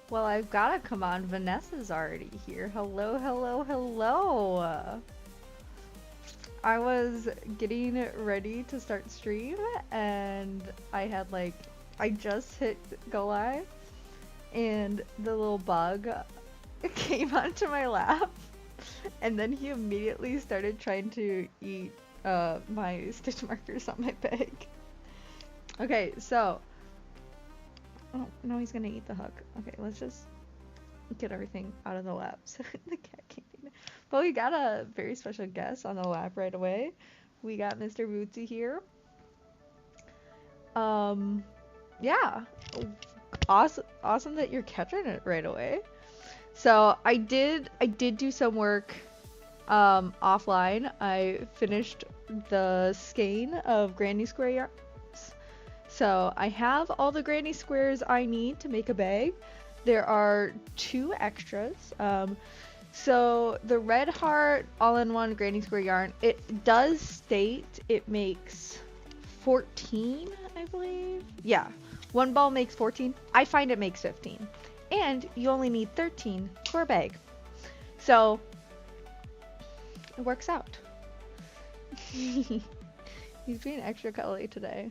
Well, I've gotta come on. Vanessa's already here. Hello, hello, hello. I was getting ready to start stream and I just hit go live and the little bug came onto my lap and then he immediately started trying to eat my stitch markers on my bag. Okay, so oh, no, he's gonna eat the hook. Okay, let's just get everything out of the lap so the cat can't eat it. But we got a very special guest on the lap right away. We got Mr. Bootsy here. Um, yeah, awesome that you're catching it right away. So I did do some work offline. I finished the skein of granny square yarns. So I have all the granny squares I need to make a bag. There are two extras. So the Red Heart all-in-one granny square yarn, it does state it makes 14, I believe. Yeah, one ball makes 14. I find it makes 15. And you only need 13 for a bag. So it works out. He's being extra cuddly today.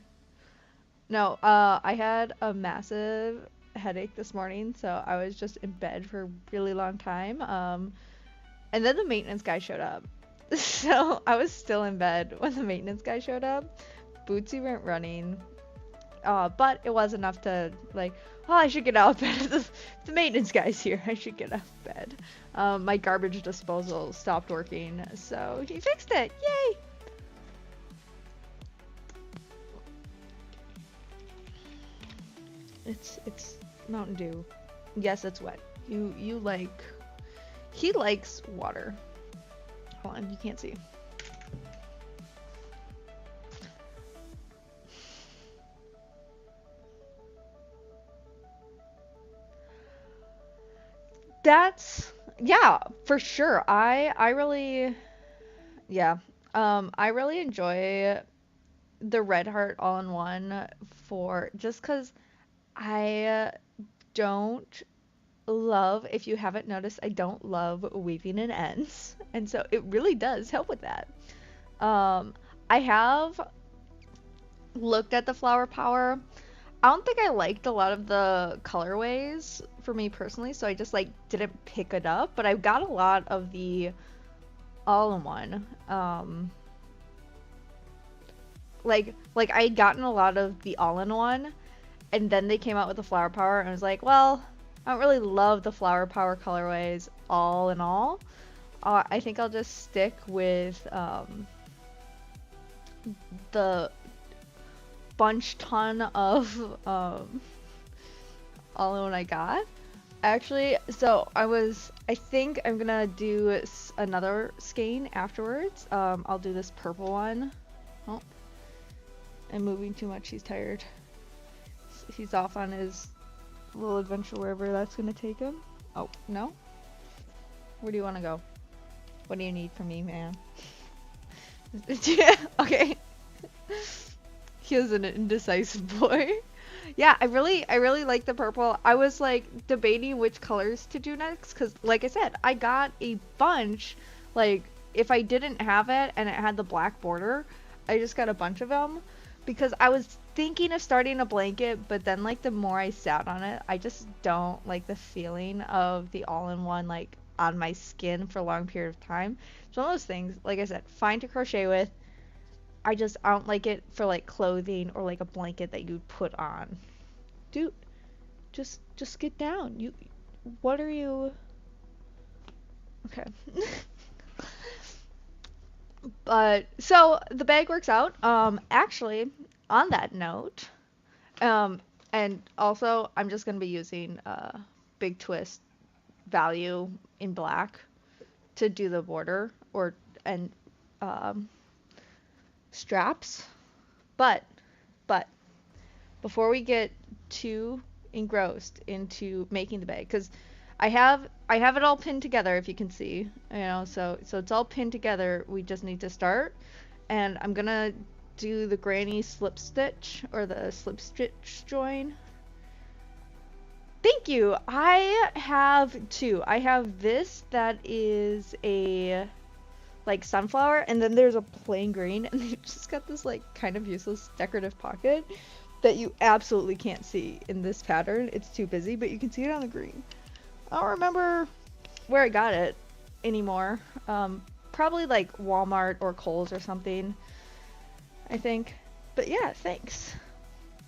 No, I had a massive headache this morning, so I was just in bed for a really long time. And then the maintenance guy showed up. So I was still in bed when the maintenance guy showed up. Bootsy went running. But it was enough to like, oh, I should get out of bed. The maintenance guy's here. I should get out of bed. My garbage disposal stopped working, so he fixed it. Yay! It's Mountain Dew. Yes, it's wet. You like. He likes water. Hold on, you can't see. That's yeah, for sure. I really yeah. I really enjoy the Red Heart all-in-one for just 'cause I don't love, if you haven't noticed, I don't love weaving in ends. And so it really does help with that. Um, I have looked at the flower power. I don't think I liked a lot of the colorways for me personally, so I just like didn't pick it up, but I've got a lot of the all-in-one. Like I had gotten a lot of the all-in-one and then they came out with the flower power and I was like, well, I don't really love the flower power colorways all in all. I think I'll just stick with the bunch ton of all-in-one I got. Actually, so I think I'm gonna do another skein afterwards. I'll do this purple one. Oh, I'm moving too much, he's tired. He's off on his little adventure wherever that's gonna take him. Oh, no? Where do you want to go? What do you need from me, man? Okay. He is an indecisive boy. Yeah, I really like the purple. I was like debating which colors to do next because like I said, I got a bunch. Like if I didn't have it and it had the black border, I just got a bunch of them because I was thinking of starting a blanket, but then like the more I sat on it, I just don't like the feeling of the all-in-one like on my skin for a long period of time. It's one of those things, like I said, fine to crochet with. I don't like it for like clothing or like a blanket that you'd put on. Dude, just get down. What are you? Okay. But so the bag works out. Actually, on that note, and also I'm just gonna be using Big Twist Value in black to do the border and um, straps. But before we get too engrossed into making the bag, because I have it all pinned together, if you can see, so it's all pinned together. We just need to start, and I'm gonna do the granny slip stitch or the slip stitch join. Thank you. I have two. I have this that is a like sunflower, and then there's a plain green, and they've just got this like kind of useless decorative pocket that you absolutely can't see in this pattern. It's too busy, but you can see it on the green. I don't remember where I got it anymore. Probably like Walmart or Kohl's or something, I think. But yeah, thanks.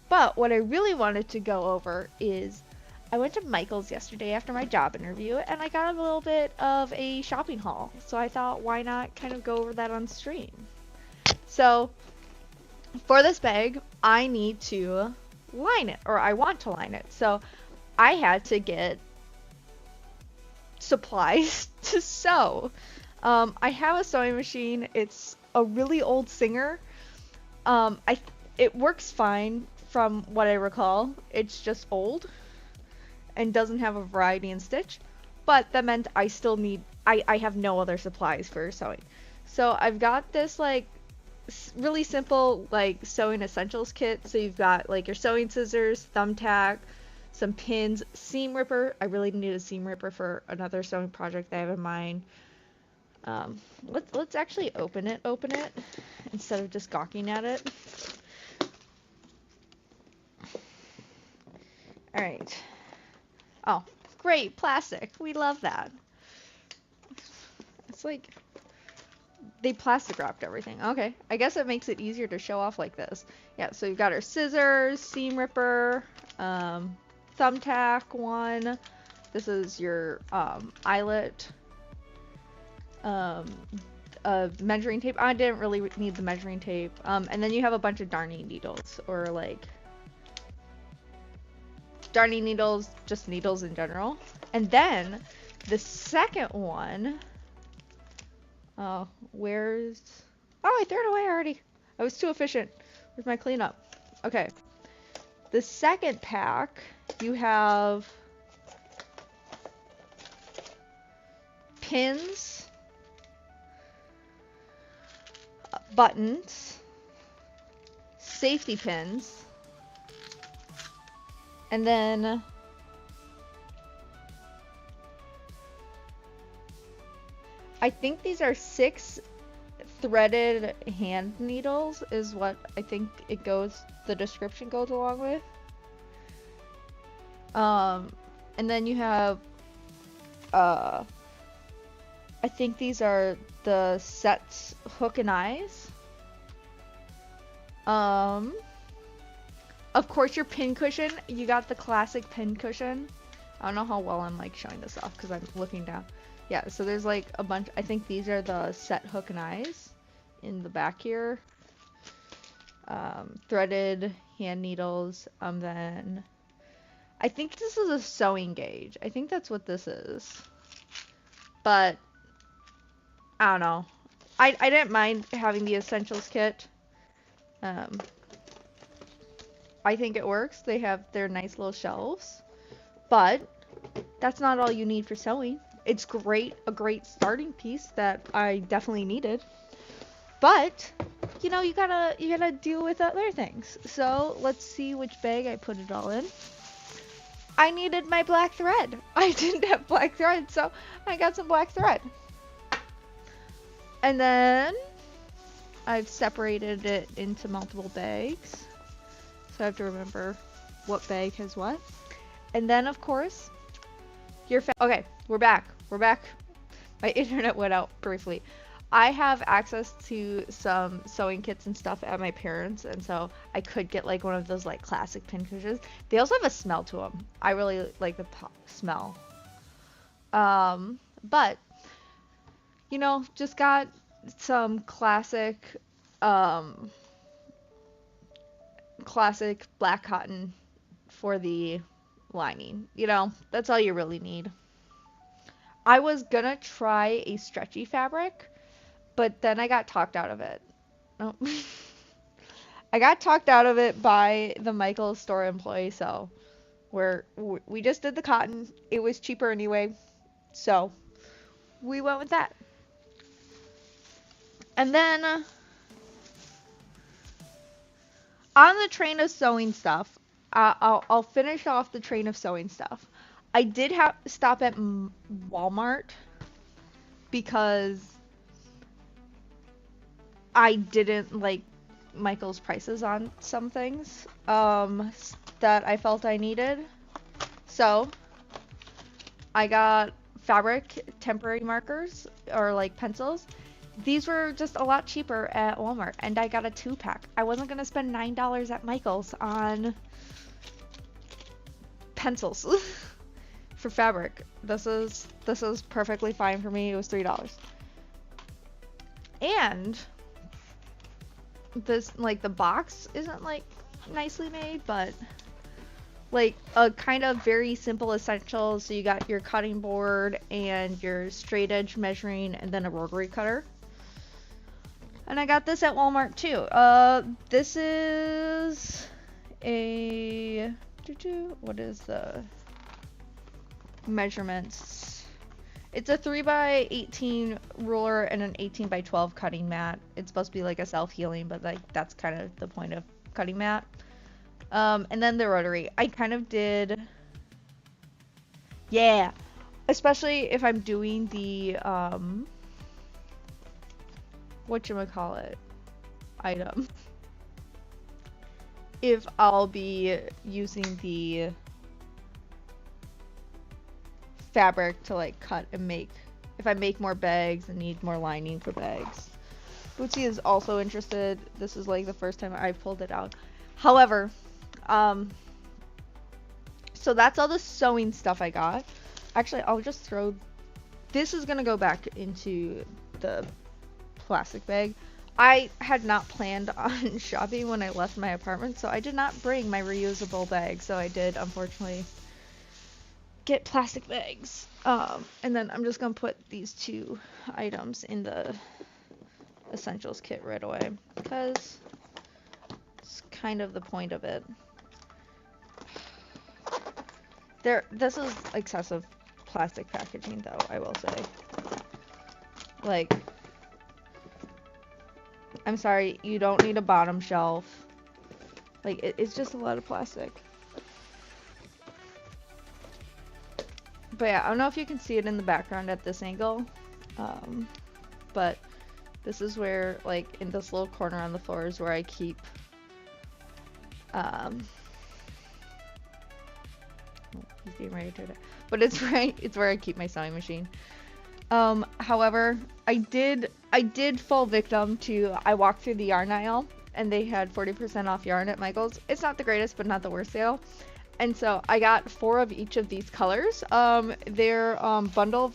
But what I really wanted to go over is I went to Michael's yesterday after my job interview, and I got a little bit of a shopping haul. So I thought, why not kind of go over that on stream? So for this bag, I need to line it, or I want to line it. So I had to get supplies to sew. I have a sewing machine. It's a really old Singer. It works fine from what I recall. It's just old and doesn't have a variety in stitch, but that meant I still need, I have no other supplies for sewing. So I've got this like really simple like sewing essentials kit. So you've got like your sewing scissors, thumbtack, some pins, seam ripper. I really need a seam ripper for another sewing project that I have in mind. Let's actually open it instead of just gawking at it. All right. Oh, great, plastic. We love that. It's like they plastic wrapped everything. Okay, I guess it makes it easier to show off like this. Yeah, so you've got our scissors, seam ripper, thumbtack one. This is your eyelet, measuring tape. I didn't really need the measuring tape. And then you have a bunch of darning needles, or like darning needles, just needles in general. And then the second one, oh, I threw it away already. I was too efficient with my cleanup. Okay. The second pack, you have pins, buttons, safety pins, and then I think these are 6 threaded hand needles is what I think the description goes along with. And then you have I think these are the sets hook and eyes. Of course, your pin cushion. You got the classic pin cushion. I don't know how well I'm like showing this off because I'm looking down. Yeah, so there's like a bunch. I think these are the set hook and eyes in the back here. Threaded hand needles. Then I think this is a sewing gauge. I think that's what this is. But I don't know. I didn't mind having the essentials kit. I think it works. They have their nice little shelves. But that's not all you need for sewing. It's a great starting piece that I definitely needed. But you know, you gotta deal with other things. So let's see which bag I put it all in. I needed my black thread. I didn't have black thread, so I got some black thread. And then I've separated it into multiple bags. So I have to remember what bag has what. And then, of course, okay, we're back. We're back. My internet went out briefly. I have access to some sewing kits and stuff at my parents', and so I could get like one of those like classic pin cushions. They also have a smell to them. I really like the smell. But you know, just got some classic black cotton for the lining. You know, that's all you really need. I was gonna try a stretchy fabric, but then I got talked out of it. Oh. I got talked out of it by the Michael's store employee, so we just did the cotton. It was cheaper anyway, so we went with that. And then on the train of sewing stuff, I'll finish off the train of sewing stuff. I did have stop at Walmart because I didn't like Michael's prices on some things that I felt I needed. So I got fabric temporary markers or like pencils. These were just a lot cheaper at Walmart, and I got a 2-pack. I wasn't gonna spend $9 at Michael's on pencils for fabric. This is perfectly fine for me. It was $3. And this, like, the box isn't like nicely made, but like a kind of very simple essentials. So you got your cutting board and your straight edge measuring and then a rotary cutter. And I got this at Walmart too. This is a, what is the measurements? It's a 3x18 ruler and an 18x12 cutting mat. It's supposed to be like a self-healing, but like that's kind of the point of cutting mat. And then the rotary. I kind of did, yeah, especially if I'm doing the whatchamacallit item. If I'll be using the fabric to like cut and make, if I make more bags and need more lining for bags. Bootsy is also interested. This is like the first time I pulled it out. However, so that's all the sewing stuff I got. Actually, I'll just throw, this is gonna go back into the plastic bag. I had not planned on shopping when I left my apartment, so I did not bring my reusable bag, so I did unfortunately get plastic bags. And then I'm just gonna put these 2 items in the essentials kit right away, because it's kind of the point of it. This is excessive plastic packaging though, I will say. Like, I'm sorry, you don't need a bottom shelf. Like, it's just a lot of plastic. But yeah, I don't know if you can see it in the background at this angle. But this is where, like, in this little corner on the floor is where I keep, he's being ready to do it. But it's where I keep my sewing machine. However, I did fall victim to, I walked through the yarn aisle and they had 40% off yarn at Michael's. It's not the greatest, but not the worst sale. And so I got 4 of each of these colors. They're bundle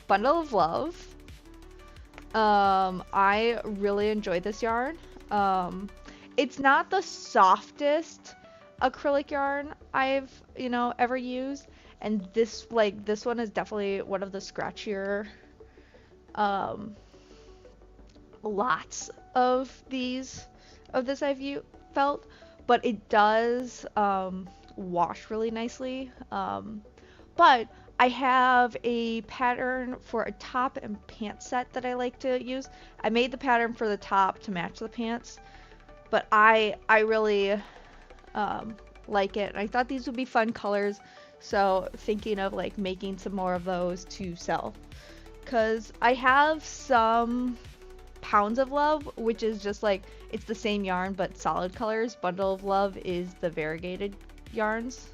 of love. I really enjoyed this yarn. It's not the softest acrylic yarn I've, ever used. And this one is definitely one of the scratchier lots of this I've felt, but it does wash really nicely. But I have a pattern for a top and pants set that I like to use. I made the pattern for the top to match the pants, but I really like it. And I thought these would be fun colors. So thinking of like making some more of those to sell, because I have some Pounds of Love, which is just like, it's the same yarn but solid colors. Bundle of Love is the variegated yarns.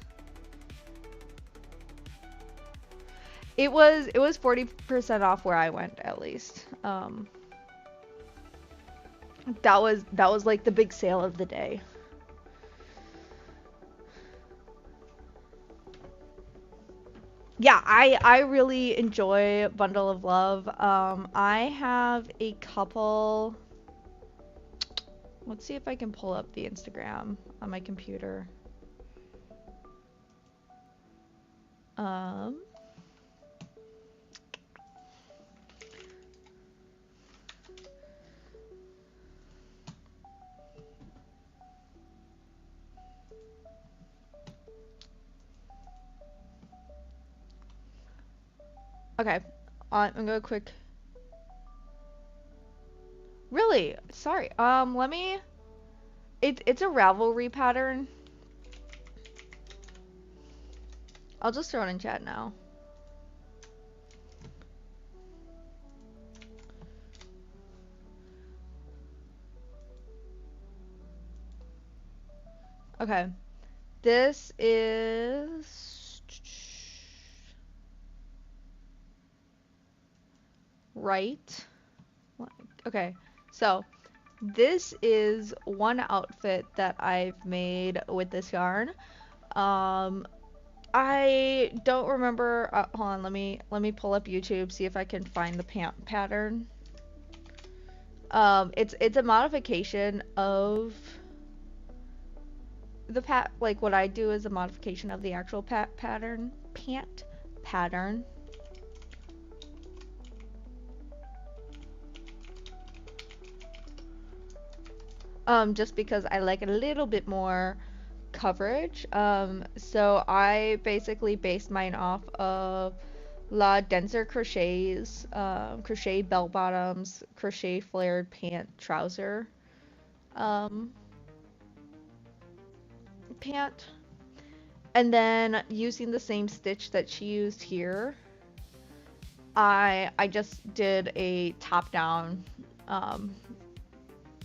It was 40% off where I went, at least. That was like the big sale of the day. Yeah, I really enjoy Bundle of Love. I have a couple. Let's see if I can pull up the Instagram on my computer. Okay, I'm gonna go quick. Really? Sorry. Let me. It's a Ravelry pattern. I'll just throw it in chat now. Okay. This is right. Okay. So this is one outfit that I've made with this yarn. I don't remember. Hold on, let me pull up YouTube, see if I can find the pant pattern. It's a modification of the like what I do is a modification of the actual pant pattern. Just because I like a little bit more coverage. So I basically based mine off of La Denser Crochets, crochet bell bottoms, crochet flared pant trouser, um, pant. And then using the same stitch that she used here, I just did a top down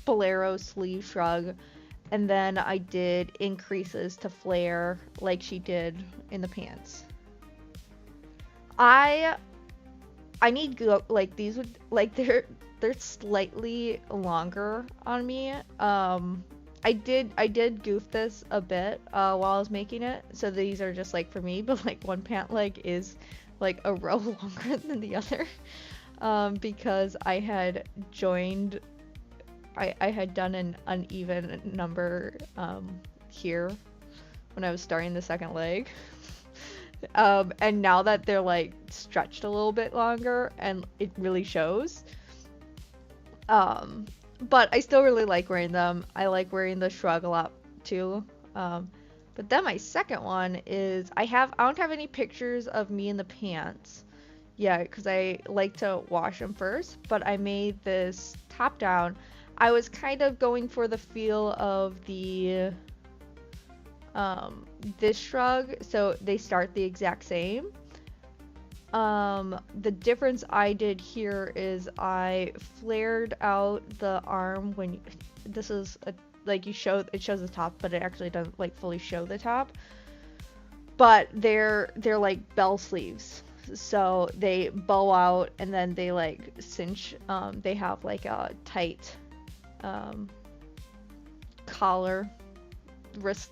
bolero sleeve shrug, and then I did increases to flare like she did in the pants. I need like these would like they're slightly longer on me. I did goof this a bit while I was making it, so these are just like for me, but like one pant leg is like a row longer than the other, because I had joined. I had done an uneven number here when I was starting the second leg. And now that they're like stretched a little bit longer and it really shows. But I still really like wearing them. I like wearing the shrug a lot too. But then my second one is I don't have any pictures of me in the pants yet because I like to wash them first, but I made this top down. I was kind of going for the feel of the this shrug, so they start the exact same. The difference I did here is I flared out the arm when this is like it shows the top, but it actually doesn't like fully show the top. But they're like bell sleeves, so they bow out and then they like cinch. They have like a tight collar, wrist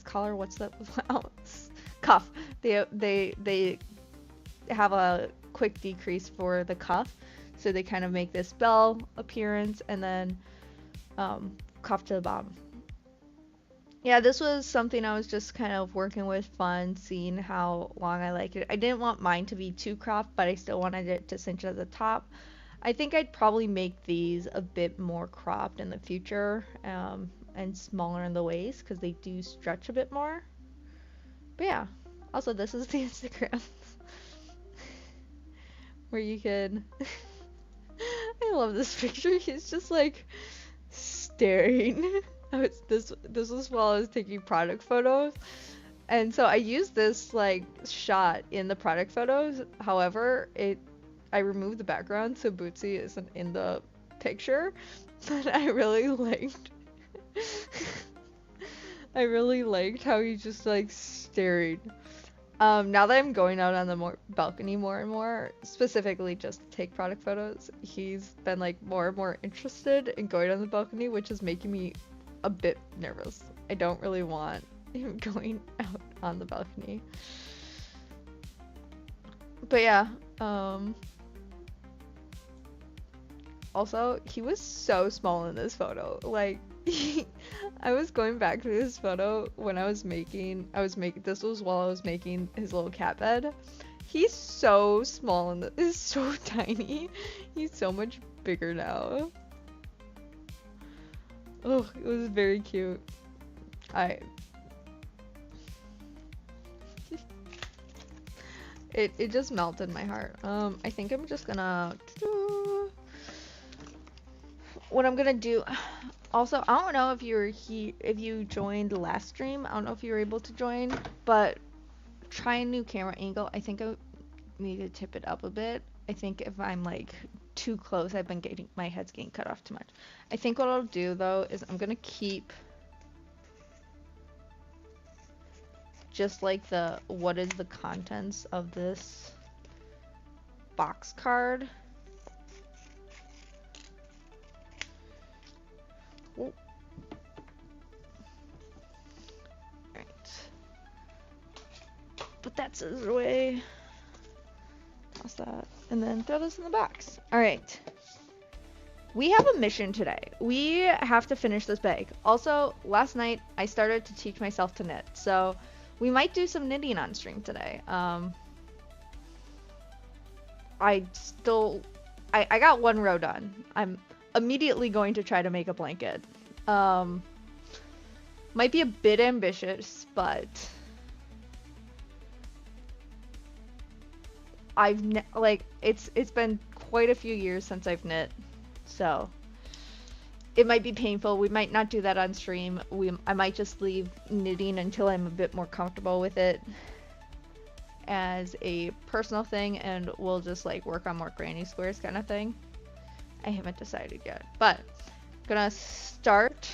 collar. What's that? Cuff. They have a quick decrease for the cuff, so they kind of make this bell appearance and then cuff to the bottom. Yeah, this was something I was just kind of working with, fun, seeing how long I liked it. I didn't want mine to be too cropped, but I still wanted it to cinch at the top. I think I'd probably make these a bit more cropped in the future, and smaller in the waist because they do stretch a bit more. But yeah, also this is the Instagram where you can. I love this picture. He's just like staring. This was while I was taking product photos, and so I used this like shot in the product photos. However, I removed the background so Bootsy isn't in the picture, but I really liked. I really liked how he's just like staring. Now that I'm going out on the balcony more and more, specifically just to take product photos, he's been like more and more interested in going on the balcony, which is making me a bit nervous. I don't really want him going out on the balcony. But yeah, also, he was so small in this photo. Like, I was going back to this photo when this was while I was making his little cat bed. He's so small and is so tiny. He's so much bigger now. Oh, it was very cute. It just melted my heart. I think I'm just gonna what I'm gonna do. Also, I don't know if you joined the last stream. I don't know if you were able to join, but try a new camera angle. I think I need to tip it up a bit. I think if I'm like too close, I've been getting, my head's getting cut off too much. I think what I'll do though is I'm gonna keep just like the, what is the contents of this box card. Oh. Alright. Put that scissors away. Toss that. And then throw this in the box. Alright. We have a mission today. We have to finish this bag. Also, last night I started to teach myself to knit. So we might do some knitting on stream today. I got one row done. I'm immediately going to try to make a blanket. Might be a bit ambitious, but it's been quite a few years since I've knit, so it might be painful. We might not do that on stream. I might just leave knitting until I'm a bit more comfortable with it as a personal thing, and we'll just like work on more granny squares kind of thing. I haven't decided yet, but I'm gonna start.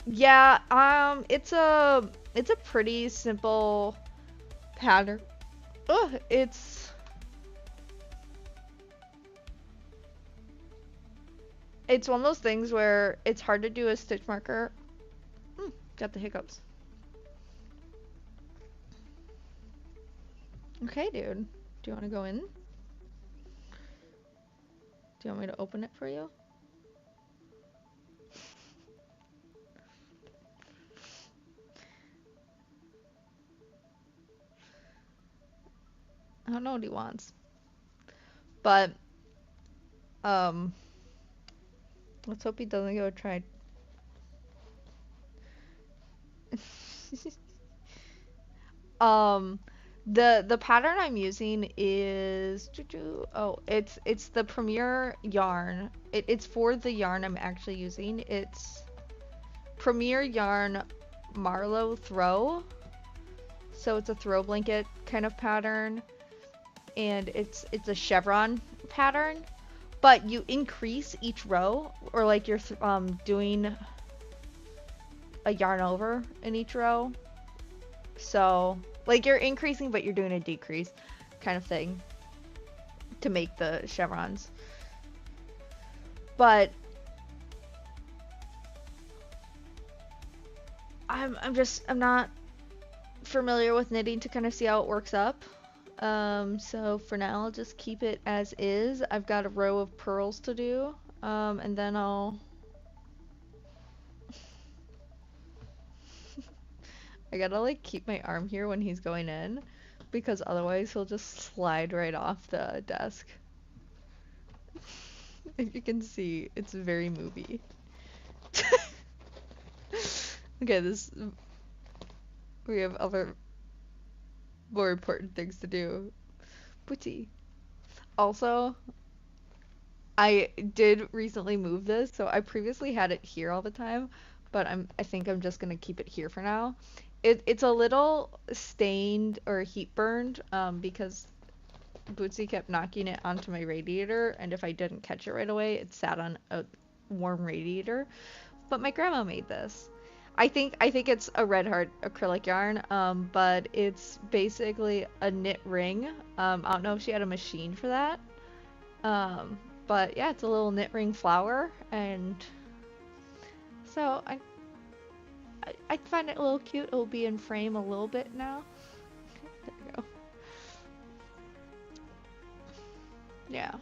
Yeah, it's a pretty simple pattern. Oh, it's one of those things where it's hard to do a stitch marker. Got the hiccups. Okay, dude. Do you want to go in? Do you want me to open it for you? I don't know what he wants. But, let's hope he doesn't go try. The pattern I'm using is, it's the Premier yarn. It's for the yarn I'm actually using. It's Premier Yarn Marlowe Throw. So it's a throw blanket kind of pattern, and it's a chevron pattern, but you increase each row, or like you're doing a yarn over in each row. So like you're increasing, but you're doing a decrease kind of thing to make the chevrons. But I'm not familiar with knitting to kind of see how it works up. So for now I'll just keep it as is. I've got a row of purls to do, and then I gotta like keep my arm here when he's going in, because otherwise he'll just slide right off the desk. If you can see, it's very movie. Okay, we have other more important things to do. Booty. Also, I did recently move this, so I previously had it here all the time, but I think I'm just gonna keep it here for now. It's a little stained or heat burned, because Bootsy kept knocking it onto my radiator, and if I didn't catch it right away, it sat on a warm radiator. But my grandma made this. I think it's a Red Heart acrylic yarn, but it's basically a knit ring. I don't know if she had a machine for that. But yeah, it's a little knit ring flower, and so I find it a little cute. It'll be in frame a little bit now. There we go. Yeah.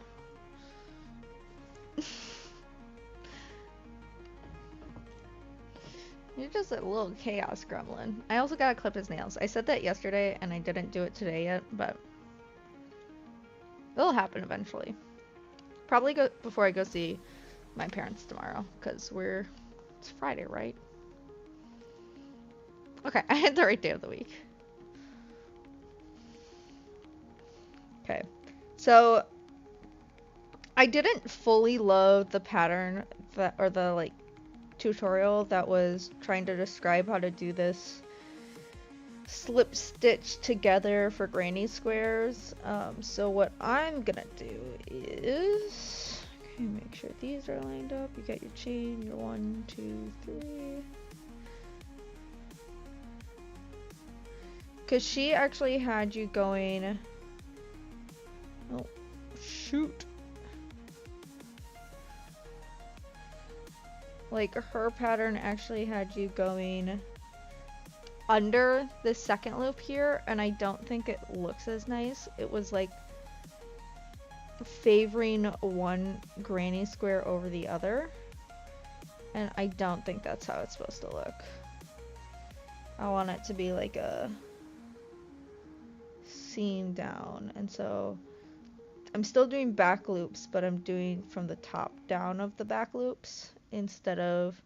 You're just a little chaos gremlin. I also gotta clip his nails. I said that yesterday and I didn't do it today yet, but it'll happen eventually. Probably before I go see my parents tomorrow, because it's Friday, right? Okay, I had the right day of the week. Okay, so I didn't fully love the pattern or the like tutorial that was trying to describe how to do this slip stitch together for granny squares. So what I'm gonna do is, okay, make sure these are lined up. You got your chain, your 1, 2, 3. Because she actually had you going, oh, shoot. Like, her pattern actually had you going under the second loop here, and I don't think it looks as nice. It was like favoring one granny square over the other, and I don't think that's how it's supposed to look. I want it to be like a seam down, and so I'm still doing back loops, but I'm doing from the top down of the back loops instead of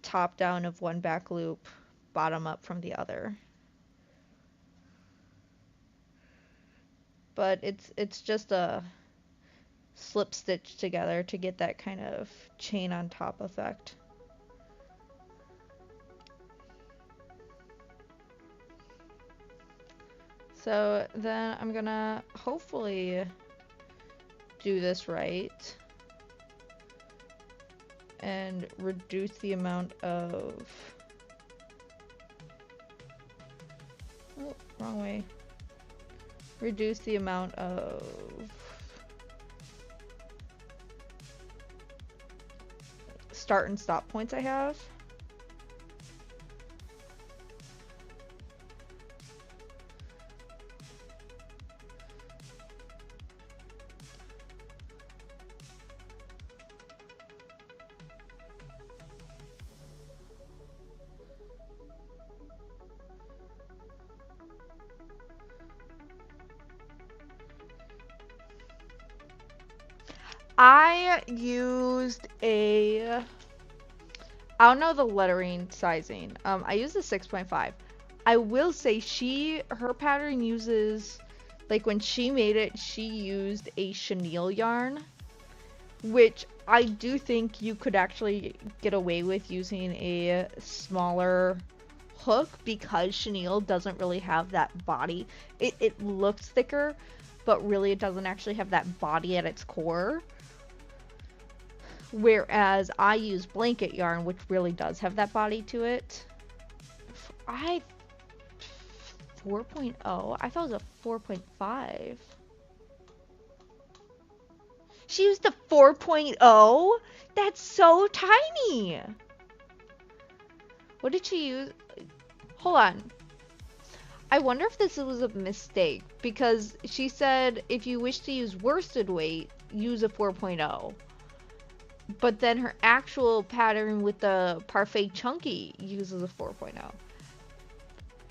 top down of one back loop, bottom up from the other. But it's just a slip stitch together to get that kind of chain on top effect. So then I'm gonna hopefully do this right and reduce the amount of, oh, wrong way. Reduce the amount of start and stop points I have. I used a, I don't know the lettering sizing. I used a 6.5. I will say her pattern uses, like when she made it, she used a chenille yarn, which I do think you could actually get away with using a smaller hook because chenille doesn't really have that body. It looks thicker, but really it doesn't actually have that body at its core. Whereas I use blanket yarn, which really does have that body to it. 4.0? I thought it was a 4.5. She used a 4.0? That's so tiny! What did she use? Hold on. I wonder if this was a mistake, because she said if you wish to use worsted weight, use a 4.0. But then her actual pattern with the Parfait Chunky uses a 4.0.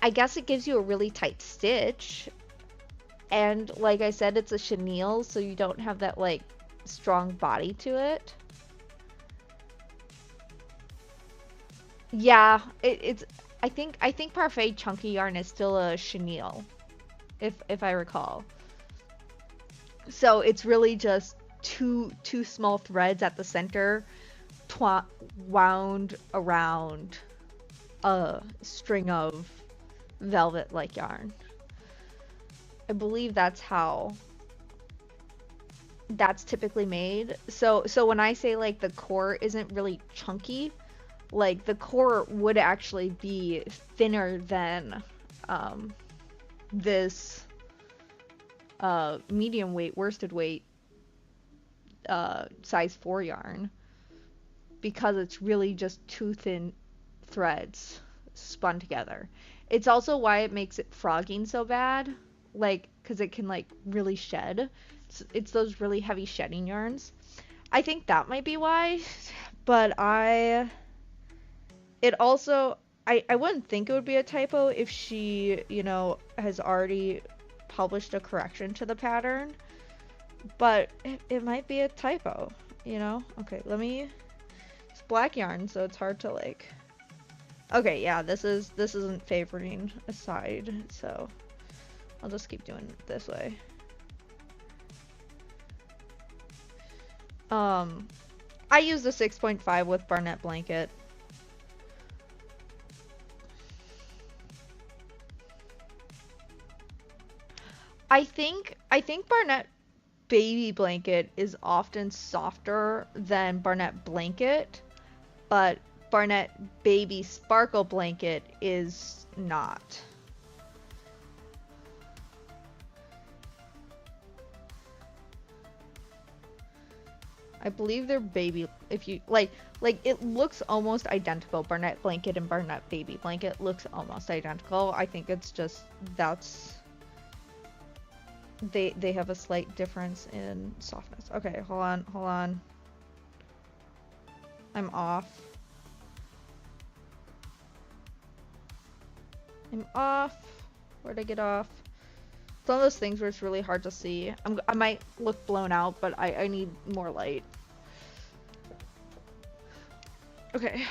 I guess it gives you a really tight stitch. And like I said, it's a chenille, so you don't have that like strong body to it. Yeah, it's I think Parfait Chunky yarn is still a chenille, if I recall. So it's really just two small threads at the center wound around a string of velvet like yarn. I believe that's how that's typically made. So when I say like the core isn't really chunky, like the core would actually be thinner than this medium weight worsted weight size 4 yarn, because it's really just two thin threads spun together. It's also why it makes it frogging so bad, like because it can like really shed. It's those really heavy shedding yarns. I think that might be why, but I wouldn't think it would be a typo if she, you know, has already published a correction to the pattern. But it might be a typo, you know? Okay, it's black yarn, so it's hard to like, okay, yeah, this isn't favoring a side, so I'll just keep doing it this way. I used a 6.5 with Barnett blanket. I think Barnett baby blanket is often softer than Barnett blanket, but Barnett baby sparkle blanket is not. I believe they're baby, if you like it looks almost identical. Barnett blanket and Barnett baby blanket looks almost identical. I think it's just that's they have a slight difference in softness. Okay, hold on. I'm off. Where'd I get off? It's one of those things where it's really hard to see. I might look blown out, but I need more light. Okay.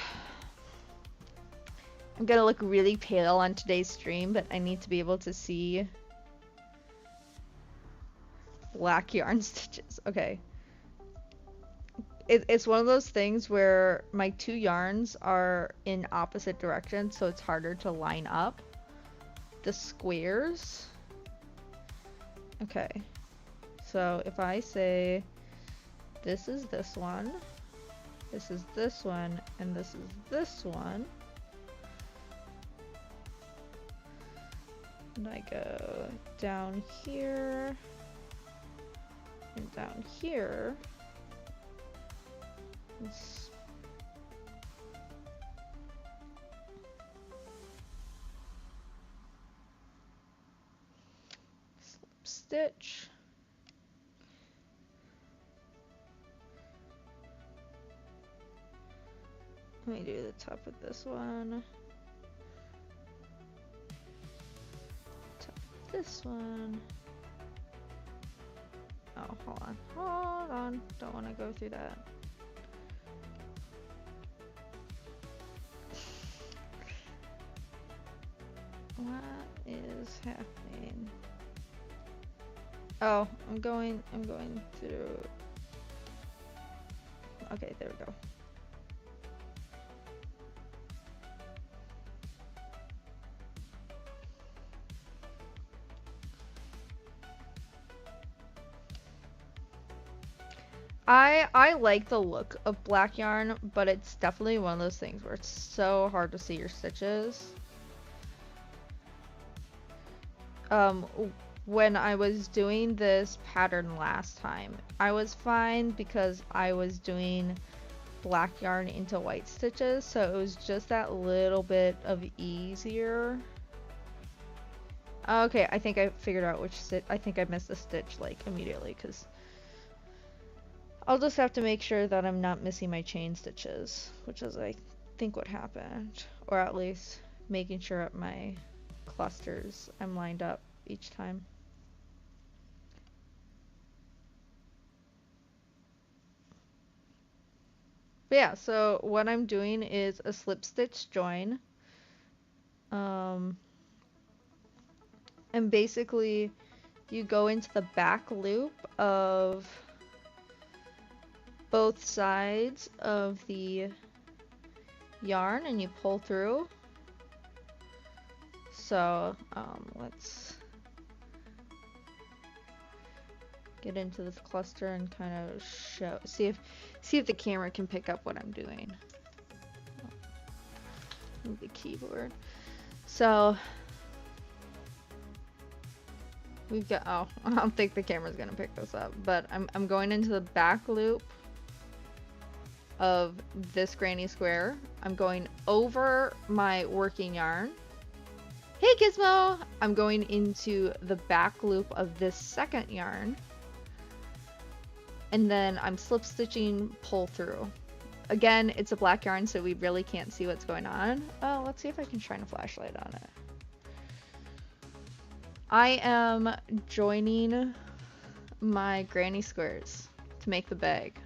I'm gonna look really pale on today's stream, but I need to be able to see black yarn stitches. Okay. It's one of those things where my two yarns are in opposite directions, so it's harder to line up the squares. Okay, so if I say this is this one, this is this one, and this is this one, and I go down here and down here, stitch. Let me do the top of this one. Top of this one. Oh, hold on. Don't want to go through that. What is happening? Oh, I'm going through. Okay, there we go. I like the look of black yarn, but it's definitely one of those things where it's so hard to see your stitches. When I was doing this pattern last time, I was fine because I was doing black yarn into white stitches, so it was just that little bit of easier. Okay, I think I figured out which stitch. I think I missed a stitch like immediately, because I'll just have to make sure that I'm not missing my chain stitches, which is I think what happened, or at least making sure at my clusters I'm lined up each time. But yeah, so what I'm doing is a slip stitch join. And basically you go into the back loop of both sides of the yarn and you pull through. So let's get into this cluster and kind of see if the camera can pick up what I'm doing. Move the keyboard. So we've got, oh, I don't think the camera's gonna pick this up, but I'm going into the back loop of this granny square. I'm going over my working yarn. Hey Gizmo! I'm going into the back loop of this second yarn. And then I'm slip stitching pull through. Again, it's a black yarn, so we really can't see what's going on. Oh, let's see if I can shine a flashlight on it. I am joining my granny squares to make the bag.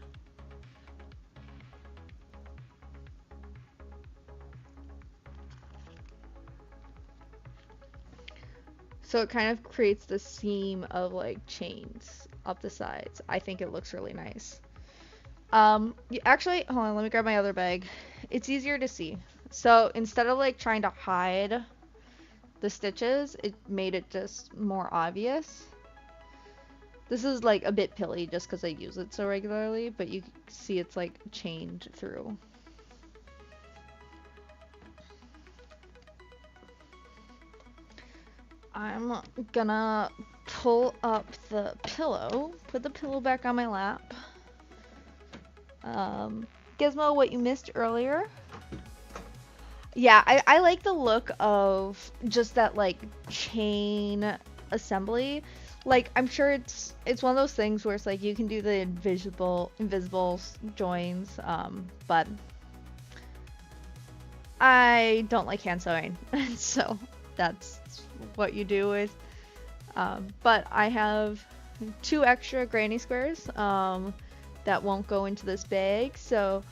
So it kind of creates the seam of like chains up the sides. I think it looks really nice. Actually, hold on, let me grab my other bag. It's easier to see. So instead of like trying to hide the stitches, it made it just more obvious. This is like a bit pilly just because I use it so regularly, but you can see it's like chained through. I'm gonna pull up the pillow, put the pillow back on my lap. Gizmo, what you missed earlier. Yeah, I like the look of just that like chain assembly. Like I'm sure it's one of those things where it's like you can do the invisible joins, but I don't like hand sewing, so that's what you do with. But I have 2 extra granny squares that won't go into this bag, so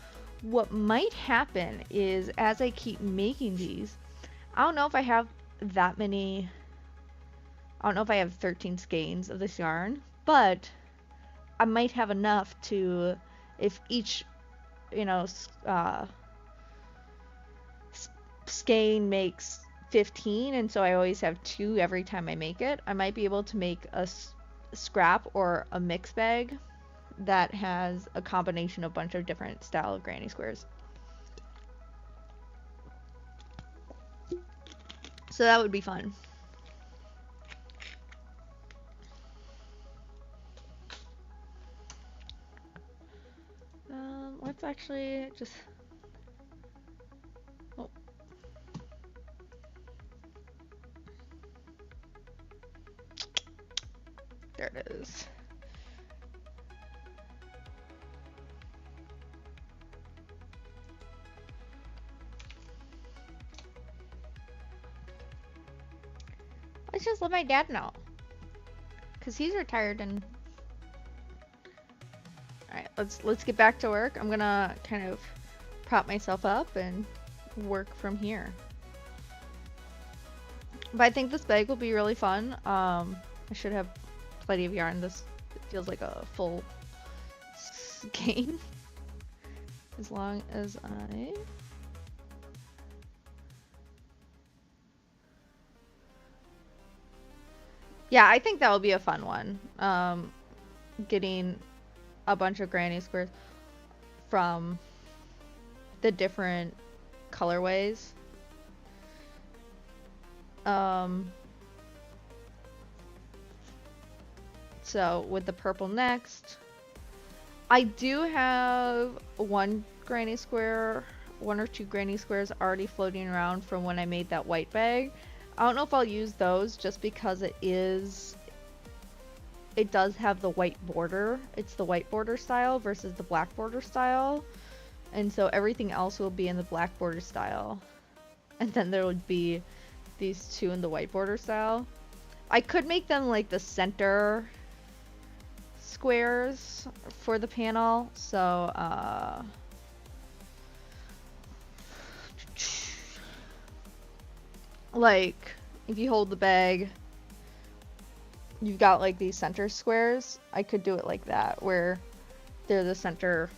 what might happen is as I keep making these, I don't know if I have that many, I don't know if I have 13 skeins of this yarn, but I might have enough to, if each, you know, skein makes 15, and so I always have 2 every time I make it, I might be able to make a scrap or a mix bag that has a combination of a bunch of different style of granny squares. So that would be fun. Let's actually just... Oh. There it is. Let's just let my dad know. Because he's retired and... Alright, let's get back to work. I'm gonna kind of prop myself up and work from here. But I think this bag will be really fun. I should have plenty of yarn. This feels like a full skein. As long as I... Yeah, I think that will be a fun one. Getting a bunch of granny squares from the different colorways. So with the purple next, I do have one or two granny squares already floating around from when I made that white bag. I don't know if I'll use those just because it does have the white border. It's the white border style versus the black border style. And so everything else will be in the black border style. And then there would be these 2 in the white border style. I could make them like the center squares for the panel. So, like, if you hold the bag, you've got like these center squares. I could do it like that, where they're the center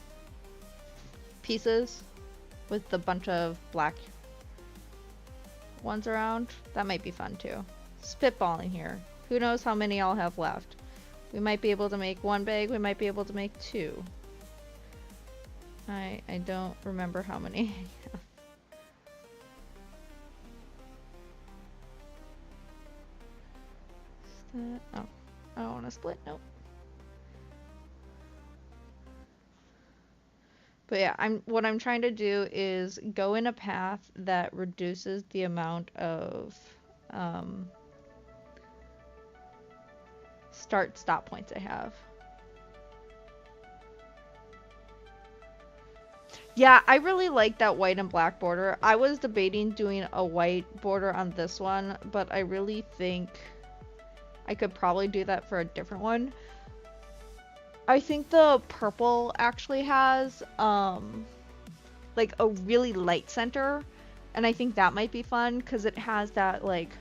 pieces with a bunch of black ones around. That might be fun too. Spitballing here. Who knows how many I'll have left. We might be able to make 1 bag, we might be able to make 2. I don't remember how many. Oh, I don't want to split. Nope. But yeah, what I'm trying to do is go in a path that reduces the amount of start-stop points I have. Yeah, I really like that white and black border. I was debating doing a white border on this one, but I really think I could probably do that for a different one. I think the purple actually has like a really light center, and I think that might be fun because it has that like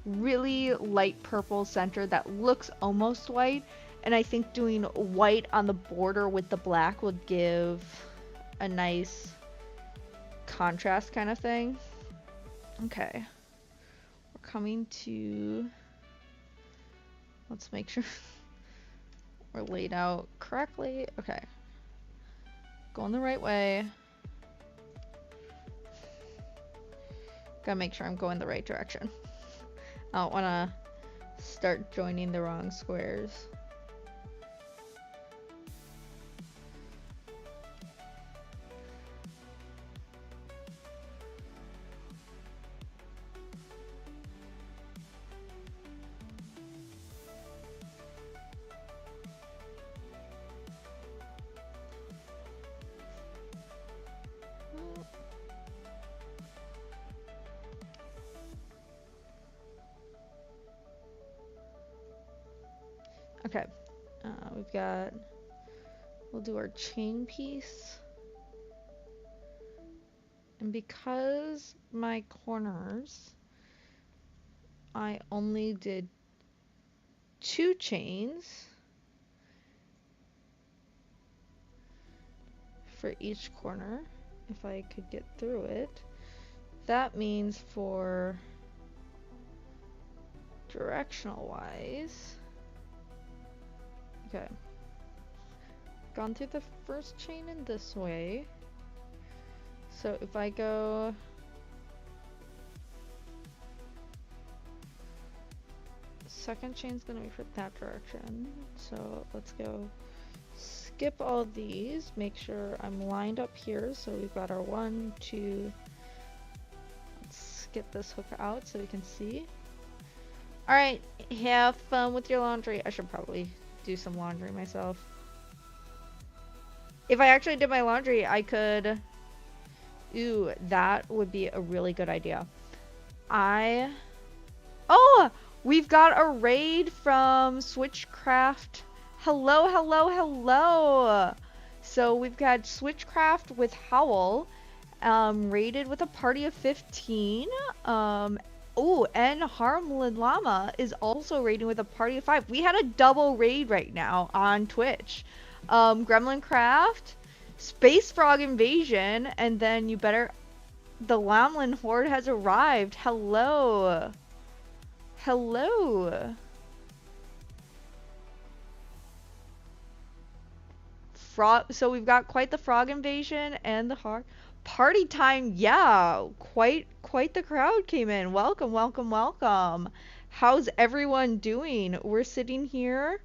really light purple center that looks almost white, And I think doing white on the border with the black would give a nice contrast kind of thing. Okay. We're coming to... Let's make sure we're laid out correctly. Okay. Going the right way. Gotta make sure I'm going the right direction. I don't want to start joining the wrong squares. Okay, we'll do our chain piece. And because my corners, I only did 2 chains for each corner, if I could get through it, that means for directional wise, okay, gone through the first chain in this way. So if I go second chain's gonna be for that direction. So let's go skip all these, make sure I'm lined up here. So we've got our 1, 2, let's get this hook out so we can see. All right, have fun with your laundry. I should probably do some laundry myself. If I actually did my laundry, I could... Ooh, that would be a really good idea. Oh! We've got a raid from Switchcraft. Hello, hello, hello! So we've got Switchcraft with Howl, raided with a party of 15. Oh, and Harmlin Llama is also raiding with a party of 5. We had a double raid right now on Twitch. Gremlin Craft, Space Frog Invasion, and then the Lamlin Horde has arrived. Hello. Hello. So we've got quite the frog invasion and the party time. Yeah, quite the crowd came in. Welcome, welcome, welcome. How's everyone doing? We're sitting here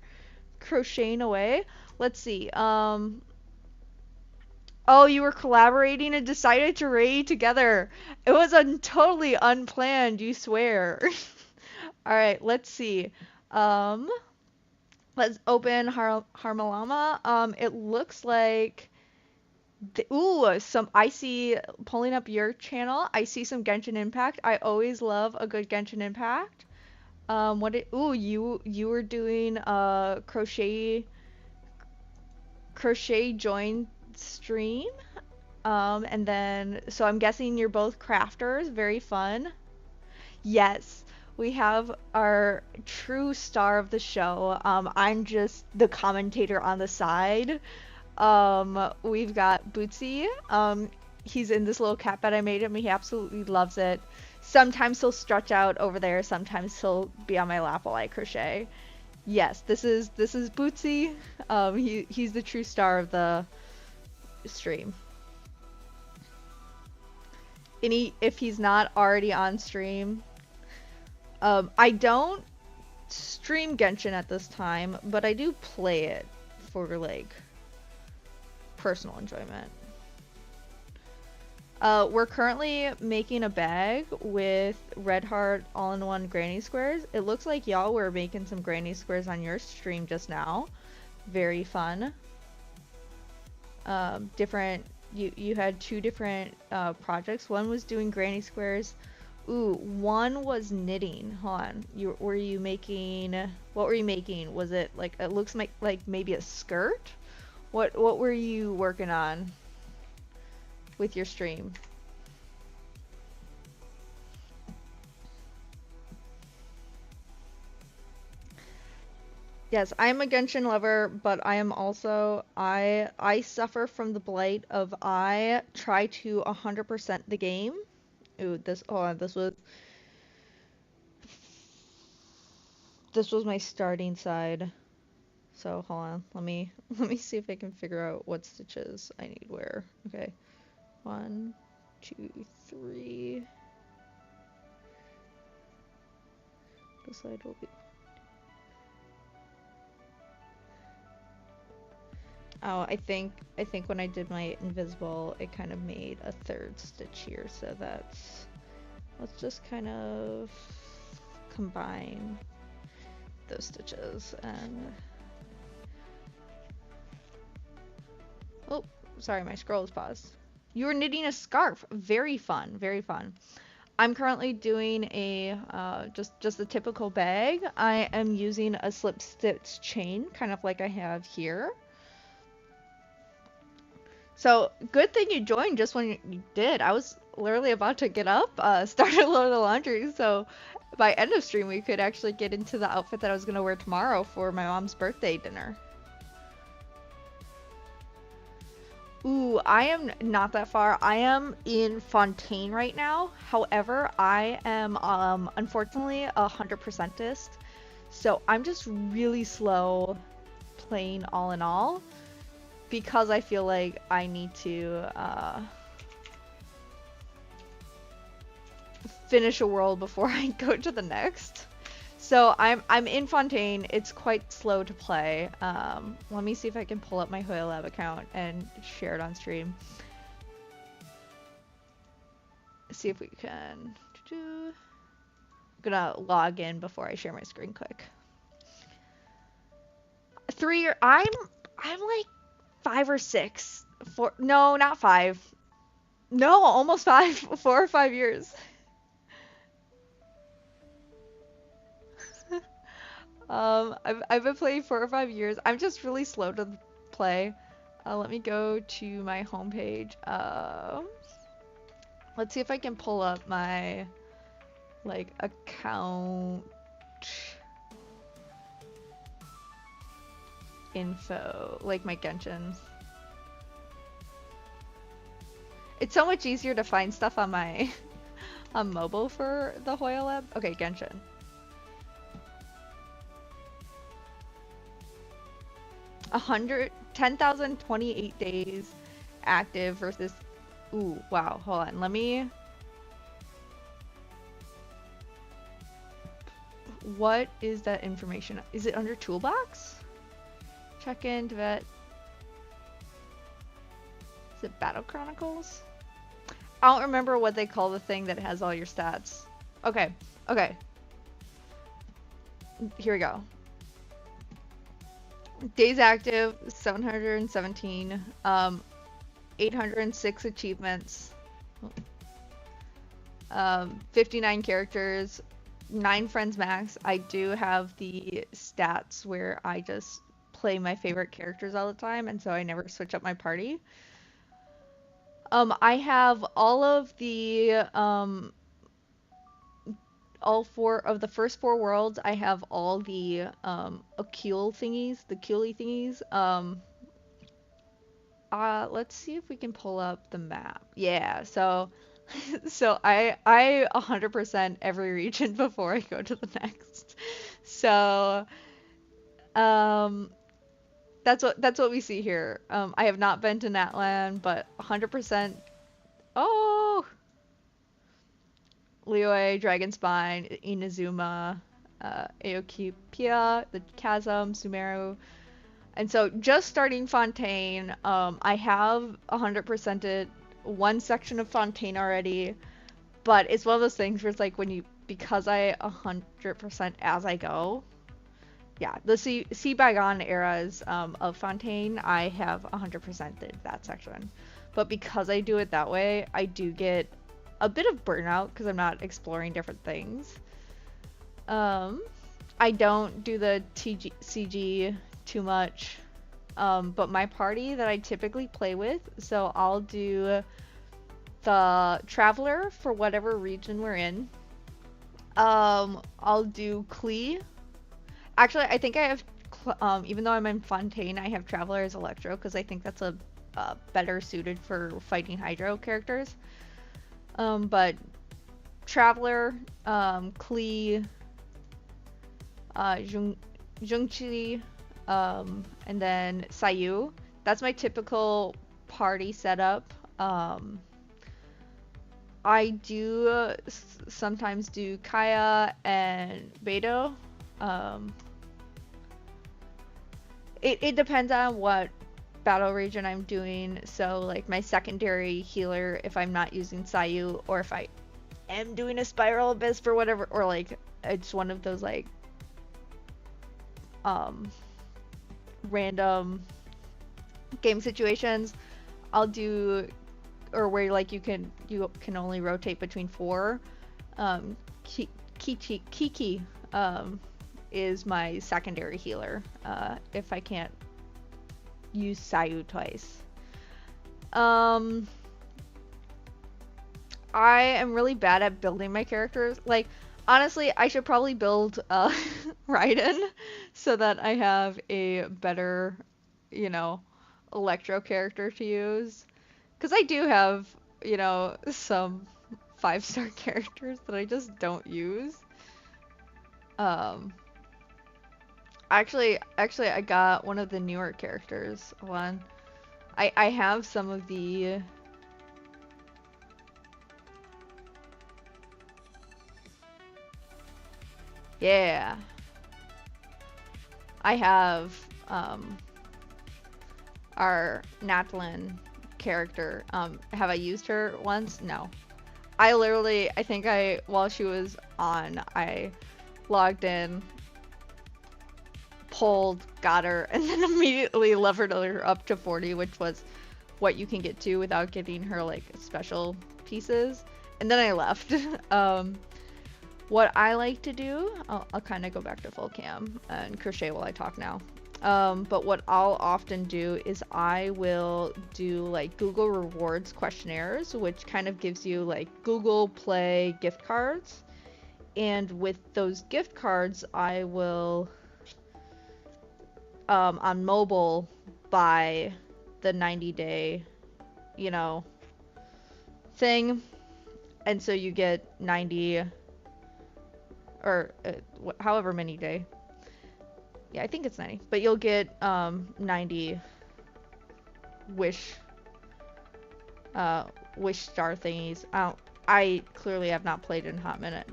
crocheting away. Let's see. Oh, you were collaborating and decided to raid together. It was totally unplanned, you swear. All right, let's see. Let's open Harmalama. It looks like... I see, pulling up your channel, I see some Genshin Impact. I always love a good Genshin Impact. You were doing crochet join stream. And then, so I'm guessing you're both crafters. Very fun. Yes, we have our true star of the show. I'm just the commentator on the side. We've got Bootsy. He's in this little cat bed I made him. He absolutely loves it. Sometimes he'll stretch out over there. Sometimes he'll be on my lap while I crochet. Yes, this is Bootsy. He's the true star of the stream. If he's not already on stream, I don't stream Genshin at this time, but I do play it for like personal enjoyment. We're currently making a bag with Red Heart all-in-one granny squares. It looks like y'all were making some granny squares on your stream just now. Very fun. You had 2 different projects. One was doing granny squares. Ooh, one was knitting. Hold on. What were you making? Was it like, it looks like maybe a skirt? What were you working on with your stream? Yes, I'm a Genshin lover, but I am also I suffer from the blight of I try to 100% the game. Ooh, this hold on, this was my starting side. So hold on, let me see if I can figure out what stitches I need where. Okay, 1, 2, 3. This side will be. Oh, I think when I did my invisible, it kind of made a third stitch here. So let's just kind of combine those stitches and. Oh, sorry, my scroll is paused. You were knitting a scarf. Very fun, very fun. I'm currently doing a just a typical bag. I am using a slip stitch chain, kind of like I have here. So good thing you joined just when you did. I was literally about to get up, start a load of laundry. So by end of stream, we could actually get into the outfit that I was gonna wear tomorrow for my mom's birthday dinner. Ooh, I am not that far. I am in Fontaine right now. However, I am unfortunately 100%ist. So I'm just really slow playing all in all because I feel like I need to finish a world before I go to the next. So I'm in Fontaine. It's quite slow to play. Let me see if I can pull up my Hoya Lab account and share it on stream. See if we can. I'm gonna log in before I share my screen quick. I'm like 5 or 6. No, not 5. No, almost 5. 4 or 5 years. I've been playing 4 or 5 years. I'm just really slow to play. Let me go to my homepage. Let's see if I can pull up my like account info, like my Genshin. It's so much easier to find stuff on my on mobile for the Hoya Lab. Okay, Genshin. 10,028 days active versus. Ooh, wow. Hold on. Let me. What is that information? Is it under toolbox? Check in, vet. Is it Battle Chronicles? I don't remember what they call the thing that has all your stats. Okay. Okay. Here we go. Days active, 717, 806 achievements, 59 characters, 9 friends max. I do have the stats where I just play my favorite characters all the time, and so I never switch up my party. I have all of the all 4 of the first 4 worlds. I have all the Akil thingies, the Keely thingies. Let's see if we can pull up the map. Yeah, so so I 100% every region before I go to the next. So that's what we see here. I have not been to Natlan, but 100%. Oh, Liyue, Dragonspine, Inazuma, Aokipia, the Chasm, Sumeru. And so just starting Fontaine, I have 100%ed one section of Fontaine already, but it's one of those things where it's like because I 100% as I go. Yeah, the Sea Bygone eras of Fontaine, I have 100%ed that section. But because I do it that way, I do get a bit of burnout because I'm not exploring different things. I don't do the CG too much, but my party that I typically play with, so I'll do the Traveler for whatever region we're in. I'll do Klee. Actually, I think I have even though I'm in Fontaine, I have Traveler as Electro because I think that's a better suited for fighting Hydro characters. But Traveler, Klee, Jungchi, and then Sayu. That's my typical party setup. I do sometimes do Kaya and Beto. Um, it depends on what battle region I'm doing. So like my secondary healer, if I'm not using Sayu, or if I am doing a Spiral Abyss for whatever, or like it's one of those like random game situations, I'll do, or where like you can only rotate between four. Kiki is my secondary healer if I can't use Sayu twice. I am really bad at building my characters. Like, honestly, I should probably build Raiden so that I have a better, you know, Electro character to use. Because I do have, you know, some 5-star characters that I just don't use. Actually, I got one of the newer characters. One, I have some of the. Yeah. I have our Natlin character. Have I used her once? No. I think while she was on, I logged in, pulled, got her, and then immediately leveled her up to 40, which was what you can get to without getting her like special pieces. And then I left. What I like to do, I'll kind of go back to full cam and crochet while I talk now. But what I'll often do is I will do like Google Rewards questionnaires, which kind of gives you like Google Play gift cards. And with those gift cards, I will, on mobile, buy the 90-day, you know, thing. And so you get 90, or however many day. Yeah, I think it's 90. But you'll get 90 wish star thingies. I clearly have not played in a hot minute.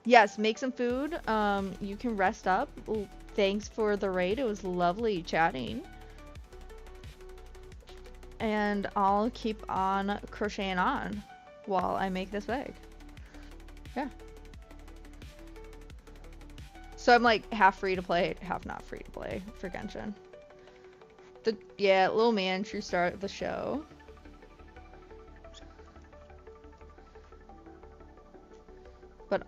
Yes, make some food. You can rest up. Thanks for the raid. It was lovely chatting. And I'll keep on crocheting on while I make this bag. Yeah. So I'm like half free to play, half not free to play for Genshin. Yeah, little man, true star of the show. But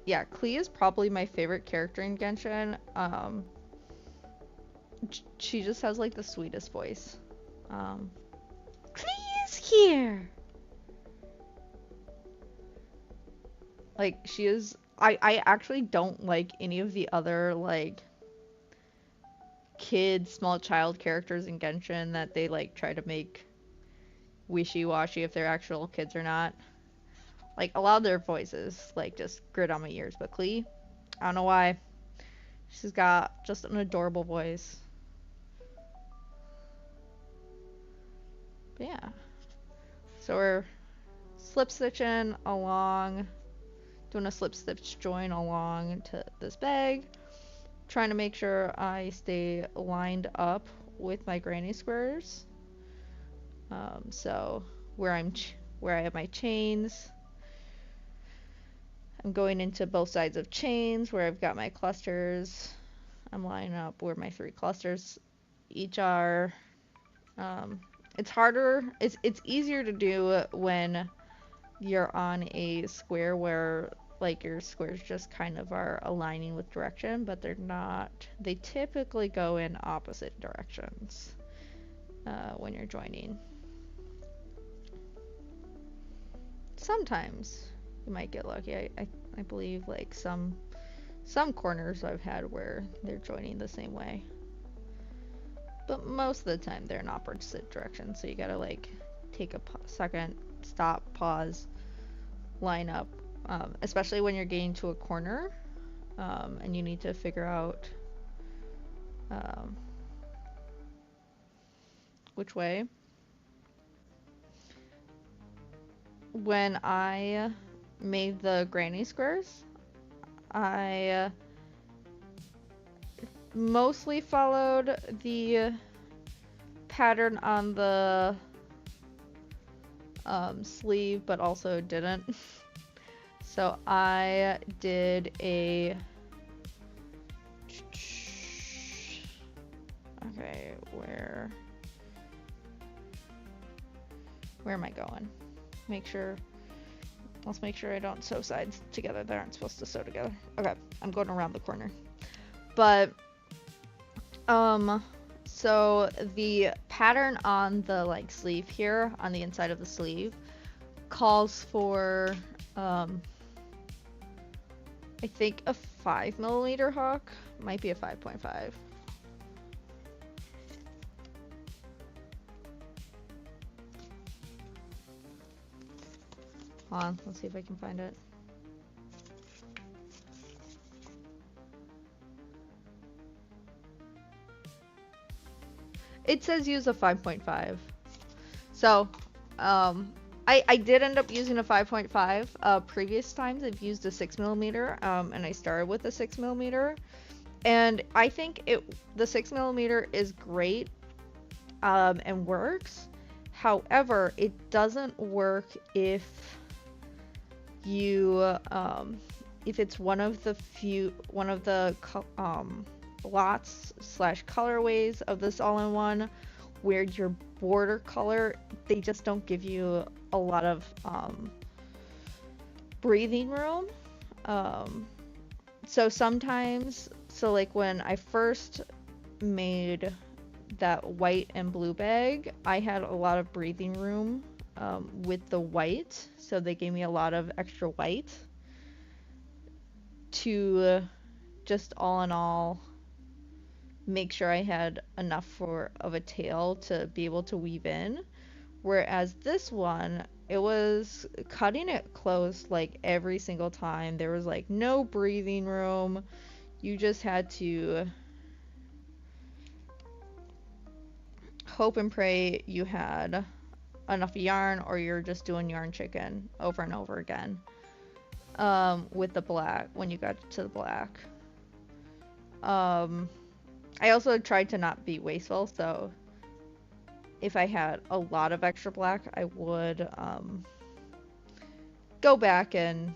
yeah, Klee is probably my favorite character in Genshin. She just has like the sweetest voice. Klee is here! Like, she is... I actually don't like any of the other, like, kid, small child characters in Genshin that they, like, try to make wishy-washy if they're actual kids or not. Like, a lot of their voices, like, just grit on my ears. But Klee, I don't know why. She's got just an adorable voice. But yeah. So we're slip stitching along, doing a slip stitch join along to this bag, trying to make sure I stay lined up with my granny squares. So where I have my chains, I'm going into both sides of chains where I've got my clusters. I'm lining up where my 3 clusters each are. It's harder. It's easier to do when you're on a square where like your squares just kind of are aligning with direction, but they're not. They typically go in opposite directions when you're joining. Sometimes you might get lucky. I believe like some Some corners I've had where they're joining the same way, but most of the time they're in opposite directions, so you gotta like take a second, stop, pause, line up, especially when you're getting to a corner, and you need to figure out which way. When I made the granny squares, I mostly followed the pattern on the sleeve, but also didn't. So I did a... Okay, where am I going? Let's make sure I don't sew sides together that aren't supposed to sew together. Okay, I'm going around the corner. But, so the pattern on the like sleeve here, on the inside of the sleeve, calls for, I think a 5mm hook, might be a 5.5. Hold on, let's see if I can find it. It says use a 5.5. So, I did end up using a 5.5. Previous times I've used a 6mm, and I started with a 6mm. And I think the 6mm is great, and works. However, it doesn't work if you, if it's one of the lots / colorways of this all-in-one where your border color, they just don't give you a lot of breathing room. So sometimes, like when I first made that white and blue bag, I had a lot of breathing room with the white, so they gave me a lot of extra white to just all in all make sure I had enough of a tail to be able to weave in. Whereas this one, it was cutting it close like every single time. There was like no breathing room. You just had to hope and pray you had enough yarn, or you're just doing yarn chicken over and over again with the black when you got to the black. I also tried to not be wasteful, so if I had a lot of extra black, I would go back and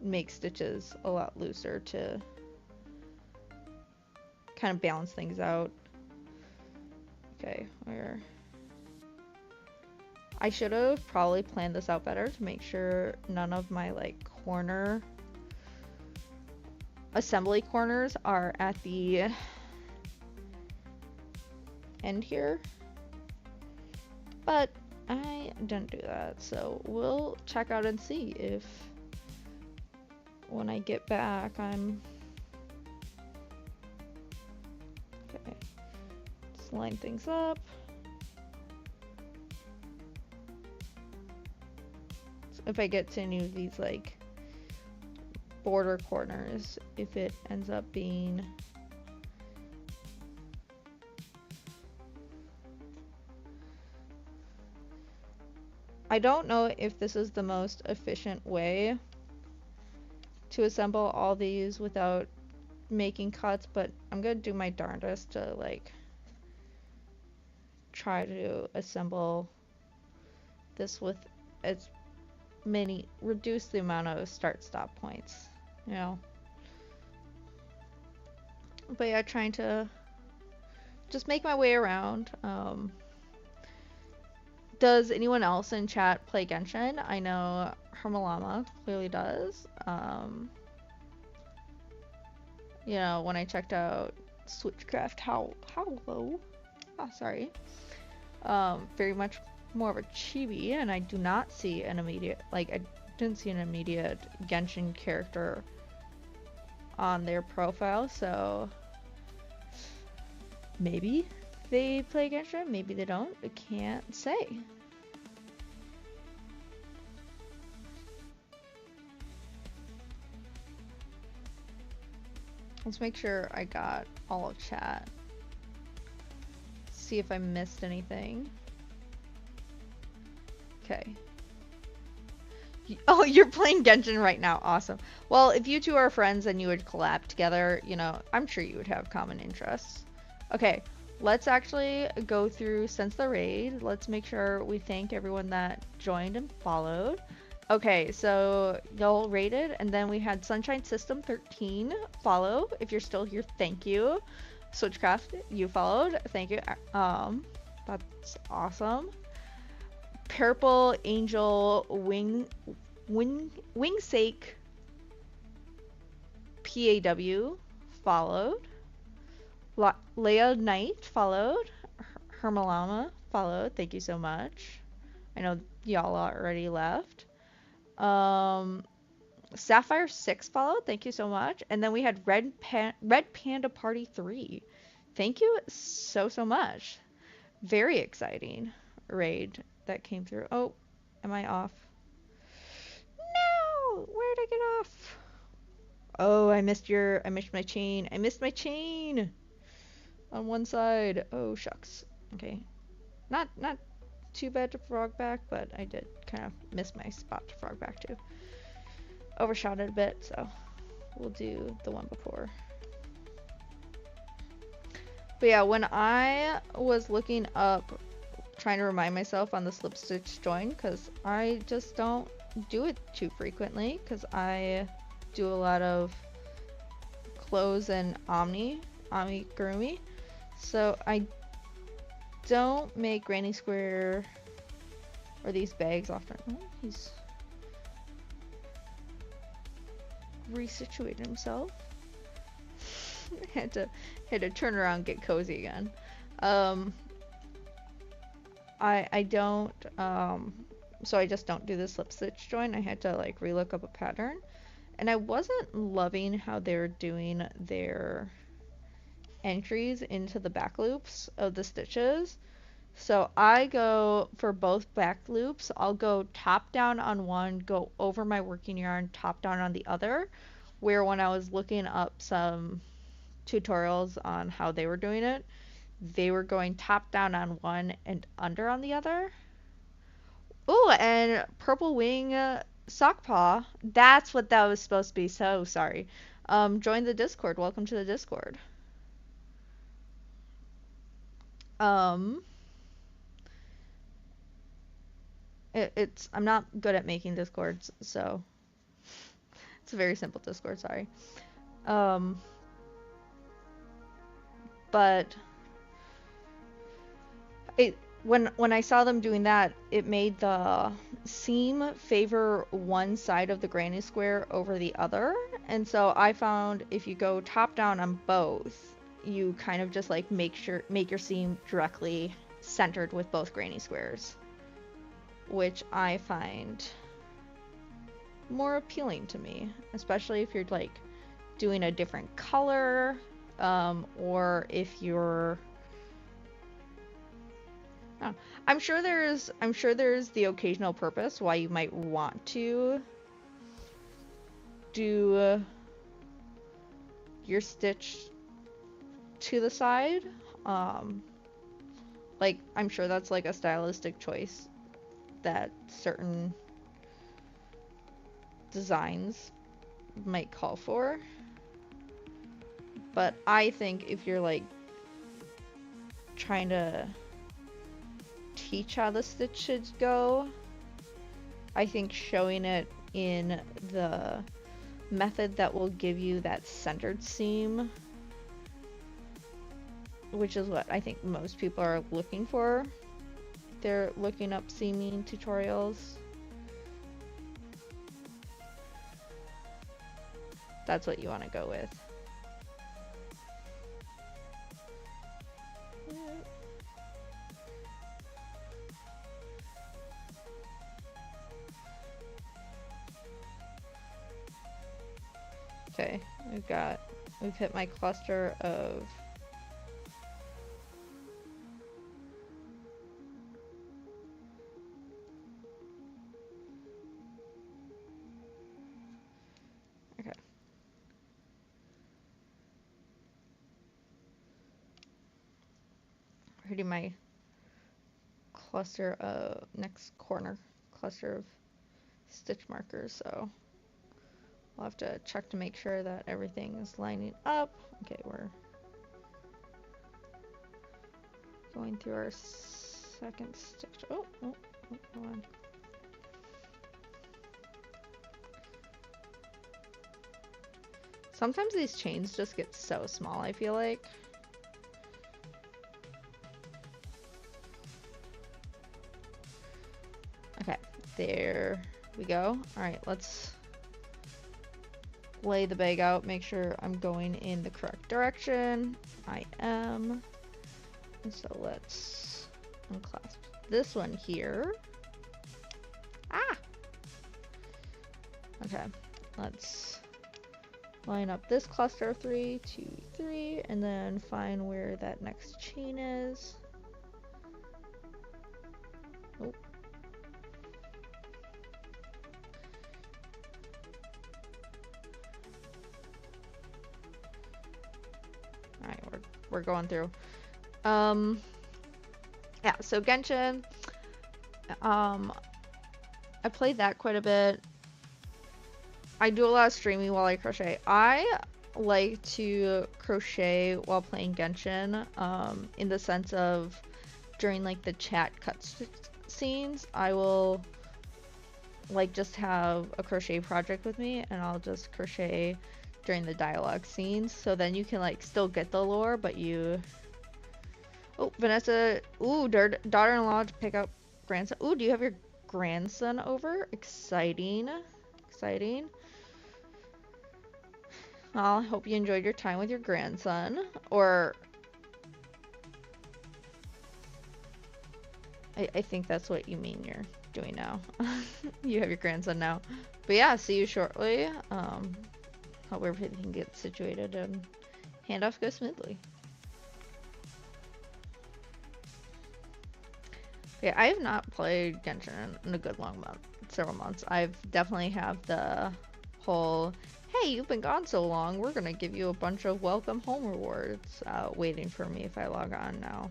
make stitches a lot looser to kind of balance things out. Okay, I should have probably planned this out better to make sure none of my like corner assembly corners are at the end here, but I didn't do that, so we'll check out and see if when I get back I'm okay. Let's line things up. So if I get to any of these like border corners, if it ends up being I don't know if this is the most efficient way to assemble all these without making cuts, but I'm gonna do my darndest to like try to assemble this with as many, reduce the amount of start-stop points, you know. But yeah, trying to just make my way around. Does anyone else in chat play Genshin? I know Hermalama clearly does. You know, when I checked out Switchcraft, how low? Oh, sorry. Very much more of a chibi, and I do not see an immediate, like, I didn't see an immediate Genshin character on their profile, so maybe they play Genshin, maybe they don't. I can't say. Let's make sure I got all of chat. See if I missed anything. Okay. Oh, you're playing Genshin right now. Awesome. Well, if you two are friends and you would collab together, you know, I'm sure you would have common interests. Okay, let's actually go through since the raid. Let's make sure we thank everyone that joined and followed. Okay, so y'all rated, and then we had Sunshine System 13 follow. If you're still here, thank you. Switchcraft, you followed. Thank you. That's awesome. Purple Angel Wingsake PAW followed. Leia Knight followed. Hermalama followed. Thank you so much. I know y'all already left. Sapphire 6 followed. Thank you so much. And then we had Red Panda Party 3. Thank you so much. Very exciting raid that came through. Oh, am I off? No! Where'd I get off? Oh, I missed my chain. I missed my chain on one side. Oh, shucks. Okay. Not too bad to frog back, but I did kind of miss my spot to frog back too. Overshot it a bit, so we'll do the one before. But yeah, when I was looking up, trying to remind myself on the slip stitch join, because I just don't do it too frequently, because I do a lot of clothes and amigurumi, so I don't make granny square or these bags often. Oh, he's resituated himself. had to turn around and get cozy again. I don't so I just don't do the slip stitch join. I had to like relook up a pattern, and I wasn't loving how they're doing their entries into the back loops of the stitches. So I go for both back loops, I'll go top down on one, go over my working yarn, top down on the other, where when I was looking up some tutorials on how they were doing it, they were going top down on one and under on the other. Oh, and Purple Wing Sock Paw, that's what that was supposed to be, so sorry. Join the Discord, welcome to the Discord. I'm not good at making Discords, so it's a very simple Discord, sorry. But when I saw them doing that, it made the seam favor one side of the granny square over the other, and so I found if you go top down on both, you kind of just like make your seam directly centered with both granny squares, which I find more appealing to me, especially if you're like doing a different color, or if you're I'm sure there's the occasional purpose why you might want to do your stitch to the side. Like I'm sure that's like a stylistic choice that certain designs might call for. But I think if you're like trying to teach how the stitch should go, I think showing it in the method that will give you that centered seam, which is what I think most people are looking for. They're looking up seaming tutorials. That's what you want to go with. Okay, we've hit my cluster of okay. Hitting my cluster of next corner cluster of stitch markers, so we'll have to check to make sure that everything is lining up. Okay, we're going through our second stitch. Oh, hold on. Sometimes these chains just get so small, I feel like. Okay, there we go. Alright, let's lay the bag out, make sure I'm going in the correct direction. I am. And so let's unclasp this one here. Ah! Okay, let's line up this cluster of 3, 2, 3, and then find where that next chain is. Oh. Alright, we're going through. Yeah, so Genshin, I played that quite a bit. I do a lot of streaming while I crochet. I like to crochet while playing Genshin, in the sense of during like the chat cutscenes, I will like just have a crochet project with me and I'll just crochet during the dialogue scenes, so then you can like still get the lore, but you... Oh, Vanessa, ooh, daughter-in-law to pick up grandson. Ooh, do you have your grandson over? Exciting. Exciting. Well, I hope you enjoyed your time with your grandson. Or... I think that's what you mean you're doing now. You have your grandson now. But yeah, see you shortly. Hope everything gets situated and handoff goes smoothly. Yeah, I have not played Genshin in a good long month, several months. I've definitely have the whole, hey, you've been gone so long, we're gonna give you a bunch of welcome home rewards waiting for me if I log on now.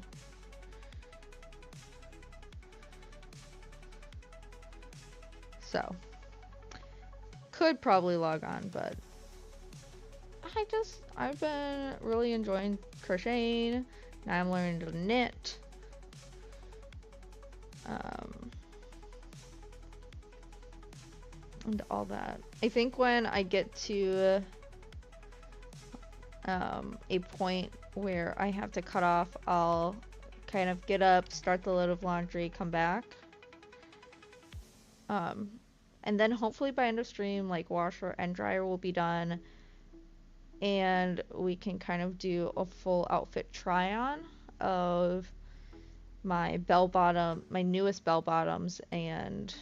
So, could probably log on, but I've been really enjoying crocheting. Now I'm learning to knit. And all that. I think when I get to a point where I have to cut off, I'll kind of get up, start the load of laundry, come back. And then hopefully by end of stream, like washer and dryer will be done. And we can kind of do a full outfit try on of my bell bottom, my newest bell bottoms, and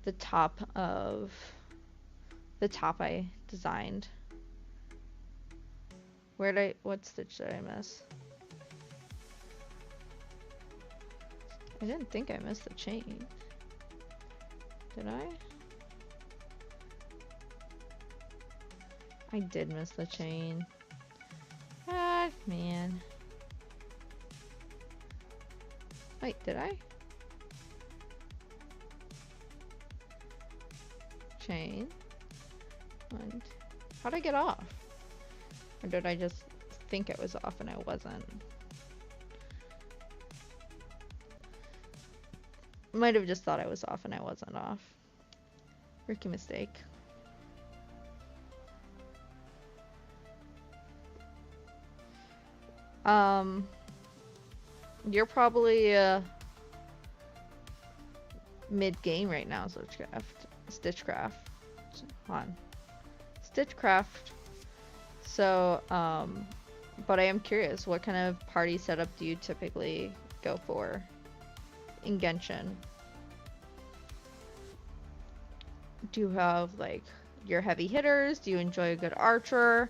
the top of the top I designed. What stitch did I miss? I didn't think I missed the chain. Did I? I did miss the chain. Ah, man. Wait, did I? Chain. And how'd I get off? Or did I just think it was off and I wasn't? Might have just thought I was off and I wasn't off. Rookie mistake. You're probably mid-game right now, Stitchcraft. Hold on. Stitchcraft. So, but I am curious, what kind of party setup do you typically go for in Genshin? Do you have like your heavy hitters? Do you enjoy a good archer?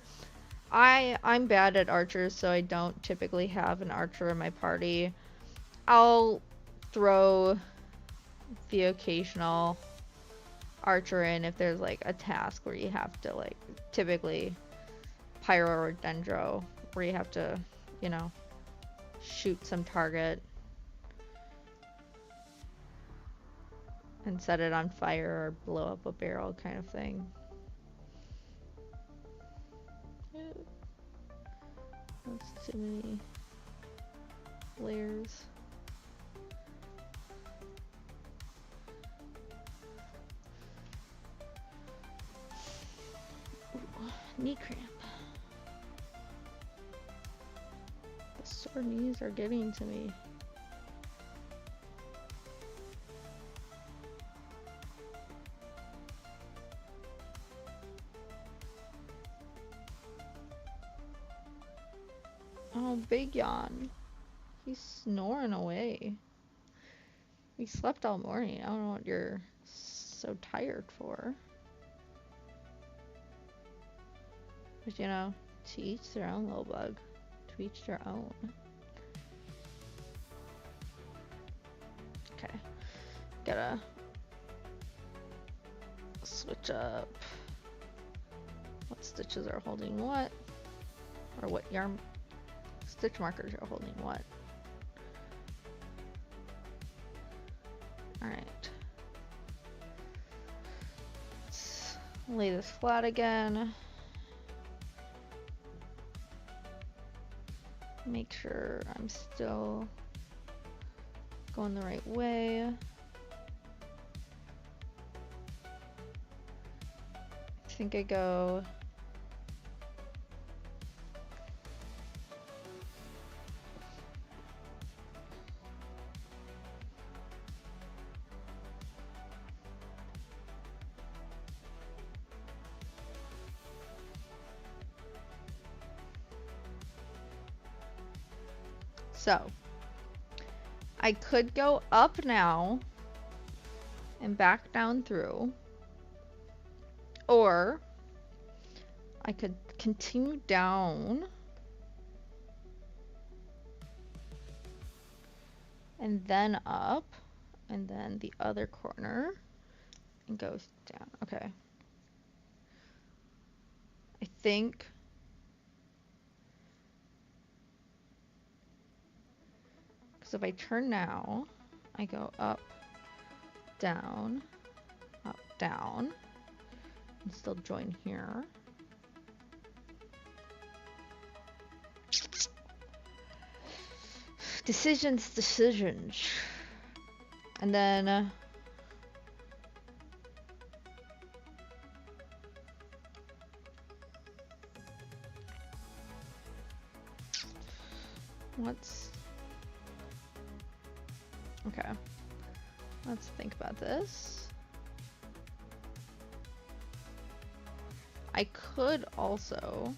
I'm bad at archers, so I don't typically have an archer in my party. I'll throw the occasional archer in if there's like a task where you have to, like, typically pyro or dendro, where you have to, you know, shoot some target and set it on fire or blow up a barrel kind of thing. That's too many layers. Ooh, knee cramp. The sore knees are getting to me. Oh, Big Yawn. He's snoring away. We slept all morning. I don't know what you're so tired for. But you know, to each their own, little bug. To each their own. Okay. Gotta switch up what stitches are holding what. Or what yarn stitch markers are holding what. Alright. Let's lay this flat again. Make sure I'm still going the right way. I think I go so, I could go up now and back down through, or I could continue down and then up, and then the other corner and go down. Okay. I think so if I turn now, I go up, down, and still join here. Decisions. And then okay, let's think about this. I could also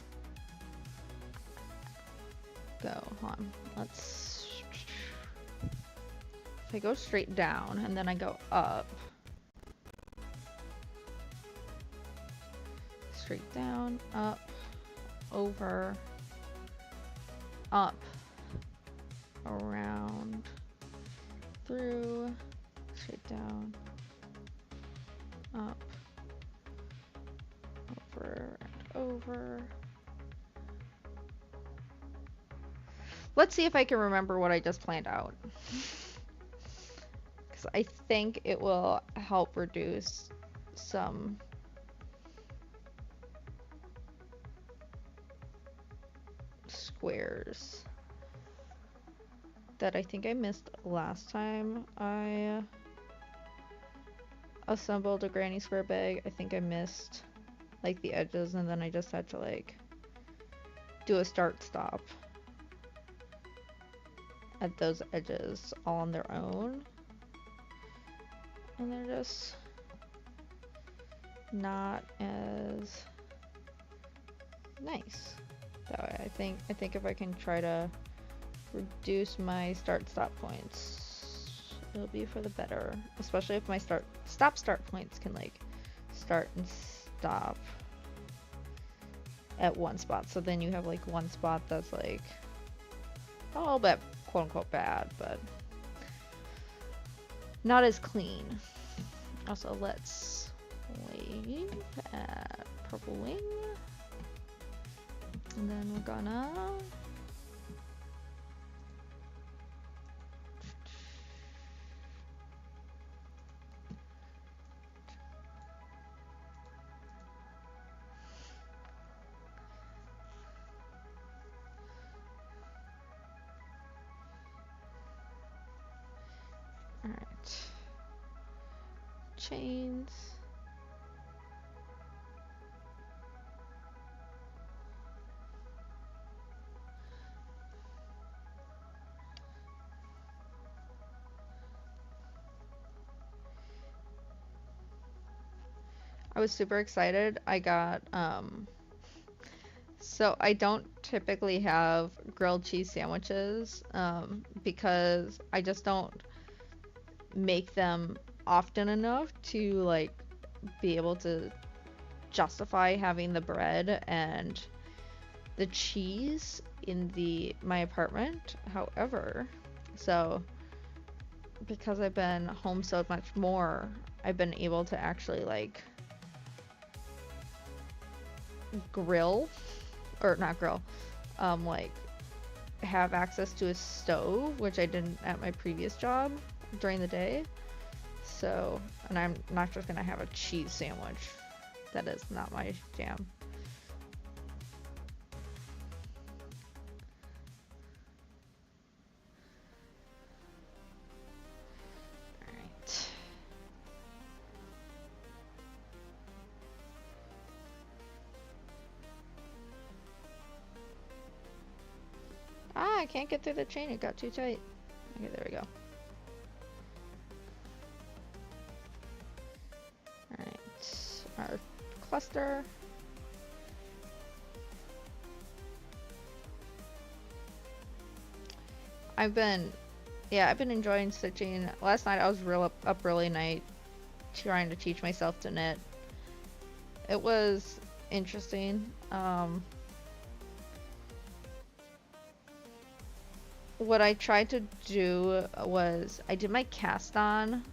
go, hold on, if I go straight down and then I go up, straight down, up, over, up, around, through, straight down, up, over, and over. Let's see if I can remember what I just planned out. Because I think it will help reduce some squares that I think I missed last time I assembled a granny square bag. I think I missed like the edges, and then I just had to like do a start stop at those edges all on their own, and they're just not as nice that way. I think if I can try to reduce my start points, it'll be for the better, especially if my start points can like start and stop at one spot. So then you have like one spot that's like a little bit quote unquote bad, but not as clean. Also, let's wave at purple wing. And then we're gonna alright. Chains. I was super excited. I got, so I don't typically have grilled cheese sandwiches, because I just don't make them often enough to, like, be able to justify having the bread and the cheese in my apartment. However, so because I've been home so much more, I've been able to actually, like, grill, or not grill, like have access to a stove, which I didn't at my previous job during the day. So, and I'm not just gonna have a cheese sandwich. That is not my jam. Alright. Ah, I can't get through the chain. It got too tight. Okay, there we go. Alright. Our cluster. I've been enjoying stitching. Last night I was up really late trying to teach myself to knit. It was interesting. What I tried to do was I did my cast on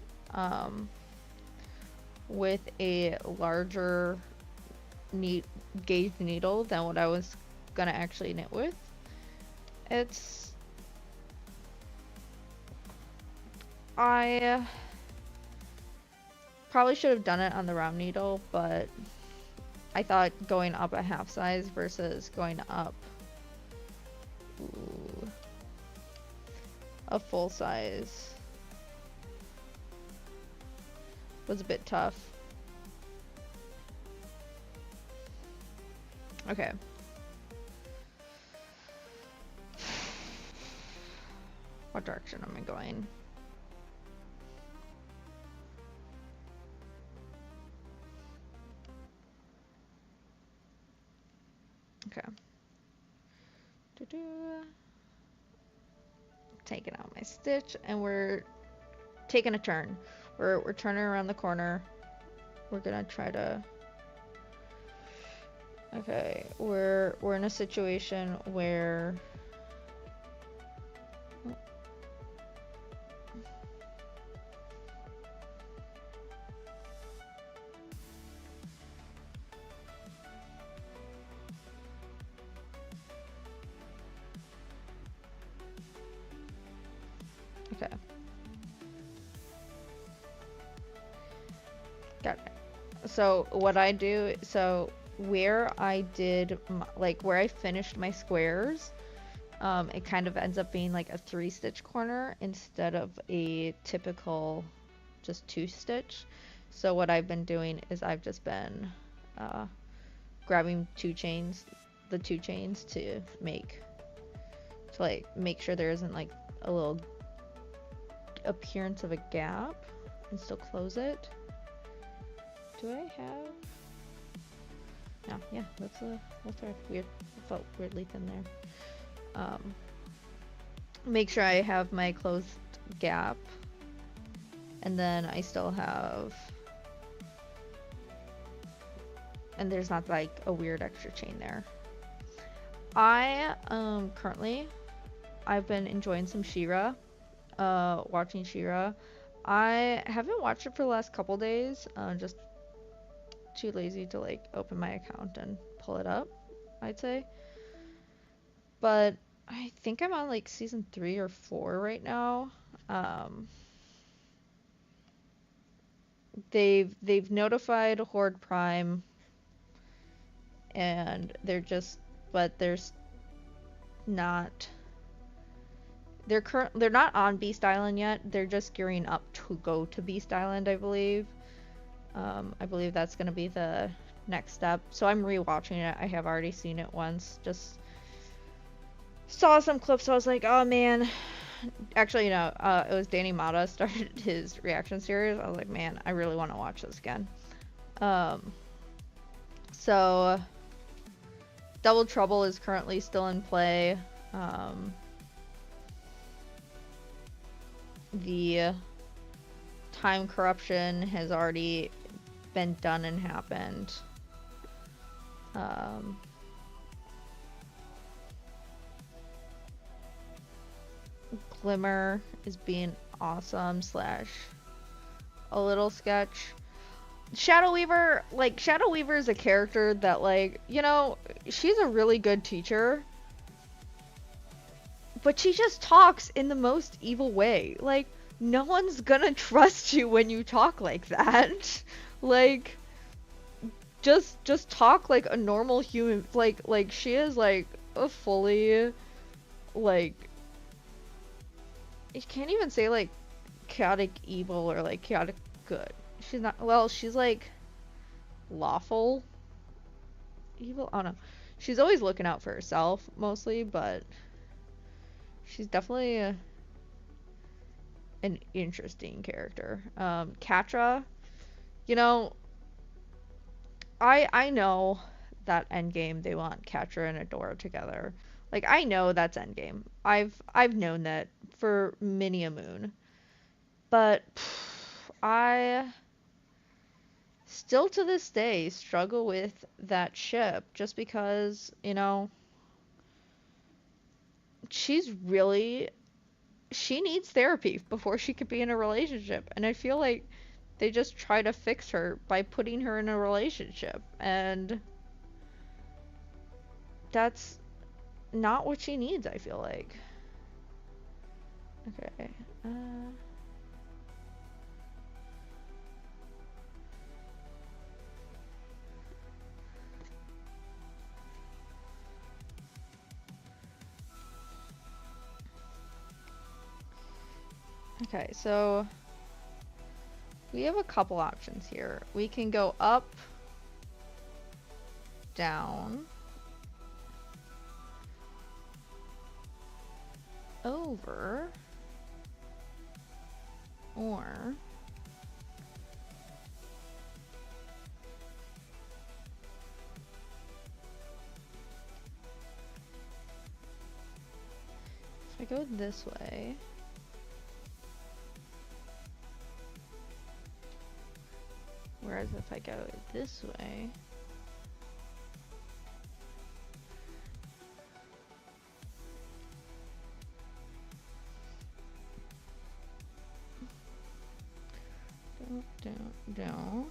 with a larger gauge needle than what I was gonna actually knit with. I probably should have done it on the round needle, but I thought going up a half size versus going up a full size was a bit tough. Okay. What direction am I going? Okay. Taking out my stitch, and we're taking a turn. We're turning around the corner. We're gonna try to. Okay, we're in a situation where. Okay. Got it. So what I do, so where I did, like where I finished my squares, it kind of ends up being like a 3-stitch corner instead of a typical just 2-stitch. So what I've been doing is I've just been grabbing the 2 chains to make sure there isn't like a little appearance of a gap and still close it. Do I have? No, yeah, that's weird. It felt weirdly thin there. Make sure I have my closed gap, and then I still have and there's not like a weird extra chain there. I currently I've been enjoying some She-Ra, watching She-Ra. I haven't watched it for the last couple days, just too lazy to like open my account and pull it up, I'd say. But I think I'm on like season 3 or 4 right now. They've notified Horde Prime, and but there's not. They're not on Beast Island yet. They're just gearing up to go to Beast Island, I believe. I believe that's gonna be the next step. So I'm rewatching it. I have already seen it once. Just saw some clips. So I was like, oh man. Actually, it was Danny Mata started his reaction series. I was like, man, I really want to watch this again. So Double Trouble is currently still in play. The time corruption has already been done and happened. Glimmer is being awesome / a little sketch. Shadow Weaver is a character that, like, she's a really good teacher, but she just talks in the most evil way. Like, no one's gonna trust you when you talk like that. Like, just talk like a normal human. Like she is like a fully, like, you can't even say like chaotic evil or like chaotic good. She's not. Well, she's like lawful evil. I don't know. She's always looking out for herself mostly, but she's definitely an interesting character. Catra, I know that Endgame they want Catra and Adora together. Like, I know that's Endgame. I've known that for many a moon. But I still to this day struggle with that ship just because, she needs therapy before she could be in a relationship. And I feel like they just try to fix her by putting her in a relationship. And that's not what she needs, I feel like. Okay. Okay, so we have a couple options here. We can go up, down, over, or if I go this way, whereas if I go this way, down.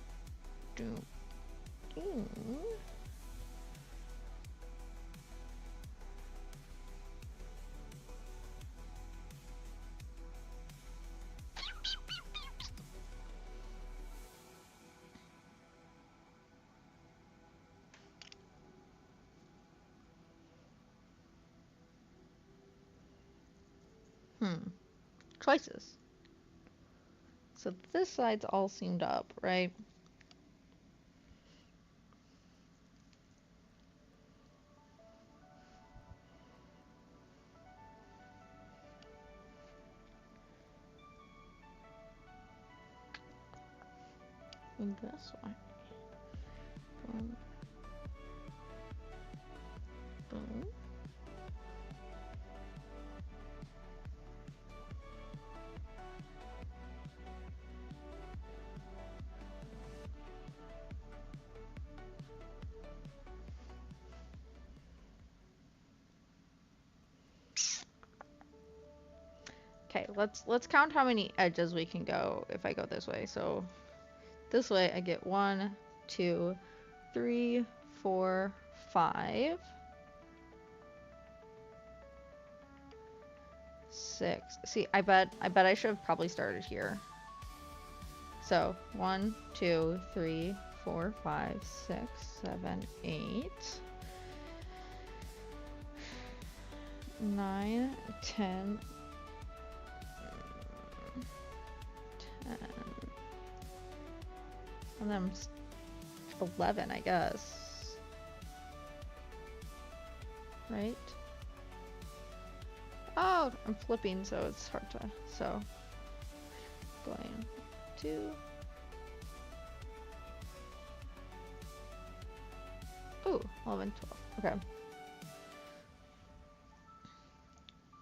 Choices. So this side's all seamed up, right? And this way. Boom. Boom. Okay, let's count how many edges we can go if I go this way. So this way I get 1, 2, 3, 4, 5, 6. See, I bet I should have probably started here. So 1, 2, 3, 4, 5, 6, 7, 8, 9, 10, 10, and then 11, I guess. Right? Oh, I'm flipping, so it's hard to. So, going 2. Ooh, 11, 12. Okay.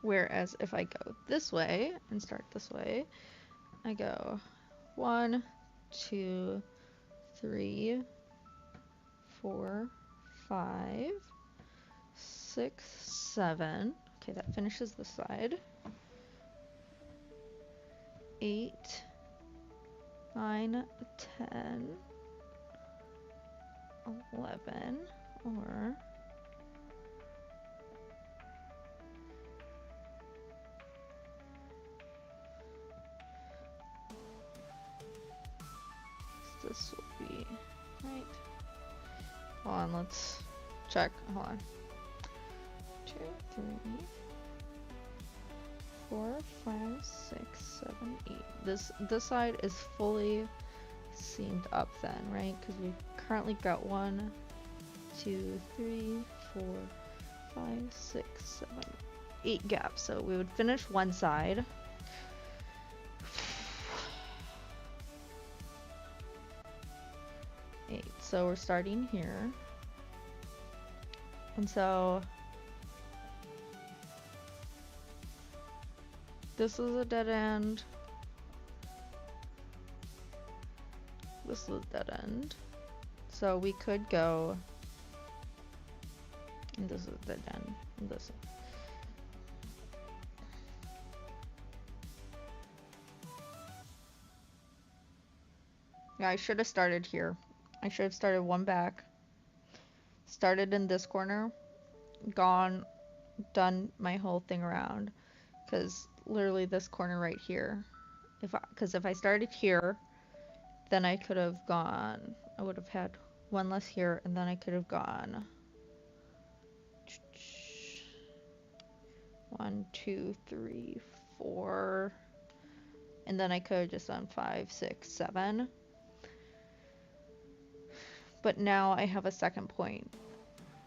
Whereas if I go this way and start this way, I go 1, 2, 3, 4, 5, 6, 7. Okay, that finishes the side. 8, 9, 10, 11, or this will be right. Hold on, let's check. Hold on. 2, 3, 4, 5, 6, 7, 8. This side is fully seamed up then, right? Because we've currently got 1, 2, 3, 4, 5, 6, 7, 8 gaps. So we would finish one side. 8. So we're starting here. And so this is a dead end. This is a dead end. So we could go, and this is a dead end. And this. Yeah, I should have started here. I should have started one back. Started in this corner, gone, done my whole thing around. Because literally this corner right here. Because if I started here, then I could have gone. I would have had one less here, and then I could have gone 1, 2, 3, 4, and then I could have just done 5, 6, 7. But now I have a second point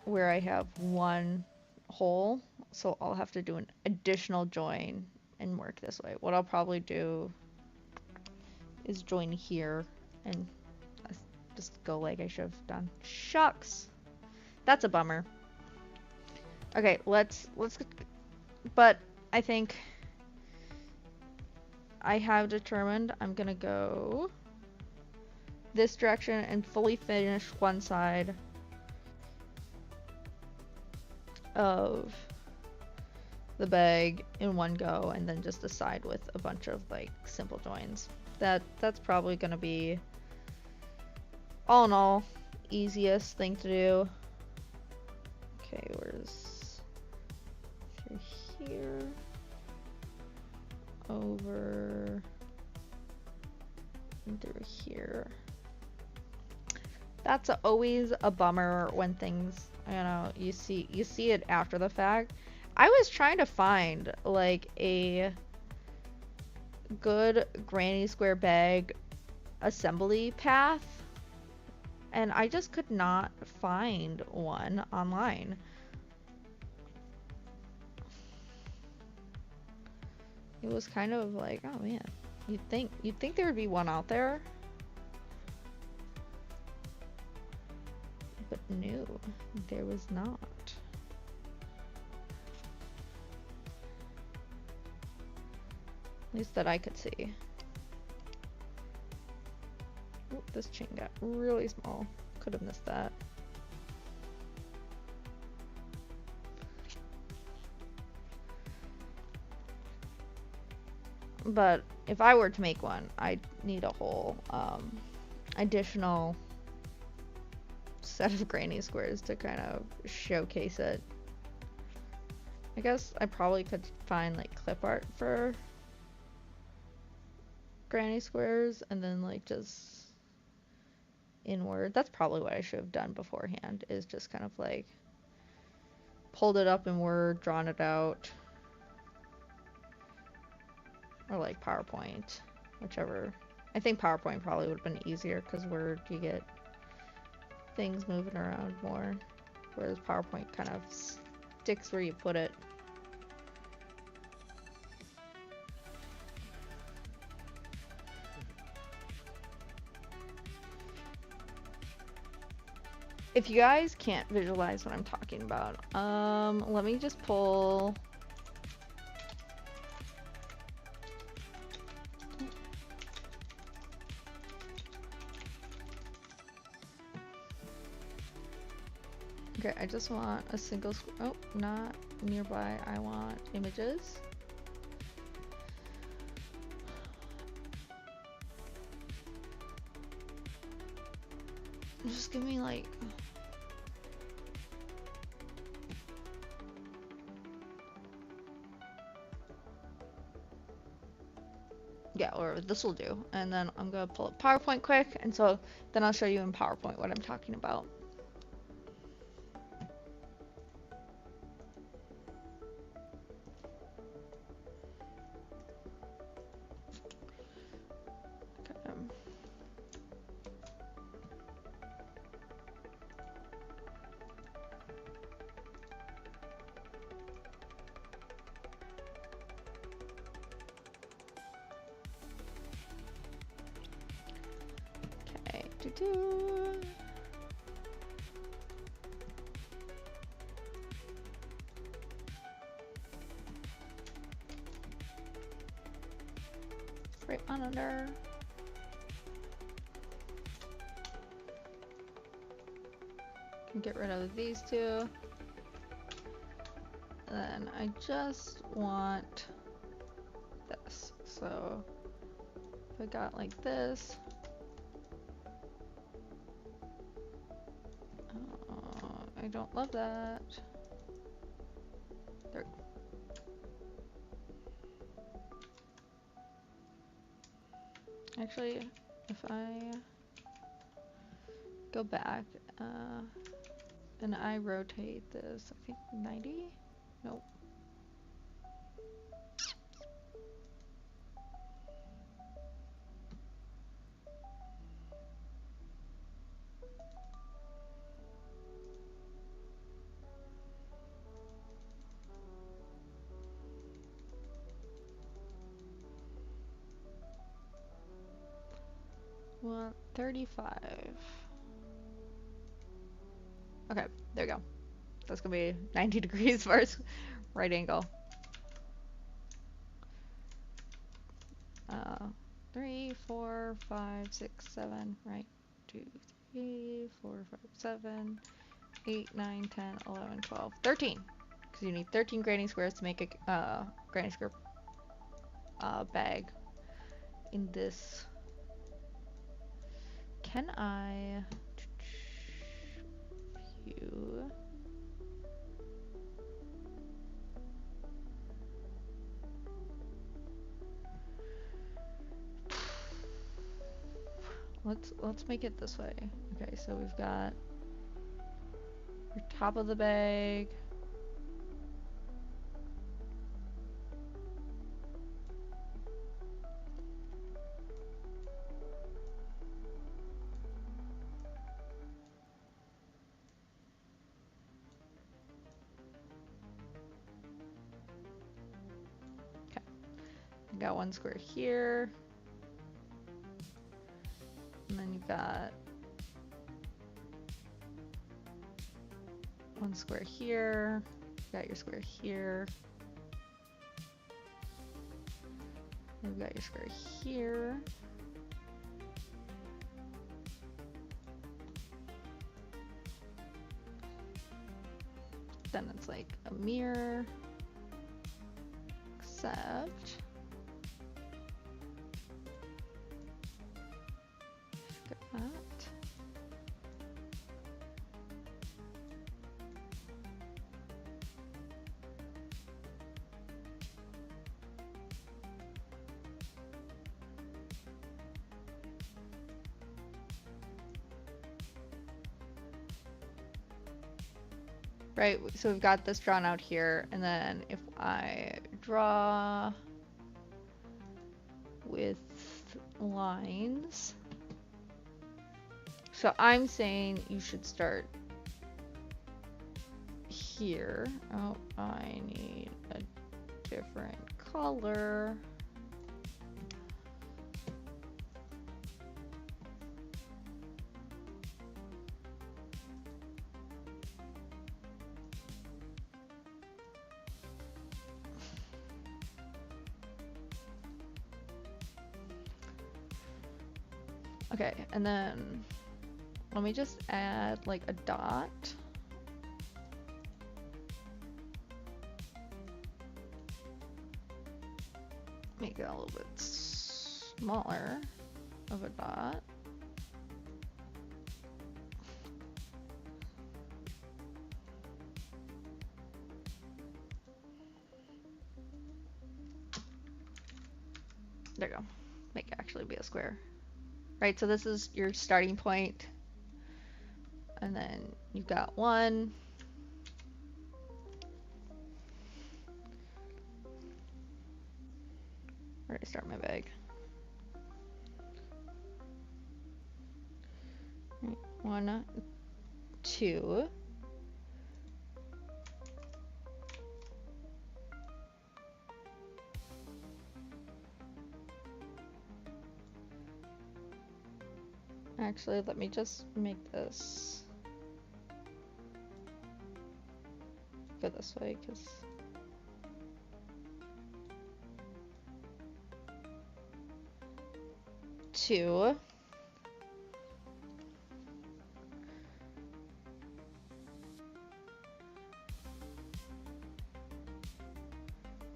where I have one hole, so I'll have to do an additional join and work this way. What I'll probably do is join here and just go like I should have done. Shucks! That's a bummer. Okay, let's but I think I have determined I'm gonna go this direction and fully finish one side of the bag in one go, and then just a side with a bunch of like simple joins. That's probably gonna be, all in all, easiest thing to do. Okay, where's through here, over, and through here. That's always a bummer when things, you know, you see it after the fact. I was trying to find like a good granny square bag assembly path, and I just could not find one online. It was kind of like, oh man, you'd think there would be one out there. But no, there was not. At least that I could see. Oh, this chain got really small. Could have missed that. But if I were to make one, I'd need a whole additional set of granny squares to kind of showcase it. I guess I probably could find like clip art for granny squares and then like just in Word. That's probably what I should have done beforehand, is just kind of like pulled it up in Word, drawn it out, or like PowerPoint, whichever. I think PowerPoint probably would have been easier because Word you get things moving around more, whereas PowerPoint kind of sticks where you put it. If you guys can't visualize what I'm talking about, let me just pull. Okay, I just want a single, oh, not nearby, I want images. Just give me like, yeah, or this will do. And then I'm gonna pull up PowerPoint quick, and so then I'll show you in PowerPoint what I'm talking about. Right monitor. Can get rid of these two. Then I just want this. So if I got like this. I don't love that. There. Actually, if I go back and I rotate this, I think 90? Nope. Well, 35. Okay, there we go. That's gonna be 90 degrees first. Right angle. 3, 4, 5, 6, 7. Right. 2, 3, 4, 5, 7, 8, 9, 10, 11, 12, 13. Because you need 13 granny squares to make a granny square bag in this. Can I view? Let's make it this way. Okay, so we've got your top of the bag. Okay, got one square here. And then you've got one square here. You've got your square here. You've got your square here. Then it's like a mirror, except that. Right, so we've got this drawn out here, and then if I draw with lines, so I'm saying you should start here. Oh, I need a different color. Okay, and then let me just add like a dot. Make it a little bit smaller of a dot. There you go. Make it actually be a square. Right, so this is your starting point. And then you've got one. Where did I start my bag? Right, 1, 2. Actually, let me just make this go this way, because two.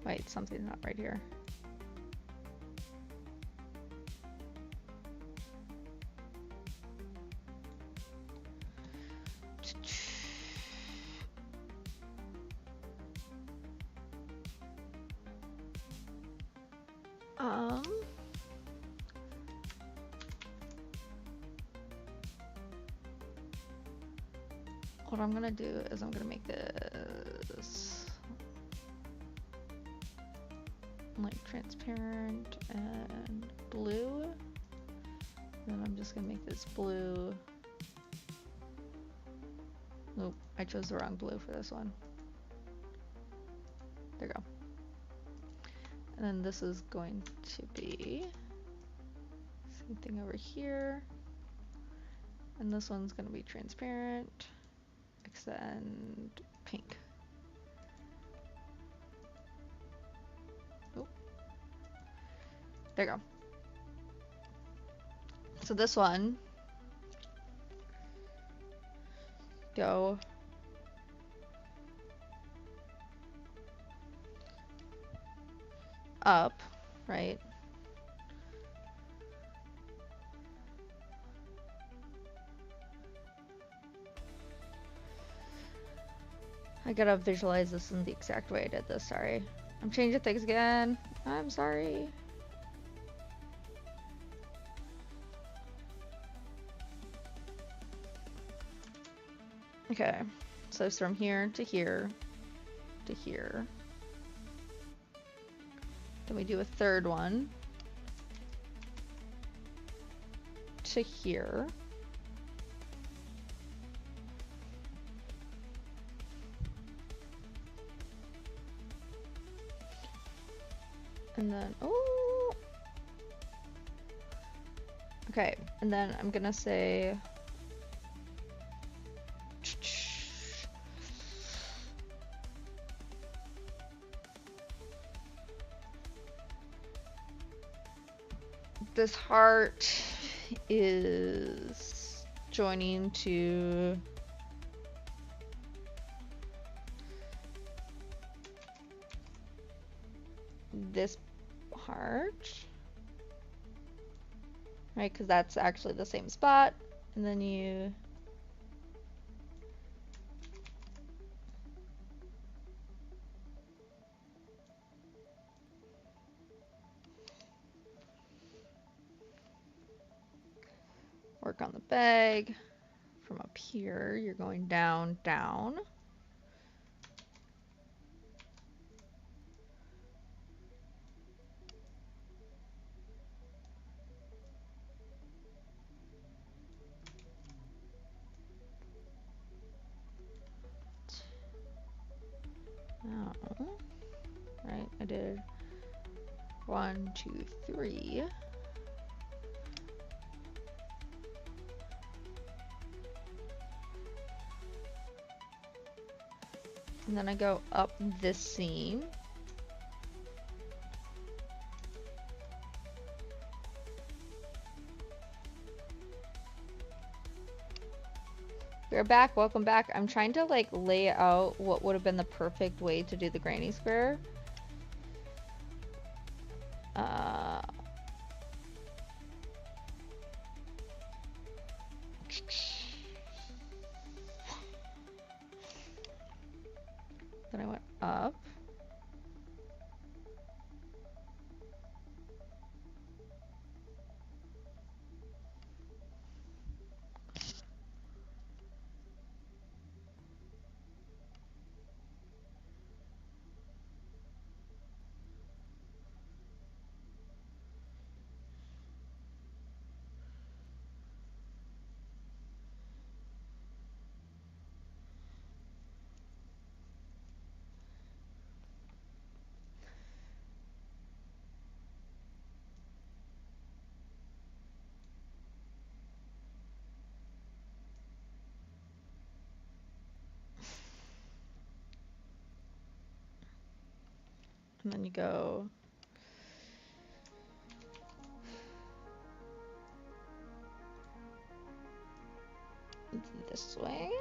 Wait, something's not right here. What I'm gonna do is I'm gonna make this like transparent and blue. Then I'm just gonna make this blue. Nope, I chose the wrong blue for this one. There you go. And then this is going to be same thing over here. And this one's gonna be transparent. And pink. Oh, there you go. So this one, go up, right? I gotta visualize this in the exact way I did this, sorry. I'm changing things again. I'm sorry. Okay, so it's from here to here to here. Then we do a third one to here. And then, oh, okay, and then I'm gonna say, this heart is joining to this heart. right? Because that's actually the same spot. And then you work on the bag. From up here, you're going down, down. Oh, right, I did 1, 2, 3. And then I go up this seam. We're back, welcome back. I'm trying to like lay out what would have been the perfect way to do the granny square. Then I went up. And then you go this way.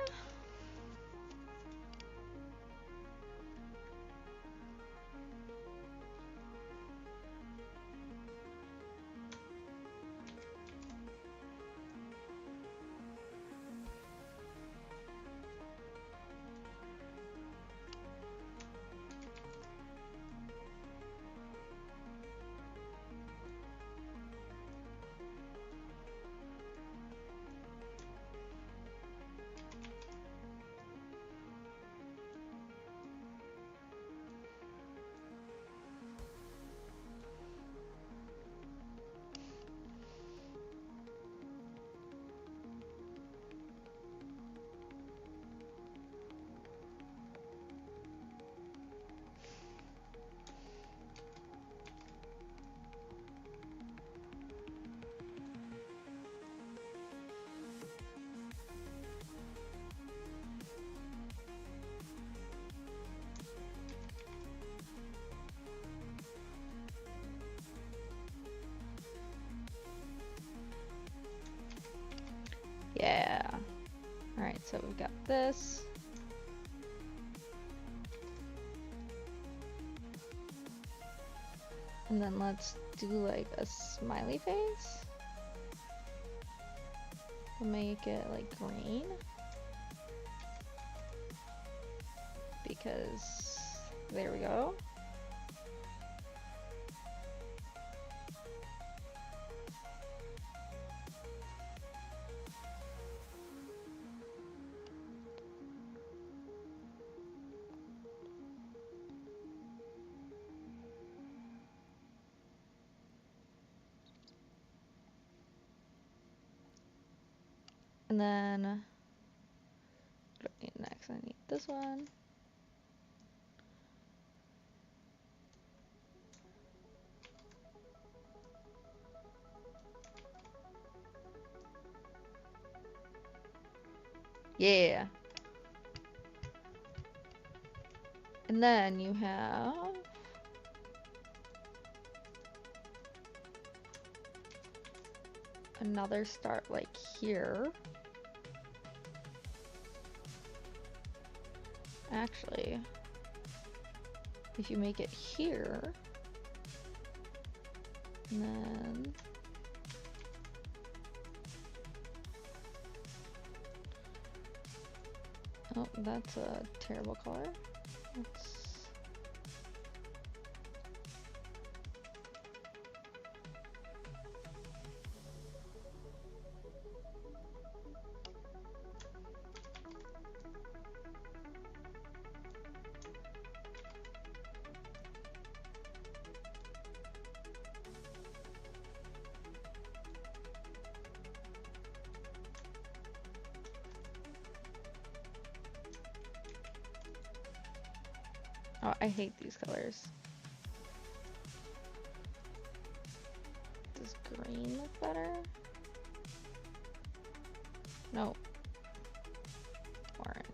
Yeah. Alright, so we've got this. And then let's do like a smiley face. We'll make it like green. Because there we go. And then what do I need next? I need this one. Yeah. And then you have another start like here. Actually, if you make it here, and then Oh, that's a terrible color. Let's... Oh, I hate these colors. Does green look better? No. Orange.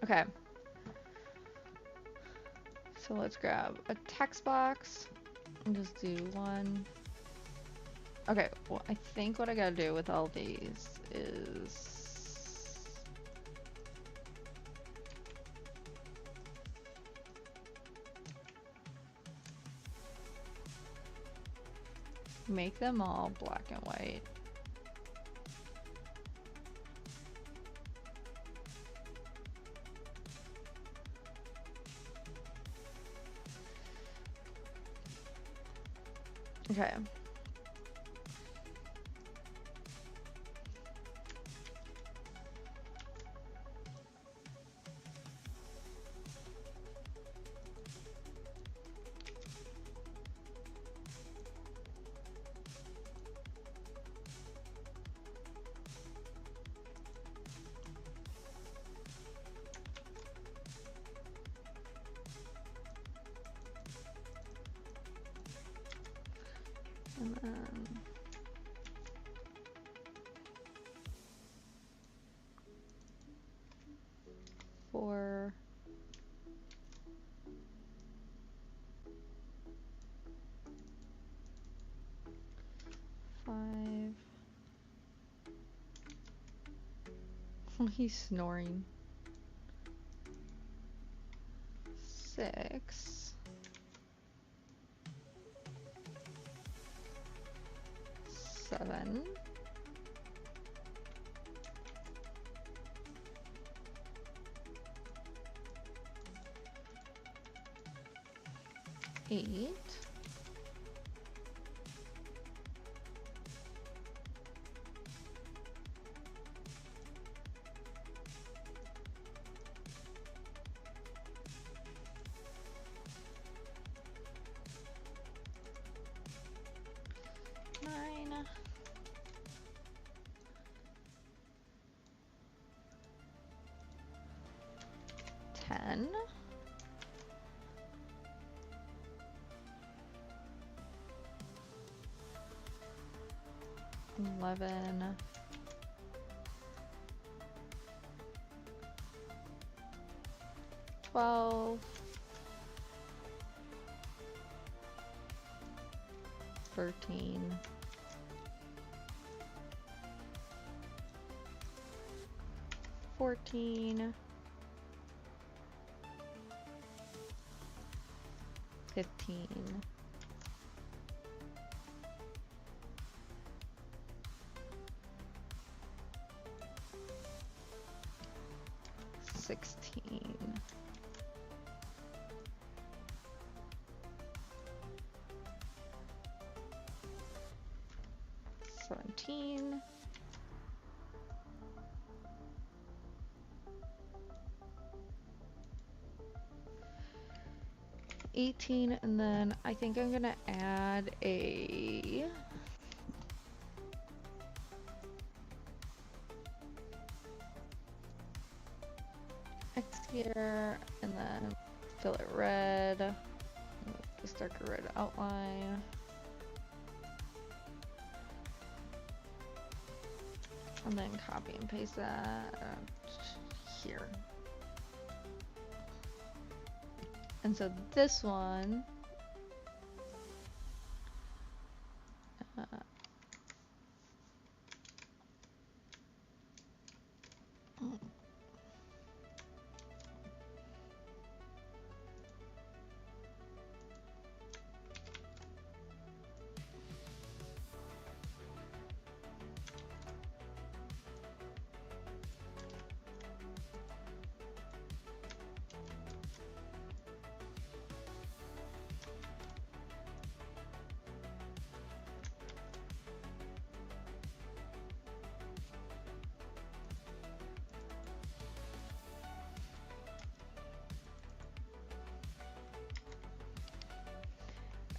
Okay. So let's grab a text box and just do one. Okay, well, I think what I gotta do with all these is make them all black and white. Okay. And then four, five. Oh, he's snoring. 6, 7, 8, 9, 10, 11, 12, 13, 14, 15, 16, 17, 18, and then I think I'm gonna add a X here, and then fill it red, this darker red outline. And then copy and paste that here. And so this one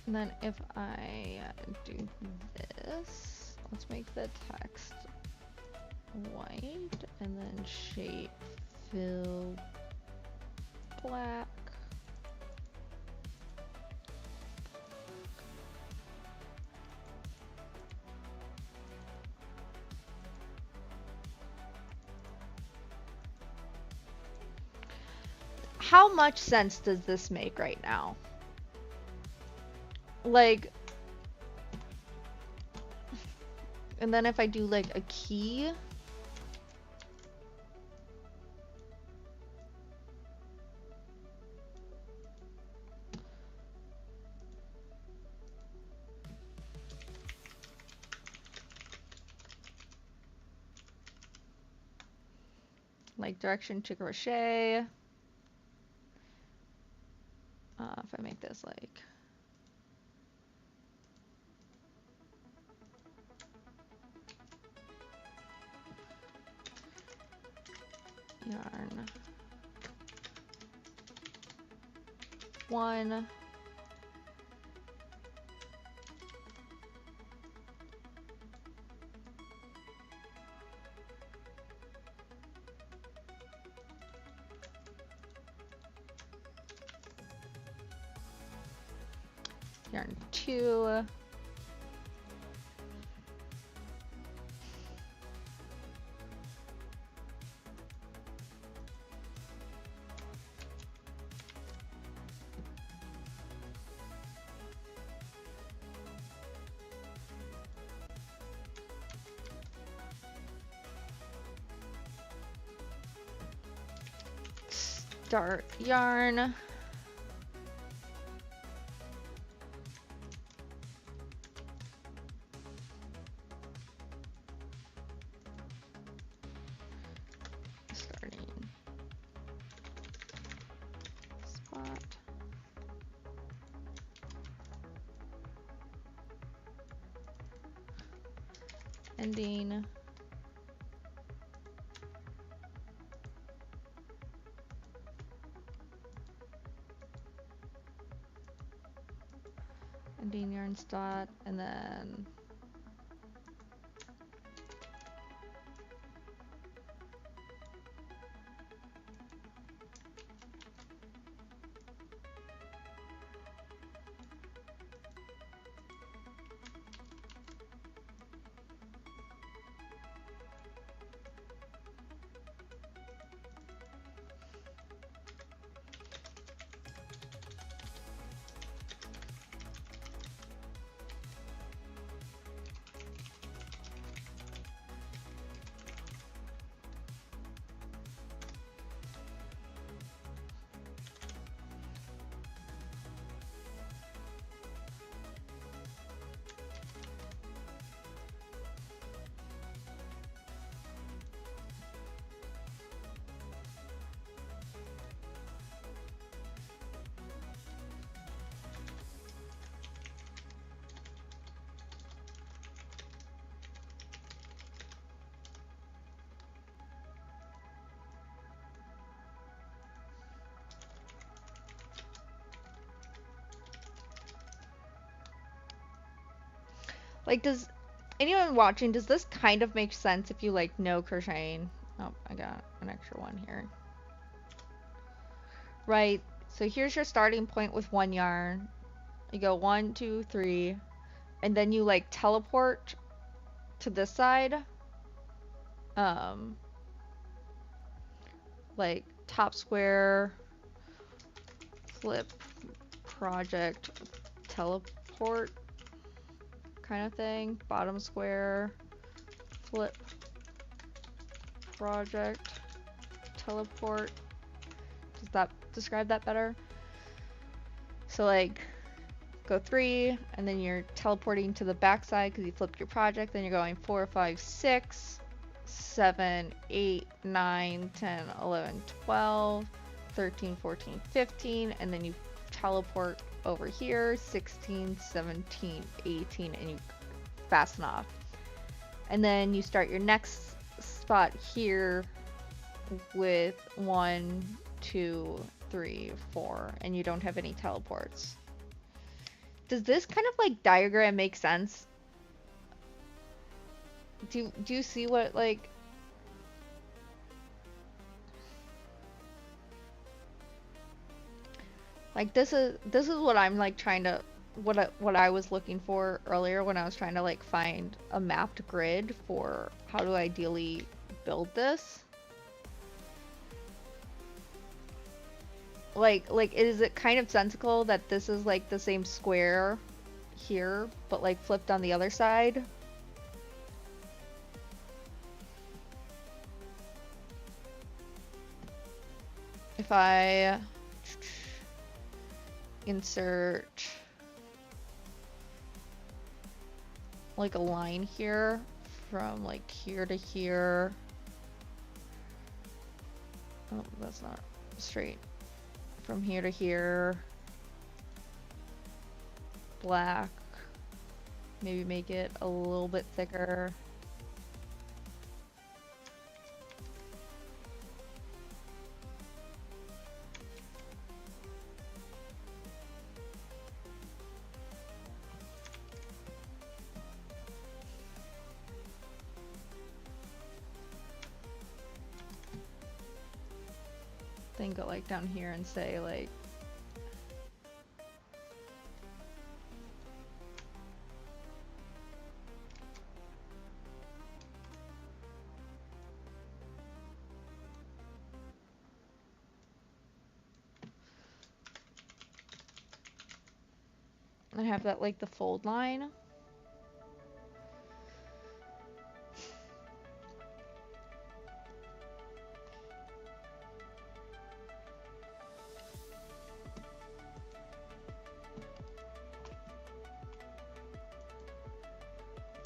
And then if I do this, let's make the text white and then shape fill black. How much sense does this make right now? Like, and then if I do like a key, like direction to crochet. If I make this like yarn 1, yarn 2, start yarn, starting spot, ending, ending yarn start, and then like, does anyone watching, does this kind of make sense if you like know crocheting? Oh, I got an extra one here. Right, so here's your starting point with 1 yarn. You go 1, 2, 3, and then you like teleport to this side. Like top square, flip, project, teleport kind of thing. Bottom square, flip, project, teleport. Does that describe that better? So like go 3 and then you're teleporting to the back side because you flipped your project, then you're going 4, 5, 6, 7, 8, 9, 10, 11, 12, 13, 14, 15, and then you teleport over here 16, 17, 18, and you fasten off. And then you start your next spot here with 1, 2, 3, 4, and you don't have any teleports. does this kind of like diagram make sense? Do you see what like this is what I'm like trying to what I was looking for earlier when I was trying to like find a mapped grid for how to ideally build this. Like is it kind of sensical that this is like the same square here, but like flipped on the other side? If I insert like a line here from like here to here. Oh, that's not straight. From here to here. Black. Maybe make it a little bit thicker. Then go like down here and say like I have that like the fold line.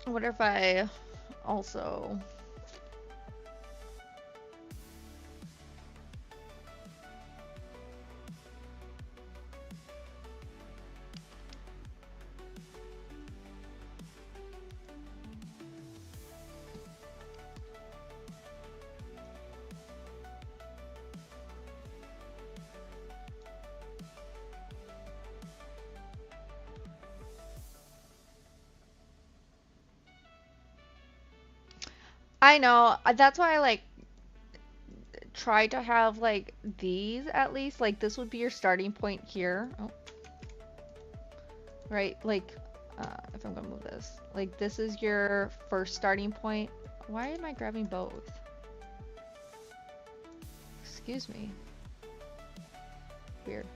I wonder if I also I know, that's why I like try to have like these at least. Like this would be your starting point here. Oh. Right, like if I'm gonna move this. Like this is your first starting point. Why am I grabbing both? Excuse me. Weird.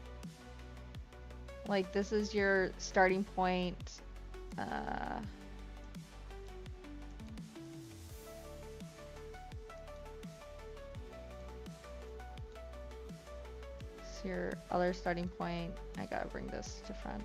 Like this is your starting point. It's your other starting point. I gotta bring this to front.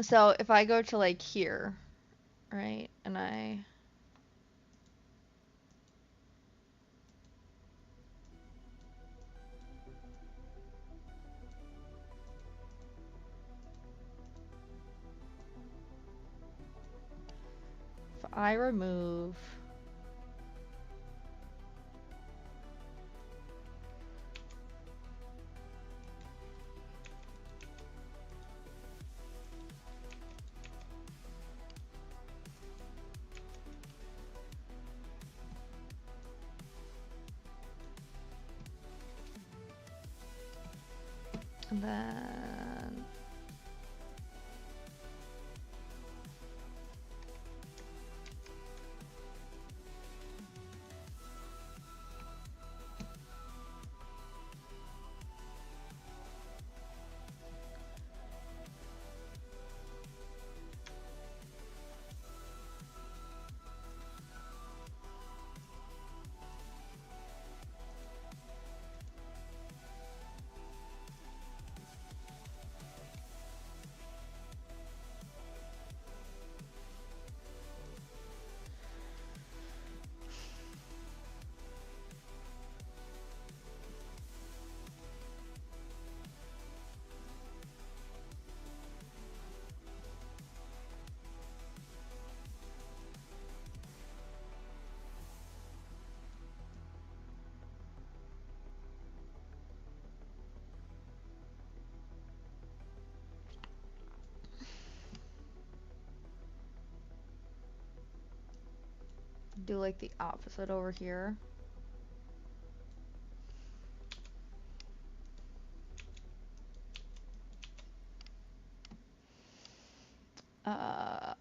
So if I go to like here, right, and if I remove and then do like the opposite over here. Uh,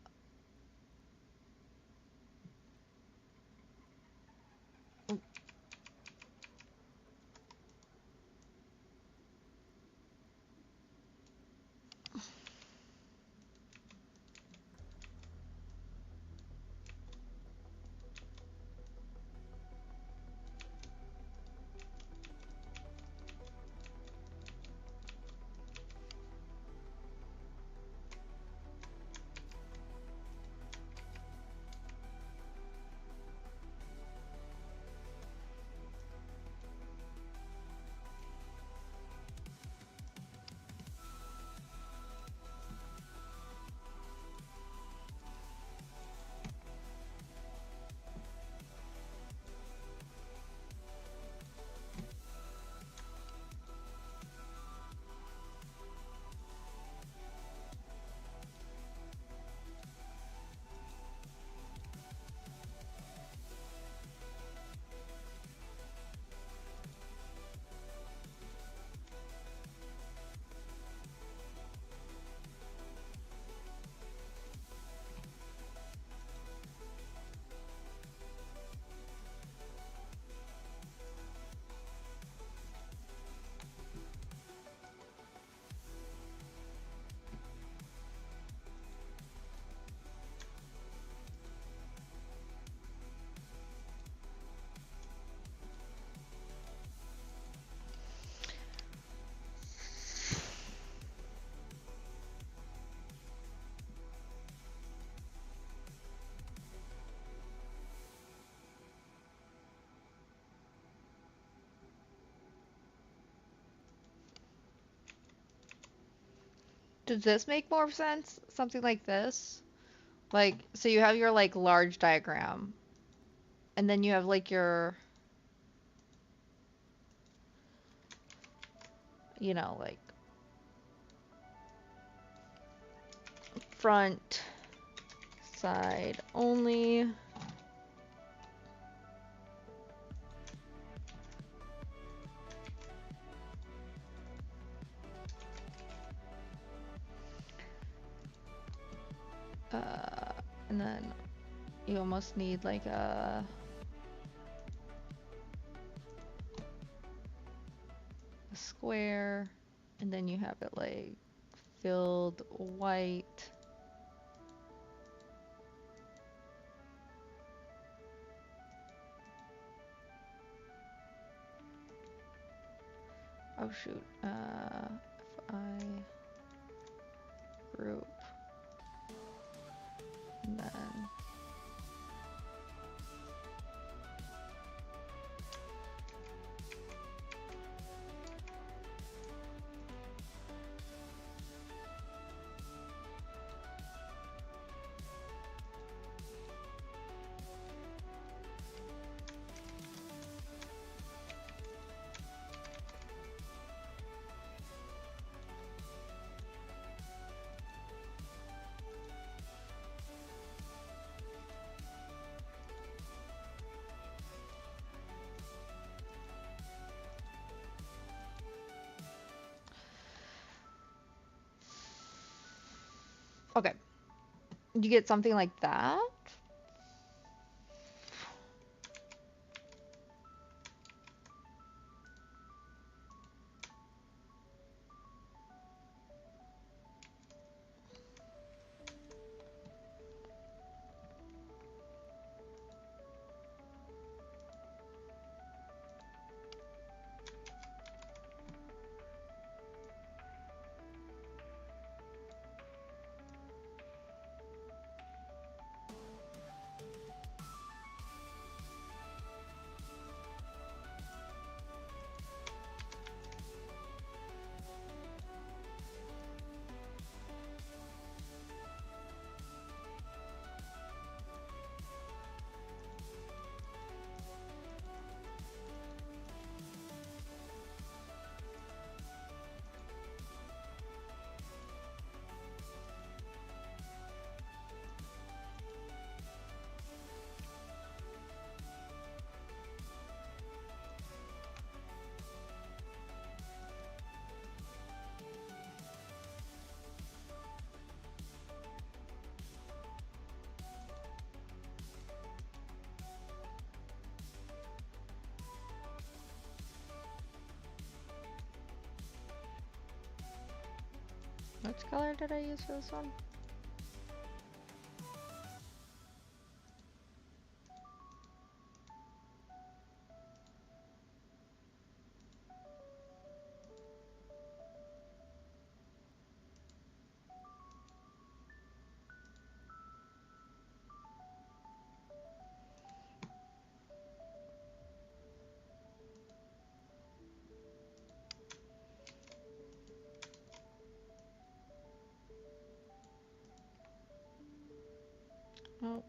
Does this make more sense? Something like this? Like, so you have your like large diagram, and then you have like your, you know, like front, side only. And then you almost need like a square, and then you have it like filled white. Oh shoot, if I group, and then okay, you get something like that. Which color did I use for this one? Oh.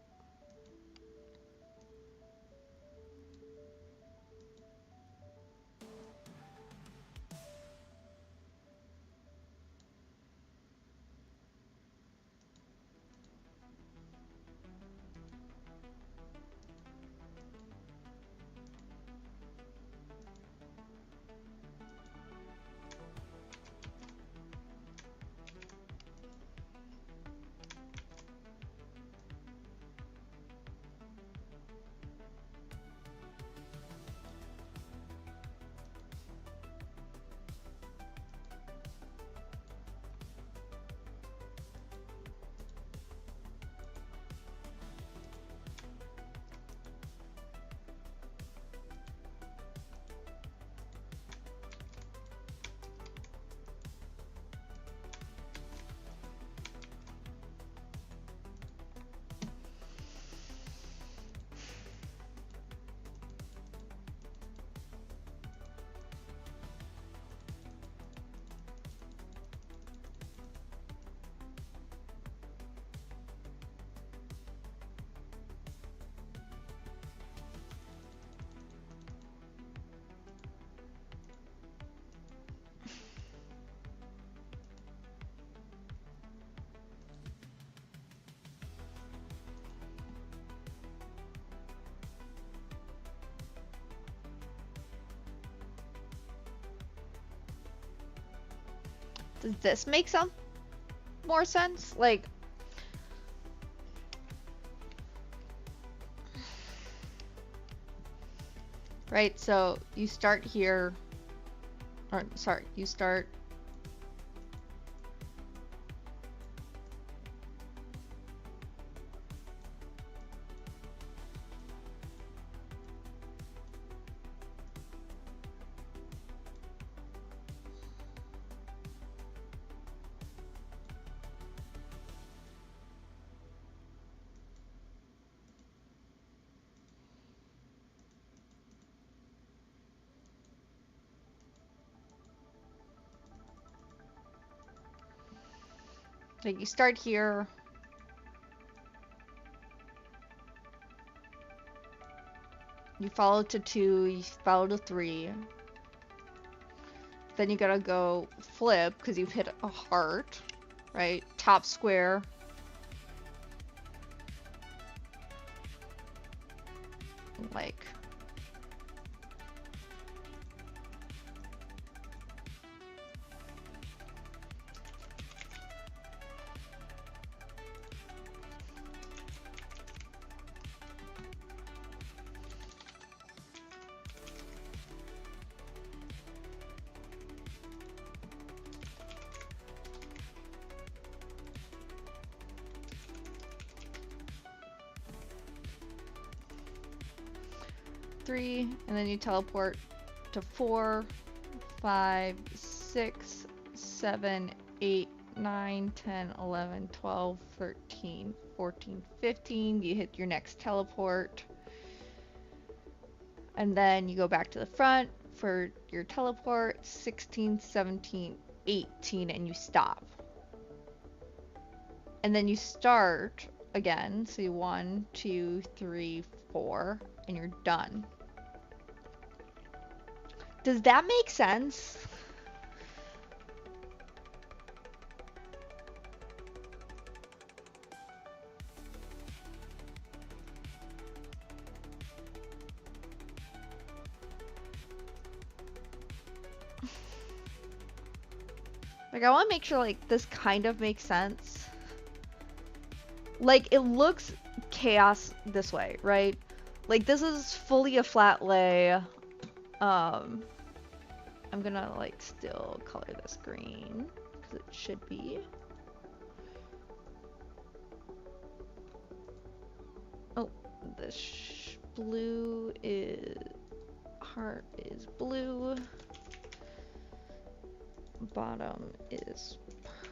Does this make some more sense? Like, right, so you start here, or sorry, you start like you start here, you follow to 2, you follow to 3, then you gotta go flip because you've hit a heart, right? Top square, like three, and then you teleport to 4, 5, 6, 7, 8, 9, 10, 11, 12, 13, 14, 15. You hit your next teleport. And then you go back to the front for your teleport, 16, 17, 18, and you stop. And then you start again, so you 1, 2, 3, 4, and you're done. Does that make sense? Like, I want to make sure, like, this kind of makes sense. Like, it looks chaos this way, right? Like, this is fully a flat lay. I'm gonna, like, still color this green, because it should be. Oh, the blue is... heart is blue. Bottom is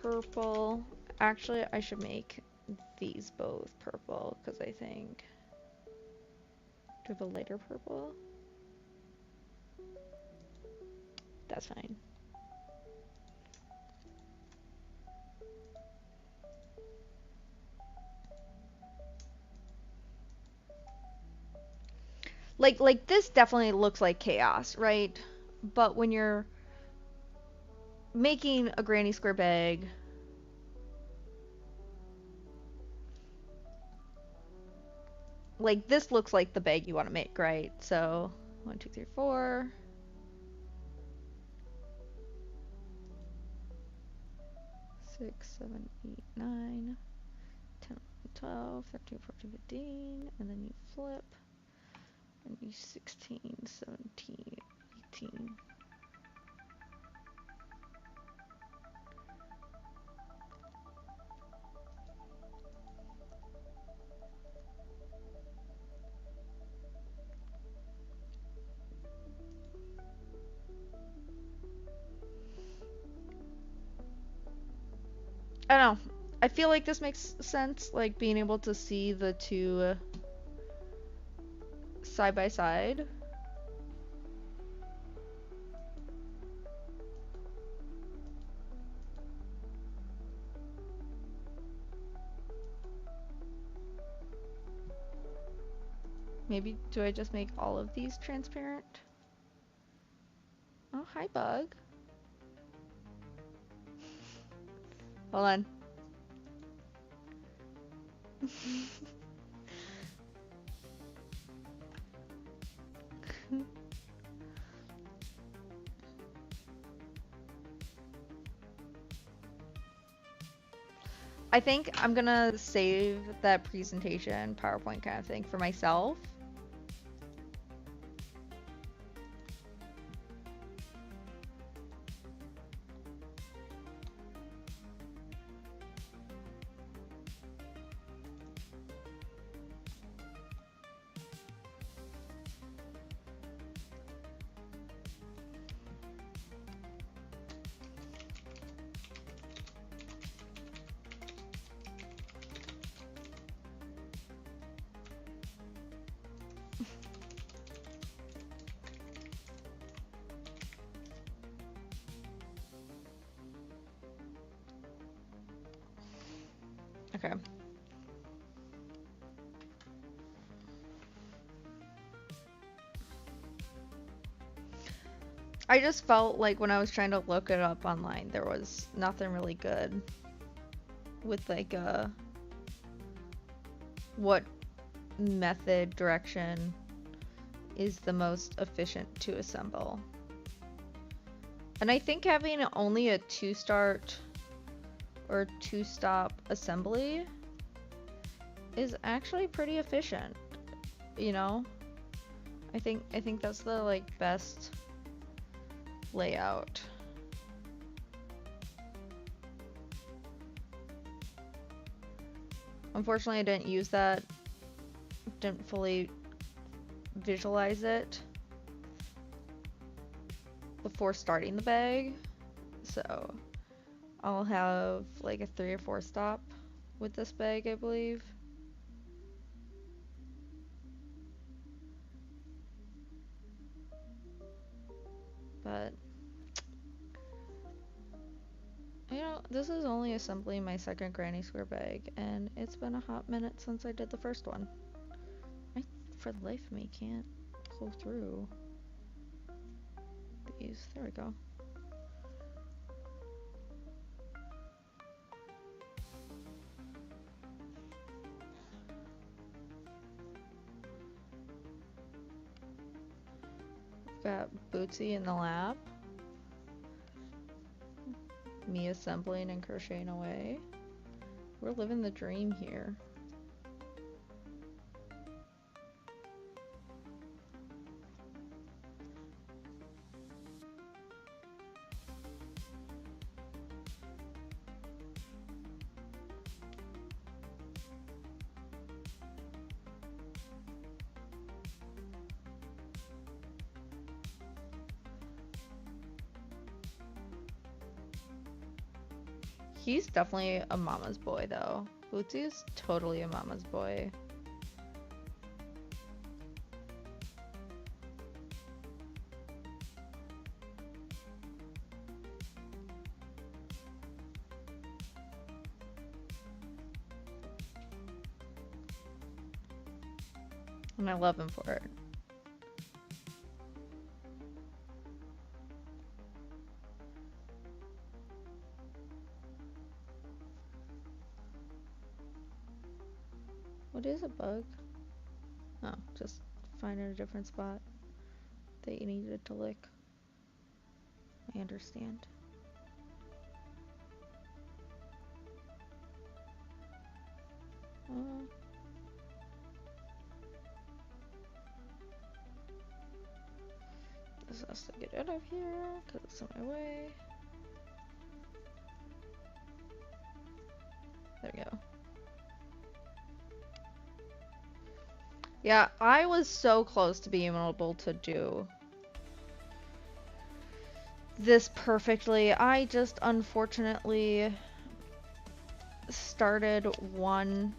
purple. Actually, I should make these both purple because I think... do I have a lighter purple? That's fine. Like this definitely looks like chaos, right? But when you're making a granny square bag, like this looks like the bag you want to make, right? So 1, 2, 3, 4. 6, 7, 8, 9, 10, 12, 13, 14, 15, and then you flip, and you 16, 17, 18. I don't know. I feel like this makes sense, like being able to see the two side by side. Maybe do I just make all of these transparent? Oh, hi, bug. Hold on. I think I'm gonna save that presentation PowerPoint kind of thing for myself. Okay. I just felt like when I was trying to look it up online, there was nothing really good with like what method direction is the most efficient to assemble. And I think having only a 2-start or 2-stop assembly is actually pretty efficient, you know? I think that's the like best layout. Unfortunately, I didn't use that. Didn't fully visualize it before starting the bag. So I'll have like a 3 or 4 stop with this bag, I believe. But you know, this is only assembling my second granny square bag, and it's been a hot minute since I did the first one. I, for the life of me, can't pull through these. There we go. Got Bootsy in the lab. Me assembling and crocheting away. We're living the dream here. He's definitely a mama's boy though. Bootsy is totally a mama's boy. And I love him for it. What is a bug? Oh, just finding a different spot that you needed to lick. I understand. This has to get out of here because it's in my way. There we go. Yeah, I was so close to being able to do this perfectly. I just unfortunately started one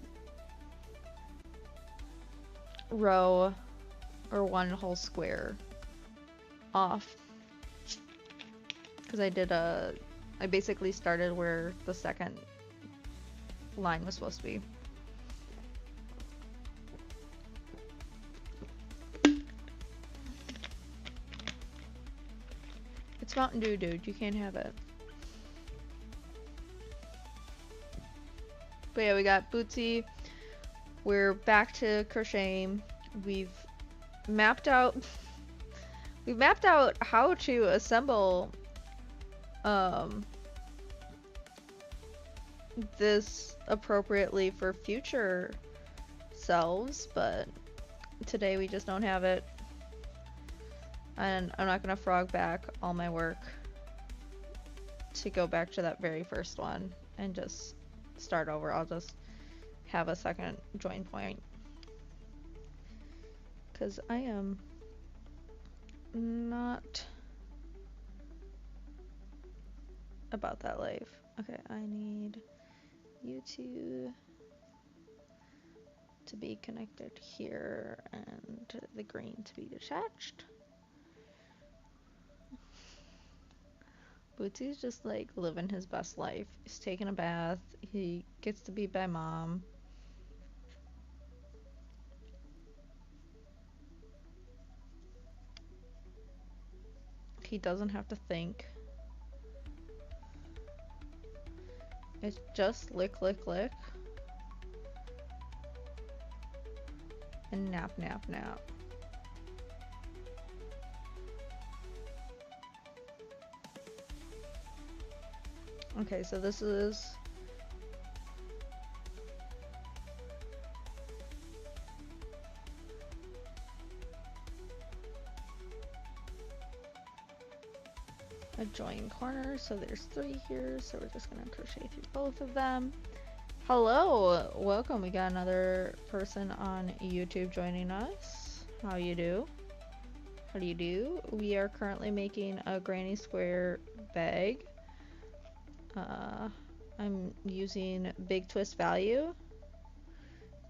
row or one whole square off because I basically started where the second line was supposed to be. It's Mountain Dew, dude. You can't have it. But yeah, we got Bootsy. We're back to crocheting. We've mapped out how to assemble this appropriately for future selves, but today we just don't have it. And I'm not gonna frog back all my work to go back to that very first one and just start over. I'll just have a second join point because I am not about that life. Okay, I need you two to be connected here and the green to be detached. Bootsy's just like living his best life. He's taking a bath. He gets to be by mom. He doesn't have to think. It's just lick, lick, lick. And nap, nap, nap. Okay, so this is a join corner, so there's 3 here, so we're just gonna crochet through both of them. Hello, welcome. We got another person on YouTube joining us. How you do? How do you do? We are currently making a granny square bag. I'm using Big Twist Value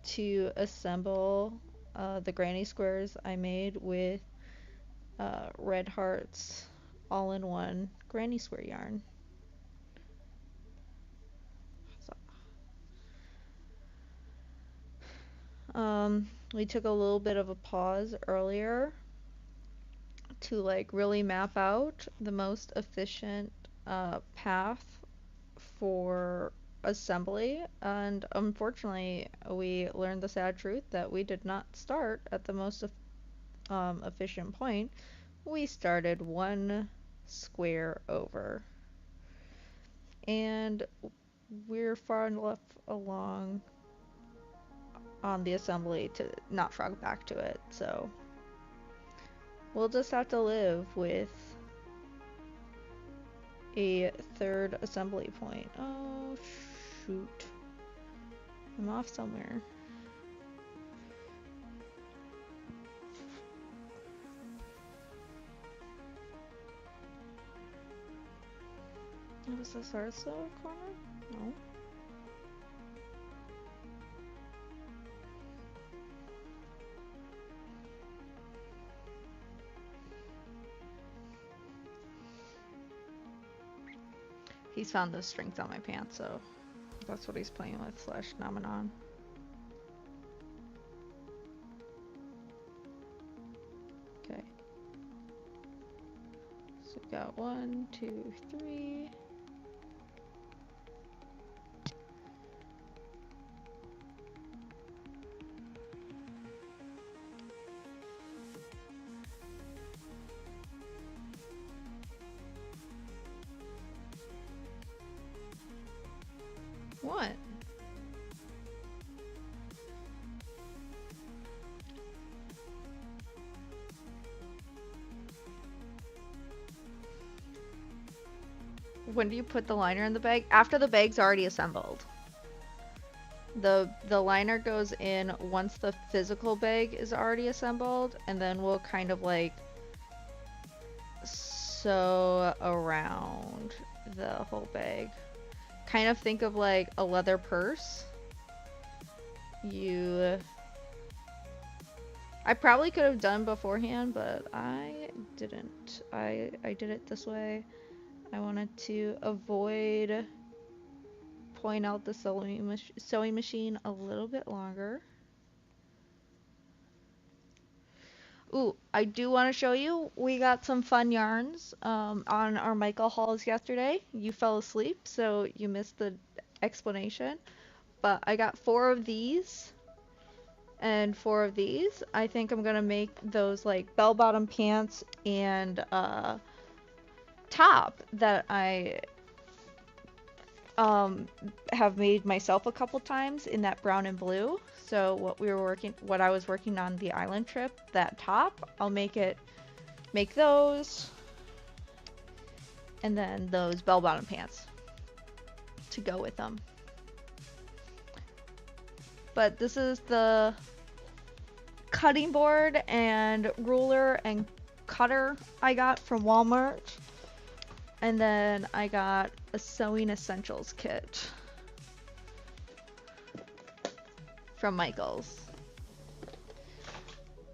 to assemble the granny squares I made with Red Hearts all-in-one granny square yarn. We took a little bit of a pause earlier to like really map out the most efficient path for assembly, and unfortunately we learned the sad truth that we did not start at the most efficient point. We started one square over, and we're far enough along on the assembly to not frog back to it, so we'll just have to live with a third assembly point. Oh shoot, I'm off somewhere. Was this also a corner? No. He's found the strings on my pants, so that's what he's playing with, slash nomming on. Okay. So we got 1, 2, 3. What? When do you put the liner in the bag? After the bag's already assembled. The liner goes in once the physical bag is already assembled, and then we'll kind of like sew around the whole bag. Kind of think of like a leather purse. I probably could have done beforehand, but I didn't. I did it this way. I wanted to avoid pulling out the sewing machine a little bit longer. Ooh, I do want to show you, we got some fun yarns on our Michael hauls yesterday. You fell asleep, so you missed the explanation. But I got 4 of these and 4 of these. I think I'm gonna make those like bell-bottom pants and top that I have made myself a couple times in that brown and blue. So what I was working on the island trip, that top, I'll make those, and then those bell-bottom pants to go with them. But this is the cutting board and ruler and cutter I got from Walmart. And then I got a sewing essentials kit from Michael's.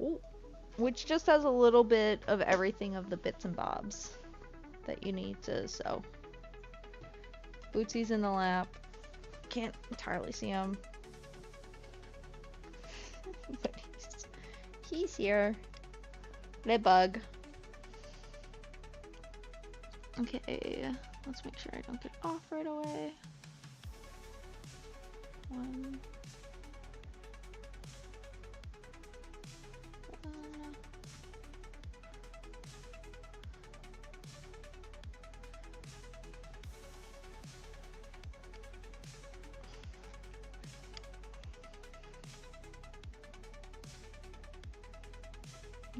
Ooh. Which just has a little bit of everything of the bits and bobs that you need to sew. Bootsy's in the lap. Can't entirely see him. But he's here. Little bug. Okay, let's make sure I don't get off right away. 1.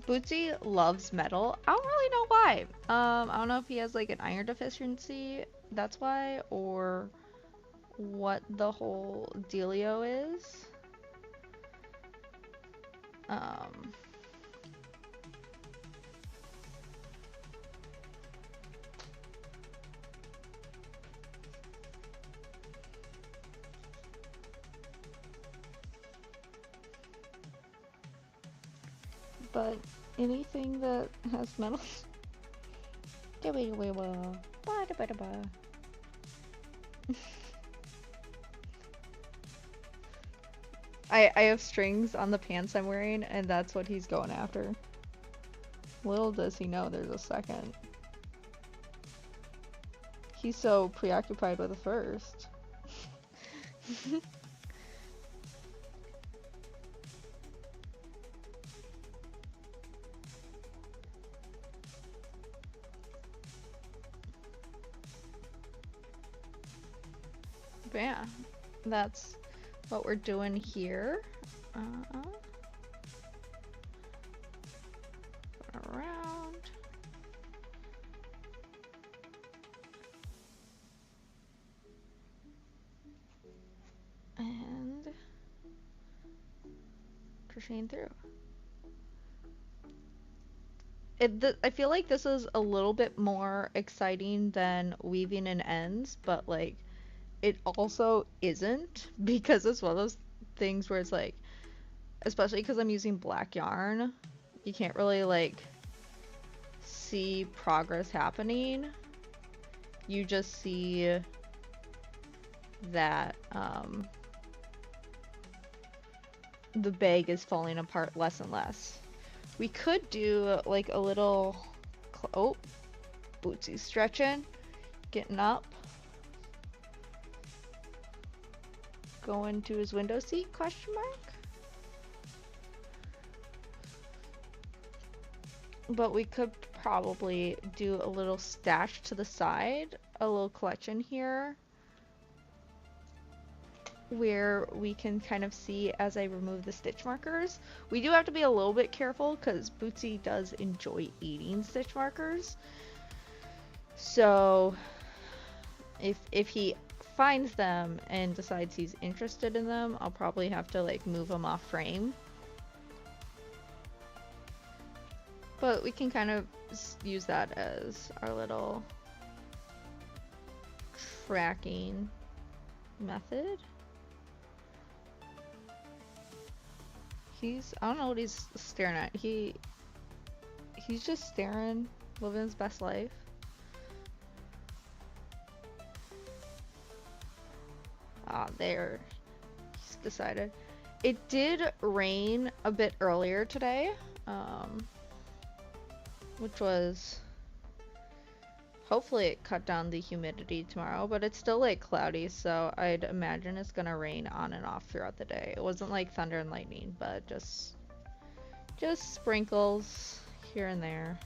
Bootsy loves metal. I don't really know why. I don't know if he has like an iron deficiency, that's why, or what the whole dealio is. But anything that has metal. I have strings on the pants I'm wearing, and that's what he's going after. Little does he know there's a second. He's so preoccupied with the first. But yeah, that's what we're doing here. Around. And crocheting through. I feel like this is a little bit more exciting than weaving in ends, but like it also isn't because it's one of those things where it's like, especially because I'm using black yarn, you can't really like see progress happening. You just see that the bag is falling apart less and less. We could do like a little, oh, Bootsy's stretching, getting up, going to his window seat, question mark? But we could probably do a little stash to the side, a little collection here, where we can kind of see as I remove the stitch markers. We do have to be a little bit careful because Bootsy does enjoy eating stitch markers. So if he finds them and decides he's interested in them, I'll probably have to like move them off frame. But we can kind of use that as our little tracking method. I don't know what he's staring at. He's just staring, living his best life. Ah, there. He's decided. It did rain a bit earlier today, which was, hopefully it cut down the humidity tomorrow, but it's still like cloudy, so I'd imagine it's gonna rain on and off throughout the day. It wasn't like thunder and lightning, but just sprinkles here and there.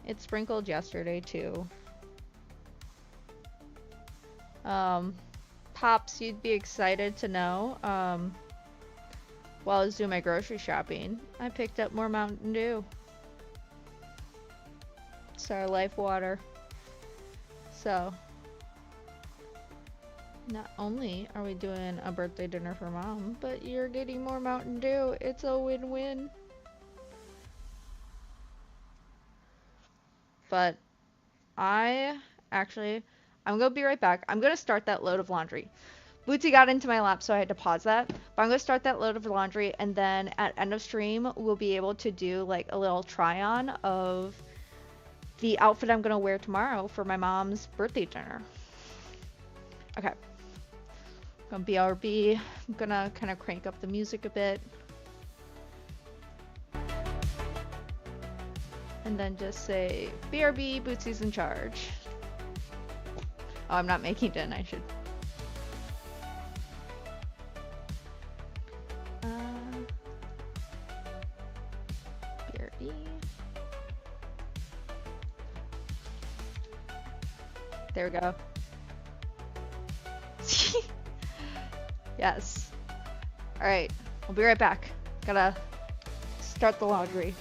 It sprinkled yesterday too. Pops, you'd be excited to know, while I was doing my grocery shopping, I picked up more Mountain Dew. It's our life water. So, not only are we doing a birthday dinner for Mom, but you're getting more Mountain Dew. It's a win-win. But I'm gonna be right back. I'm gonna start that load of laundry. Bootsy got into my lap, so I had to pause that. But I'm gonna start that load of laundry, and then at end of stream, we'll be able to do like a little try-on of the outfit I'm gonna wear tomorrow for my mom's birthday dinner. Okay. I'm gonna BRB. I'm gonna kind of crank up the music a bit. And then just say, BRB, Bootsy's in charge. Oh, I'm not making din, I should. BRB. There we go. Yes. Alright, I'll be right back. Gotta start the laundry.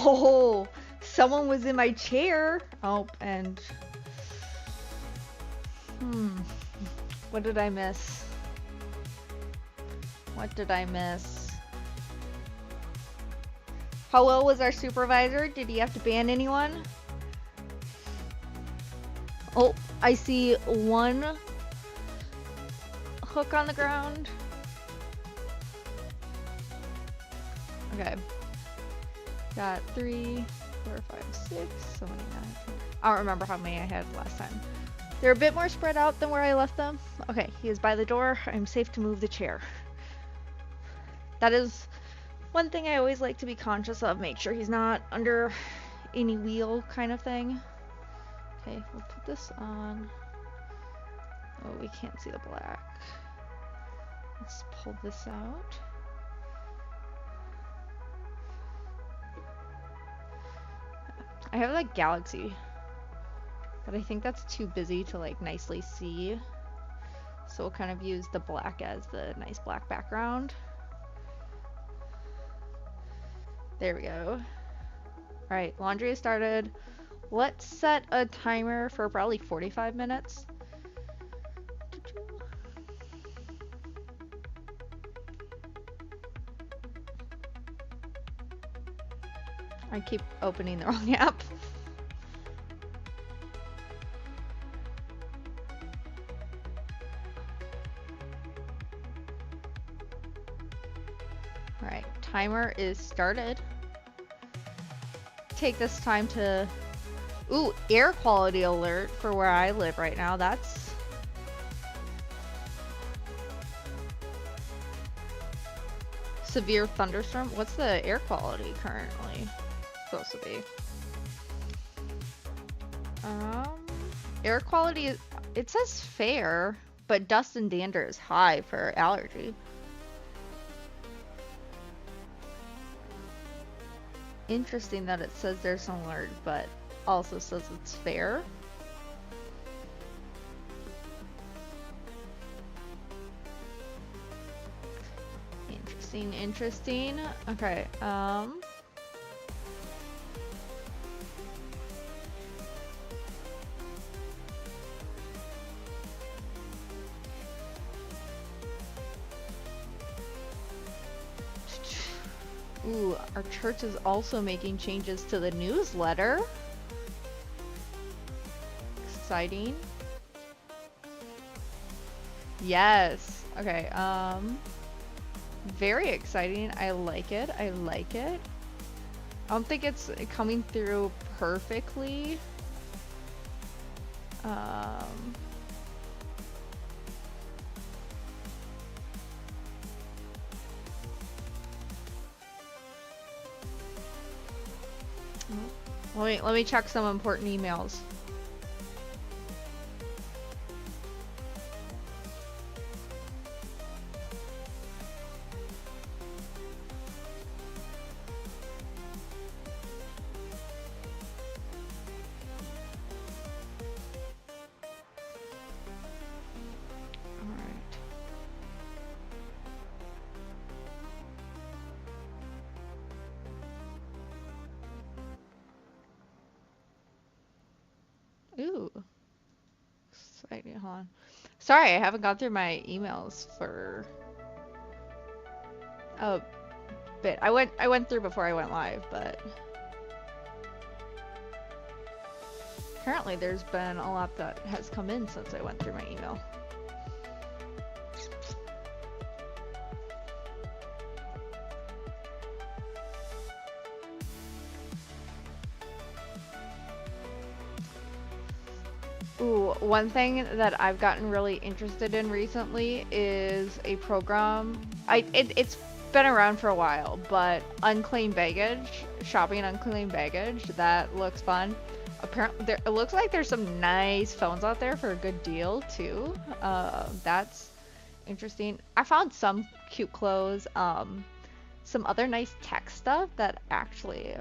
Oh, someone was in my chair. Oh, and what did I miss? What did I miss? Hello was our supervisor. Did he have to ban anyone? Oh, I see one hook on the ground. Okay. Got 3, 4, 5, 6, 7, 8, 9, 10. I don't remember how many I had last time. They're a bit more spread out than where I left them. Okay, he is by the door. I'm safe to move the chair. That is one thing I always like to be conscious of. Make sure he's not under any wheel kind of thing. Okay, we'll put this on. Oh, we can't see the black. Let's pull this out. I have like Galaxy, but I think that's too busy to like nicely see. So we'll kind of use the black as the nice black background. There we go. Alright, laundry has started. Let's set a timer for probably 45 minutes. I keep opening the wrong app. Alright, timer is started. Take this time to... Ooh, air quality alert for where I live right now. That's... severe thunderstorm. What's the air quality currently supposed to be? Air quality is, it says fair, but dust and dander is high for allergy. Interesting that it says there's an alert, but also says it's fair. Interesting. Okay, ooh, our church is also making changes to the newsletter. Exciting. Yes. Okay, very exciting. I like it. I like it. I don't think it's coming through perfectly. Let me check some important emails. Ooh. Exciting. Hold on. Sorry, I haven't gone through my emails for a bit. I went through before I went live, but apparently there's been a lot that has come in since I went through my email. Ooh, one thing that I've gotten really interested in recently is a program. It's been around for a while, but unclaimed baggage, shopping unclaimed baggage, that looks fun. Apparently, it looks like there's some nice phones out there for a good deal too. That's interesting. I found some cute clothes, some other nice tech stuff that actually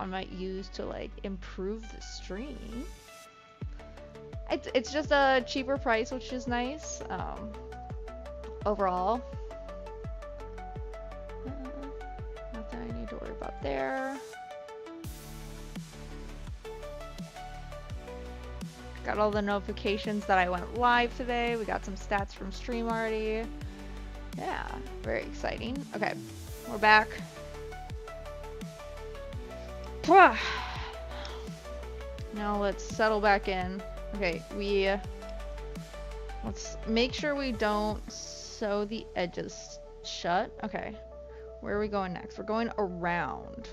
I might use to like improve the stream. It's just a cheaper price, which is nice. Overall, nothing I need to worry about there. Got all the notifications that I went live today. We got some stats from stream already. Yeah, very exciting. Okay, we're back. Now let's settle back in. Okay, let's make sure we don't sew the edges shut. Okay, where are we going next? We're going around.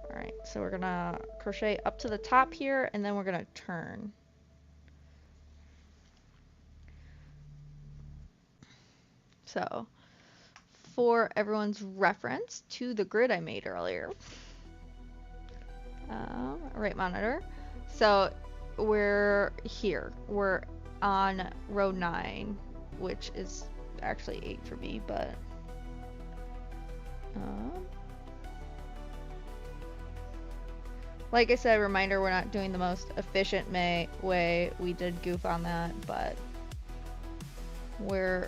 Alright, so we're gonna crochet up to the top here, and then we're gonna turn. So, for everyone's reference to the grid I made earlier, right monitor. So we're here. We're on row 9, which is actually 8 for me, but like I said, reminder, we're not doing the most efficient way. We did goof on that, but we're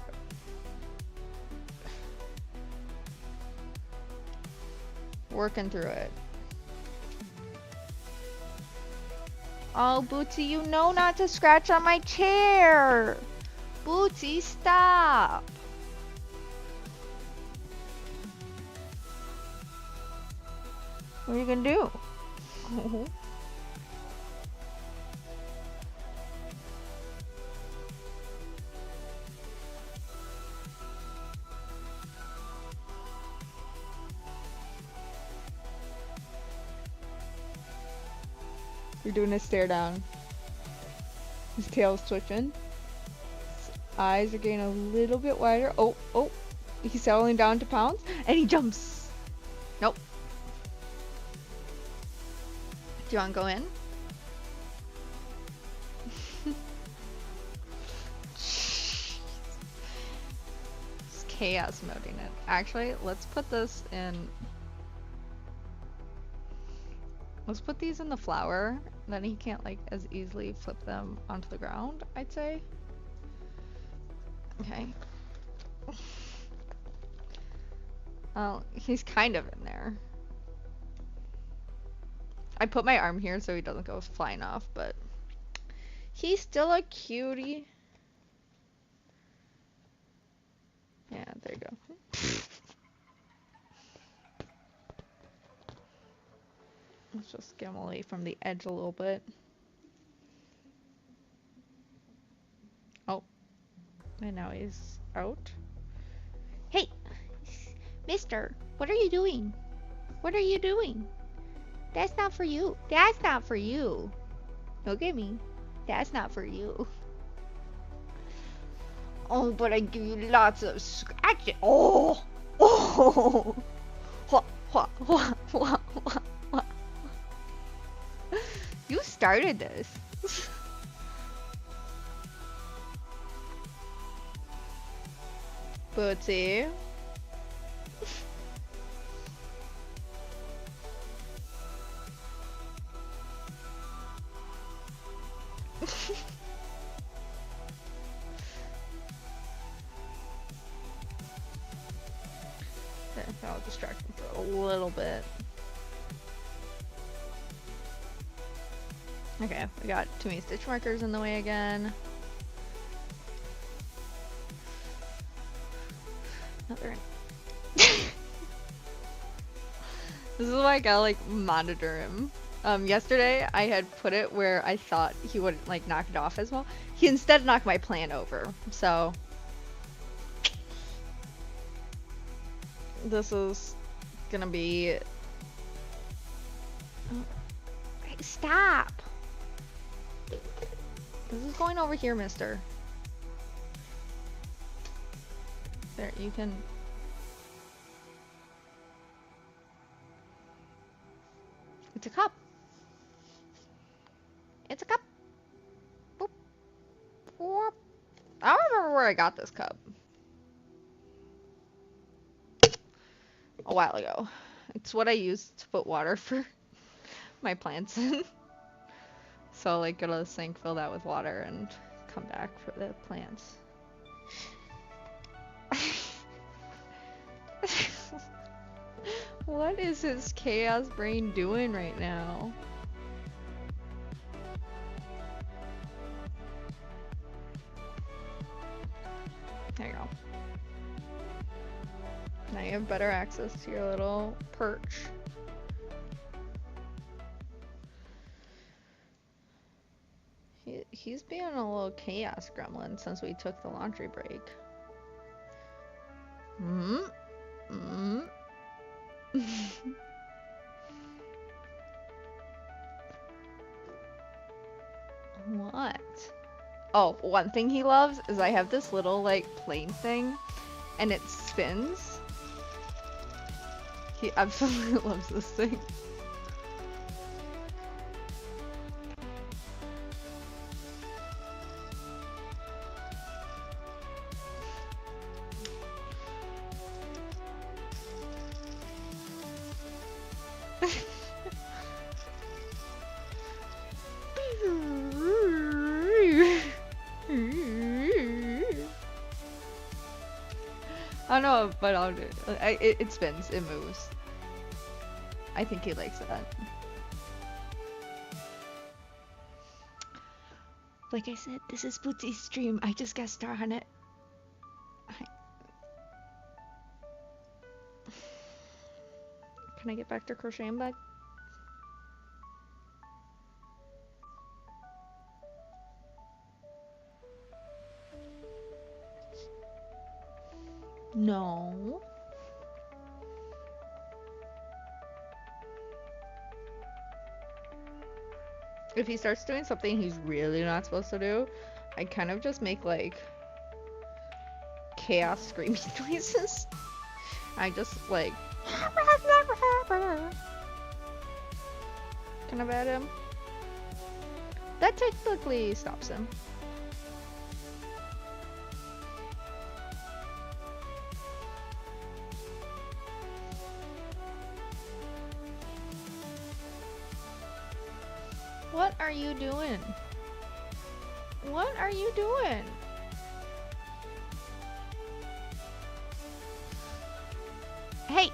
working through it. Oh, Bootsy, you know not to scratch on my chair! Bootsy, stop! What are you gonna do? You're doing a stare down. His tail's twitching. His eyes are getting a little bit wider. Oh, oh. He's settling down to pounce. And he jumps. Nope. Do you want to go in? It's chaos moding it. Actually, let's put this in. Let's put these in the flower. Then he can't like as easily flip them onto the ground, I'd say. Okay. Oh, he's kind of in there. I put my arm here so he doesn't go flying off, but he's still a cutie. Yeah, there you go. Let's just get him away from the edge a little bit. Oh. And now he's out. Hey! Mister, what are you doing? What are you doing? That's not for you. That's not for you. Look at me. That's not for you. Oh, but I give you lots of scratches. Oh! Oh! Wha, wha, wha, wha, wha, wha. You started this. Bootsy. Okay, I'll distract him for a little bit. Okay, we got too many stitch markers in the way again. Another. This is why I gotta like monitor him. Yesterday I had put it where I thought he wouldn't like knock it off as well. He instead knocked my plant over. So this is gonna be. Oh. Hey, stop! This is going over here, mister. There, you can. It's a cup. It's a cup. Boop. Whoop. I don't remember where I got this cup. A while ago. It's what I used to put water for my plants in. So I'll like go to the sink, fill that with water, and come back for the plants. What is his chaos brain doing right now? Now you have better access to your little perch. He's being a little chaos gremlin since we took the laundry break. What? Oh, one thing he loves is I have this little like plane thing and it spins. He absolutely loves this thing. I don't know, but I'll do it. It spins, it moves. I think he likes that. Like I said, this is Bootsy's stream. I just got star on it. Can I get back to crocheting back? No. If he starts doing something he's really not supposed to do, I kind of just make like chaos screaming noises. I just like kind of at him. That technically stops him. What are you doing? What are you doing? Hey!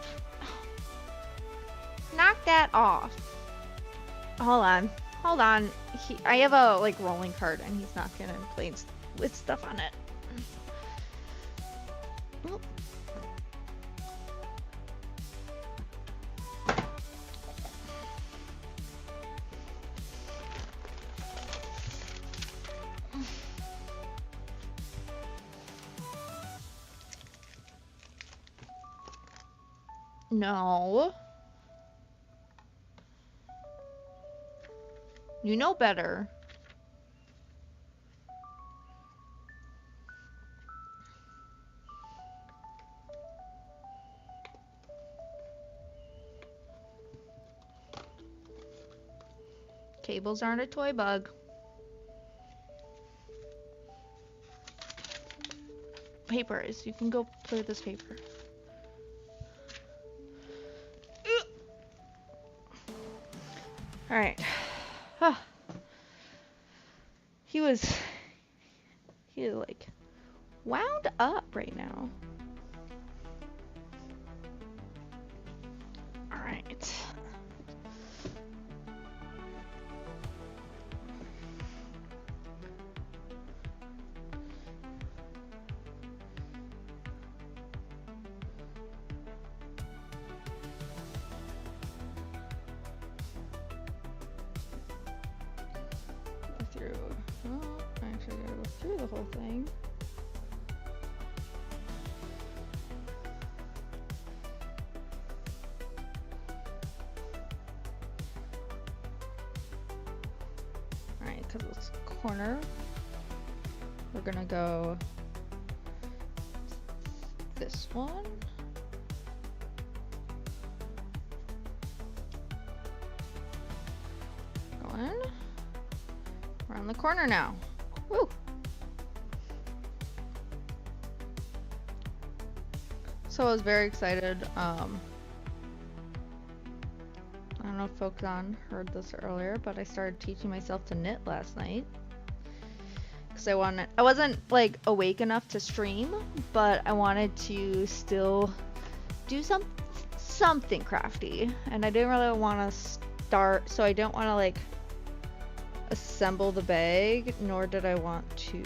Knock that off. Hold on. Hold on. I have a like rolling cart and he's not gonna play with stuff on it. Oh. No. You know better. Cables aren't a toy bug. Papers. You can go play with this paper. Alright. He is like wound up right now. Alright. The whole thing. Alright, because it's corner, we're gonna go this one. Go in. We're on the corner now. Woo! So I was very excited. I don't know if folks heard this earlier, but I started teaching myself to knit last night. Because I wasn't like awake enough to stream, but I wanted to still do something crafty. And I didn't really want to start, so I don't want to like assemble the bag, nor did I want to,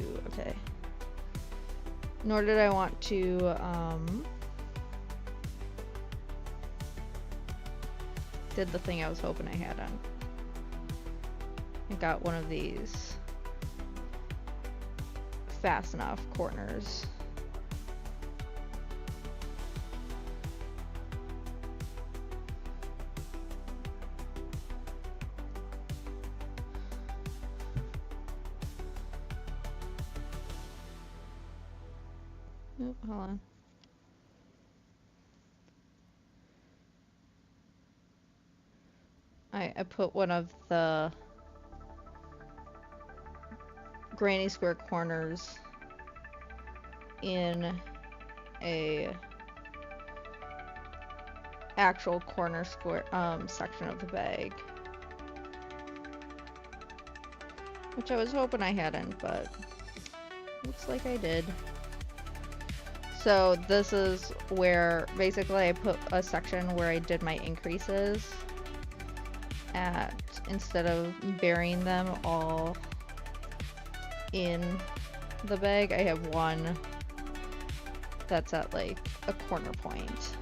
did the thing I was hoping I hadn't. I got one of these fast enough corners. Oop, hold on. I put one of the granny square corners in a actual corner square section of the bag, which I was hoping I hadn't, but looks like I did. So this is where basically I put a section where I did my increases at, instead of burying them all in the bag, I have one that's at like a corner point,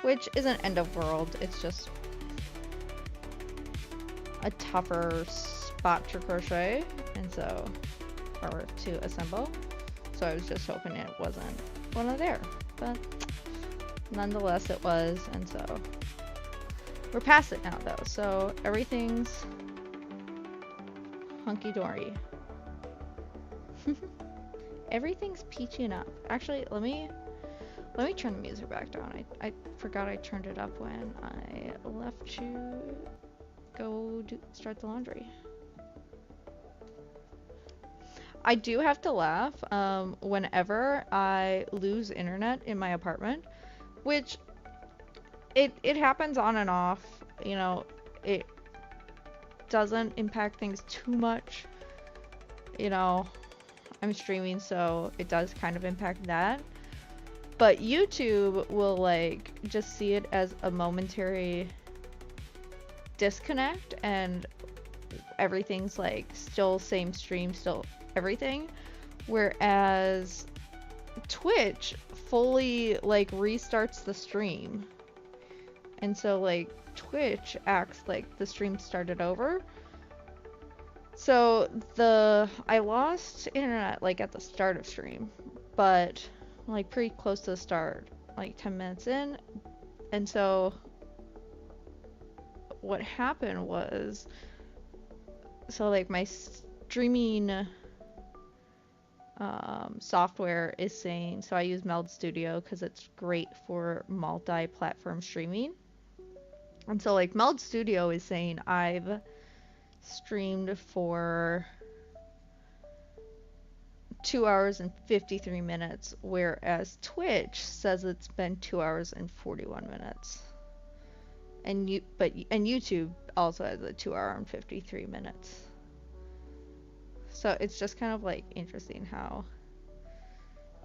which isn't end of world, it's just a tougher spot to crochet and so, or to assemble. So I was just hoping it wasn't one of there, but nonetheless it was, and so we're past it now though, so everything's hunky-dory. Everything's peaching up. Actually, let me turn the music back down. I forgot I turned it up when I left to go start the laundry. I do have to laugh whenever I lose internet in my apartment, which it happens on and off, you know, it doesn't impact things too much, you know, I'm streaming, so it does kind of impact that, but YouTube will like just see it as a momentary disconnect and everything's like still same stream, still everything, whereas Twitch fully like restarts the stream, and so like Twitch acts like the stream started over. So I lost internet like at the start of stream, but like pretty close to the start, like 10 minutes in, and so what happened was, so like my streaming software is saying, so I use Meld Studio because it's great for multi-platform streaming, and so like Meld Studio is saying I've streamed for 2 hours and 53 minutes, whereas Twitch says it's been 2 hours and 41 minutes. And YouTube also has a 2 hour and 53 minutes. So it's just kind of like interesting how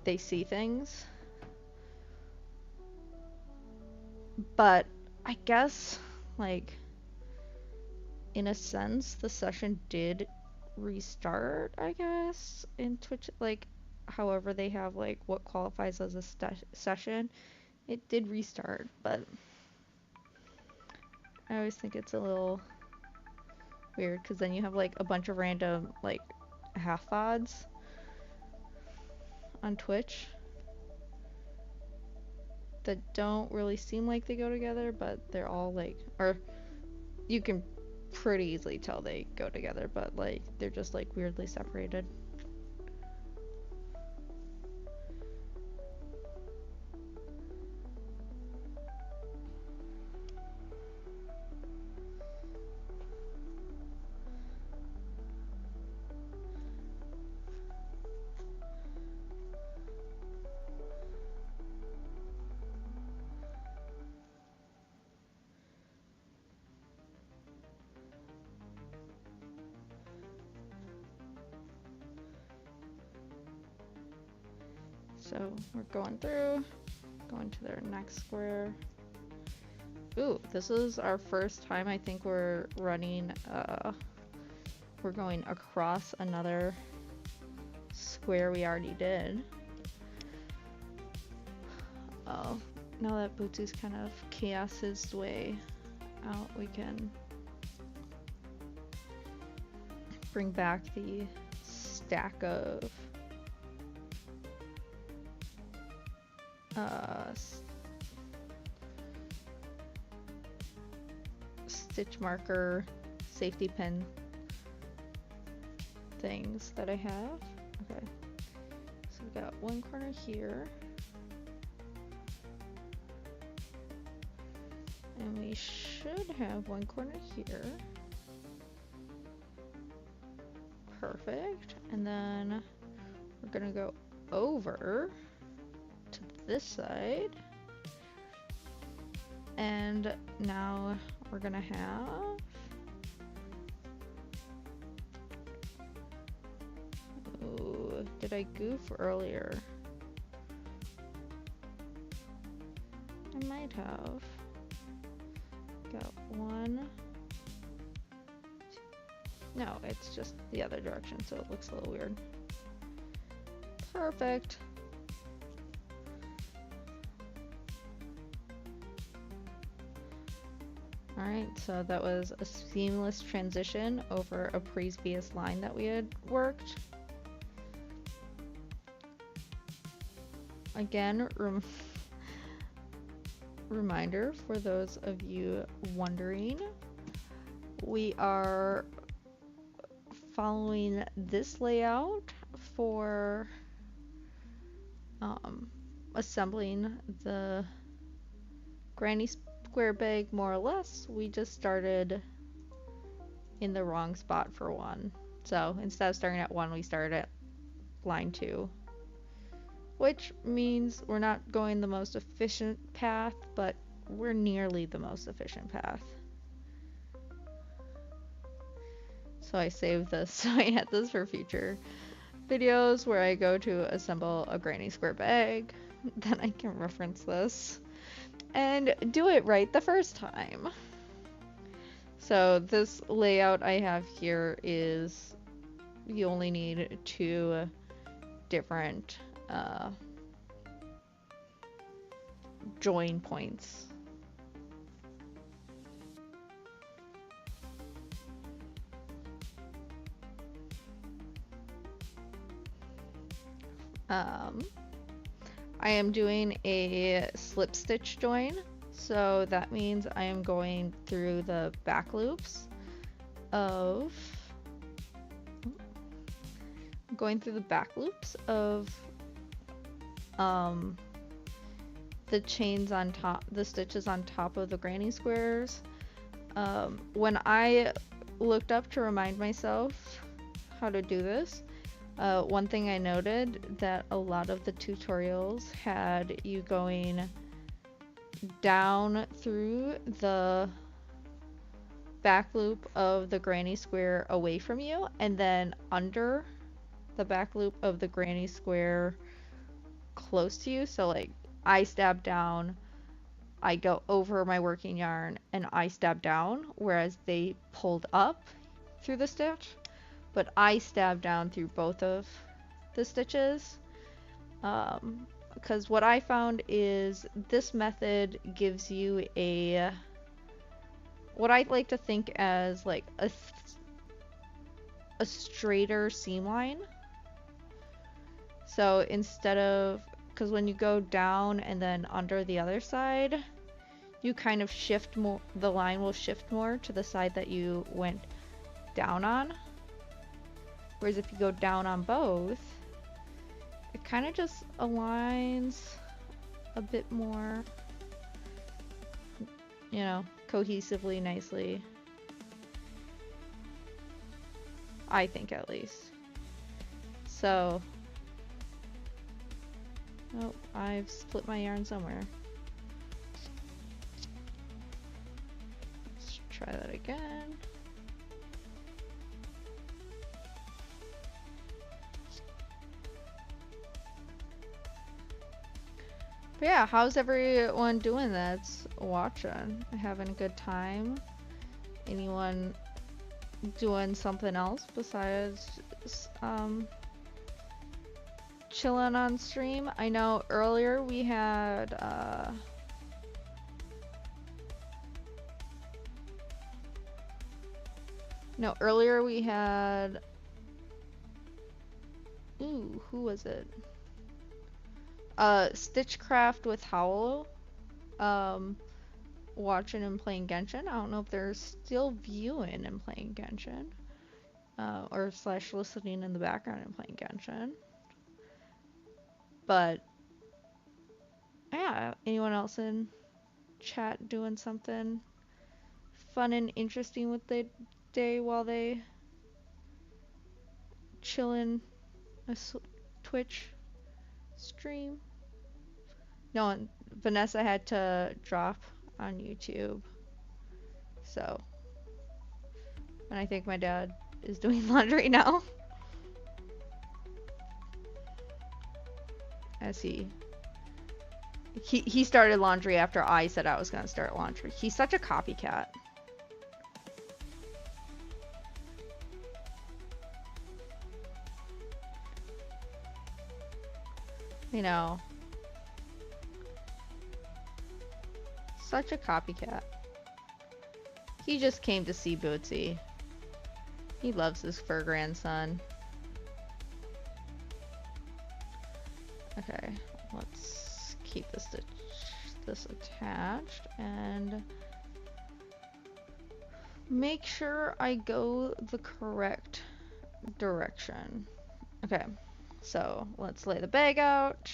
they see things. But I guess like in a sense the session did restart, I guess, in Twitch, like however they have like what qualifies as a session, it did restart, but I always think it's a little weird because then you have like a bunch of random like half VODs on Twitch that don't really seem like they go together, but they're all like, or you can pretty easily tell they go together, but like they're just like weirdly separated. So we're going through, going to their next square. Ooh, this is our first time I think we're running, we're going across another square we already did. Oh, now that Bootsy's kind of chaos his way out, we can bring back the stack of stitch marker safety pin things that I have. Okay, so we got one corner here, and we should have one corner here. Perfect. And then we're gonna go over to this side, and now we're gonna have did I goof earlier? I might have. Got one. No, it's just the other direction, so it looks a little weird. Perfect. Alright, so that was a seamless transition over a previous line that we had worked. Again, reminder for those of you wondering, we are following this layout for assembling the granny square bag, more or less. We just started in the wrong spot for one. So instead of starting at 1, we started at line 2. Which means we're not going the most efficient path, but we're nearly the most efficient path. So I saved this, so I had this for future videos where I go to assemble a granny square bag. Then I can reference this and do it right the first time. So this layout I have here is, you only need 2 different join points. I am doing a slip stitch join, so that means I am going through the back loops of the chains on top, the stitches on top of the granny squares. When I looked up to remind myself how to do this, one thing I noted that a lot of the tutorials had you going down through the back loop of the granny square away from you, and then under the back loop of the granny square close to you. So like, I stab down, I go over my working yarn, and I stab down, whereas they pulled up through the stitch, but I stab down through both of the stitches. Because what I found is this method gives you what I like to think as like a straighter seam line. So instead of, because when you go down and then under the other side, you kind of shift more, the line will shift more to the side that you went down on. Whereas if you go down on both, it kind of just aligns a bit more, you know, cohesively, nicely. I think, at least. So, oh, I've split my yarn somewhere. Let's try that again. But yeah, how's everyone doing that's watching? Having a good time? Anyone doing something else besides chilling on stream? I know earlier we had No, earlier we had... Ooh, who was it? Stitchcraft with Howl. Watching and playing Genshin. I don't know if they're still viewing and playing Genshin. Or slash listening in the background and playing Genshin. But yeah, anyone else in chat doing something fun and interesting with the day while they chillin' a Twitch stream? No, Vanessa had to drop on YouTube. So, and I think my dad is doing laundry now. As he started laundry after I said I was gonna start laundry. He's such a copycat. You know. Such a copycat. He just came to see Bootsy. He loves his fur grandson. Okay, let's keep this attached and make sure I go the correct direction. Okay, so let's lay the bag out.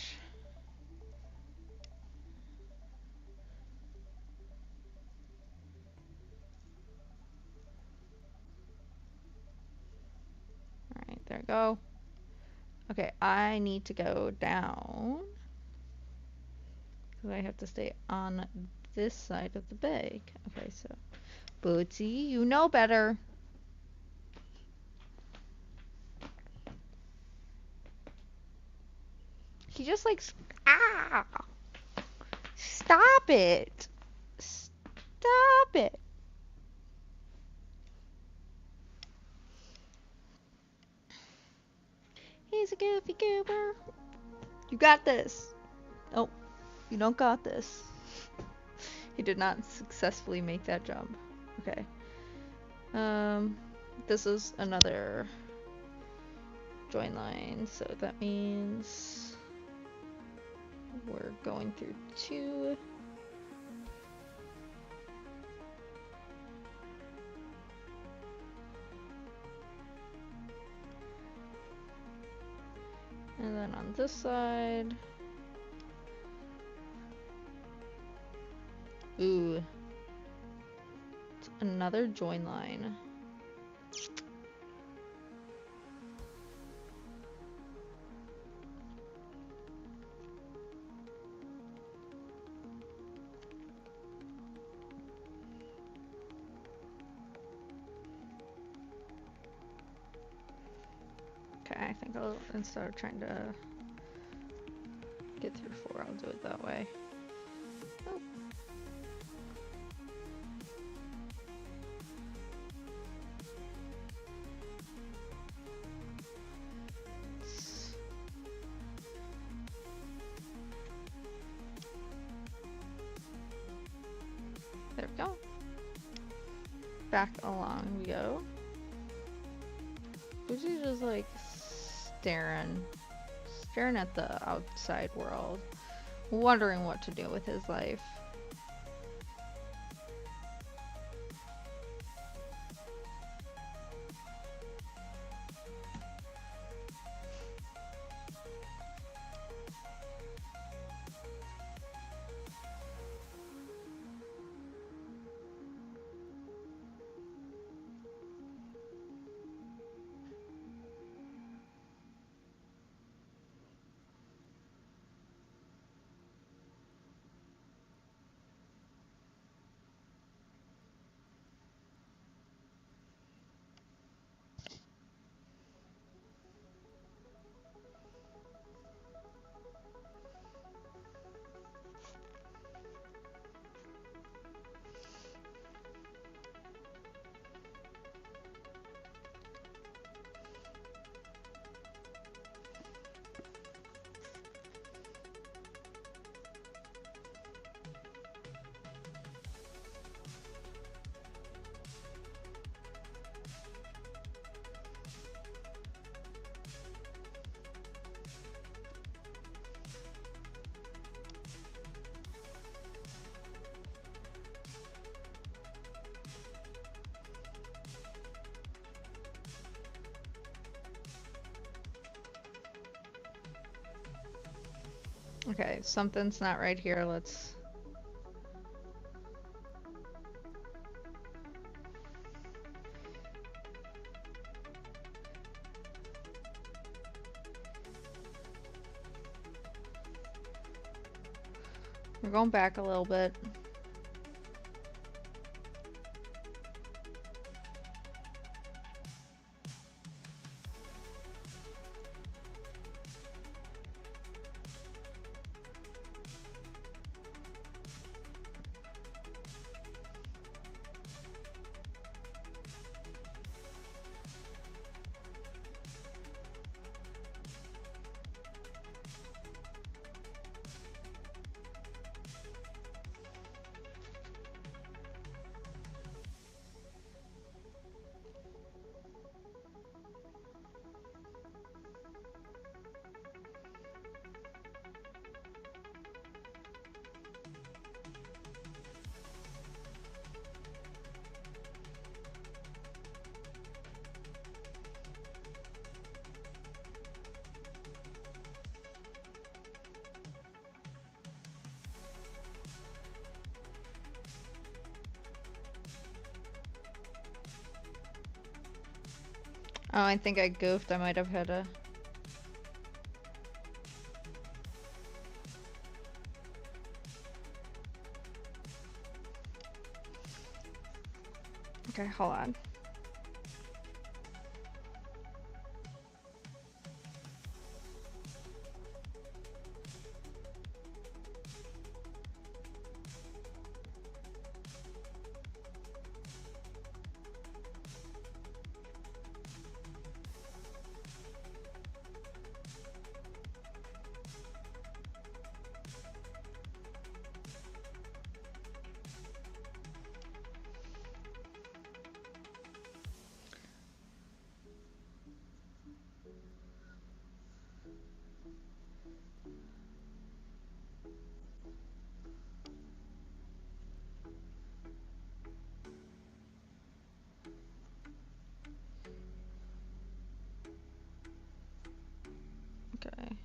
Alright, there we go. Okay, I need to go down. Because I have to stay on this side of the bag. Okay, so Bootsy, you know better. He just likes... Ah! Stop it! Stop it! He's a goofy goober. You got this. Oh, you don't got this. He did not successfully make that jump. Okay. This is another join line, so that means we're going through 2. And then on this side. Ooh. It's another join line. Okay, I think I'll, instead of trying to get through 4, I'll do it that way. Oh. There we go. Back along we go. Bootsy just like staring at the outside world, wondering what to do with his life. Okay, something's not right here. Let's... We're going back a little bit. Oh, I think I goofed. I might have had a... Okay, hold on. Okay.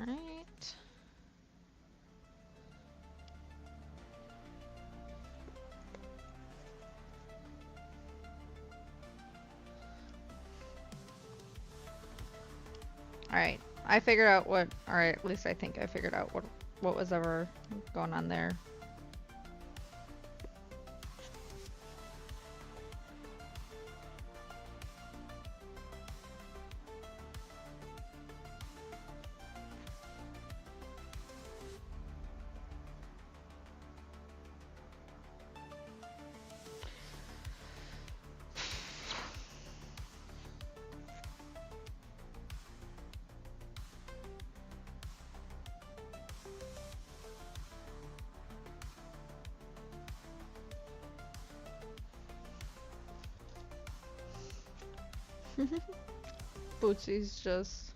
Alright. Alright. I figured out what... Alright, at least I think I figured out what was ever going on there. Bootsy's just...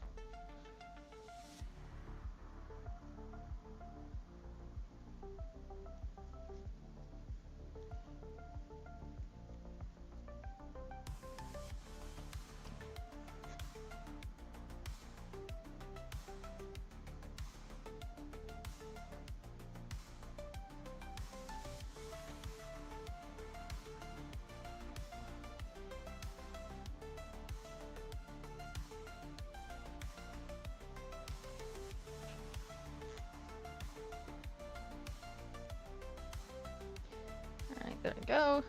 Alright, there we go.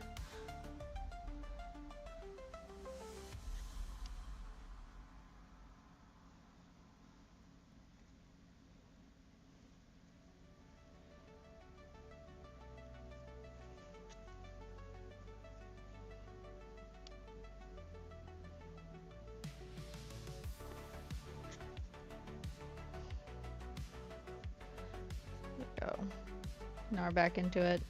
Now we're back into it.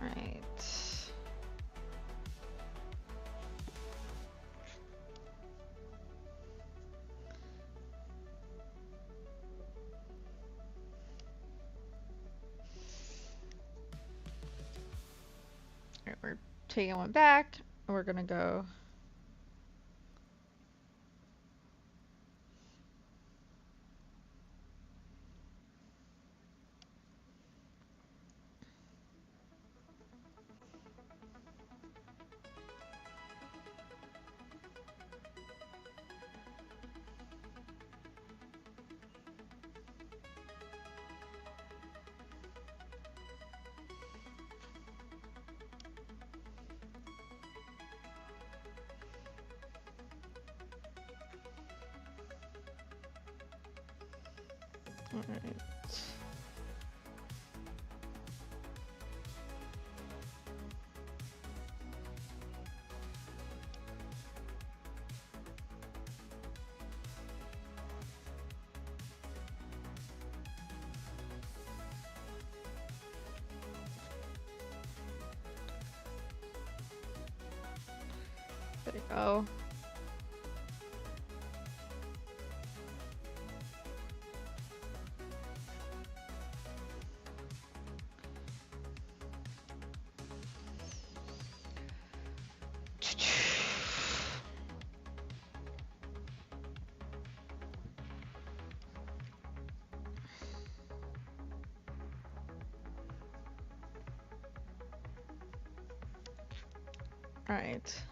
Right. Alright, we're taking one back, and we're gonna go. Alright. There we go. Alright.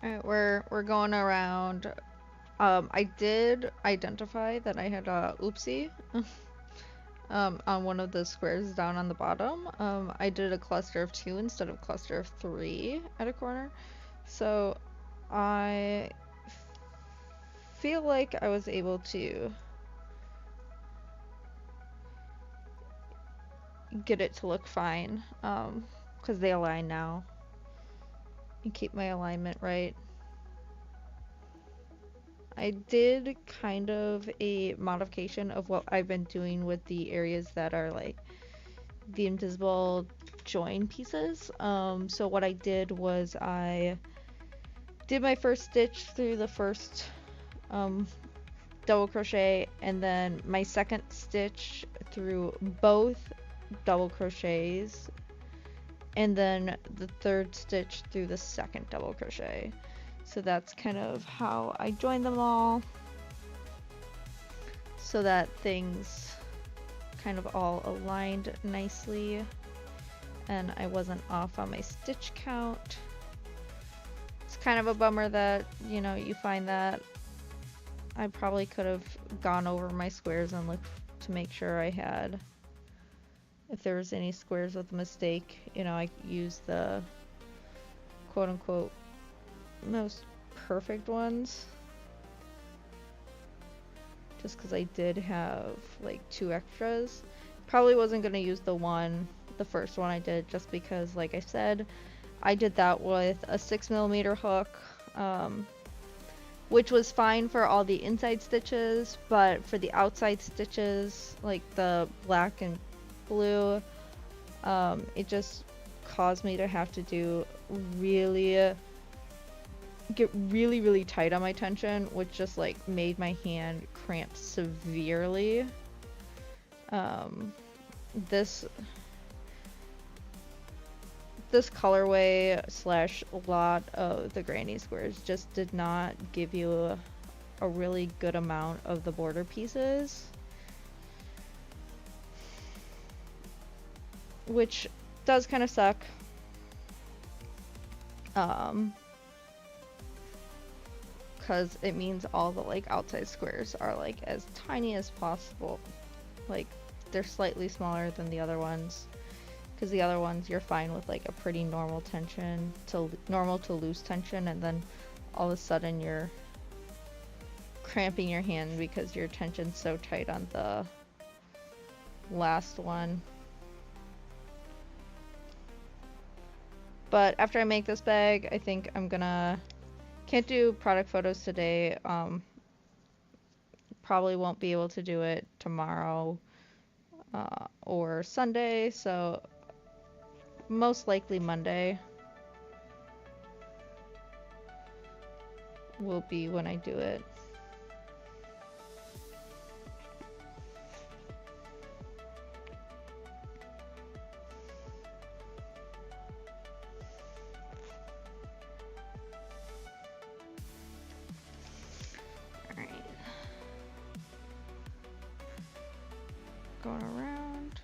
Alright, we're going around. I did identify that I had a oopsie on one of the squares down on the bottom. I did a cluster of 2 instead of cluster of 3 at a corner. So I feel like I was able to get it to look fine, because they align now. And keep my alignment right. I did kind of a modification of what I've been doing with the areas that are like the invisible join pieces. So what I did was I did my first stitch through the first double crochet, and then my second stitch through both double crochets, and then the third stitch through the second double crochet. So that's kind of how I joined them all, so that things kind of all aligned nicely and I wasn't off on my stitch count. It's kind of a bummer that, you know, you find that I probably could have gone over my squares and looked to make sure I had, if there was any squares with a mistake, you know, I used the quote-unquote most perfect ones, just because I did have like 2 extras. Probably wasn't going to use the first one I did, just because, like I said, I did that with a 6mm hook, which was fine for all the inside stitches, but for the outside stitches, like the black and blue, it just caused me to have to get really tight on my tension, which just like made my hand cramp severely. This colorway slash a lot of the granny squares just did not give you a really good amount of the border pieces, which does kind of suck. Because it means all the like outside squares are like as tiny as possible. Like they're slightly smaller than the other ones, because the other ones you're fine with like a pretty normal tension to normal to loose tension, and then all of a sudden you're cramping your hand because your tension's so tight on the last one. But after I make this bag, I think I'm gonna, can't do product photos today, probably won't be able to do it tomorrow or Sunday, so most likely Monday will be when I do it. Alright. Going around.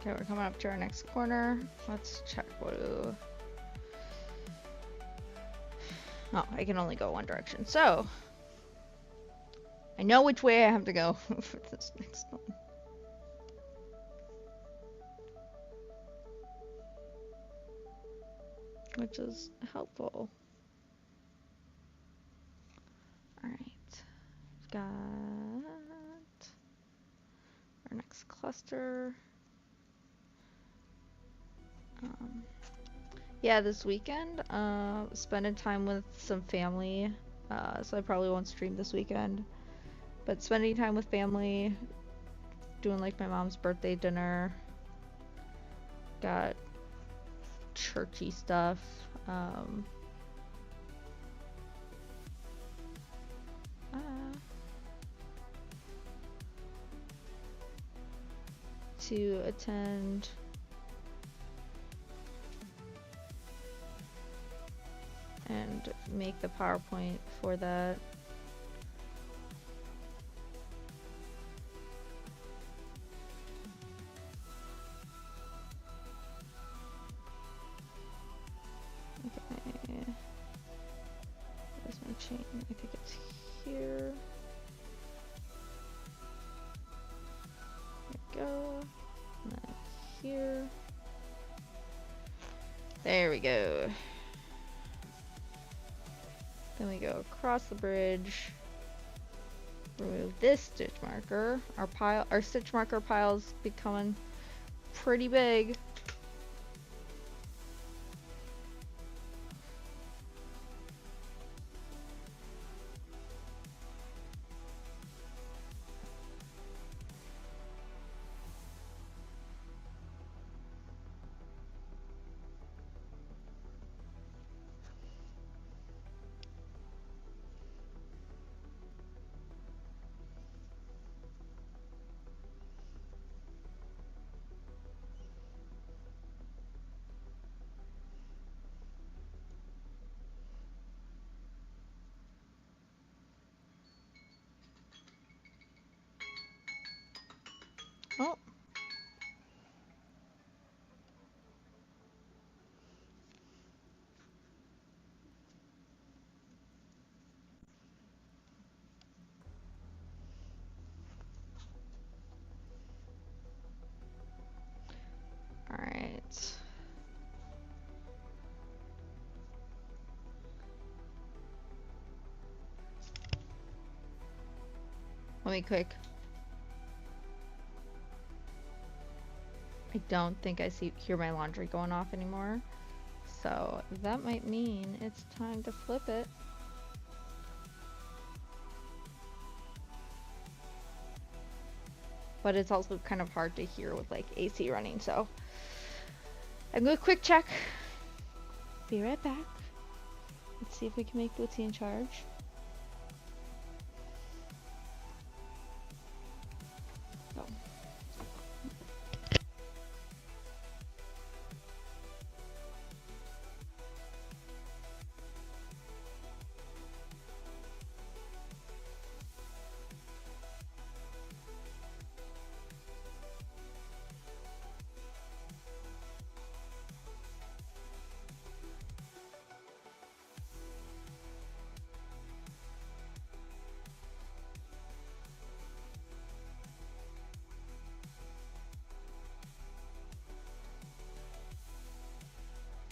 Okay, we're coming up to our next corner. Let's check what do... Oh, I can only go one direction. So, I know which way I have to go for this next one. Which is helpful. Alright. We've got our next cluster. Yeah, this weekend, spending time with some family, so I probably won't stream this weekend, but spending time with family, doing like my mom's birthday dinner, got churchy stuff, to attend. And make the PowerPoint for that. Okay. Where's my chain? I think it's here. There we go. There we go. Then we go across the bridge. Remove this stitch marker. Our stitch marker pile's becoming pretty big. Oh. Alright. Let me quick. I don't think I hear my laundry going off anymore. So that might mean it's time to flip it. But it's also kind of hard to hear with like AC running, so I'm gonna quick check. Be right back. Let's see if we can make Bootsy in charge. Oh.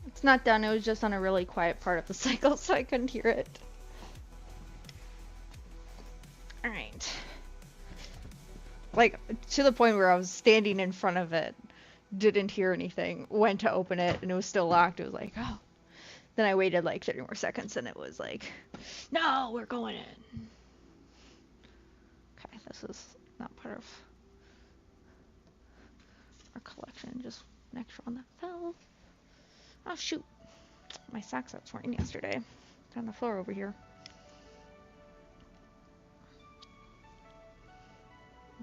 It's not done, it was just on a really quiet part of the cycle, so I couldn't hear it. Alright. Like, to the point where I was standing in front of it, didn't hear anything, went to open it, and it was still locked. It was like, oh. Then I waited like 30 more seconds, and it was like, no, we're going in. Okay, this is not part of our collection, just an extra one that fell. Oh shoot, my socks I was wearing yesterday. They're on the floor over here.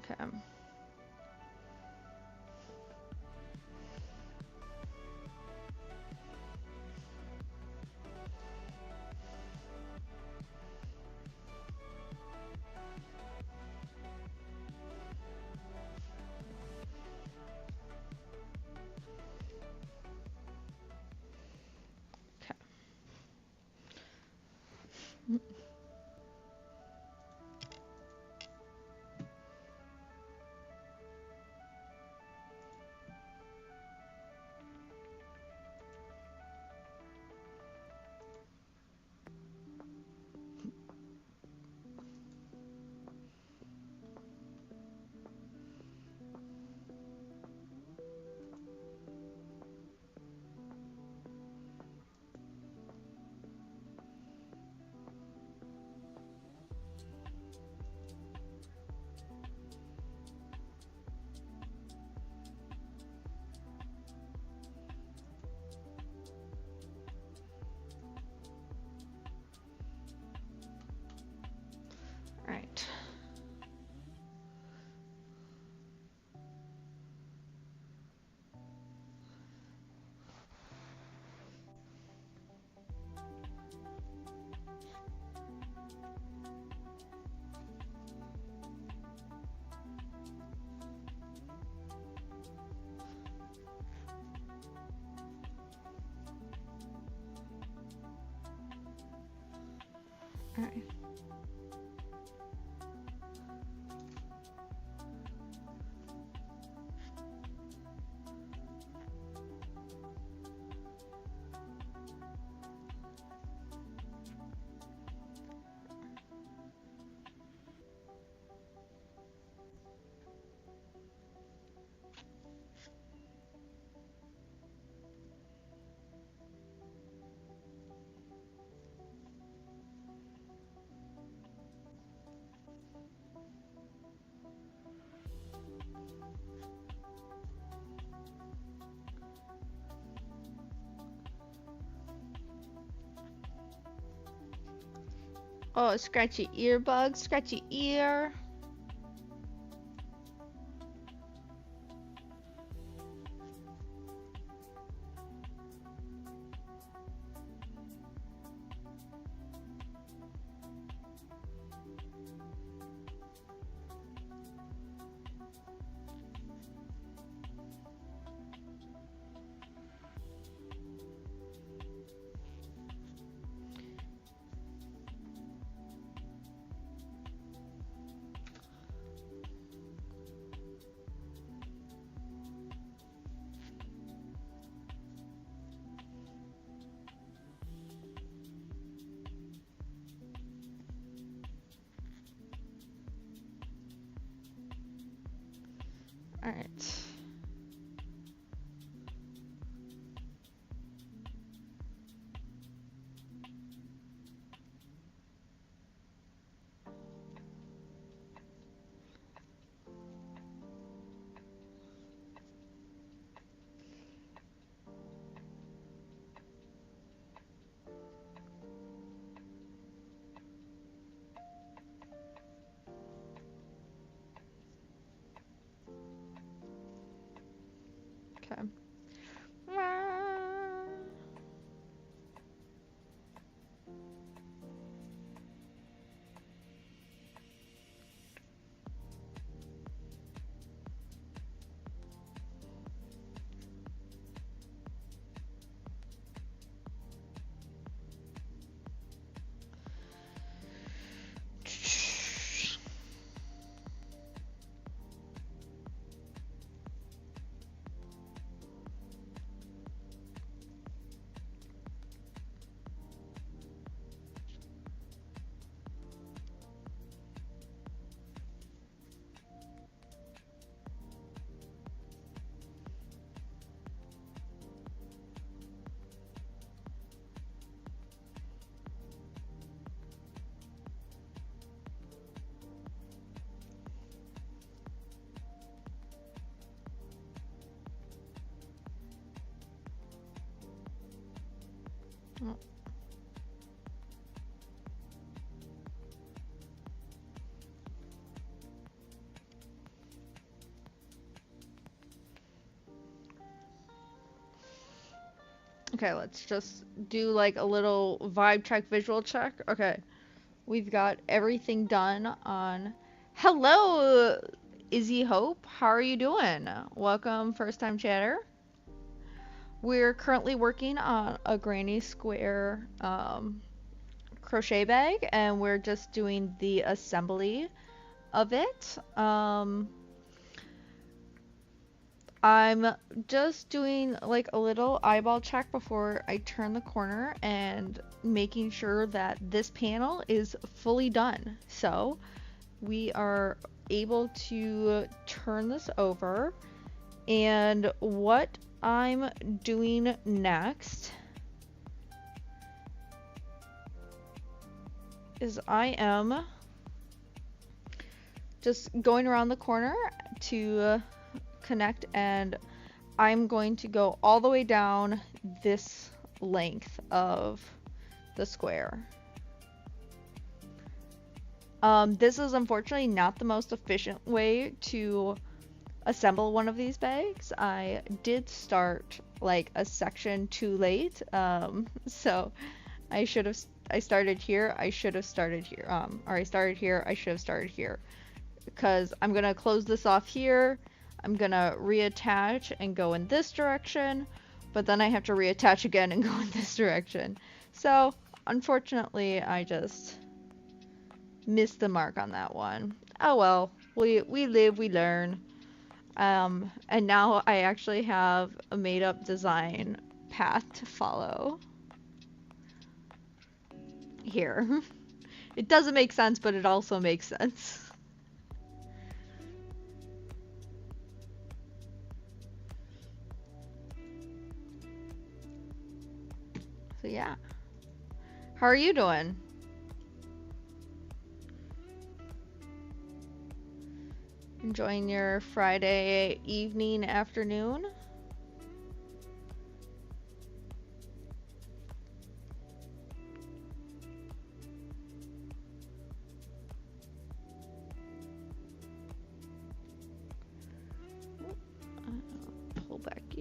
Okay. Alright. Alright. Oh, scratchy ear bug, scratchy ear. All right. Okay. Okay, let's just do like a little vibe check, visual check. Okay, we've got everything done on. Hello, Izzy Hope. How are you doing? Welcome, first time chatter. We're currently working on a granny square crochet bag, and we're just doing the assembly of it. I'm just doing like a little eyeball check before I turn the corner and making sure that this panel is fully done. So we are able to turn this over, and what I'm doing next is I am just going around the corner to connect, and I'm going to go all the way down this length of the square. This is unfortunately not the most efficient way to assemble one of these bags. I did start like a section too late, so I started here, I should have started here, or I started here, I should have started here, because I'm gonna close this off here, I'm gonna reattach and go in this direction, but then I have to reattach again and go in this direction. So unfortunately, I just missed the mark on that one. Oh well, we live, we learn. And now I actually have a made-up design path to follow here. It doesn't make sense, but it also makes sense. So yeah. How are you doing? Enjoying your Friday evening, afternoon?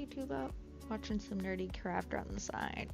YouTube up, watching some nerdy craft on the side.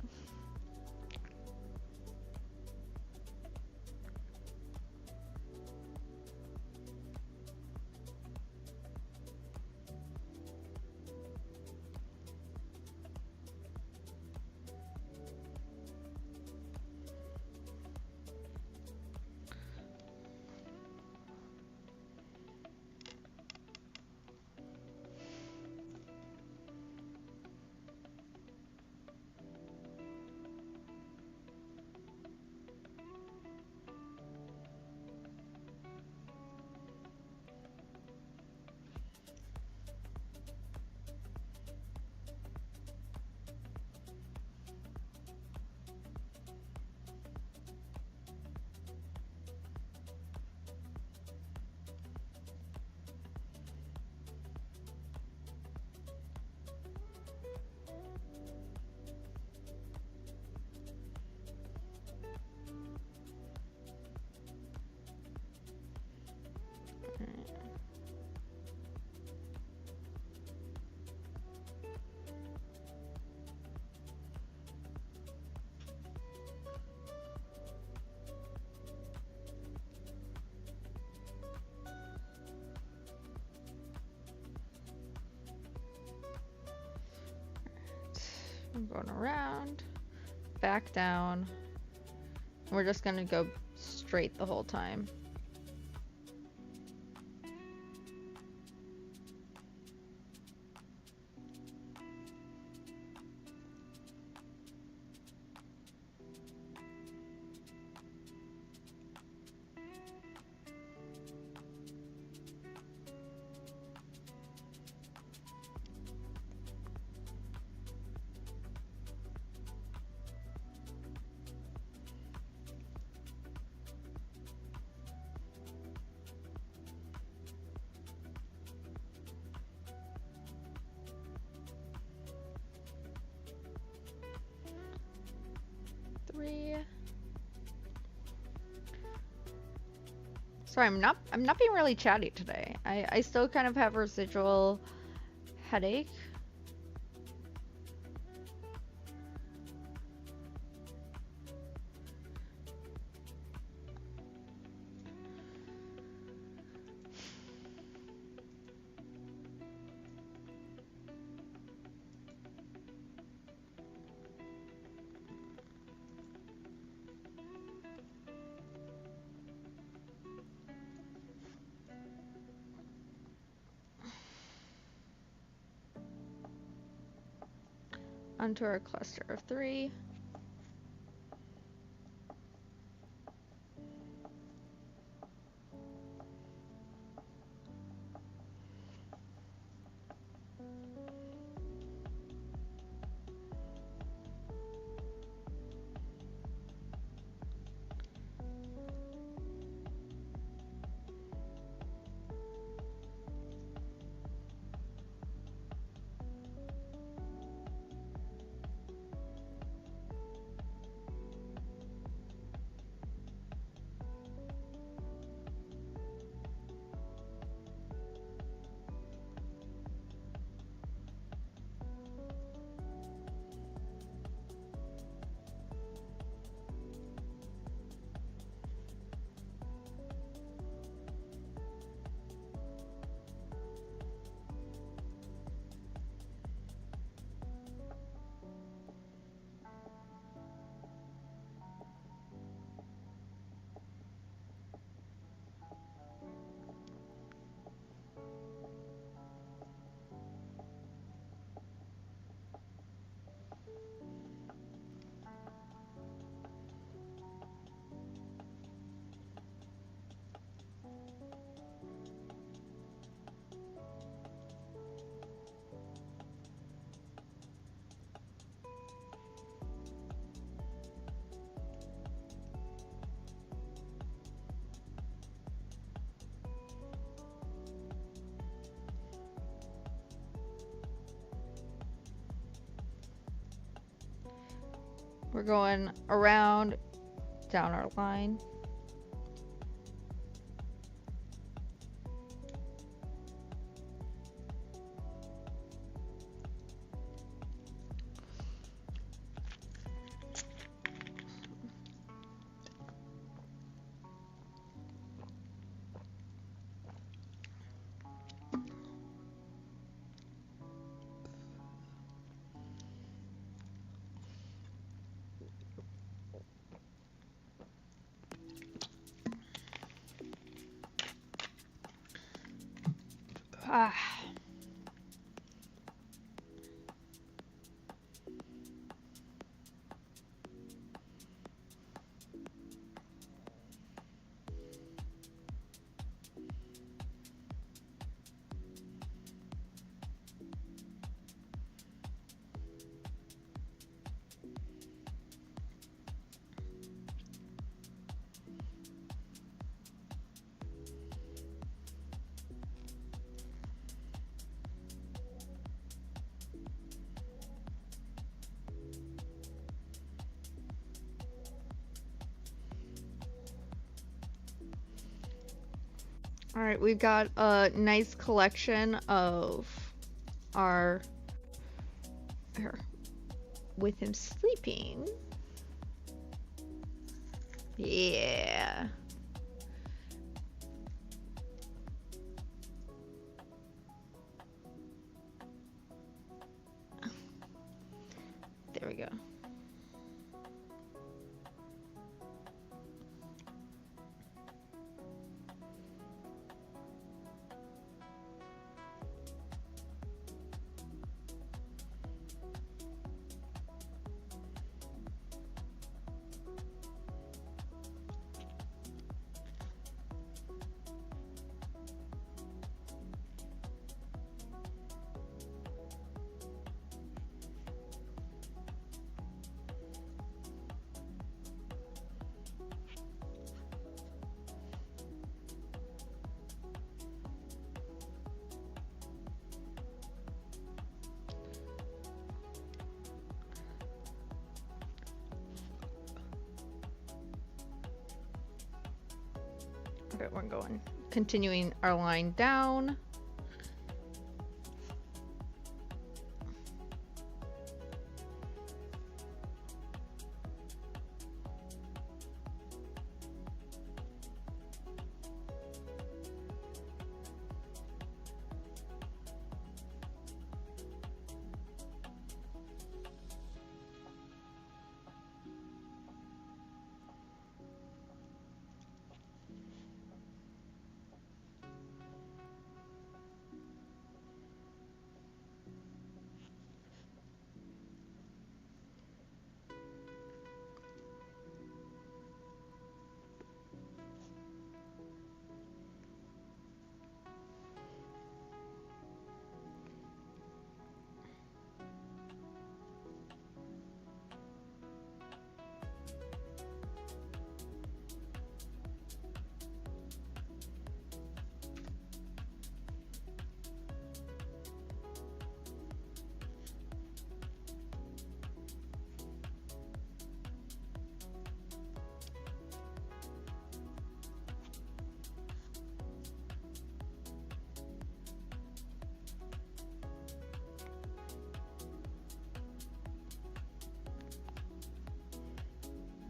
I'm going around, back down. We're just gonna go straight the whole time. Sorry, I'm not being really chatty today. I still kind of have residual headache. Onto our cluster of 3. We're going around down our line. Ah. All right, we've got a nice collection of our here with him sleeping. Yeah. There we go. Okay, we're going, continuing our line down.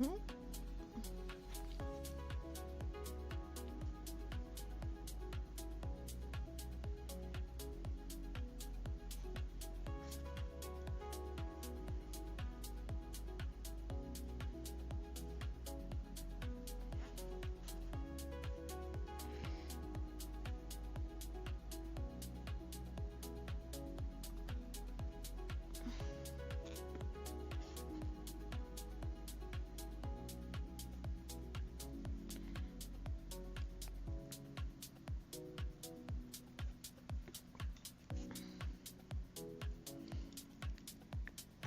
Hmm?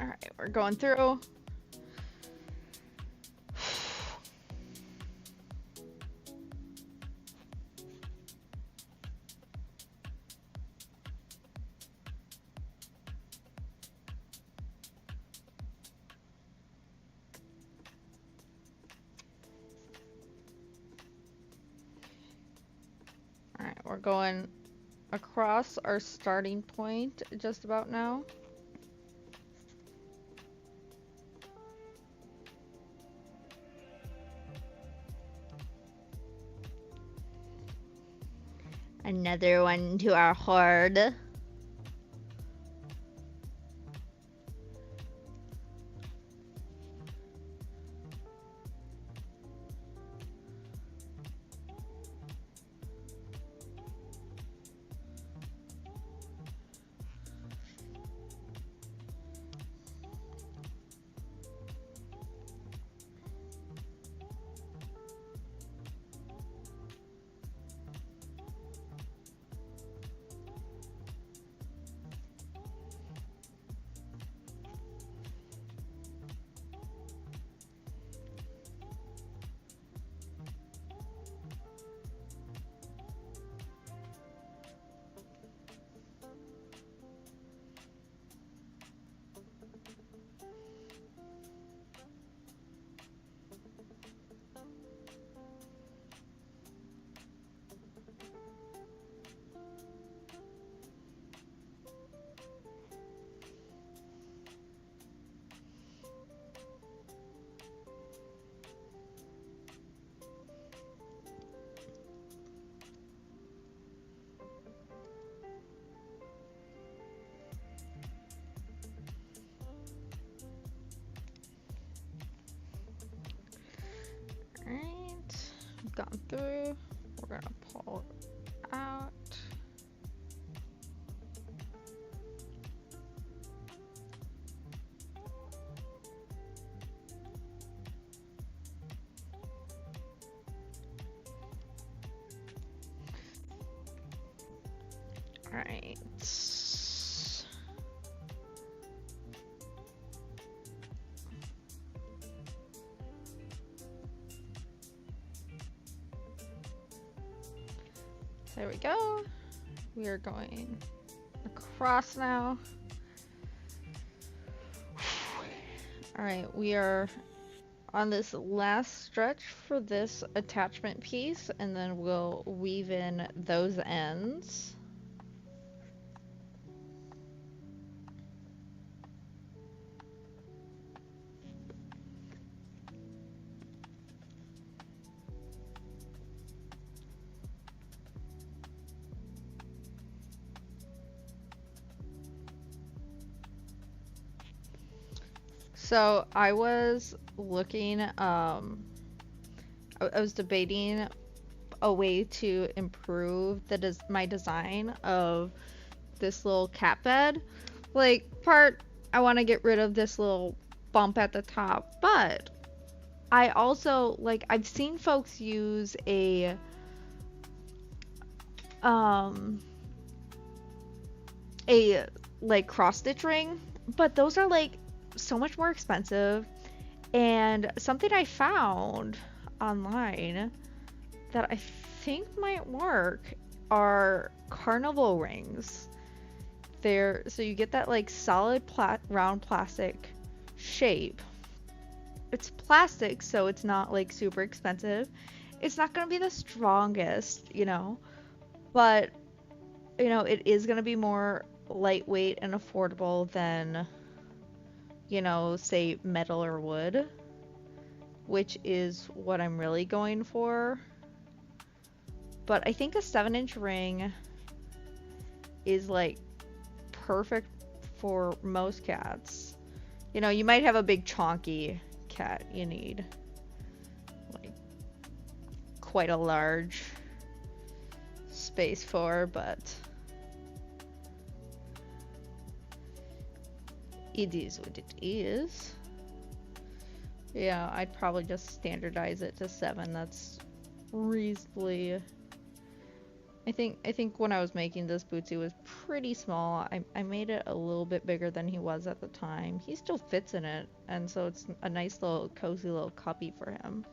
All right, we're going through. All right, we're going across our starting point just about now. Another one to our horde. gone through. We're gonna pull out. All right. There we go. We are going across now. All right, we are on this last stretch for this attachment piece, and then we'll weave in those ends. So I was looking, I was debating a way to improve my design of this little cat bed. Like, I want to get rid of this little bump at the top, but I also, like, I've seen folks use a, like, cross-stitch ring, but those are, like, so much more expensive. And something I found online that I think might work are carnival rings. So you get that like solid round plastic shape. It's plastic, so it's not like super expensive. It's not gonna be the strongest, but it is gonna be more lightweight and affordable than say metal or wood, which is what I'm really going for. But I think a 7-inch ring is like perfect for most cats. You might have a big chonky cat you need like quite a large space for, but it is what it is. Yeah, I'd probably just standardize it to 7. That's reasonably... I think when I was making this, Bootsy was pretty small. I made it a little bit bigger than he was at the time. He still fits in it, and so it's a nice little cozy little cubby for him.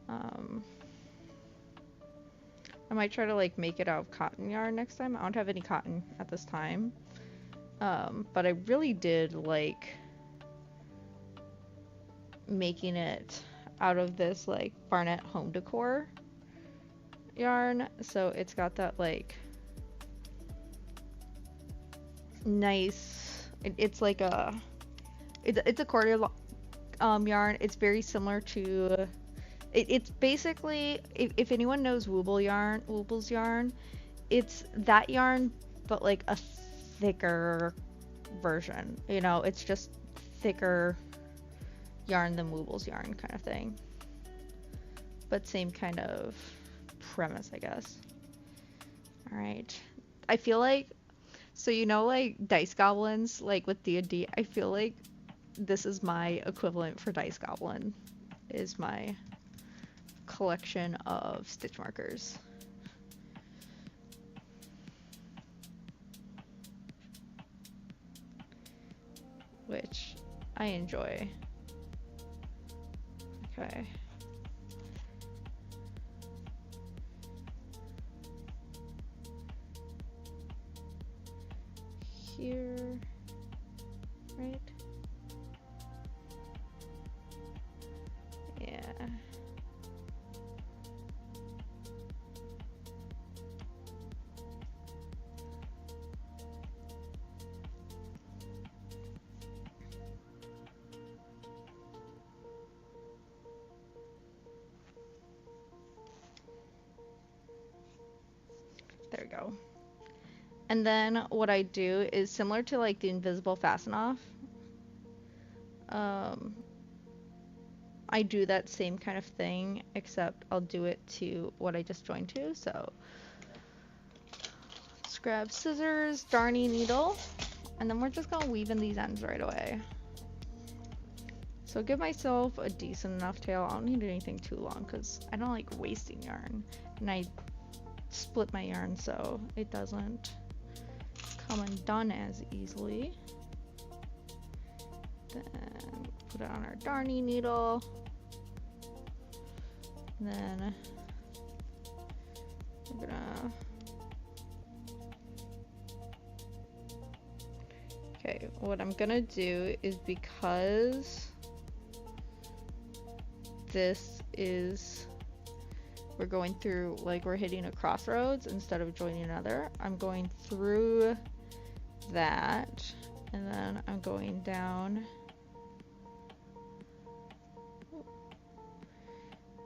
I might try to like make it out of cotton yarn next time. I don't have any cotton at this time. But I really did like making it out of this like Barnett home decor yarn. So it's got that like nice, it's like it's a quarter yarn. It's very similar to it's basically, if anyone knows Wooble's yarn, it's that yarn but like a thicker version. It's just thicker yarn than Wooble's yarn kind of thing, but same kind of premise, I guess. All right, I feel like, so like Dice Goblins, like with D&D, I feel like this is my equivalent for Dice Goblin, is my collection of stitch markers. Which I enjoy. Okay. Here, right? Yeah. There we go. And then what I do is similar to like the invisible fasten off. I do that same kind of thing, except I'll do it to what I just joined to. So let's grab scissors, darning needle, and then we're just gonna weave in these ends right away. So give myself a decent enough tail. I don't need anything too long because I don't like wasting yarn, and I split my yarn so it doesn't come undone as easily. Then put it on our darning needle. And then we're gonna, okay, what I'm gonna do is, because this is, we're going through, like we're hitting a crossroads instead of joining another, I'm going through that, and then I'm going down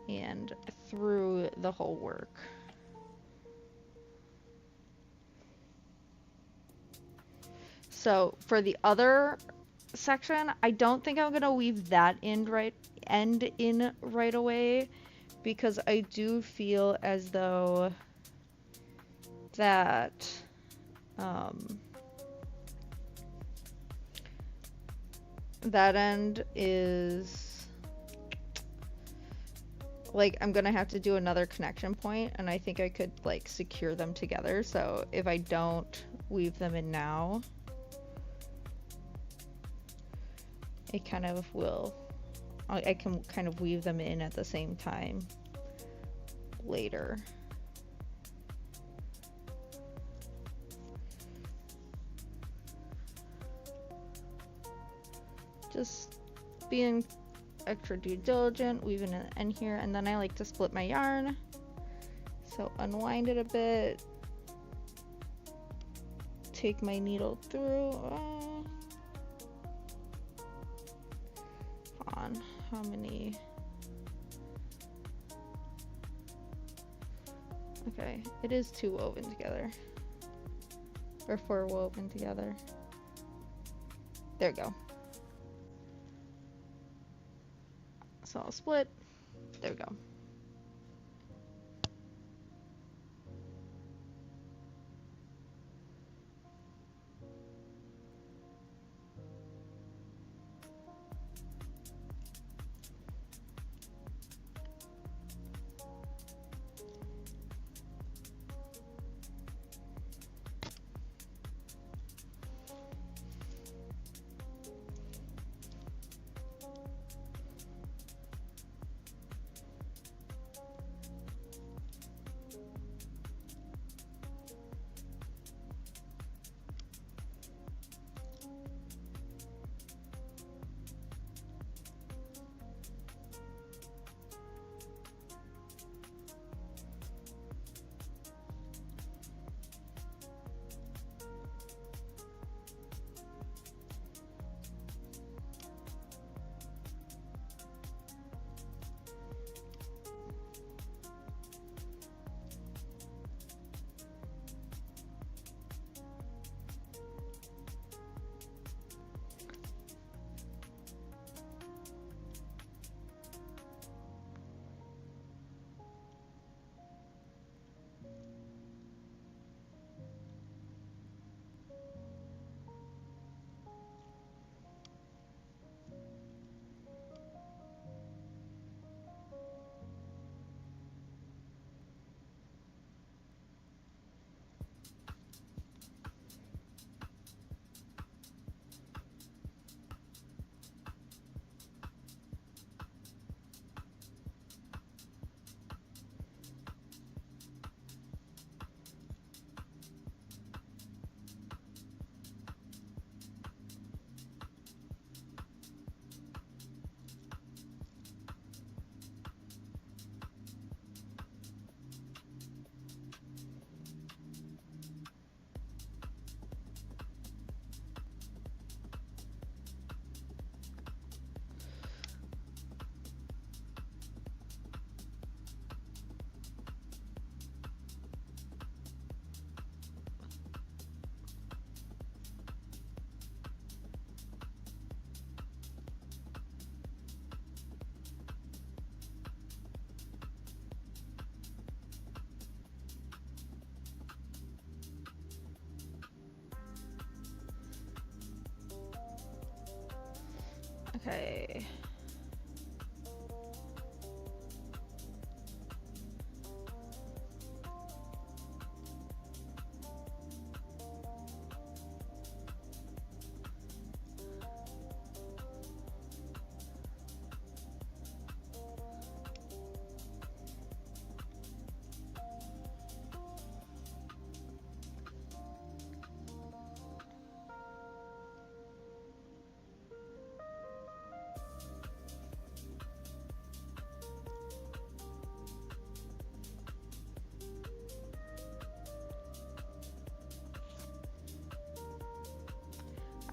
and through the whole work. So for the other section, I don't think I'm gonna weave that end in right away, because I do feel as though that that end is like, I'm gonna have to do another connection point, and I think I could like secure them together. So if I don't weave them in now, it kind of will, I can kind of weave them in at the same time later. Just being extra due diligent, weaving it in here, and then I like to split my yarn. So unwind it a bit, take my needle through. On how many? Okay, it is 2 woven together, or 4 woven together. There we go. So I'll split. There we go. Okay.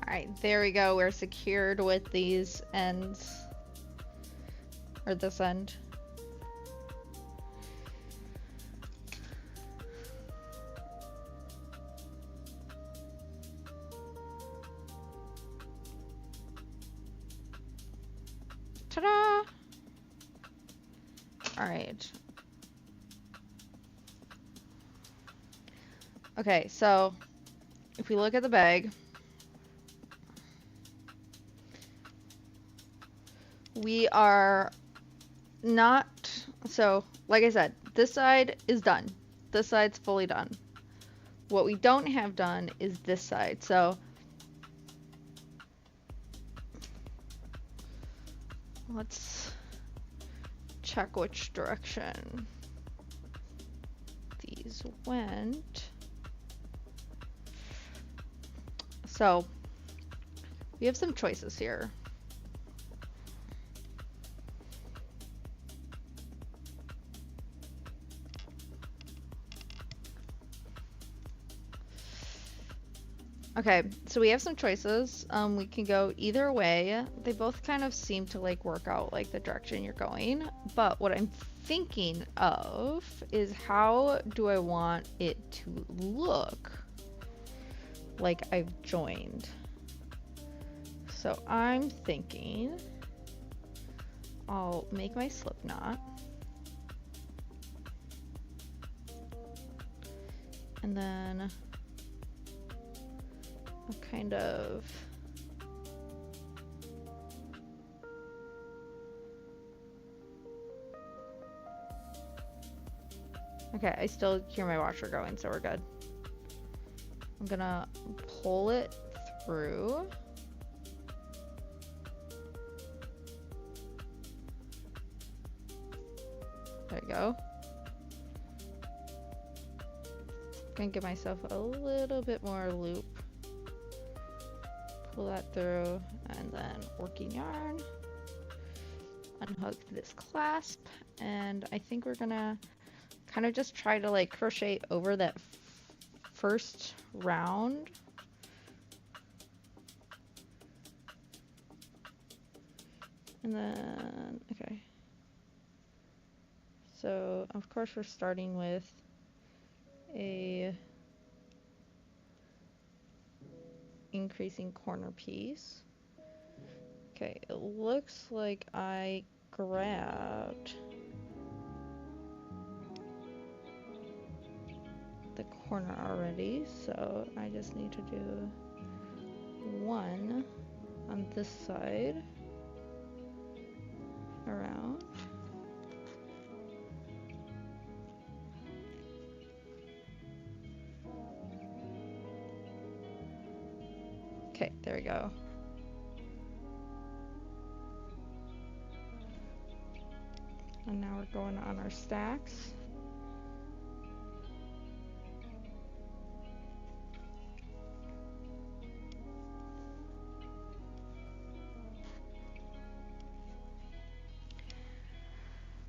Alright, there we go. We're secured with these ends. Or this end. Ta-da! Alright. Okay, so if we look at the bag, we are not, so like I said, this side is done. This side's fully done. What we don't have done is this side. So let's check which direction these went. So we have some choices here. Okay, so we have some choices. We can go either way. They both kind of seem to like work out like the direction you're going. But what I'm thinking of is how do I want it to look like I've joined? So I'm thinking I'll make my slip knot. And then I'll kind of okay, I still hear my washer going, so we're good. I'm gonna pull it through. There we go. Gonna give myself a little bit more loop. Pull that through, and then working yarn. Unhook this clasp, and I think we're gonna kind of just try to like crochet over that first round. And then, okay. So, of course, we're starting with a increasing corner piece. Okay, it looks like I grabbed the corner already, so I just need to do one on this side around. Okay, there we go. And now we're going on our stacks.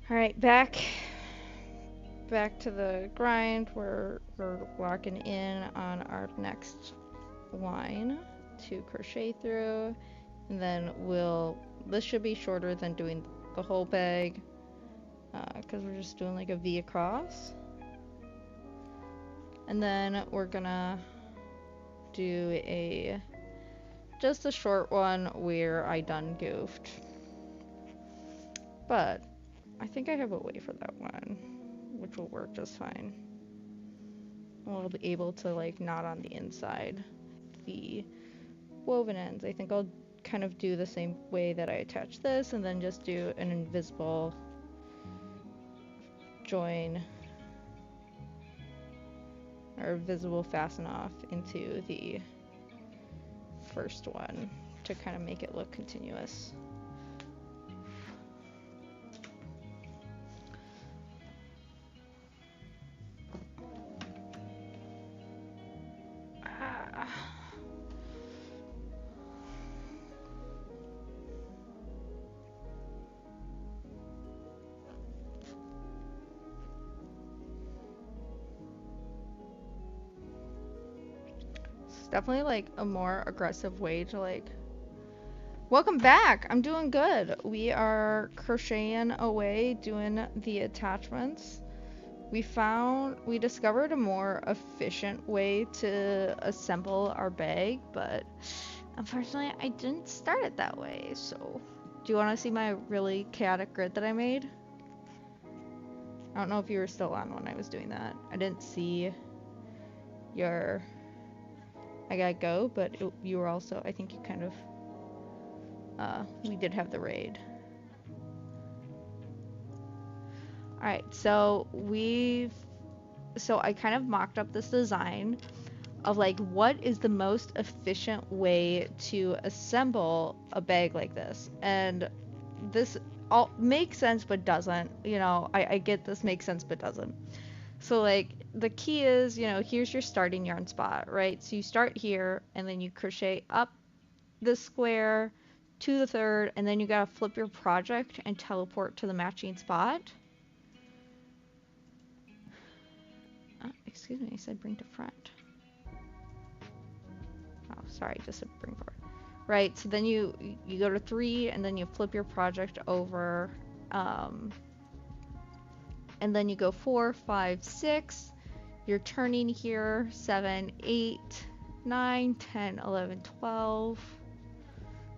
All right, back to the grind where we're locking in on our next line to crochet through, and then this should be shorter than doing the whole bag because we're just doing like a V across, and then we're gonna do just a short one where I done goofed, but I think I have a way for that one which will work just fine. We'll be able to like knot on the inside the woven ends. I think I'll kind of do the same way that I attach this, and then just do an invisible join or visible fasten off into the first one to kind of make it look continuous. Definitely like a more aggressive way to like, welcome back. I'm doing good. We are crocheting away doing the attachments. We discovered a more efficient way to assemble our bag, but unfortunately I didn't start it that way. So do you want to see my really chaotic grid that I made? I don't know if you were still on when I was doing that. I didn't see your I gotta go, but you were also, I think you kind of, we did have the raid. Alright, so I kind of mocked up this design of like, what is the most efficient way to assemble a bag like this? And this all makes sense, but doesn't, you know, I get this makes sense, but doesn't. So like, the key is, you know, here's your starting yarn spot, right? So you start here and then you crochet up the square to the third, and then you gotta flip your project and teleport to the matching spot. Excuse me, I said bring to front. Oh, sorry, just said bring forward. Right, so then you go to 3 and then you flip your project over, and then you go 4, 5, 6. You're turning here 7, 8, 9, 10, 11, 12,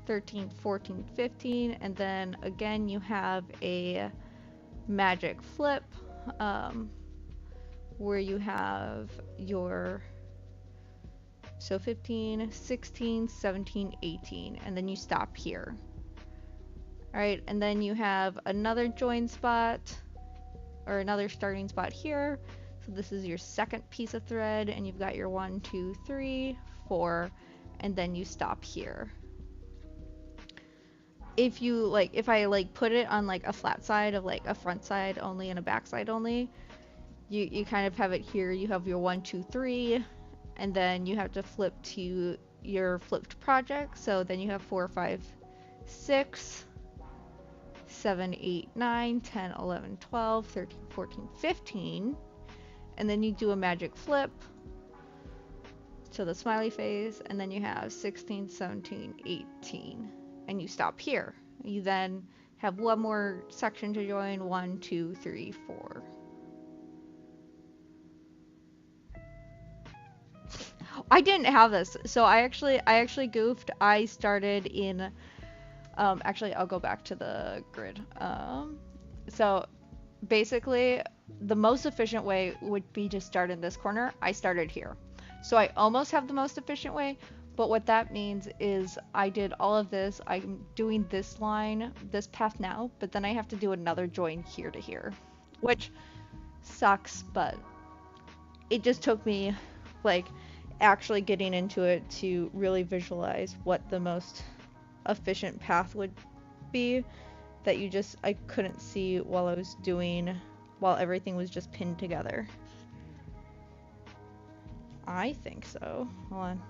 13, 14, 15, and then again you have a magic flip where you have your 15, 16, 17, 18, and then you stop here. Alright, and then you have another join spot or another starting spot here. So this is your second piece of thread, and you've got your 1, 2, 3, 4, and then you stop here. If you like, if I like put it on like a flat side of like a front side only and a back side only, you kind of have it here. You have your 1, 2, 3, and then you have to flip to your flipped project. So then you have 4, 5, 6, 7, 8, 9, 10, 11, 12, 13, 14, 15, and then you do a magic flip to the smiley face, and then you have 16, 17, 18, and you stop here. You then have one more section to join, 1, 2, 3, 4. I didn't have this, so I actually goofed. I started in, actually I'll go back to the grid. So basically the most efficient way would be to start in this corner. I started here. So I almost have the most efficient way, but what that means is I did all of this. I'm doing this line, this path now, but then I have to do another join here to here, which sucks, but it just took me like actually getting into it to really visualize what the most efficient path would be that I couldn't see while I was doing, while everything was just pinned together. I think so. Hold on.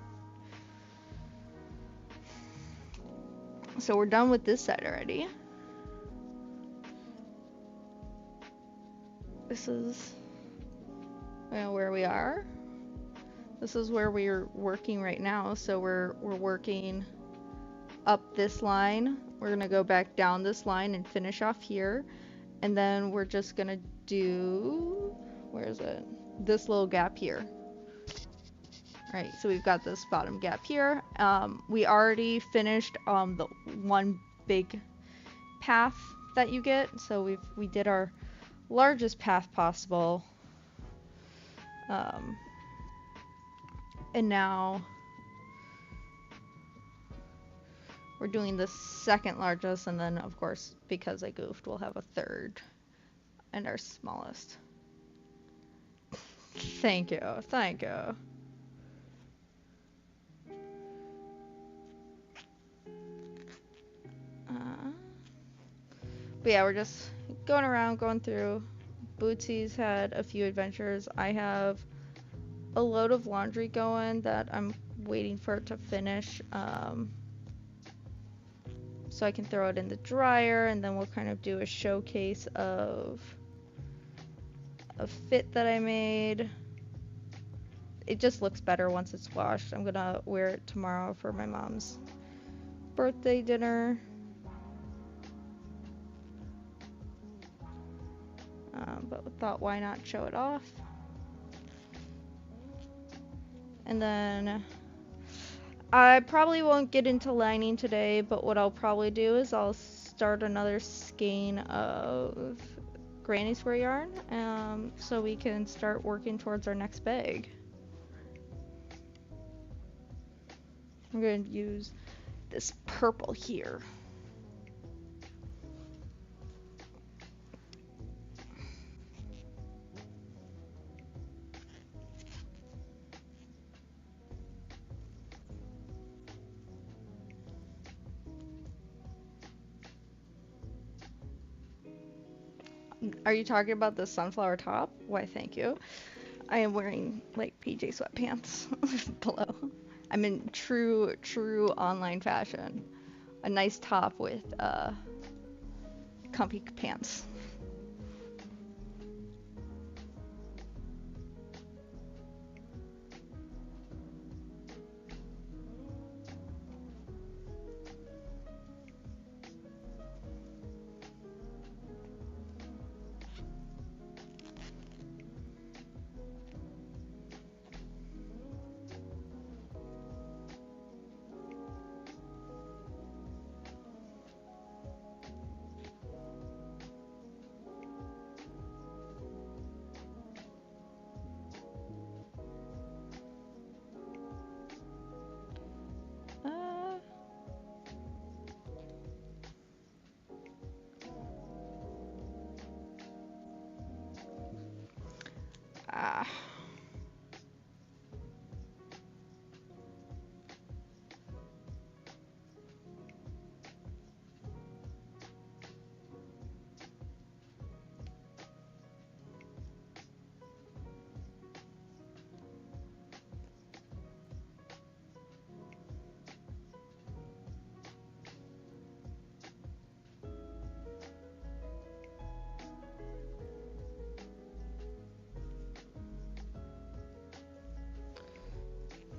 So we're done with this side already. This is, you know, where we are. This is where we're working right now. So we're working up this line. We're gonna go back down this line and finish off here, and then we're just gonna do, where is it? This little gap here. Right, so we've got this bottom gap here. We already finished the one big path that you get, so we did our largest path possible, and now we're doing the second largest, and then of course, because I goofed, we'll have a third and our smallest. Thank you, thank you. But yeah, we're just going around, going through. Bootsy's had a few adventures. I have a load of laundry going that I'm waiting for it to finish, so I can throw it in the dryer, and then we'll kind of do a showcase of a fit that I made. It just looks better once it's washed. I'm gonna wear it tomorrow for my mom's birthday dinner. But thought, why not show it off? And then I probably won't get into lining today, but what I'll probably do is I'll start another skein of granny square yarn, so we can start working towards our next bag. I'm going to use this purple here. Are you talking about the sunflower top? Why, thank you. I am wearing like PJ sweatpants below. I'm in true online fashion. A nice top with comfy pants.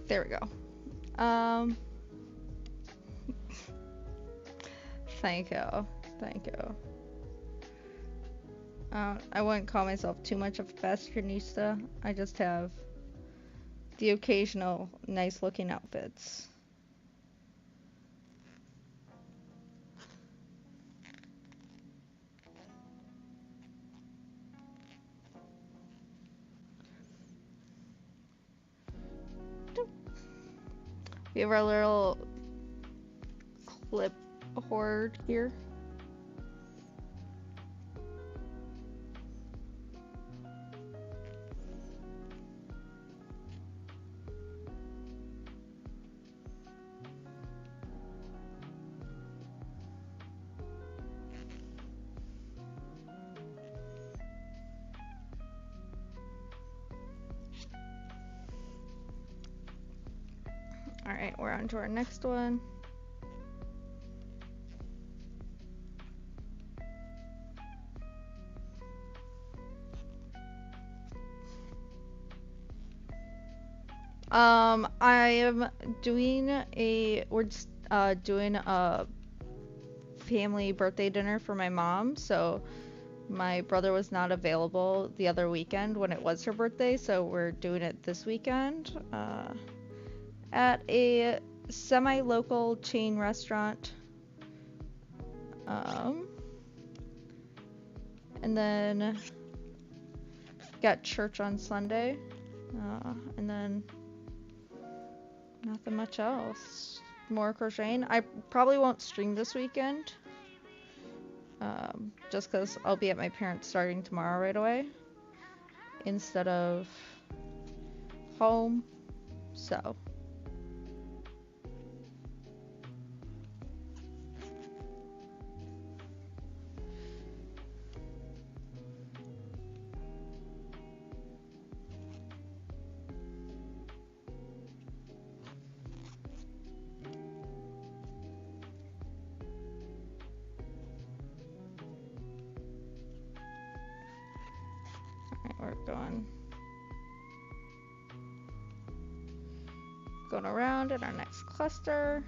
There we go. Thank you. Thank you. I wouldn't call myself too much of a fashionista. I just have the occasional nice looking outfits. We have our little clip hoard here. Alright, we're on to our next one. I am doing we're just, doing a family birthday dinner for my mom, so my brother was not available the other weekend when it was her birthday, so we're doing it this weekend, at a semi-local chain restaurant. And then got church on Sunday, and then nothing much else. more crocheting. I probably won't stream this weekend. Just because I'll be at my parents' starting tomorrow right away. Instead of home. So. Alright, we're going around in our next cluster.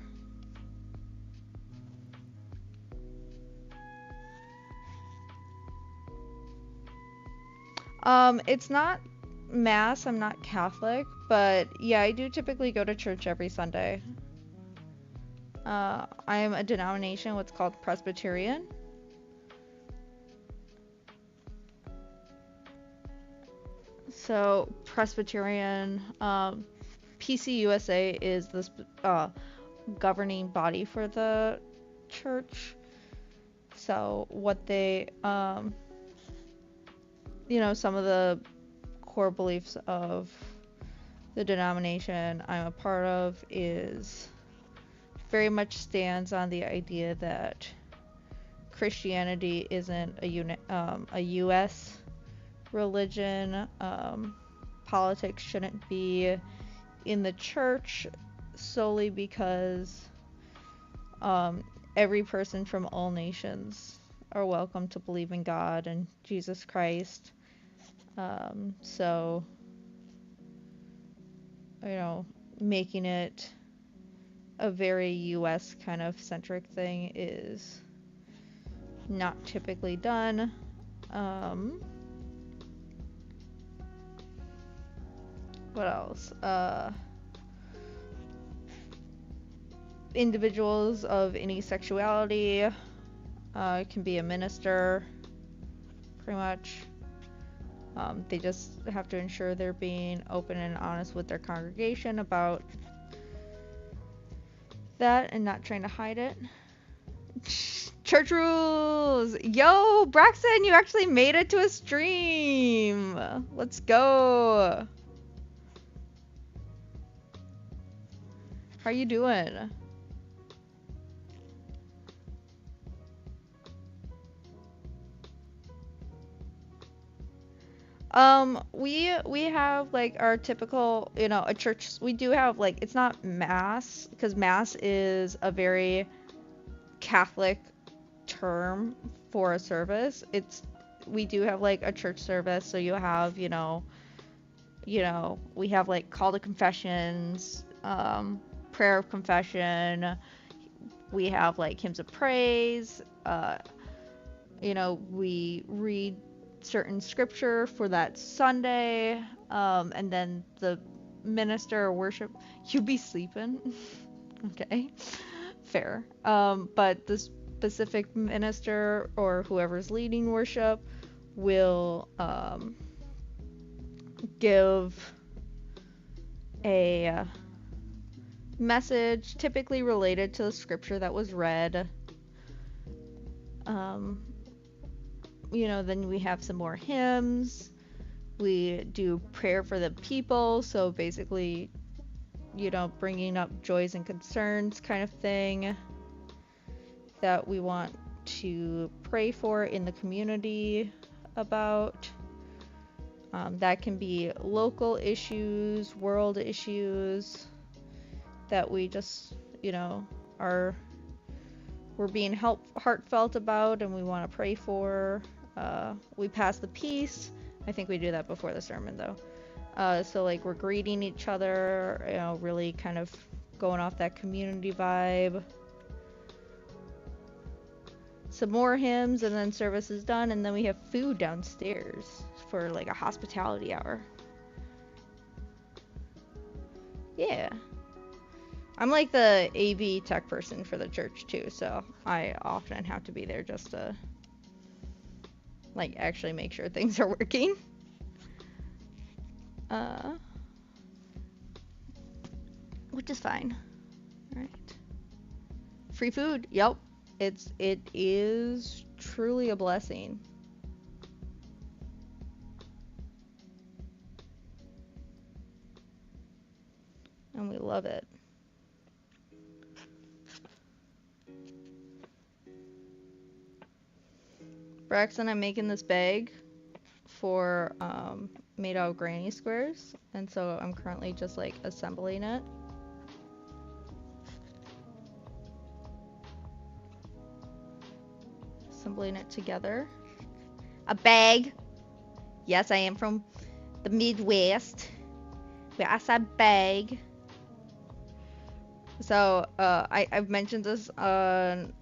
It's not mass, I'm not Catholic, but yeah, I do typically go to church every Sunday. I am a denomination, what's called Presbyterian. So, Presbyterian, PCUSA is this governing body for the church. So, what they, you know, some of the core beliefs of the denomination I'm a part of is very much stands on the idea that Christianity isn't a U.S. religion. Politics shouldn't be in the church solely because every person from all nations are welcome to believe in God and Jesus Christ. So, you know, making it a very US kind of centric thing is not typically done. What else? Individuals of any sexuality can be a minister, pretty much. They just have to ensure they're being open and honest with their congregation about that and not trying to hide it. Church rules! Yo, Braxton, you actually made it to a stream! Let's go! How you doing? We have like our typical, you know, a church. We do have like, it's not mass because mass is a very Catholic term for a service. We do have like a church service, so you have, you know, we have like call to confessions, prayer of confession. We have like hymns of praise. You know, we read certain scripture for that Sunday, and then the minister or worship. You be sleeping. Okay, fair. But the specific minister or whoever's leading worship will give a message typically related to the scripture that was read. You know, then we have some more hymns. We do prayer for the people, so basically, you know, bringing up joys and concerns kind of thing that we want to pray for in the community about. That can be local issues, world issues that we just, you know, we're being heartfelt about and we want to pray for. We pass the peace. I think we do that before the sermon though. So like we're greeting each other, you know, really kind of going off that community vibe. Some more hymns and then service is done, and then we have food downstairs for like a hospitality hour. Yeah. I'm like the AV tech person for the church too, so I often have to be there just to like actually make sure things are working. Which is fine. Alright. Free food. Yep. It is truly a blessing. And we love it. Braxton, I'm making this bag for made out of granny squares, and so I'm currently just like assembling it. Assembling it together. A bag. Yes, I am from the Midwest. Where I said bag. So I've mentioned this on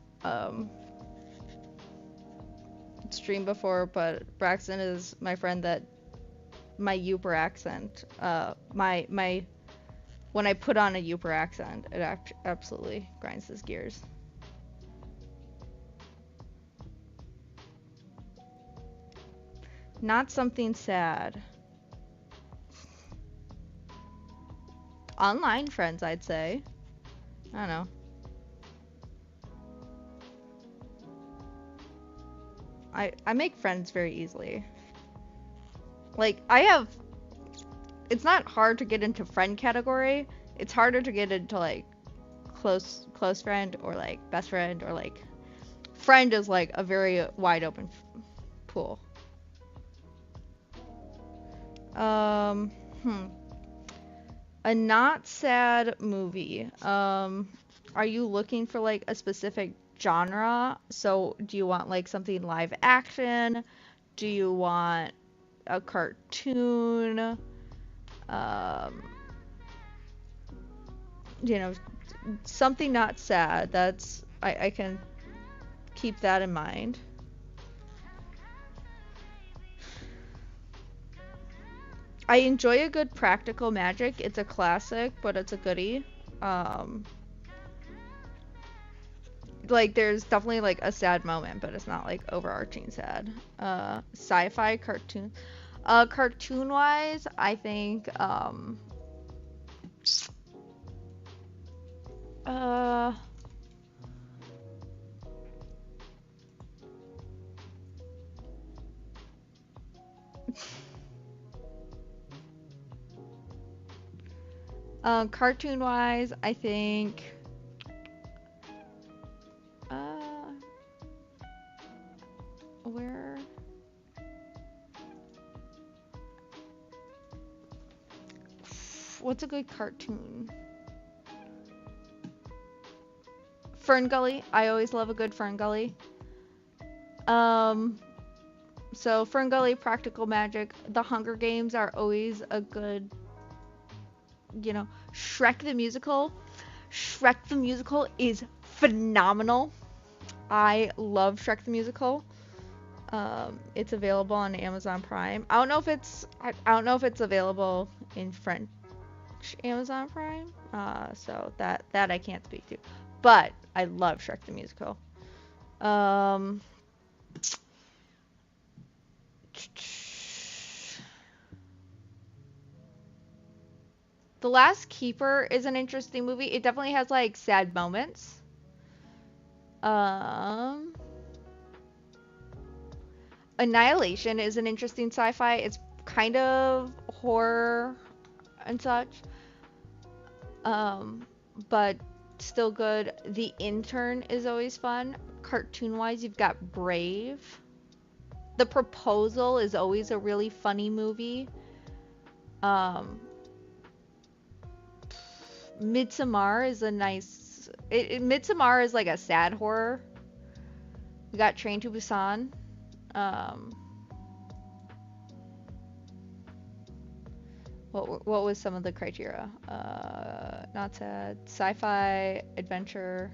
stream before, but Braxton is my friend that my Yooper accent, my when I put on a Yooper accent, it absolutely grinds his gears. Not something sad. Online friends, I'd say. I don't know. I make friends very easily. Like, it's not hard to get into friend category. It's harder to get into like close friend or like best friend or like friend is like a very wide open pool. A not sad movie. Are you looking for like a specific genre? So do you want like something live action? Do you want a cartoon? You know, something not sad. That's I can keep that in mind. I enjoy a good practical magic. It's a classic, but it's a goodie. Like there's definitely like a sad moment, but it's not like overarching sad. Sci-fi cartoon. Cartoon wise, I think cartoon wise, I think where what's a good cartoon? Fern Gully. I always love a good Fern Gully. So Fern Gully, Practical Magic, The Hunger Games are always a good, you know, Shrek the Musical. Shrek the Musical is phenomenal. I love Shrek the Musical. It's available on Amazon Prime. I don't know if it's available in French Amazon Prime. So that I can't speak to. But I love Shrek the Musical. The Last Keeper is an interesting movie. It definitely has like sad moments. Annihilation is an interesting sci-fi. It's kind of horror and such. But still good. The Intern is always fun. Cartoon-wise, you've got Brave. The Proposal is always a really funny movie. Midsommar is a nice... Midsommar is like a sad horror. We got Train to Busan. What was some of the criteria? Not sad. Sci-fi, adventure.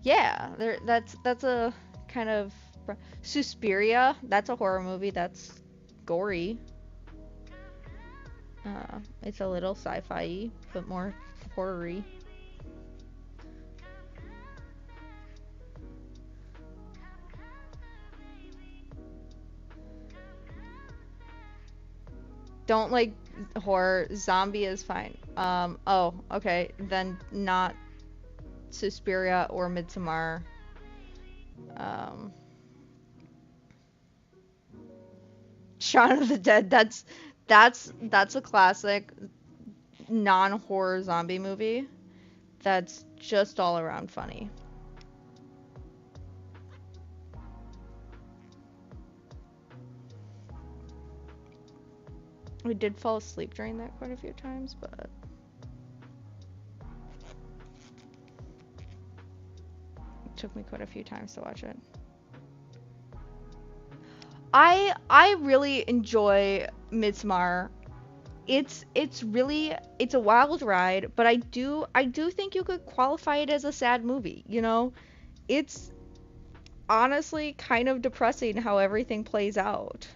Yeah, that's a kind of... Suspiria, that's a horror movie. That's gory. It's a little sci-fi-y, but more horror-y. Don't like horror. Zombie is fine. Oh, okay. Then not Suspiria or Midsommar. Um, Shaun of the Dead. That's a classic non-horror zombie movie. That's just all around funny. I did fall asleep during that quite a few times, but it took me quite a few times to watch it. I really enjoy Midsommar. It's a wild ride, but I do think you could qualify it as a sad movie, you know? It's honestly kind of depressing how everything plays out.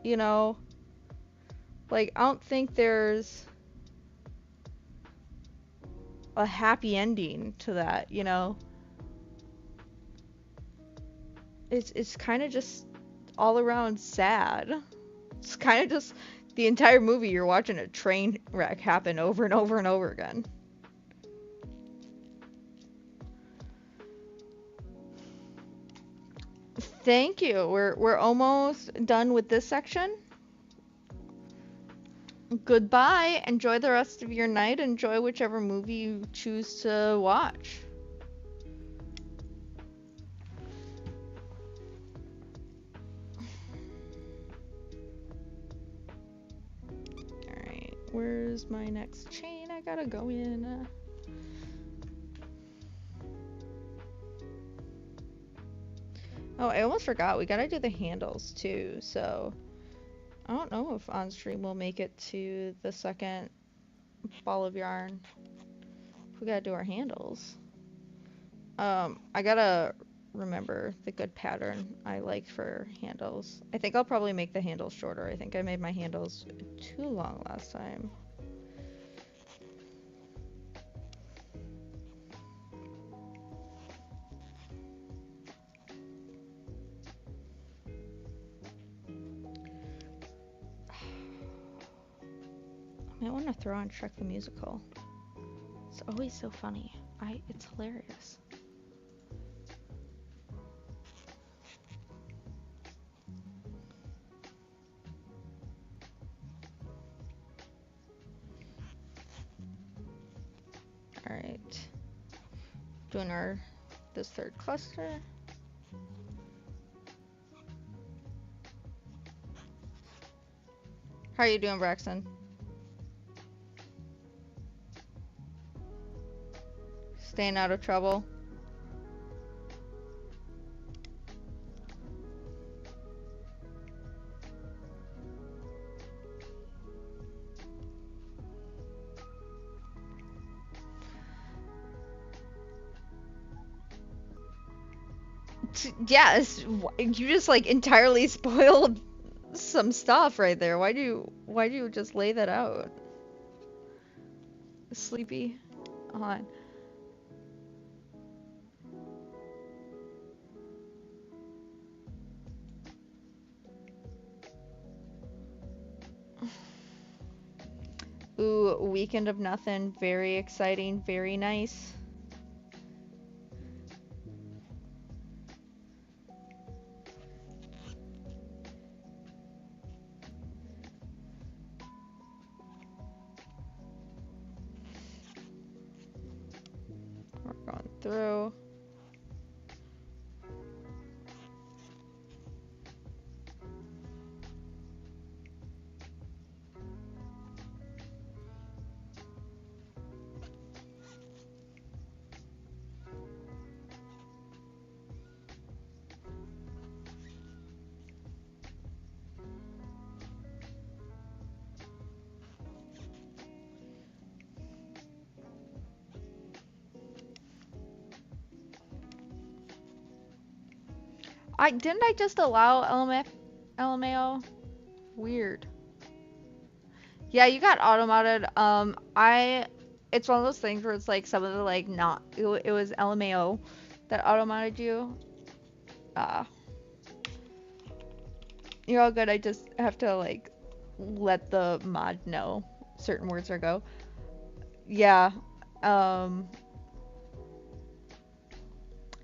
You know? Like, I don't think there's a happy ending to that, you know? It's kind of just all around sad. It's kind of just the entire movie you're watching a train wreck happen over and over and over again. Thank you. We're almost done with this section. Goodbye. Enjoy the rest of your night. Enjoy whichever movie you choose to watch. Alright, where's my next chain? I gotta go in. Oh, I almost forgot. We gotta do the handles too, so I don't know if on stream we'll make it to the second ball of yarn. We gotta do our handles. I gotta remember the good pattern I like for handles. I think I'll probably make the handles shorter. I think I made my handles too long last time. I might want to throw on Shrek the Musical. It's always so funny. It's hilarious. Alright. Doing this third cluster. How are you doing, Braxton? Staying out of trouble? Yes, you just like entirely spoiled some stuff right there. Why do you just lay that out? Sleepy? Hold on. Ooh, Weekend of Nothing. Very exciting. Very nice. We're going through. Didn't I just allow LMAO? Weird. Yeah, you got auto-modded. It's one of those things where it's like some of the like not, it was LMAO that auto-modded you. You're all good. I just have to like let the mod know certain words are go. Yeah, Um,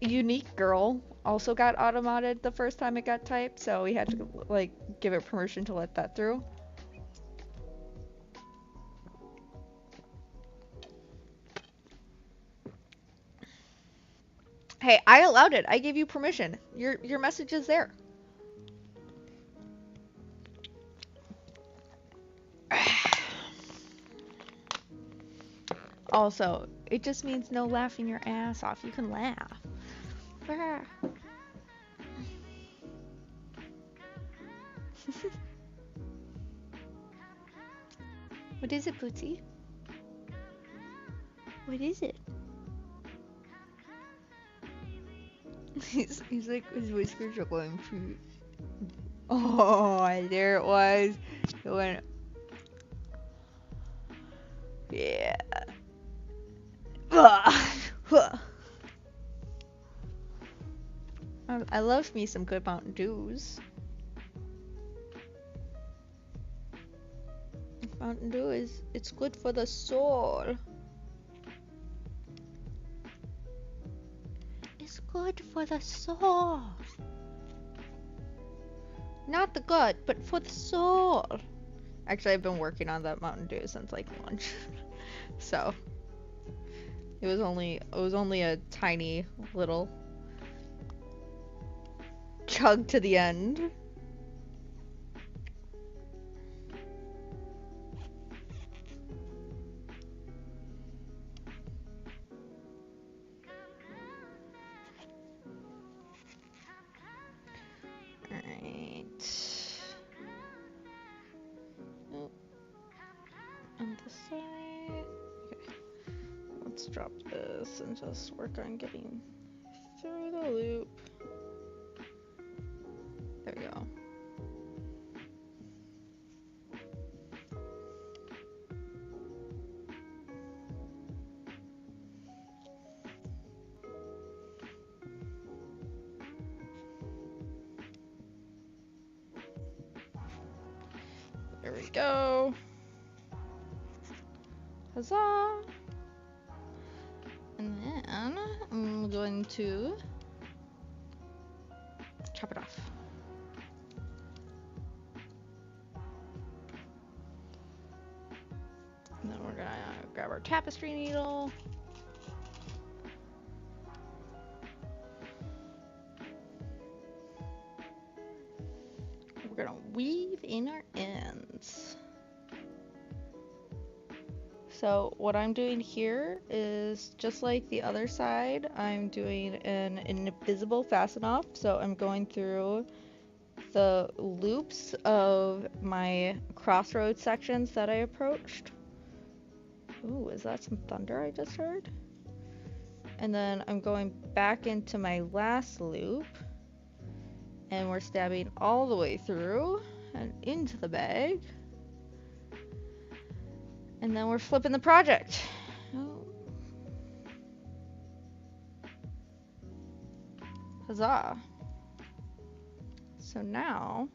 Unique Girl also got automated the first time it got typed, so we had to like give it permission to let that through. Hey, I allowed it. I gave you permission. Your message is there. Also, it just means no laughing your ass off. You can laugh. What is it, Pootsie? What is it? He's like, his whiskers are going through. Oh, there it was. It went. Yeah. I love me some good Mountain Dews. Mountain Dew it's good for the soul. It's good for the soul. Not the gut, but for the soul. Actually, I've been working on that Mountain Dew since like lunch. So it was only a tiny little chug to the end. On the side. Okay. Let's drop this and just work on getting through the loop. There we go. There we go. Huzzah! And then I'm going to chop it off. And then we're gonna grab our tapestry needle. We're gonna weave in our ends. So what I'm doing here is just like the other side, I'm doing an invisible fasten off. So I'm going through the loops of my crossroads sections that I approached. Ooh, is that some thunder I just heard? And then I'm going back into my last loop, and we're stabbing all the way through and into the bag. And then we're flipping the project. Oh. Huzzah. So now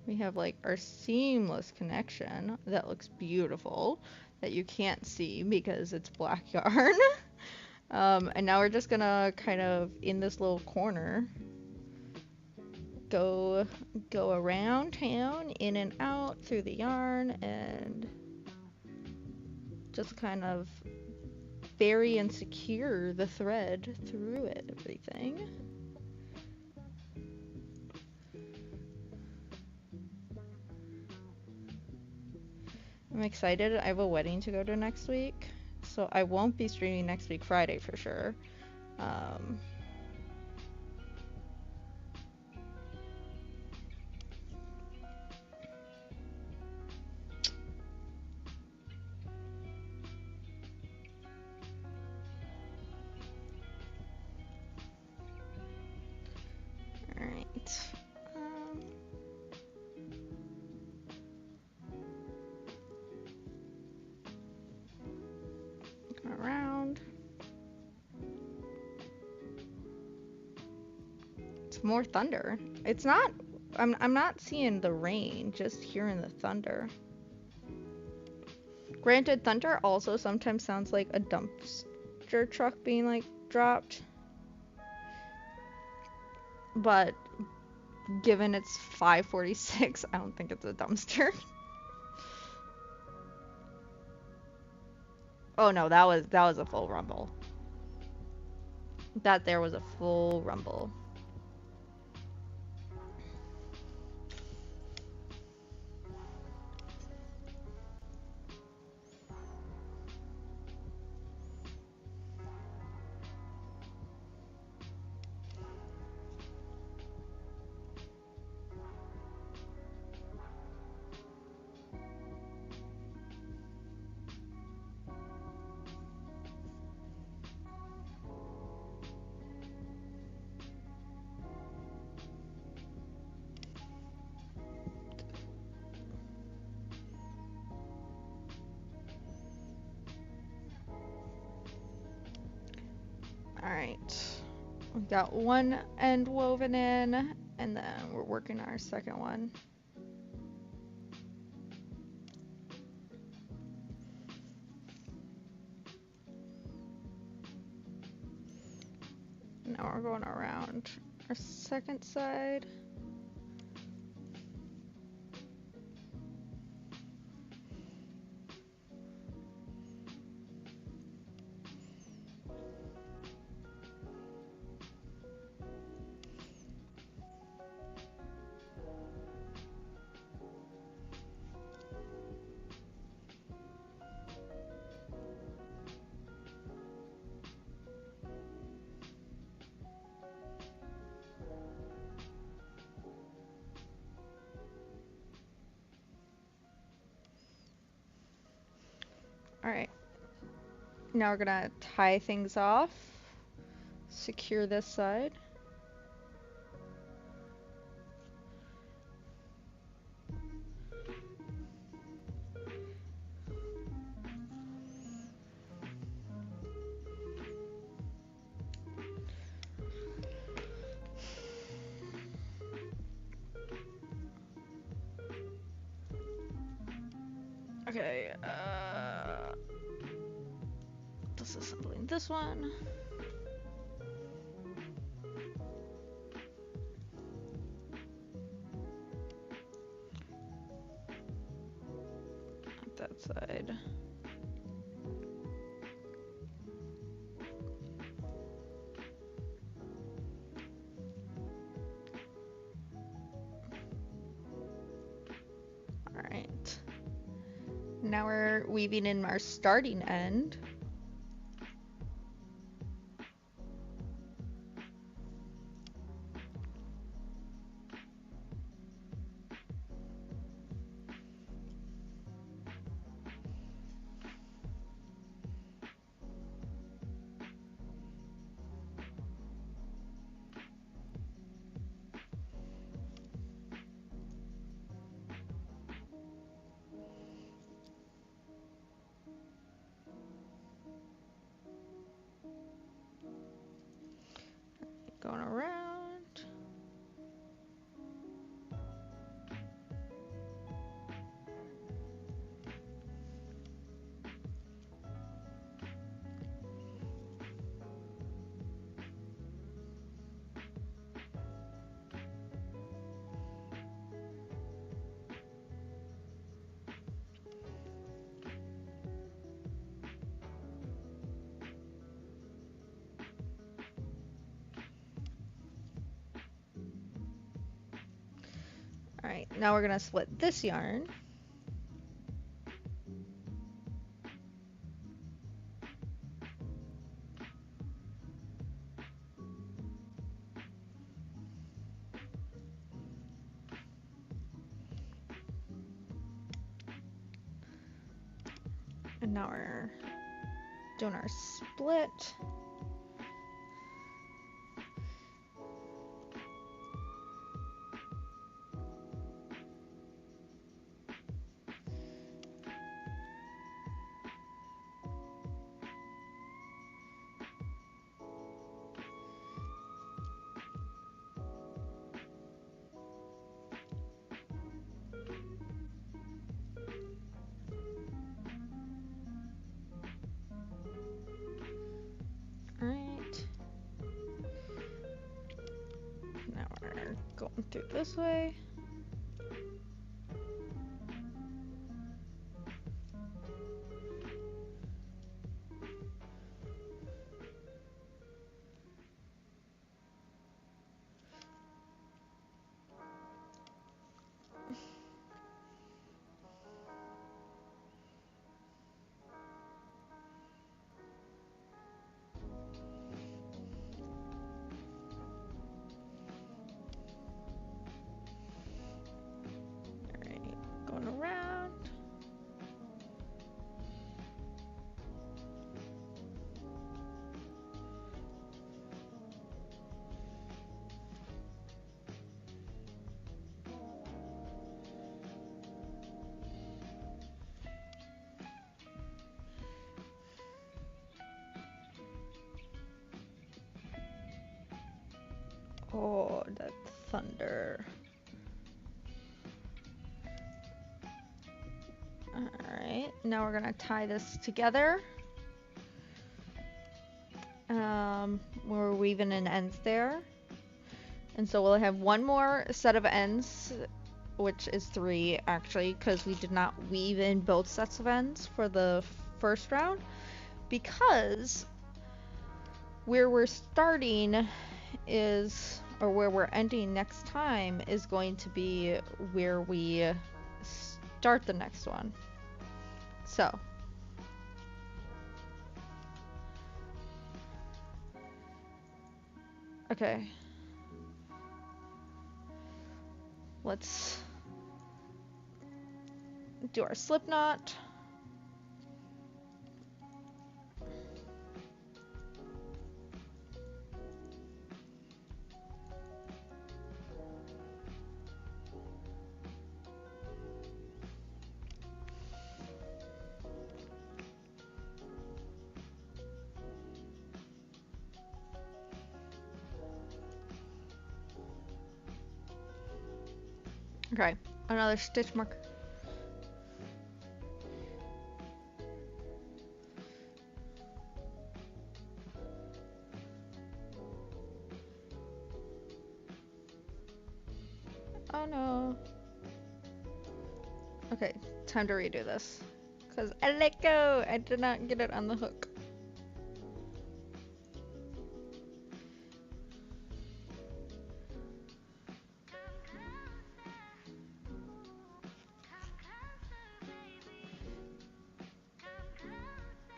we have like our seamless connection that looks beautiful that you can't see because it's black yarn. And now we're just gonna kind of in this little corner go around town, in and out through the yarn, and just kind of bury and secure the thread through everything. I'm excited. I have a wedding to go to next week, so I won't be streaming next week Friday for sure. Alright. Around. It's more thunder. It's not I'm not seeing the rain, just hearing the thunder. Granted, thunder also sometimes sounds like a dumpster truck being like dropped. But given it's 5:46, I don't think it's a dumpster. Oh no, that was a full rumble. That there was a full rumble. Alright. We've got one end woven in, and then we're working our second one. Now we're going around our second side. Alright. Now we're gonna tie things off. Secure this side. Okay, disassembling this one. That side. Alright. Now we're weaving in our starting end. Going around. Alright, now we're gonna split this yarn. And now we're doing our split. we're going through this way. Going around. Oh, that thunder. Alright, now we're gonna tie this together. We're weaving in ends there. And so we'll have one more set of ends, which is 3 actually, because we did not weave in both sets of ends for the first round. Because where we're starting is, or where we're ending next time, is going to be where we start the next one. So okay, let's do our slip knot. Okay, another stitch mark. Oh no. Okay, time to redo this. Because I let go! I did not get it on the hook.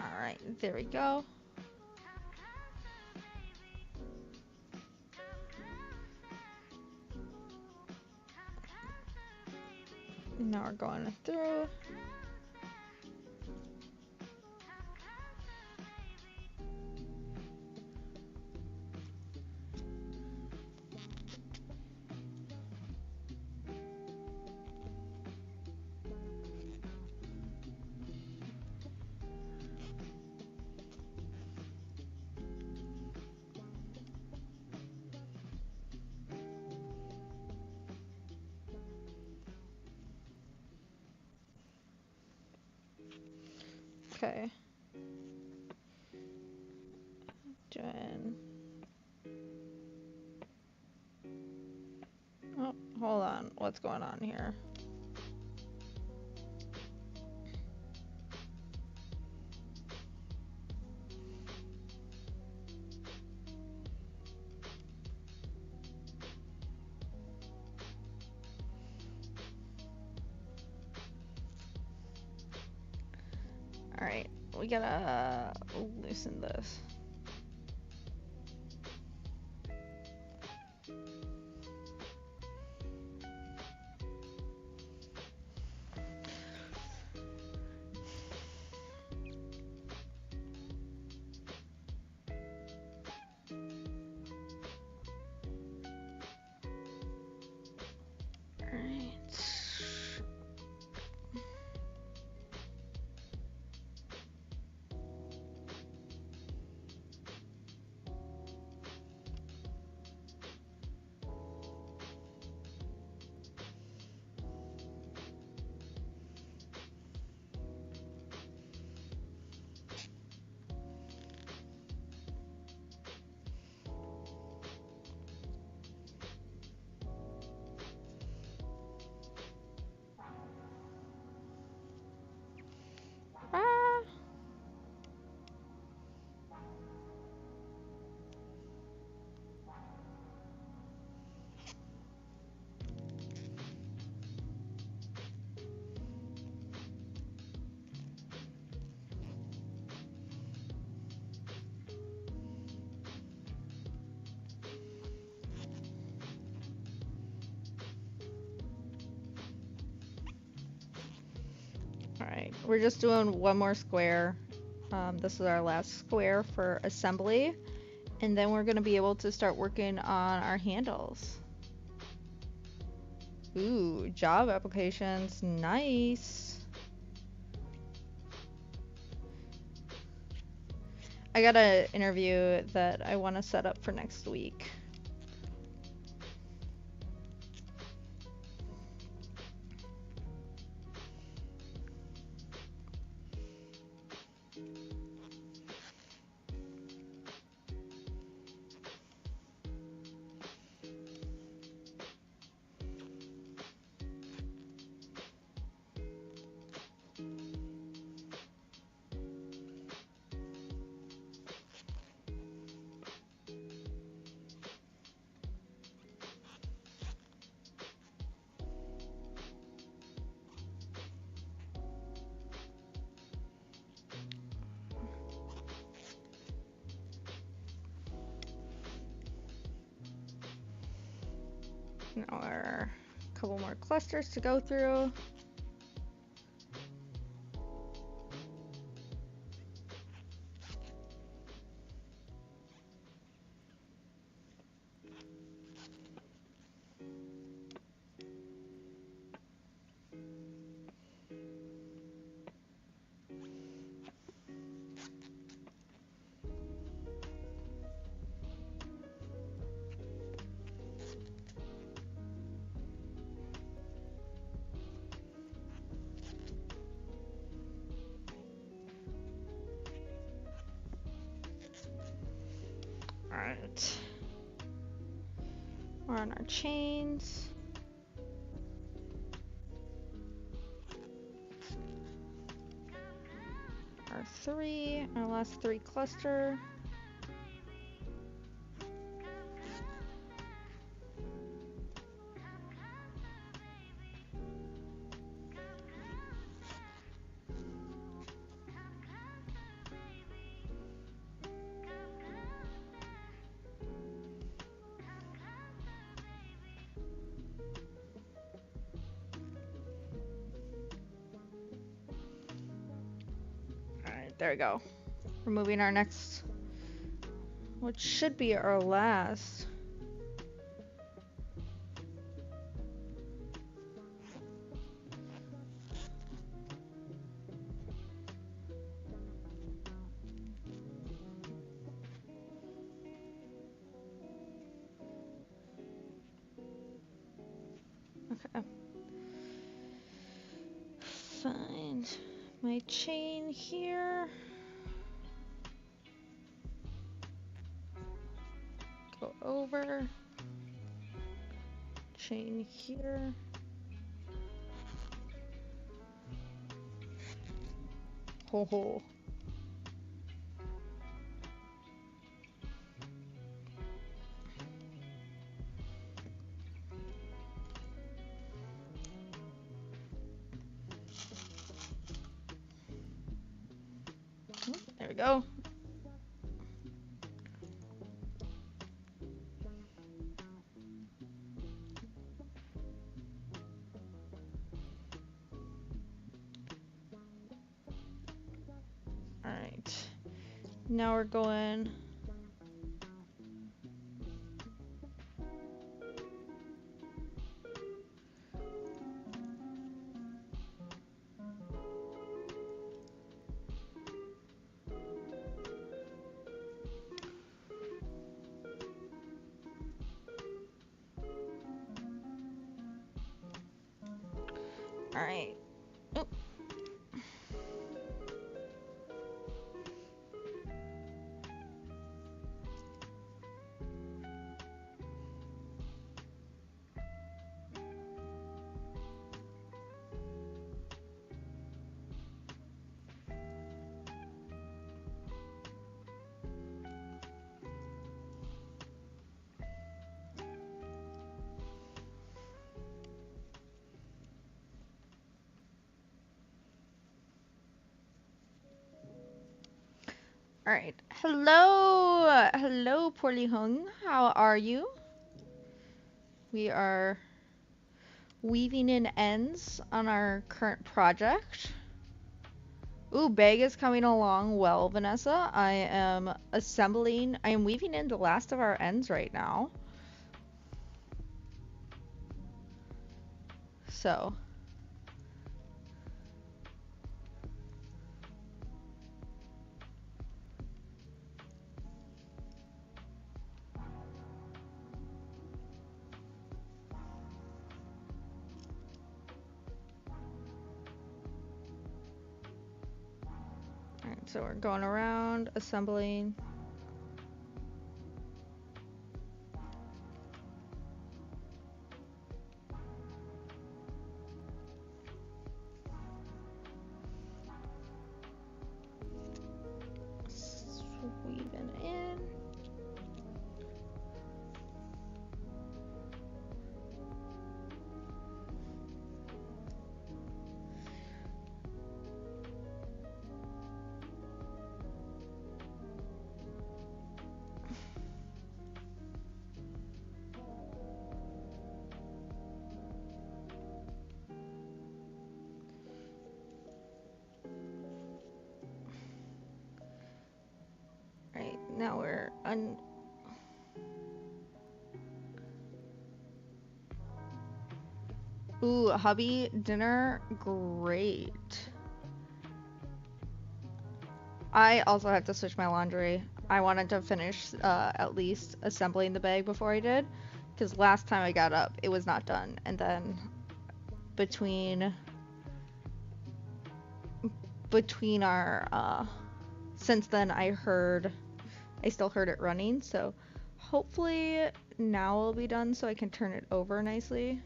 Alright, there we go. Now we're going through. Okay. Doing. Oh, hold on. What's going on here? Alright, we gotta loosen this. Alright, we're just doing one more square. This is our last square for assembly. And then we're going to be able to start working on our handles. Ooh, job applications. Nice. I got an interview that I want to set up for next week. Now our couple more clusters to go through. Alright. We're on our chains. Our last three cluster. There we go. Removing our next, which should be our last. Okay. Find my chain here. Go over. Chain here. Ho ho. There we go. All right. Now we're going. All right. Oh. All right. Hello. Hello, Poorly Hung. How are you? We are weaving in ends on our current project. Ooh, bag is coming along well, Vanessa. I am weaving in the last of our ends right now. So, alright, so we're going around, assembling. Weaving in. Right, now we're Ooh, hubby dinner, great. I also have to switch my laundry. I wanted to finish at least assembling the bag before I did, because last time I got up, it was not done. And then between our since then I still heard it running, so hopefully now it'll be done so I can turn it over nicely.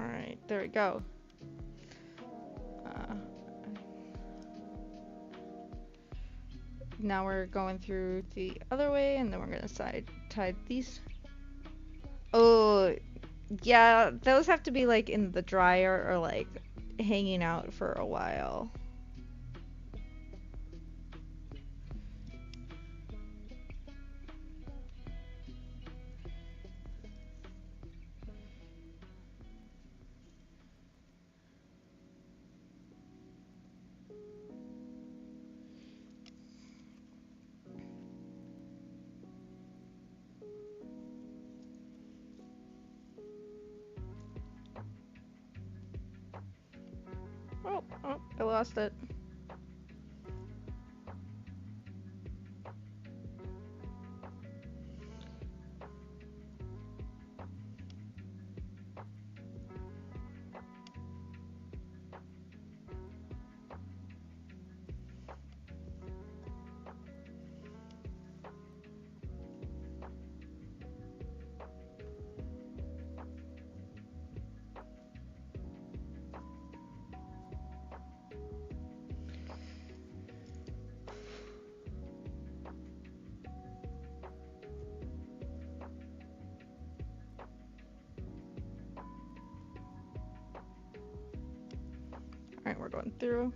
Alright, there we go. Now we're going through the other way, and then we're gonna tie these. Oh, yeah, those have to be like in the dryer or like hanging out for a while. Oh, I lost it. Alright, we're going through.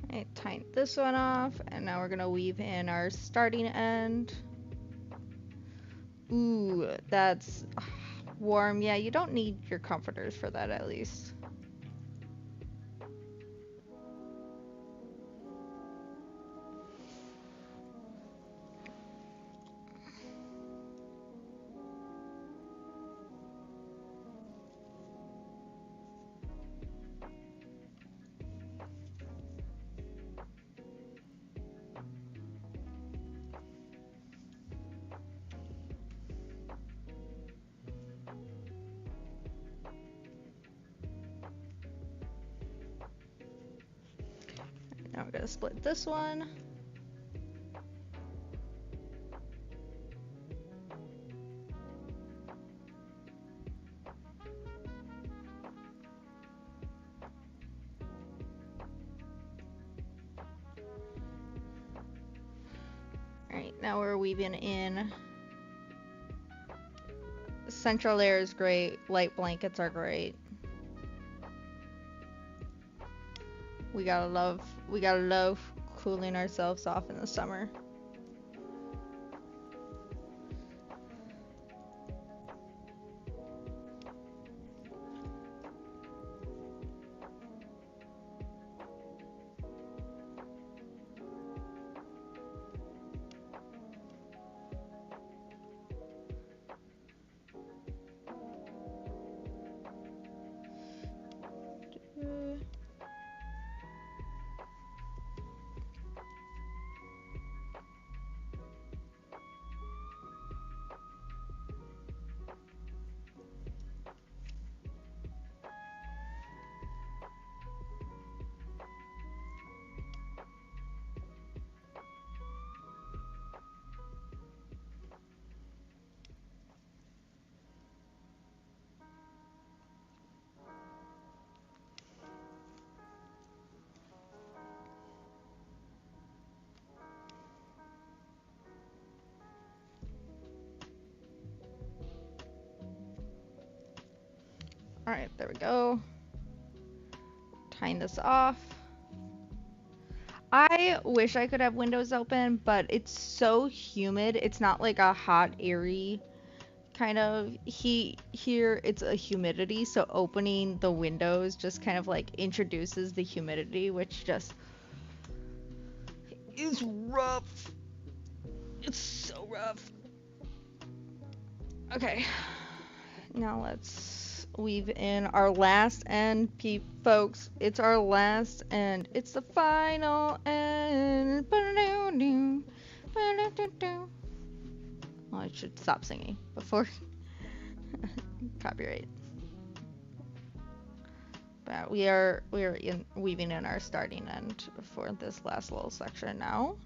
Alright, tying this one off, and now we're gonna weave in our starting end. Ooh, that's warm. Yeah, you don't need your comforters for that at least. we're gonna split this one. Alright, now we're weaving in. Central layer is great, light blankets are great. We gotta love cooling ourselves off in the summer. Alright, there we go. Tying this off. I wish I could have windows open, but it's so humid. It's not like a hot, airy kind of heat here. It's a humidity, so opening the windows just kind of like introduces the humidity, which just is rough. It's so rough. Okay, now let's weave in our last end, folks. It's our last end. It's the final end. Well, I should stop singing before copyright. But we are weaving in our starting end for this last little section now.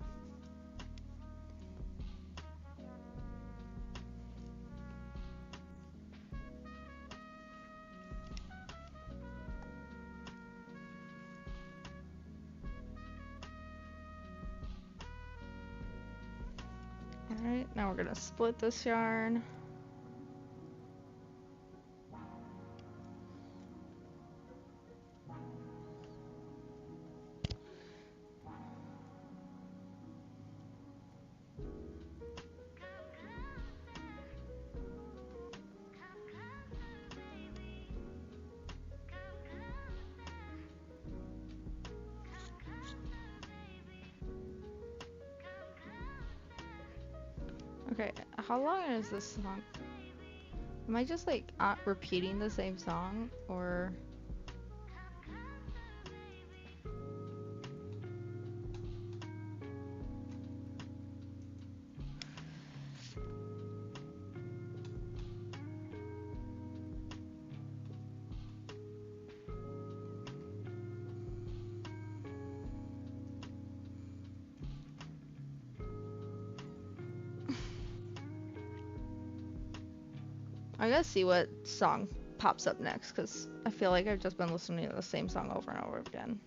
Alright, now we're gonna split this yarn. Okay, how long is this song? Am I just like repeating the same song, or? I gotta see what song pops up next, because I feel like I've just been listening to the same song over and over again.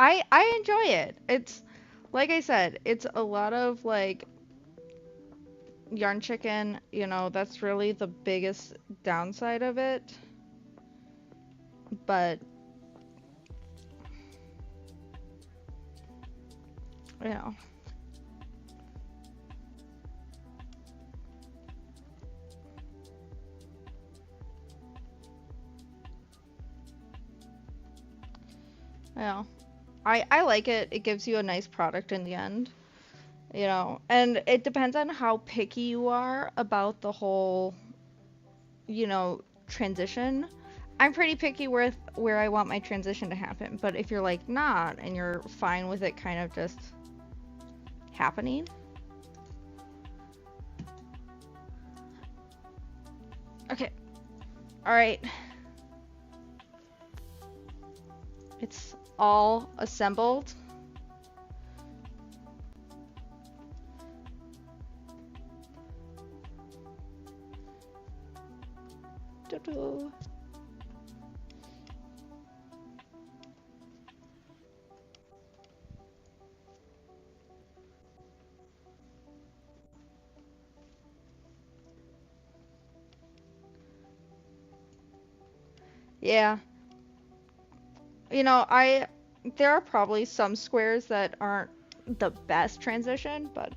I enjoy it. It's like I said, it's a lot of like yarn chicken, you know, that's really the biggest downside of it. But, you know, yeah, I like it. It gives you a nice product in the end, you know, and it depends on how picky you are about the whole, you know, transition. I'm pretty picky with where I want my transition to happen, but if you're like not and you're fine with it kind of just happening. Okay. All right. It's all assembled. Doo-doo. Yeah. You know, there are probably some squares that aren't the best transition, but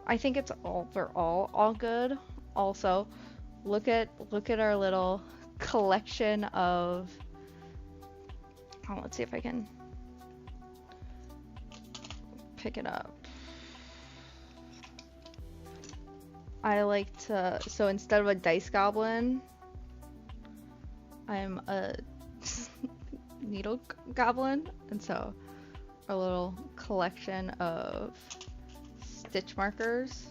I think it's overall all good. Also, look at our little collection of, oh, let's see if I can pick it up. I like to, so instead of a dice goblin, I'm a needle goblin, and so a little collection of stitch markers.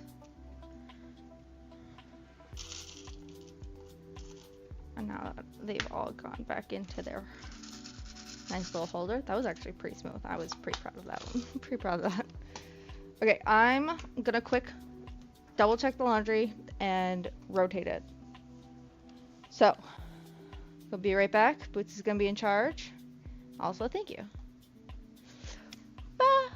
And now that they've all gone back into their nice little holder. That was actually pretty smooth. I was pretty proud of that one. Pretty proud of that. Okay, I'm gonna quick double check the laundry and rotate it. So, we'll be right back. Boots is gonna be in charge. Also, thank you. Bye.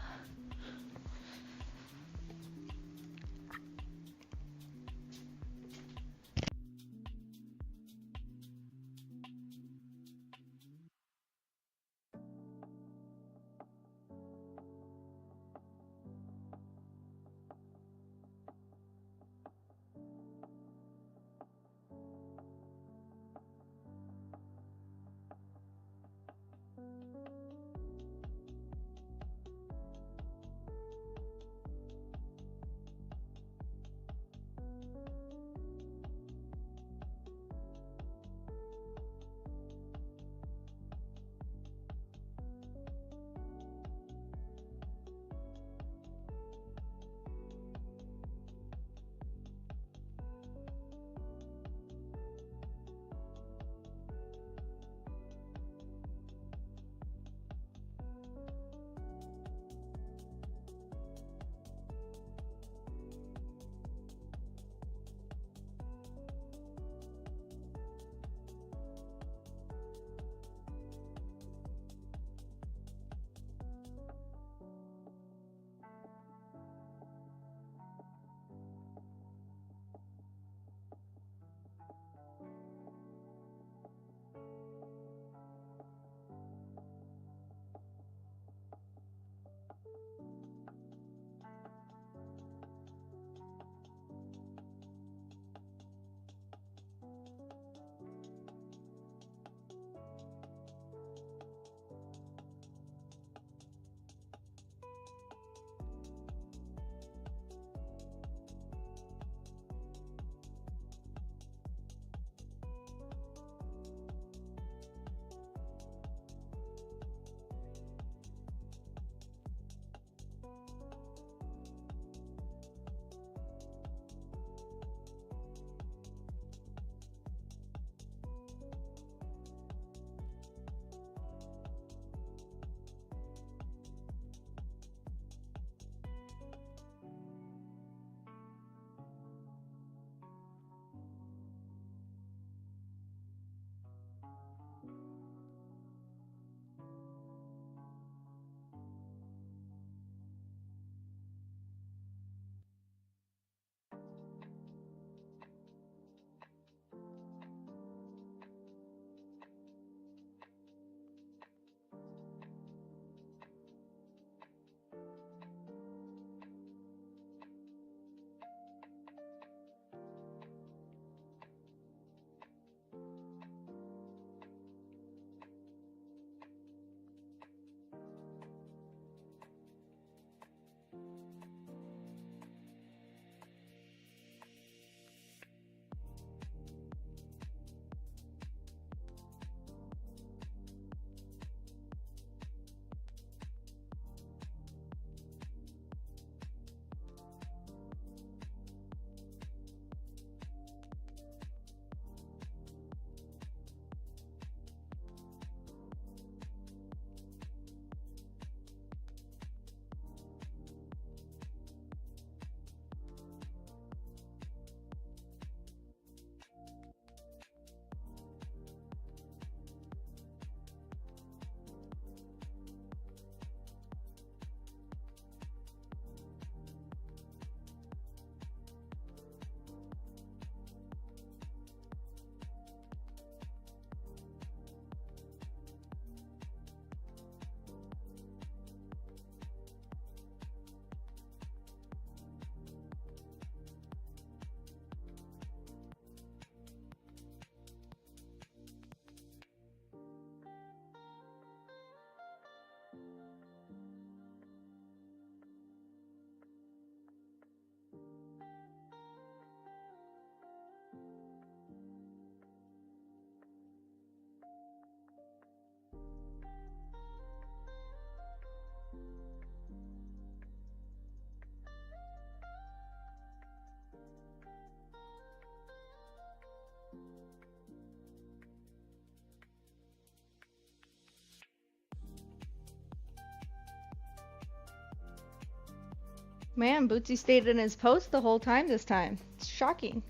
Man, Bootsy stayed in his post the whole time this time. It's shocking.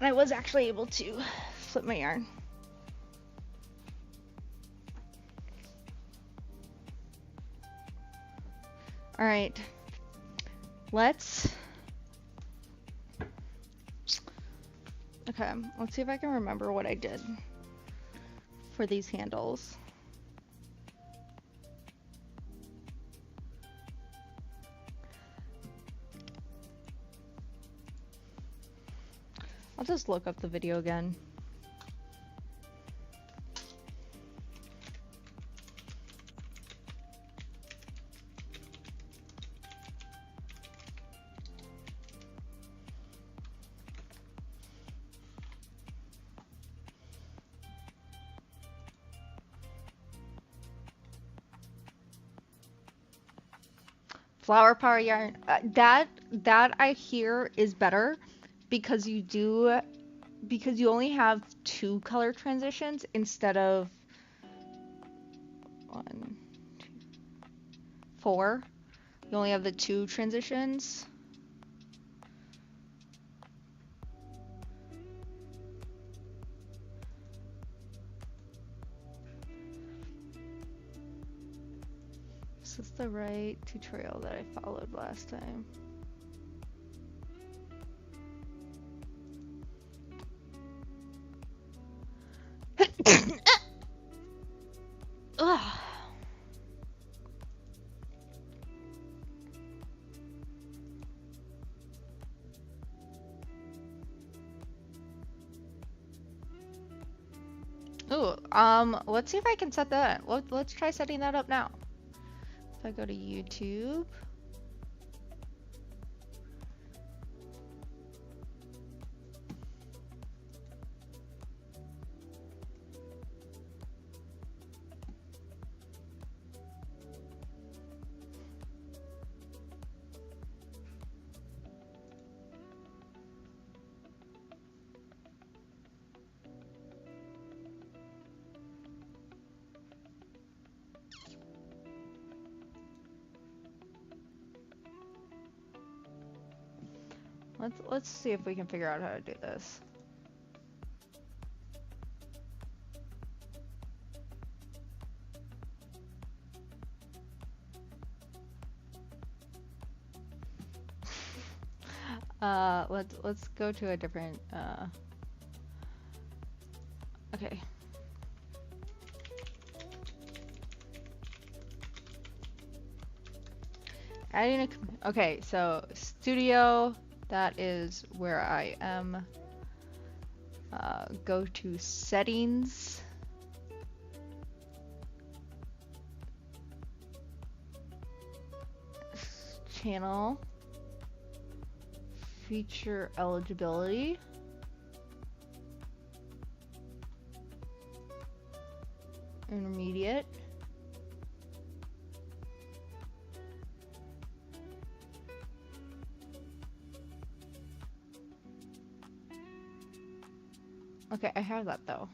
And I was actually able to flip my yarn. All right. Okay, let's see if I can remember what I did for these handles. I'll just look up the video again. Flower power yarn. That I hear is better because you only have 2 color transitions instead of 1, 2, 4. You only have the 2 transitions. Is this the right tutorial that I followed last time? Ugh. Ooh, let's see if I can set that. Let's try setting that up now. If I go to YouTube. Let's see if we can figure out how to do this. Let's go to a different okay. Okay, so studio, that is where I am. Go to settings. Channel. Feature eligibility. Intermediate. Okay, I have that though.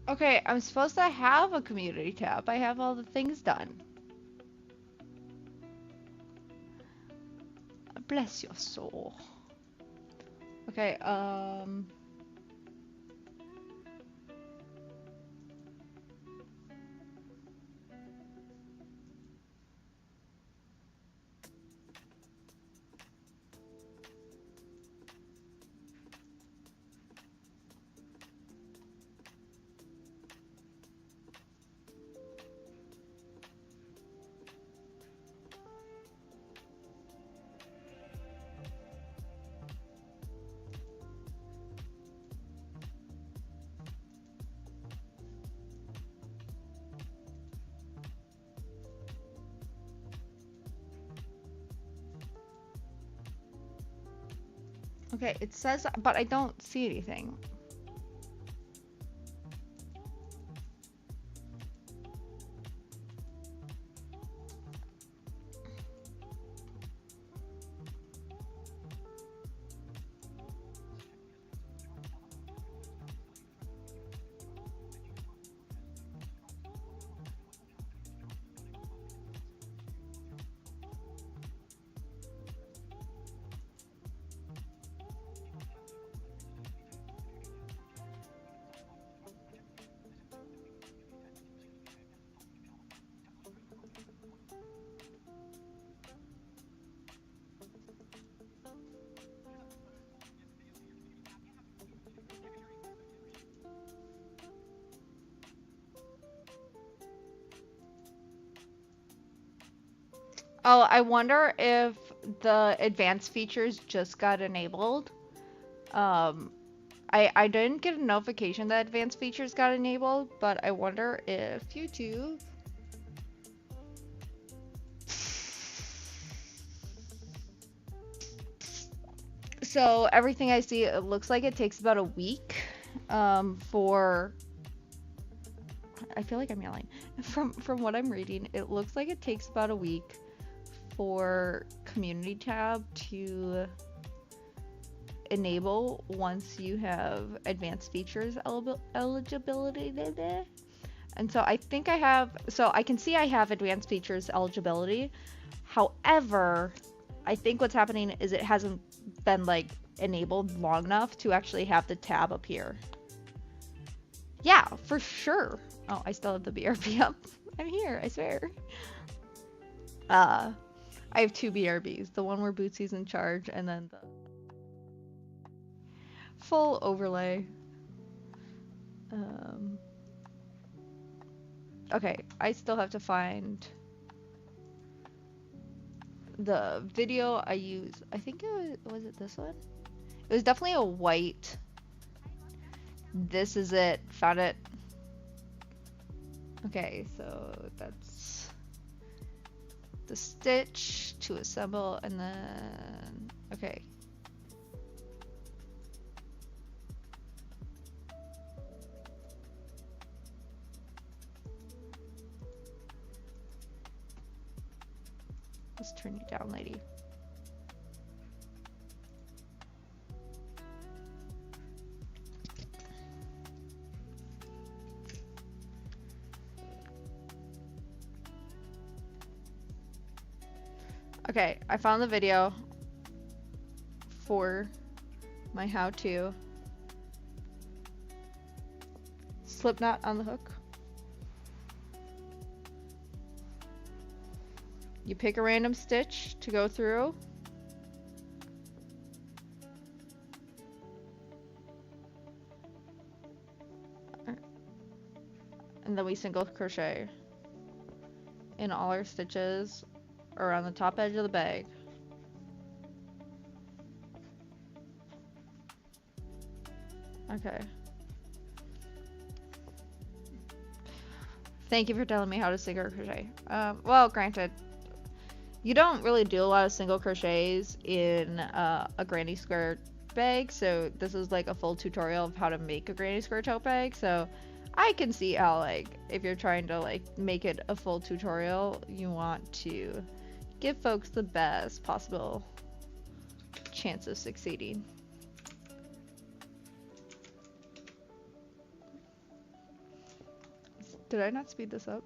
Okay, I'm supposed to have a community tab. I have all the things done. Bless your soul. Okay, Okay, it says, but I don't see anything. Oh, I wonder if the advanced features just got enabled. Um, I didn't get a notification that advanced features got enabled, but I wonder if YouTube. So everything I see, it looks like it takes about a week for. I feel like I'm yelling. From what I'm reading, it looks like it takes about a week for Community tab to enable once you have advanced features eligibility. And so I think I have, so I can see I have advanced features eligibility. However, I think what's happening is it hasn't been like enabled long enough to actually have the tab appear. Yeah, for sure. Oh, I still have the BRB up. I'm here, I swear. I have 2 BRBs. The one where Bootsy's in charge, and then the full overlay. Okay, I still have to find the video I used. I think it was it this one? It was definitely a white. This is it. Found it. Okay, so that's the stitch to assemble, and then okay. Let's turn you down, lady. Okay, I found the video for my how-to. Slip knot on the hook. You pick a random stitch to go through. And then we single crochet in all our stitches around the top edge of the bag. Okay. Thank you for telling me how to single crochet. Well, granted, you don't really do a lot of single crochets in a granny square bag, so this is like a full tutorial of how to make a granny square tote bag. So I can see how, like, if you're trying to like make it a full tutorial, you want to give folks the best possible chance of succeeding. Did I not speed this up?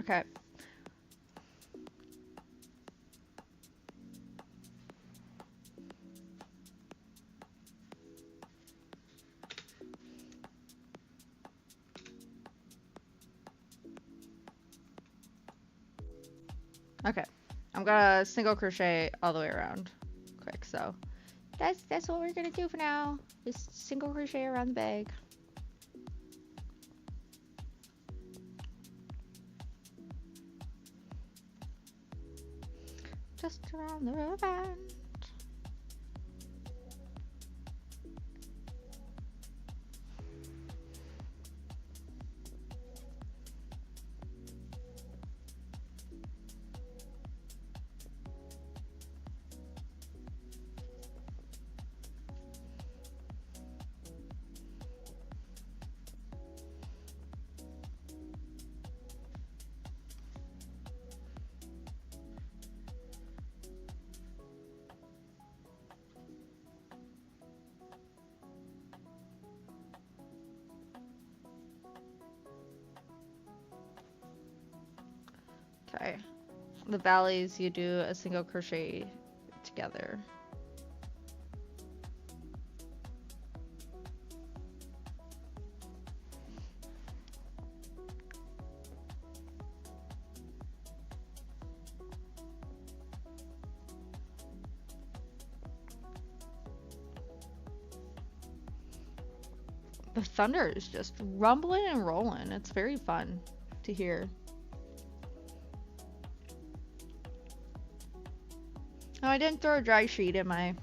Okay. Okay. I'm gonna single crochet all the way around quick, so that's what we're gonna do for now. Just single crochet around the bag. Just around the rubber band. Okay. The valleys, you do a single crochet together. The thunder is just rumbling and rolling. It's very fun to hear. Oh, I didn't throw a dry sheet in my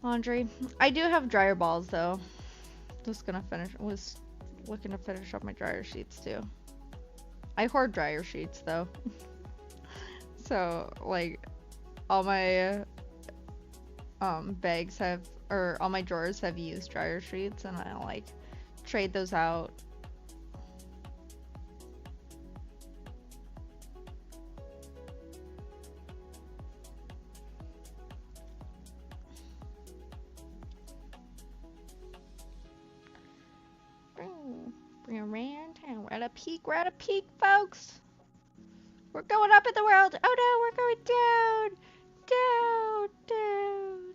laundry. I do have dryer balls though. Was looking to finish up my dryer sheets too. I hoard dryer sheets though. So like all my bags have, or all my drawers have used dryer sheets, and I like trade those out. Bring around town. We're at a peak, folks. We're going up in the world. Oh no, we're going down, down, down.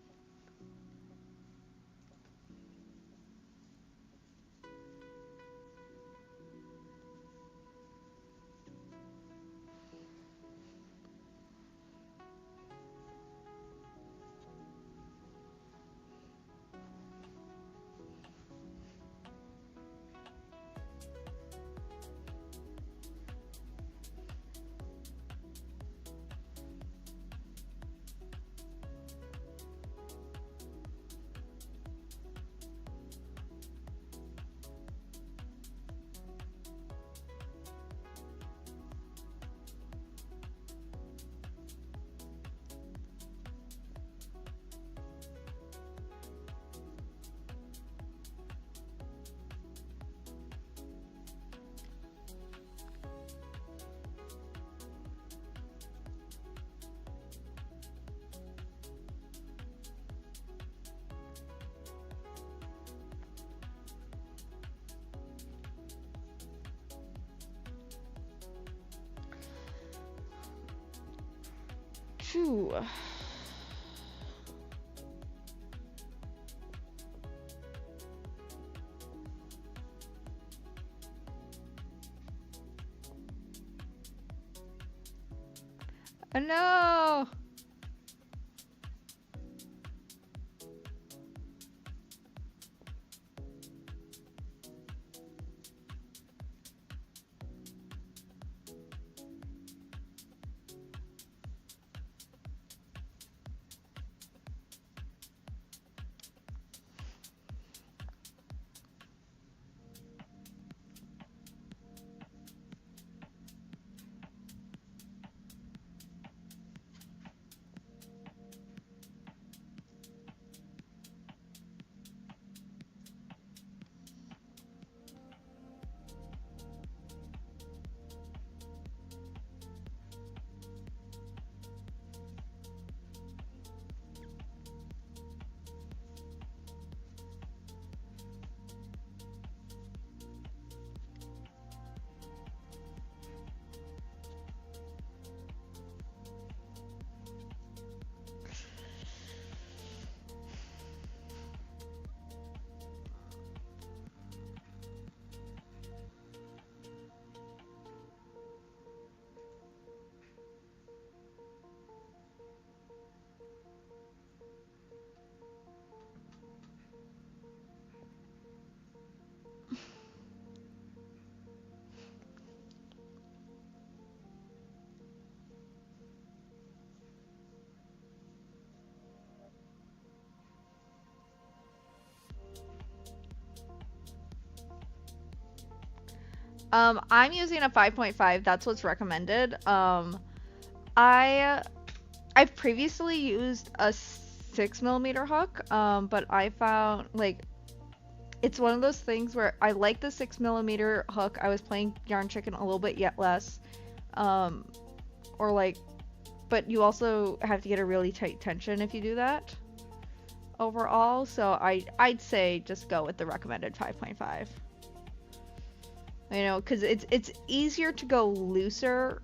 Phew. Oh no! I'm using a 5.5. That's what's recommended. I I've previously used a 6 millimeter hook, but I found like it's one of those things where I like the 6 millimeter hook. I was playing Yarn Chicken a little bit yet less, um, or like, but you also have to get a really tight tension if you do that overall. So I'd say just go with the recommended 5.5. You know, because it's easier to go looser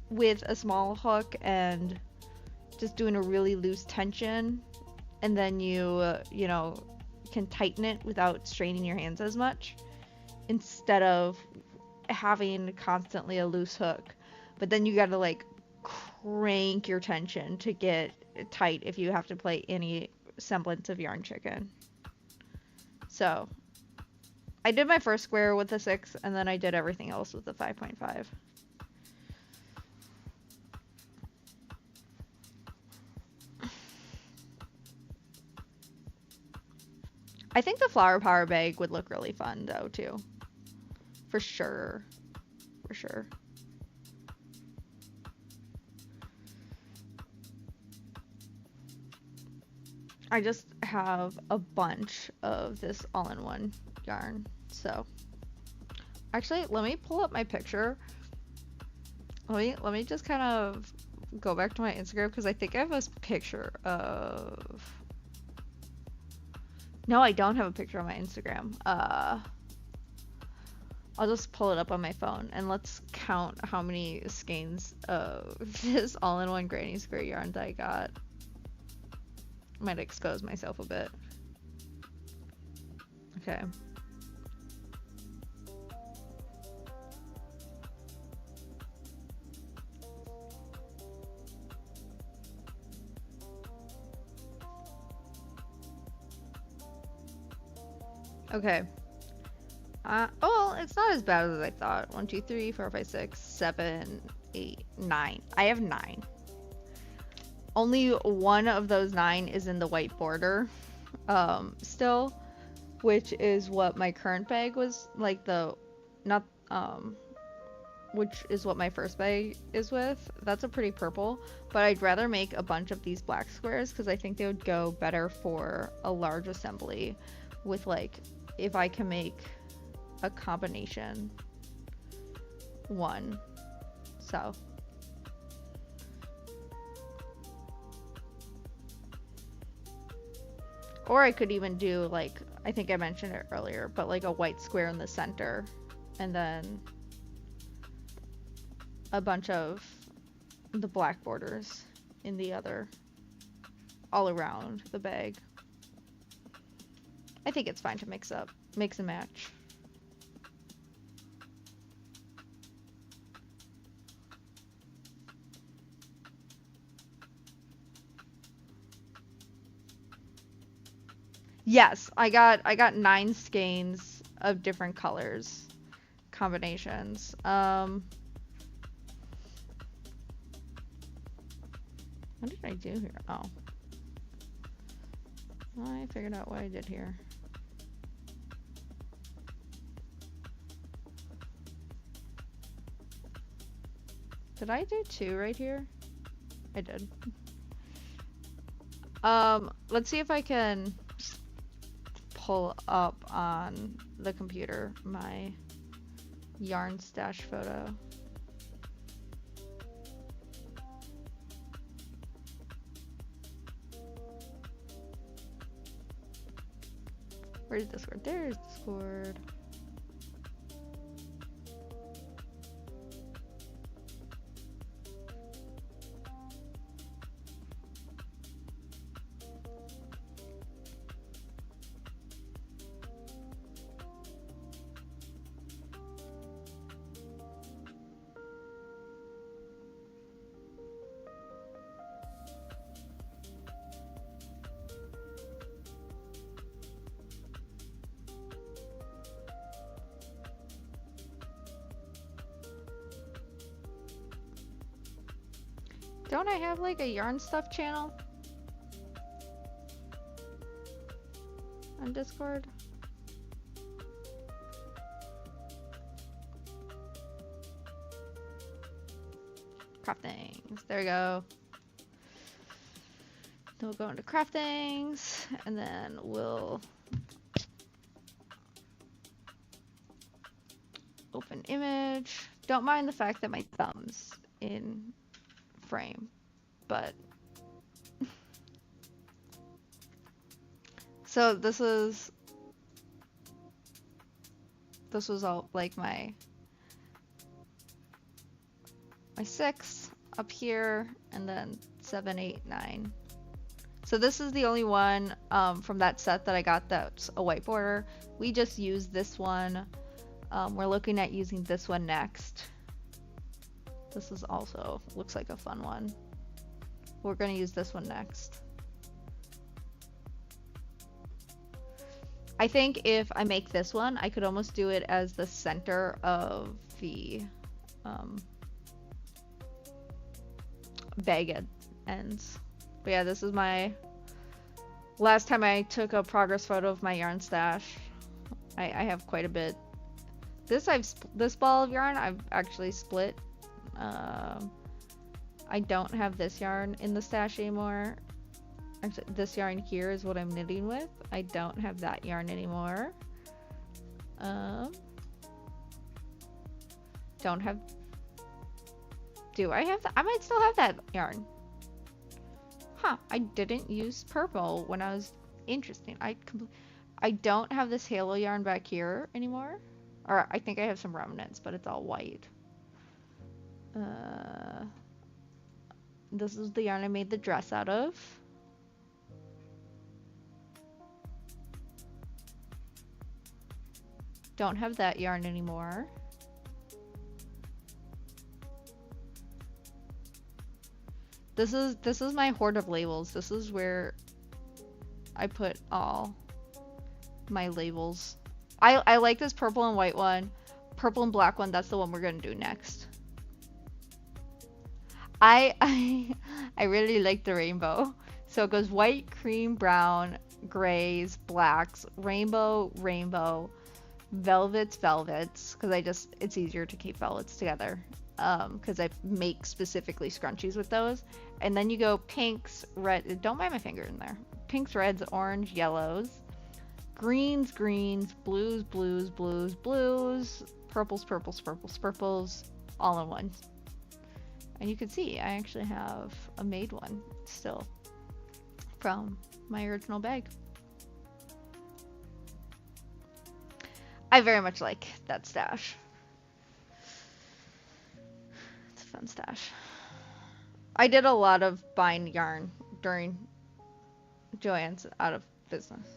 with a small hook and just doing a really loose tension, and then you know, can tighten it without straining your hands as much, instead of having constantly a loose hook. But then you gotta like crank your tension to get tight if you have to play any semblance of Yarn Chicken. So I did my first square with the 6, and then I did everything else with the 5.5. I think the flower power bag would look really fun though too. For sure. For sure. I just have a bunch of this all-in-one yarn. So actually, let me pull up my picture. Let me just kind of go back to my Instagram, because I think I have a picture of... No, I don't have a picture on my Instagram. I'll just pull it up on my phone, and let's count how many skeins of this all-in-one granny square yarn that I got. Might expose myself a bit. Okay. Okay. Oh, it's not as bad as I thought. 1, 2, 3, 4, 5, 6, 7, 8, 9. I have 9. Only one of those 9 is in the white border, still, which is what my current bag was like. Which is what my first bag is with. That's a pretty purple, but I'd rather make a bunch of these black squares because I think they would go better for a large assembly with, like, if I can make a combination one. So or I could even do, like, I think I mentioned it earlier, but like a white square in the center, and then a bunch of the black borders in the other, all around the bag. I think it's fine to mix and match. Yes, I got 9 skeins of different colors combinations. What did I do here? Oh. I figured out what I did here. Did I do 2 right here? I did. Let's see if I can pull up on the computer my yarn stash photo. Where's Discord? There's Discord. Don't I have like a yarn stuff channel on Discord? things. There we go. Then we'll go into craft things, and then we'll open image. Don't mind the fact that my thumb's in frame, but so this was all like my 6 up here, and then 7, 8, 9. So this is the only one from that set that I got that's a white border. We just used this one. We're looking at using this one next. This is also looks like a fun one. We're going to use this one next. I think if I make this one, I could almost do it as the center of the bag ends. But yeah, this is my last time I took a progress photo of my yarn stash. I have quite a bit. This ball of yarn I've actually split. I don't have this yarn in the stash anymore. Actually, this yarn here is what I'm knitting with. I don't have that yarn anymore. Don't have. Do I have that? I might still have that yarn. Huh, I didn't use purple when I was interesting. I don't have this halo yarn back here anymore. Or I think I have some remnants, but it's all white. This is the yarn I made the dress out of. Don't have that yarn anymore. This is my hoard of labels. This is where I put all my labels. I like this purple and white one. Purple and black one, that's the one we're gonna do next. I really like the rainbow. So it goes white, cream, brown, grays, blacks, rainbow, rainbow, velvets, because it's easier to keep velvets together. Because I make specifically scrunchies with those. And then you go pinks, red, don't mind my finger in there. Pinks, reds, orange, yellows, greens, blues, purples, all in one. And you can see I actually have a made one still from my original bag. I very much like that stash. It's a fun stash. I did a lot of buying yarn during Joann's out of business.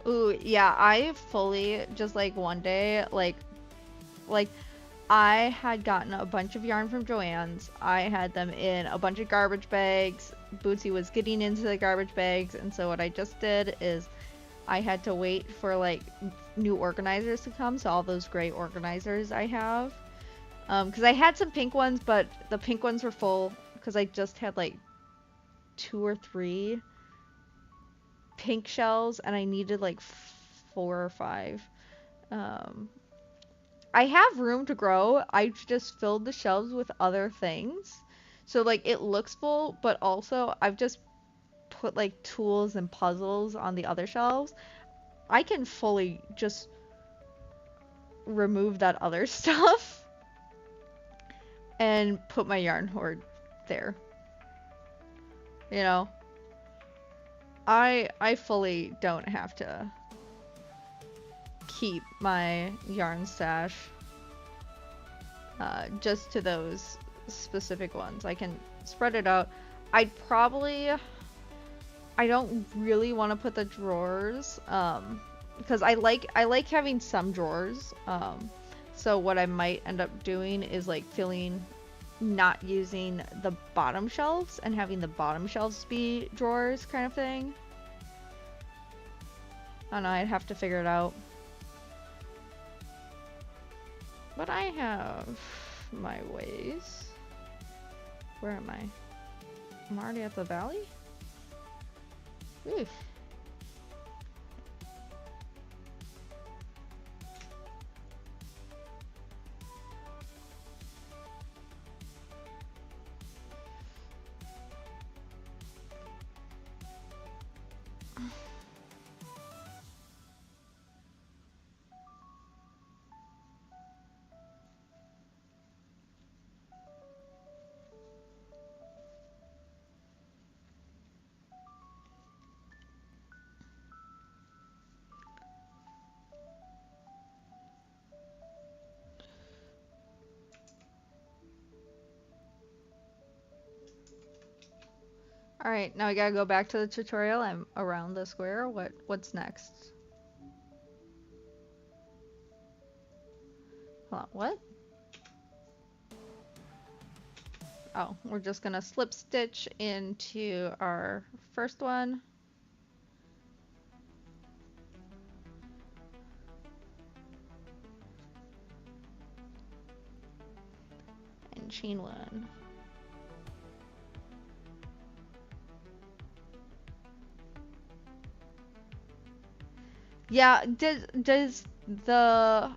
Ooh, yeah, I fully just like one day, like I had gotten a bunch of yarn from Joann's. I had them in a bunch of garbage bags. Bootsy was getting into the garbage bags, and so what I just did is I had to wait for like new organizers to come, so all those gray organizers I have. Because I had some pink ones, but the pink ones were full because I just had like 2 or 3 pink shells and I needed like 4 or 5. I have room to grow. I just filled the shelves with other things. So like it looks full, but also I've just put like tools and puzzles on the other shelves. I can fully just remove that other stuff and put my yarn hoard there. You know, I fully don't have to keep my yarn stash just to those specific ones. I can spread it out. I'd probably, I don't really want to put the drawers because I like having some drawers. So what I might end up doing is like not using the bottom shelves and having the bottom shelves be drawers kind of thing. I don't know, I'd have to figure it out. But I have my ways. Where am I? I'm already at the valley? Oof. Alright, now we gotta go back to the tutorial. I'm around the square. What's next? Hold on, what? Oh, we're just gonna slip stitch into our first one. And chain one. Yeah, does the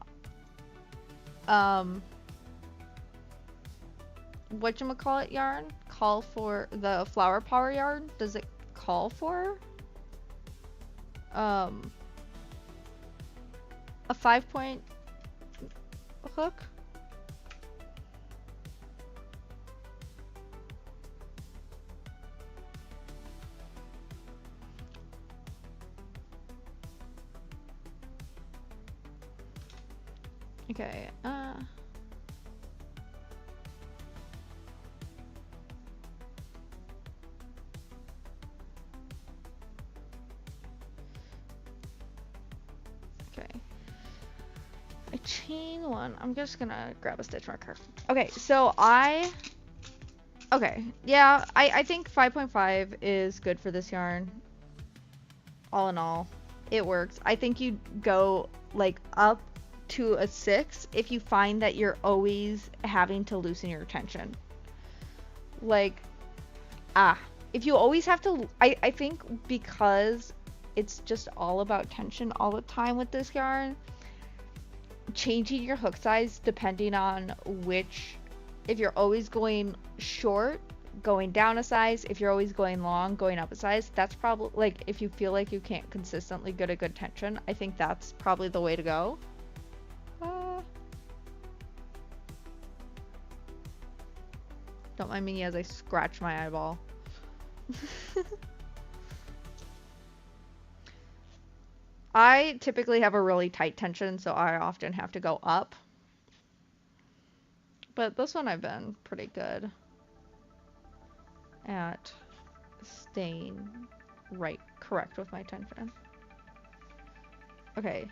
whatchamacallit yarn call for the flower power yarn? Does it call for a 5-point hook? Okay, okay. I chain one. I'm just gonna grab a stitch marker. Okay, so okay, yeah, I think 5.5 is good for this yarn. All in all, it works. I think you go like up to a 6 if you find that you're always having to loosen your tension. Like, if you always have to, I think because it's just all about tension all the time with this yarn, changing your hook size depending on if you're always going short, going down a size, if you're always going long, going up a size, that's probably, like, if you feel like you can't consistently get a good tension, I think that's probably the way to go. Don't mind me as I scratch my eyeball. I typically have a really tight tension, so I often have to go up. But this one I've been pretty good at staying correct with my tension. Okay.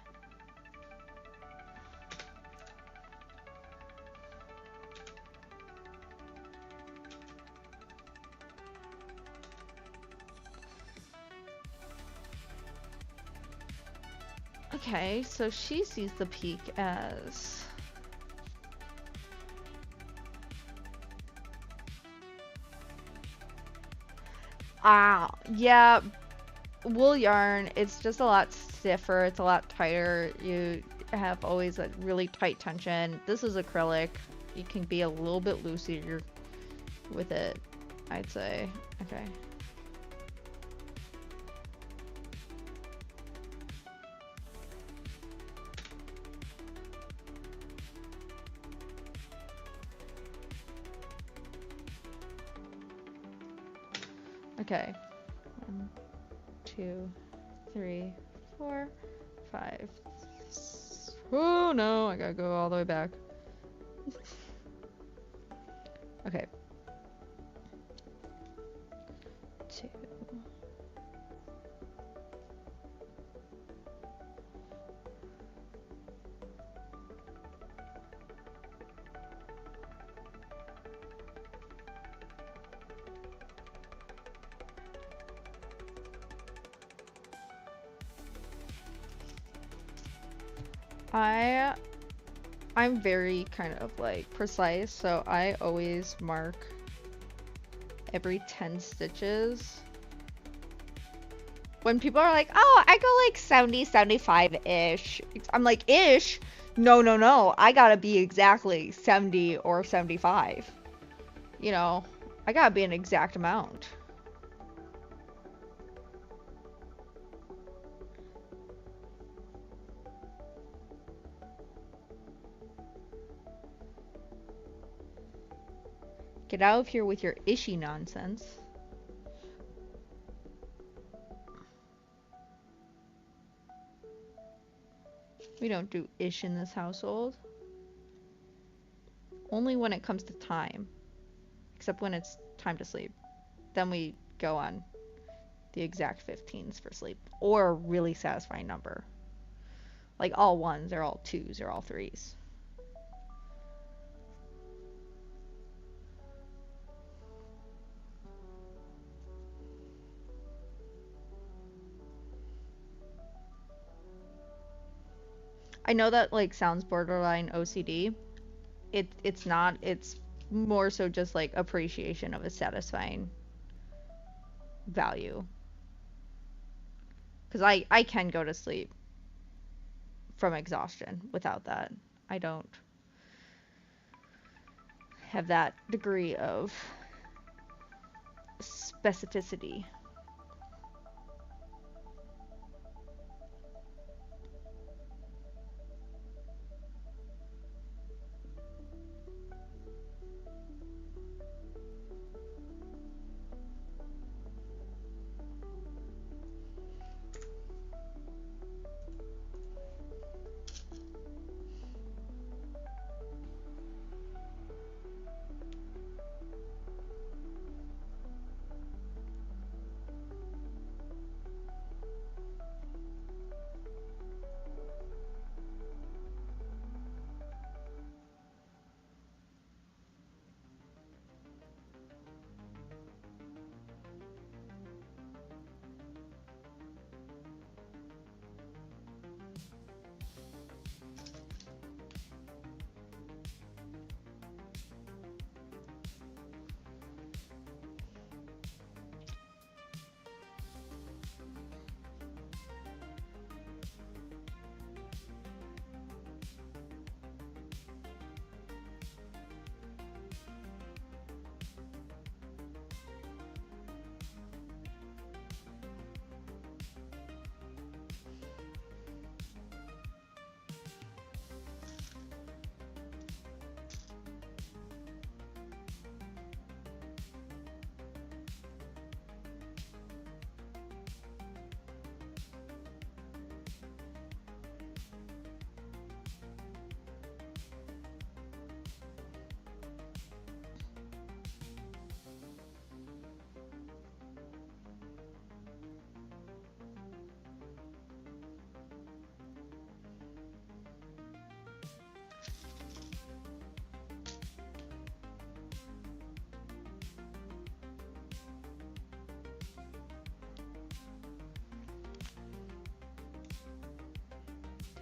Okay, so she sees the peak as yeah, wool yarn, it's just a lot stiffer, it's a lot tighter. You have always a really tight tension. This is acrylic. You can be a little bit looser with it, I'd say. Okay. Okay. 1, 2, 3, 4, 5. Oh no, I gotta go all the way back. Okay. 2. I'm very kind of like precise, so I always mark every 10 stitches. When people are like, oh, I go like 70, 75-ish. I'm like, ish? No, no, no. I gotta be exactly 70 or 75. You know, I gotta be an exact amount. Get out of here with your ishy nonsense. We don't do ish in this household. Only when it comes to time. Except when it's time to sleep. Then we go on the exact 15s for sleep. Or a really satisfying number. Like all 1s or all 2s or all 3s. I know that like sounds borderline OCD. It's not. It's more so just like appreciation of a satisfying value. Because I can go to sleep from exhaustion without that. I don't have that degree of specificity.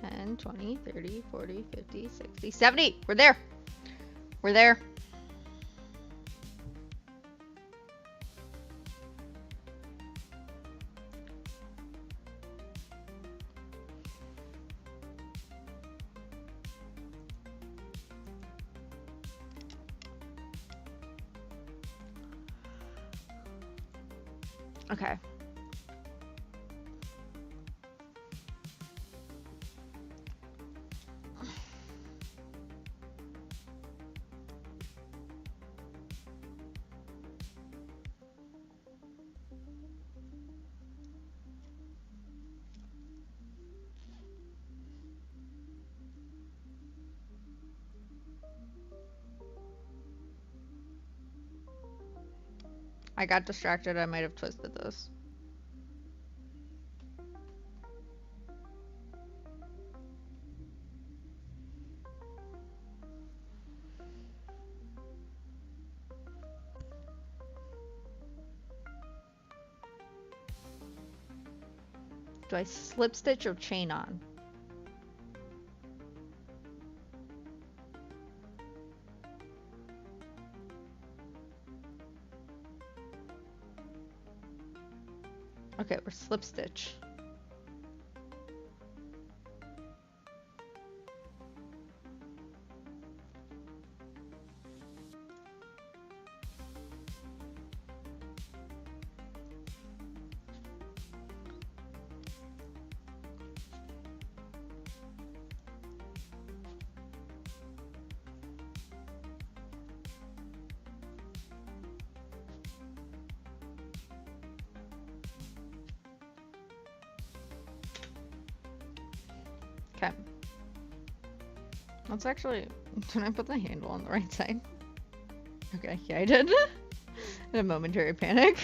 Ten, 20, 30, 40, 50, 60, 70. We're there. We're there. Okay. I got distracted. I might have twisted this. Do I slip stitch or chain on? Okay, we're slip stitch. Okay. Let's actually, did I put the handle on the right side? Okay, yeah, I did. In a momentary panic.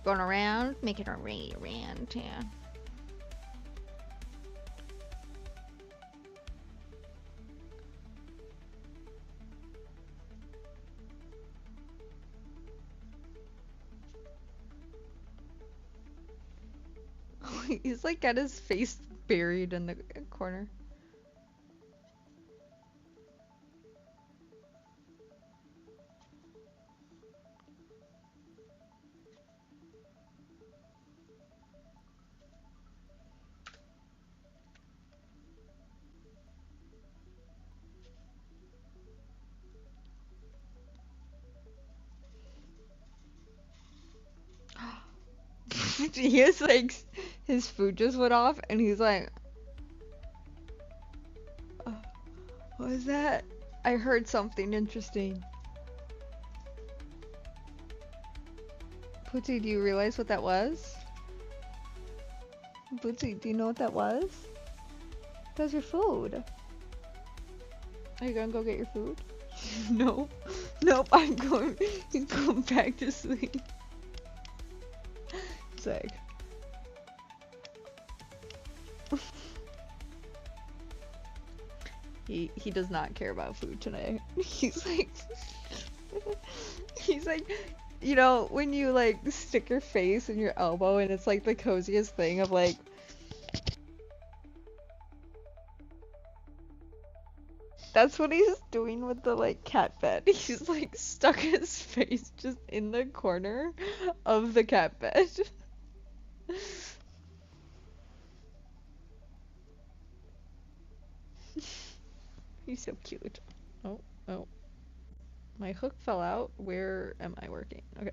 Going around, making our way around, yeah. He's like got his face buried in the corner. He is like, his food just went off and he's like, what was that? I heard something interesting. Pootsie, do you realize what that was? Pootsie, do you know what that was? That's your food. Are you gonna go get your food? No. Nope, I'm going back to sleep. It's like... He does not care about food today. He's like he's like, you know, when you like stick your face in your elbow and it's like the coziest thing of like, that's what he's doing with the like cat bed. He's like stuck his face just in the corner of the cat bed. He's so cute. Oh, oh. My hook fell out. Where am I working? Okay.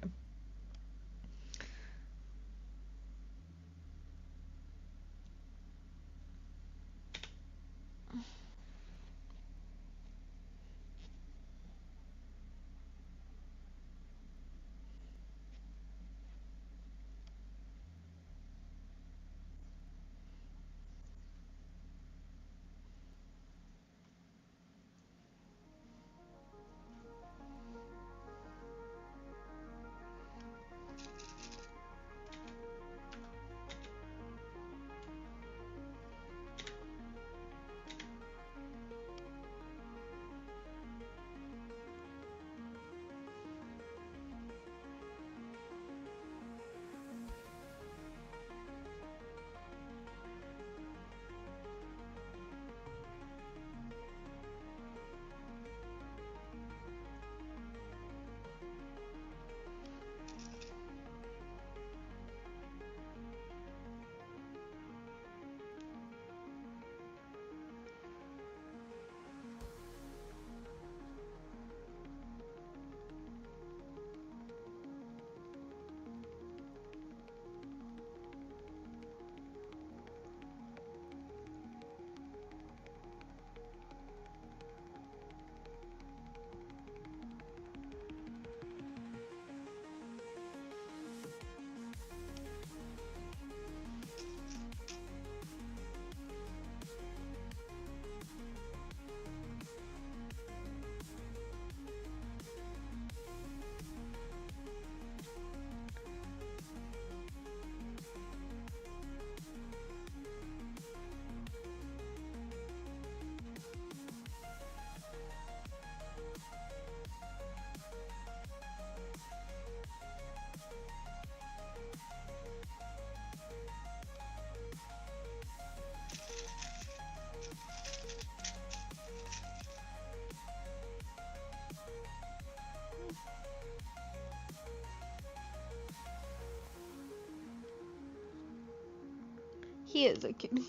He is a cute.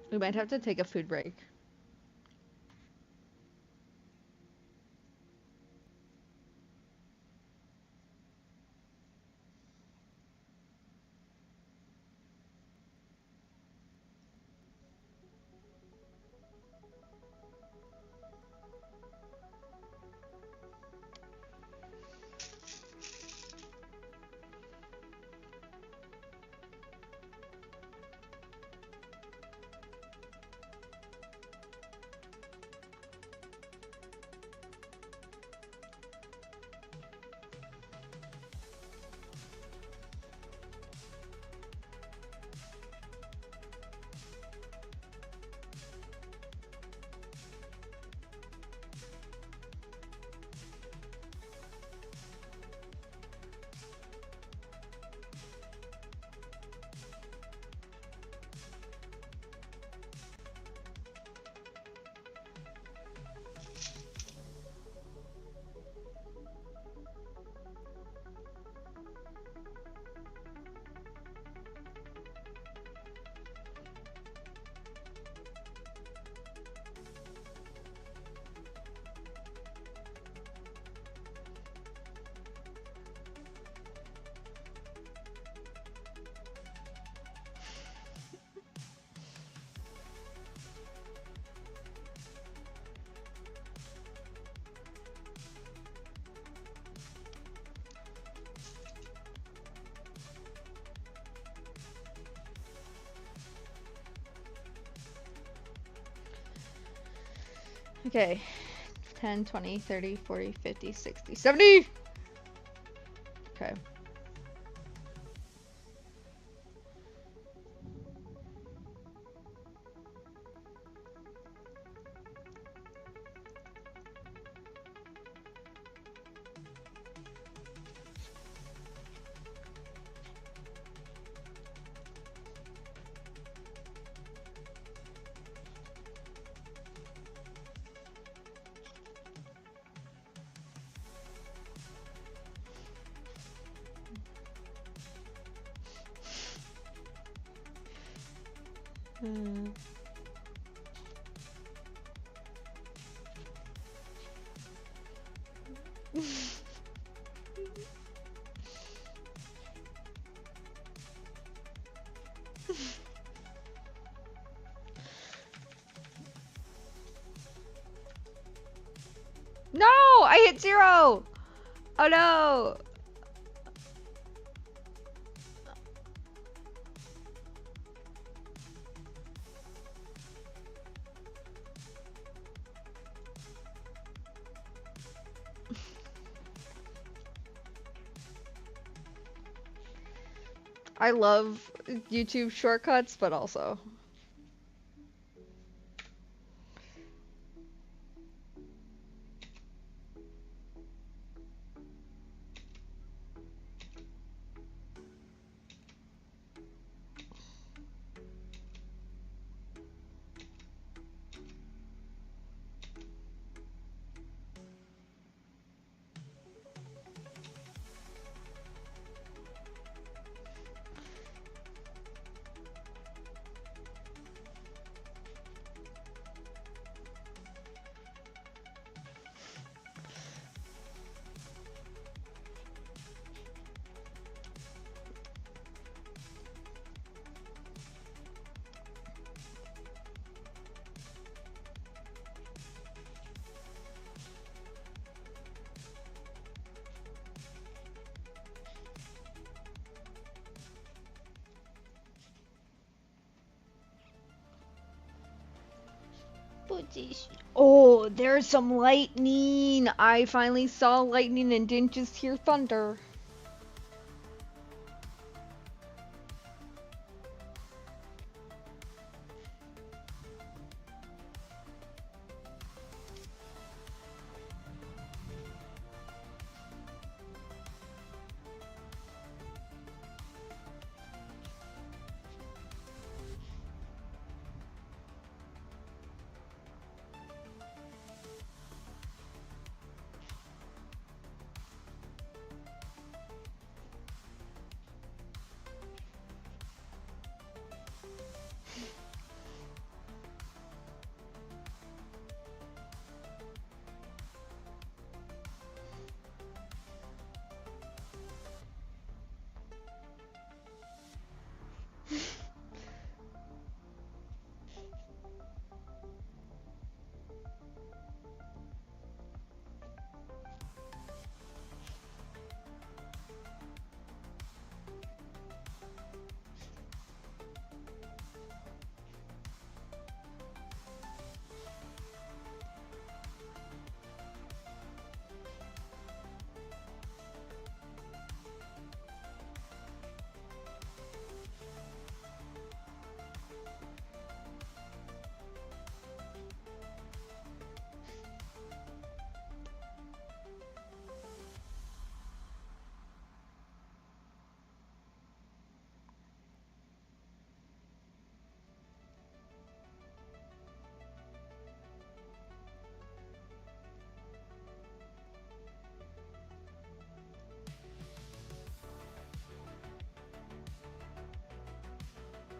We might have to take a food break. Okay. 10, 20, 30, 40, 50, 60, 70! Okay. Hmm. No! I hit 0! Oh no! I love YouTube shortcuts, but also. Oh, there's some lightning! I finally saw lightning and didn't just hear thunder.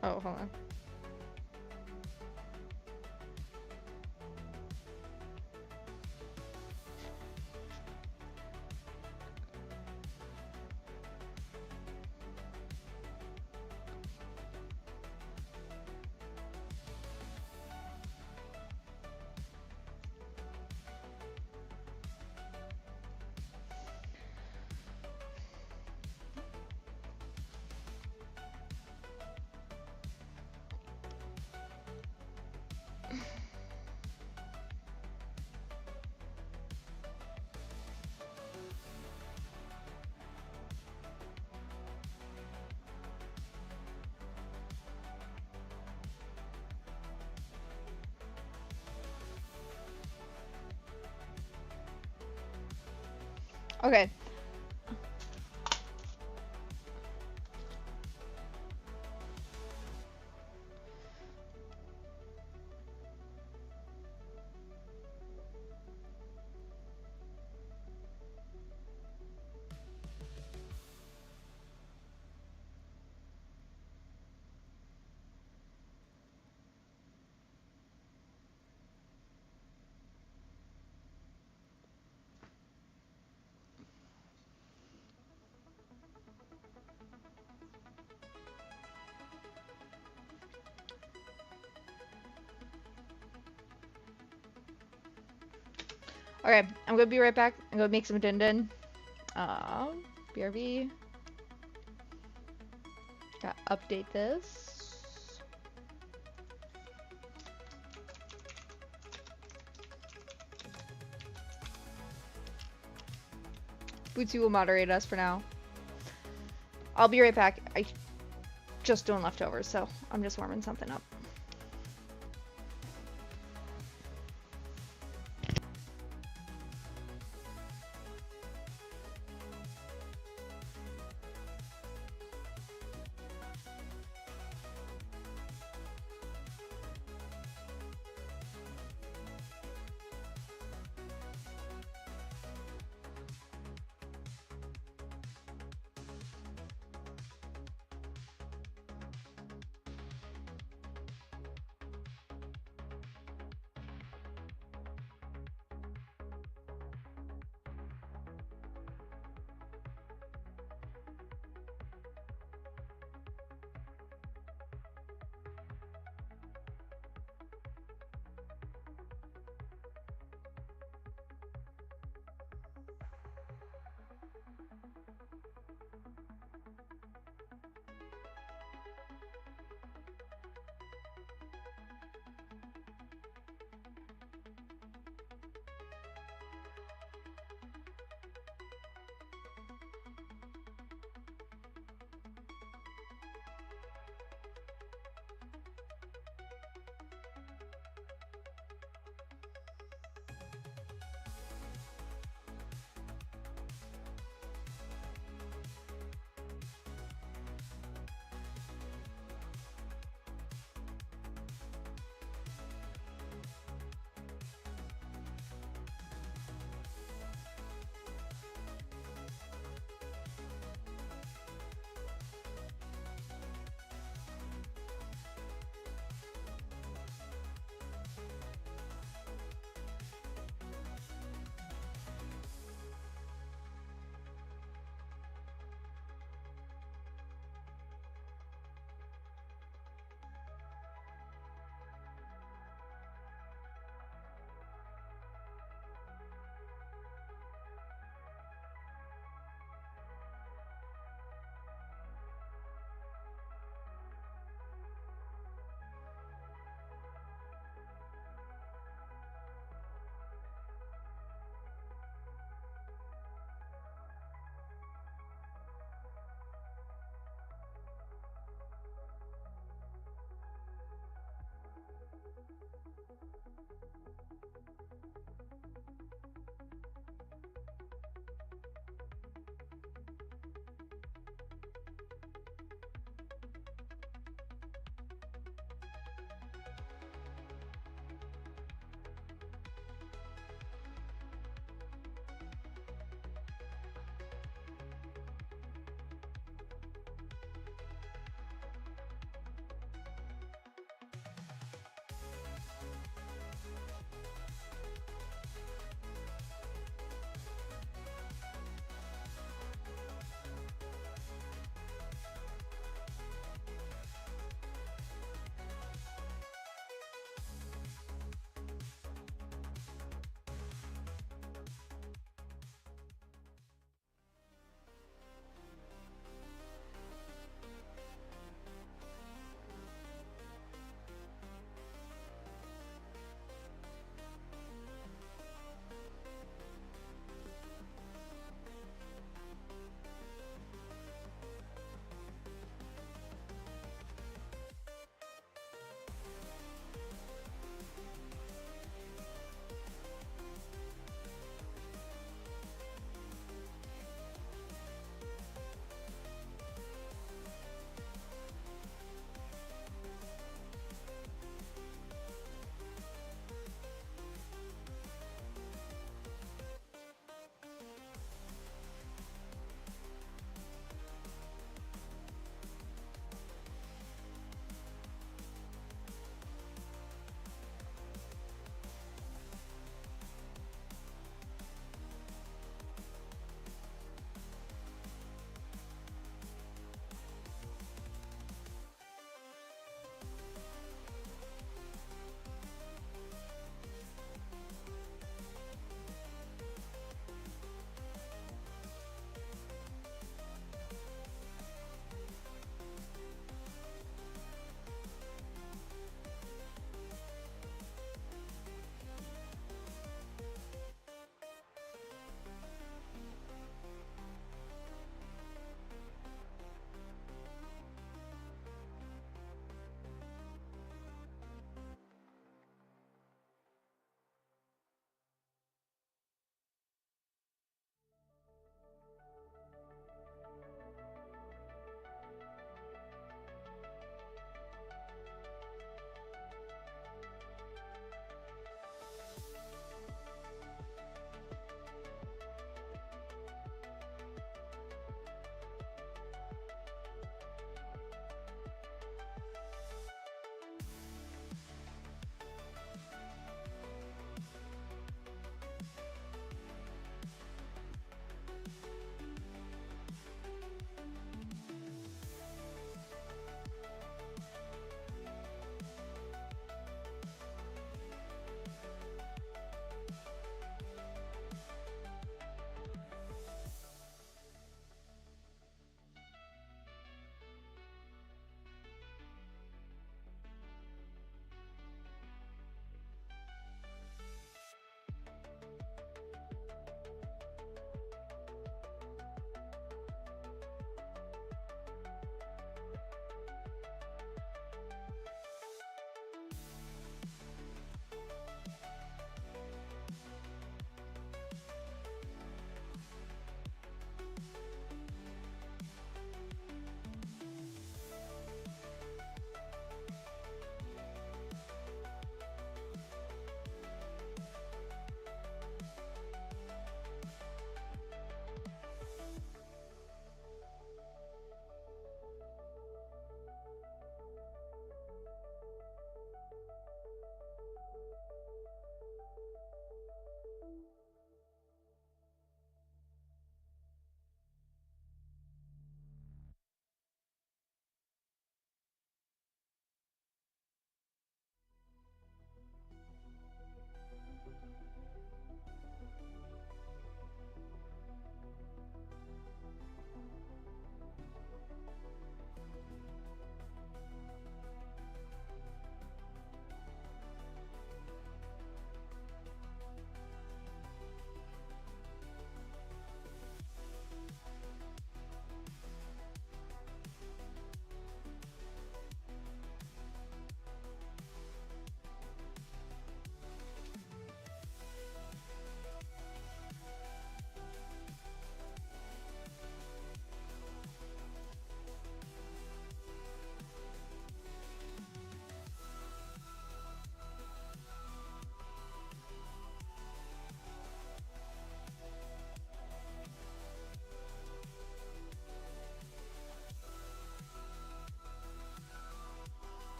Oh, hold on. Okay. Okay, I'm gonna be right back. I'm gonna make some din din. BRB. Gotta update this. Bootsy will moderate us for now. I'll be right back. I just doing leftovers, so I'm just warming something up.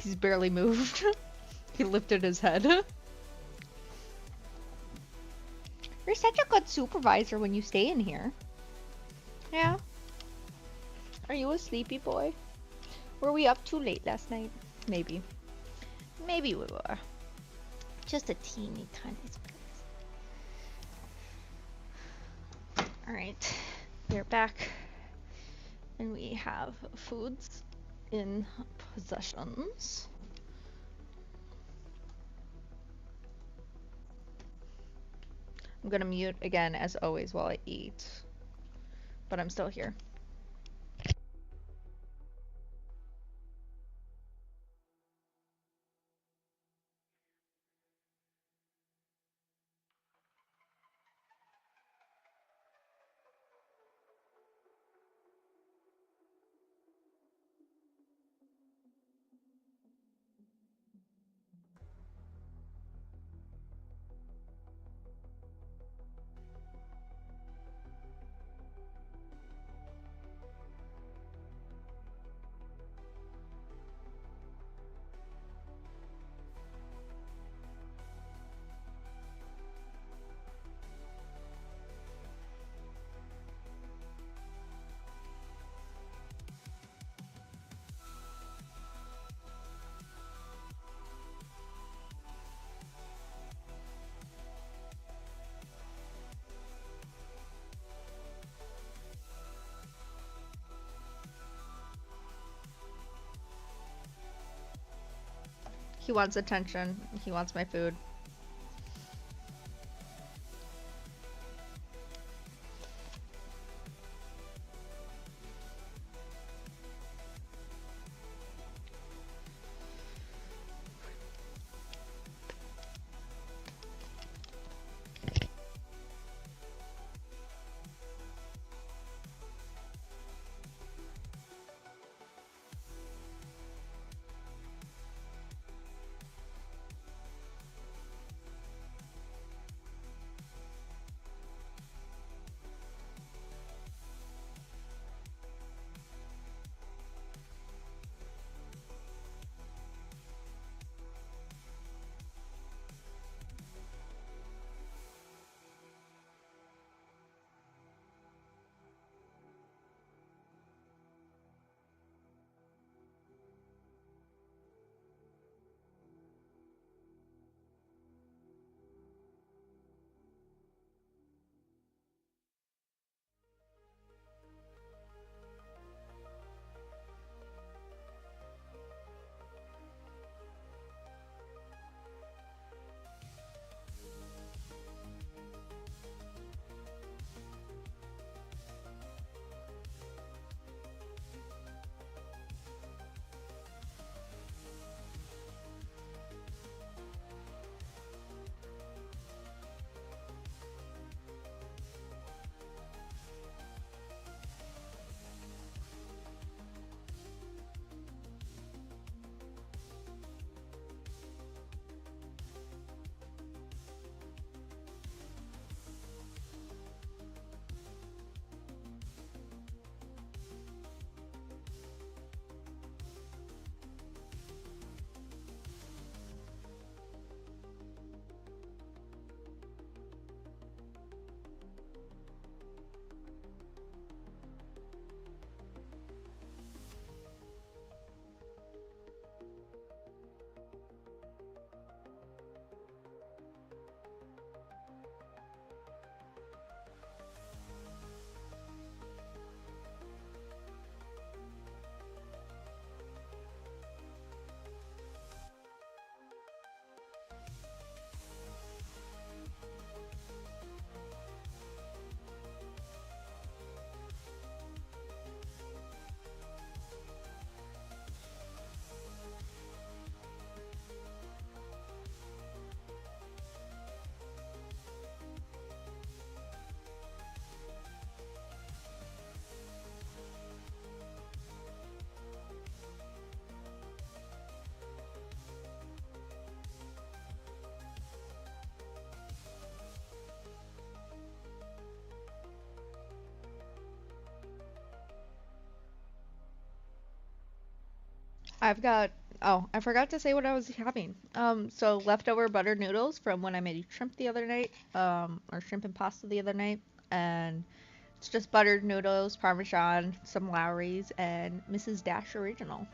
He's barely moved. He lifted his head. You're such a good supervisor when you stay in here. Yeah. Are you a sleepy boy? Were we up too late last night? Maybe. Maybe we were. Just a teeny tiny space. Alright. We're back. And we have foods in possessions. I'm gonna mute again as always while I eat. But I'm still here. He wants attention. He wants my food. I've got Oh, I forgot to say what I was having. So leftover buttered noodles from when I made shrimp the other night, or shrimp and pasta the other night, and it's just buttered noodles, Parmesan, some Lowry's, and Mrs. Dash Original.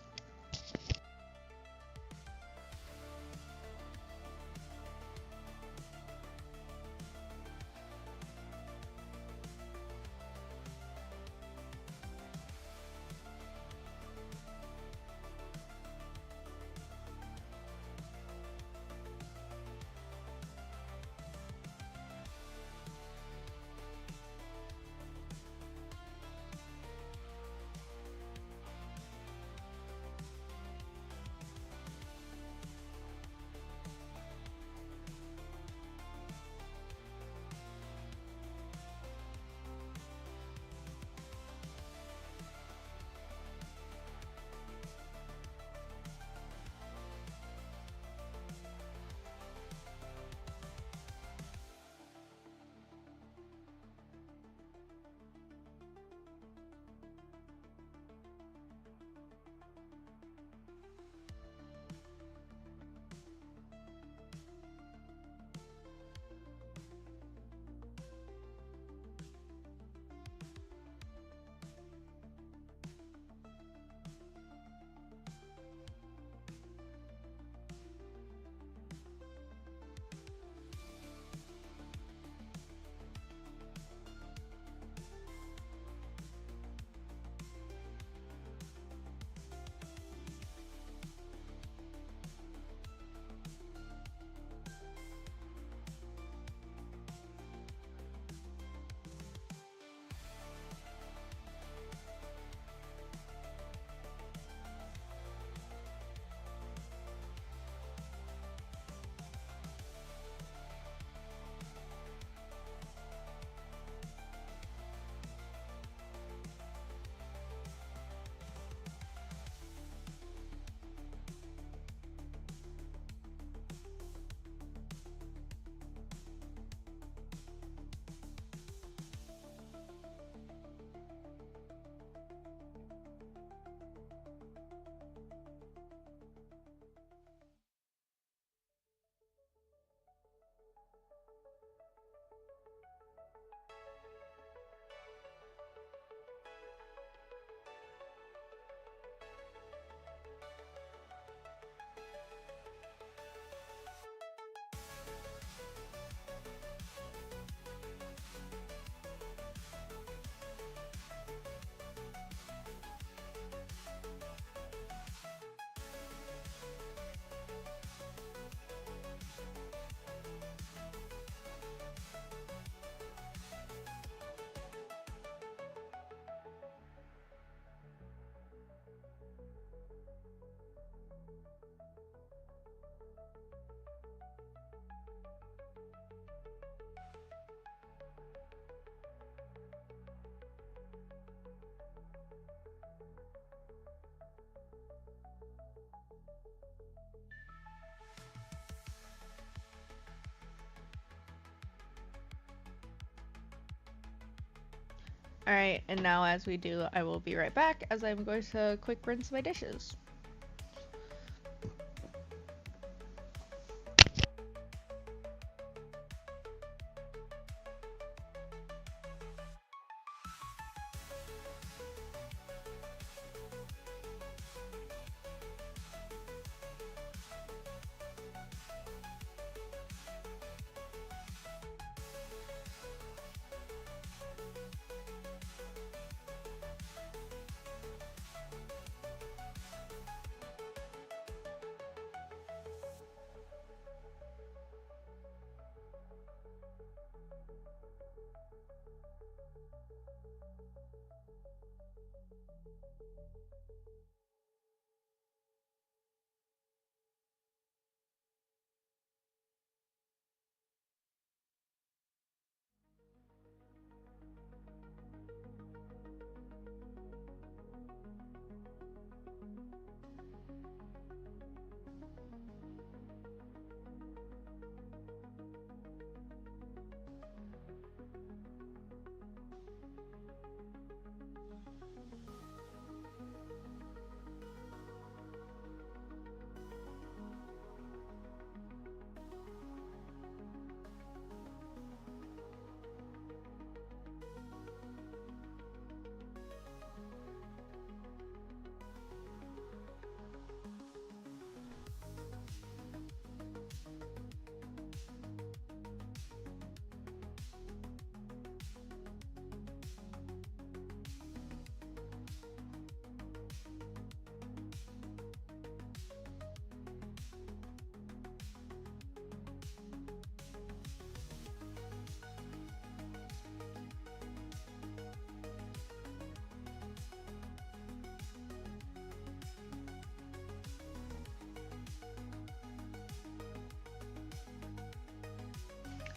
Alright, and now as we do, I will be right back as I'm going to quick rinse my dishes.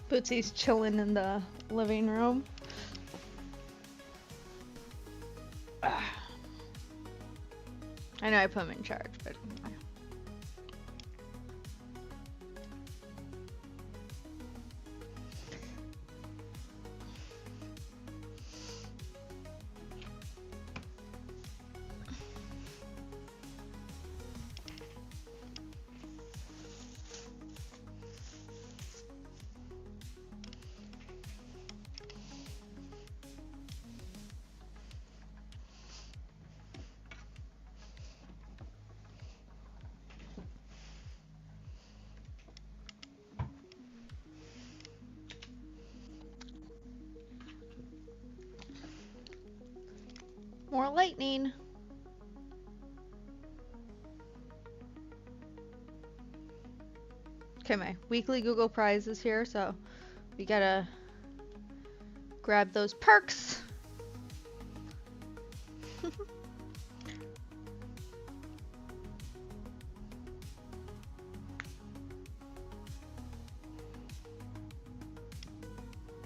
Bootsy's chilling in the living room. I know I put him in charge, but... More lightning. Okay, my weekly Google Prize is here, so we gotta grab those perks.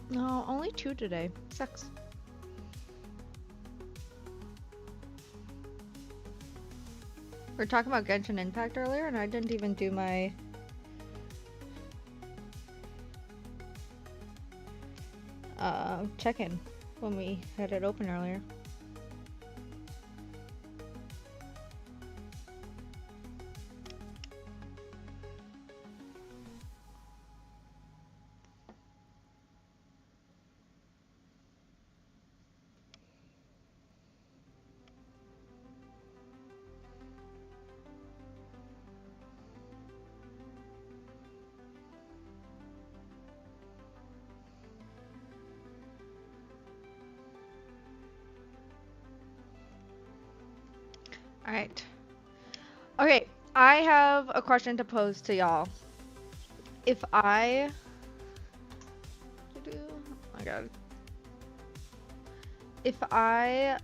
No, only 2 today. Sucks. We were talking about Genshin Impact earlier, and I didn't even do my... check-in when we had it open earlier. Alright. Okay, I have a question to pose to y'all. If I... Oh my god. If I,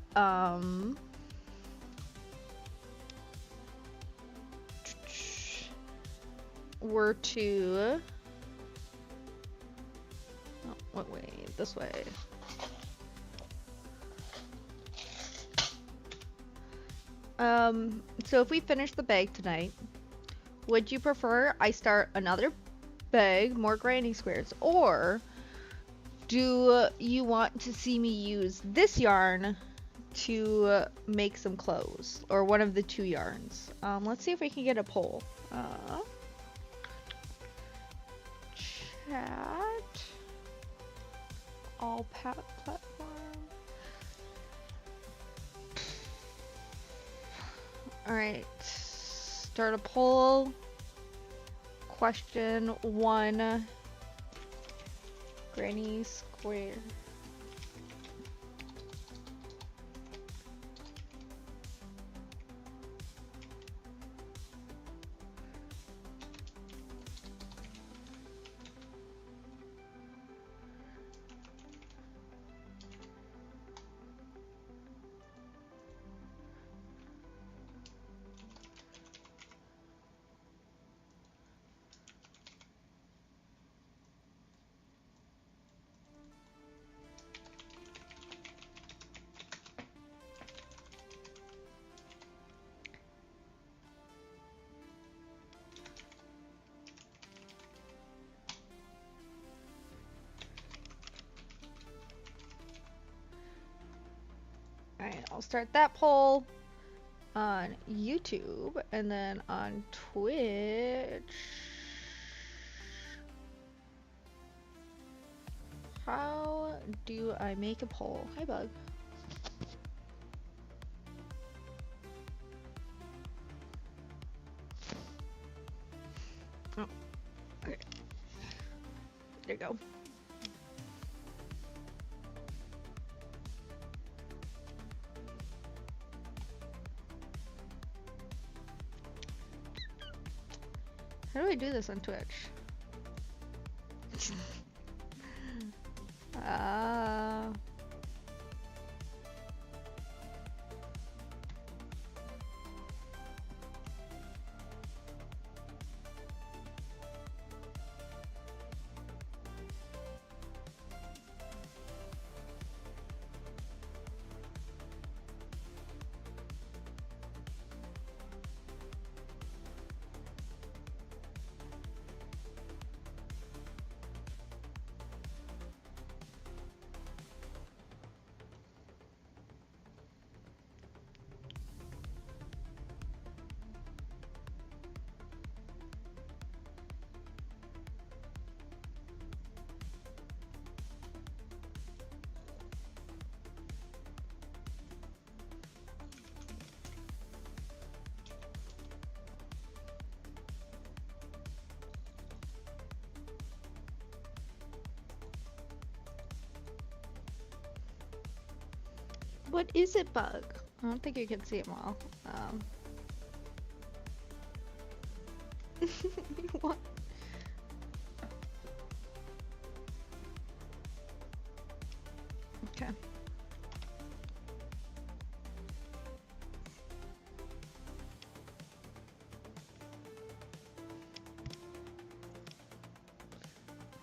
were to... Oh, what way? This way. So if we finish the bag tonight, would you prefer I start another bag, more granny squares, or do you want to see me use this yarn to make some clothes, or one of the 2 yarns? Let's see if we can get a poll. Chat. All platform. Alright, start a poll. Question 1, granny square. Alright, I'll start that poll on YouTube, and then on Twitch. How do I make a poll? Hi, Bug. Oh, okay. There you go. How do I do this on Twitch? What is it, bug? I don't think you can see it well. What? Okay.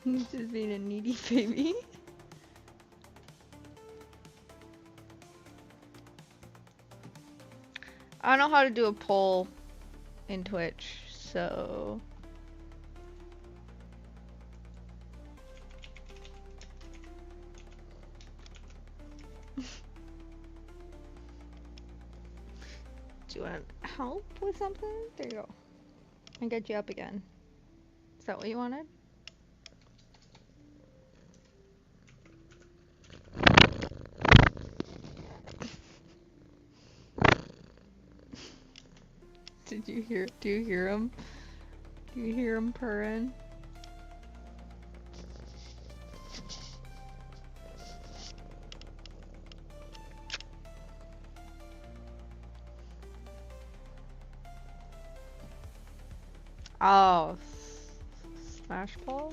He's just being a needy baby. I don't know how to do a poll in Twitch, so... Do you want help with something? There you go. I get you up again. Is that what you wanted? Do you hear him? Do you hear him purring? Oh, smash ball?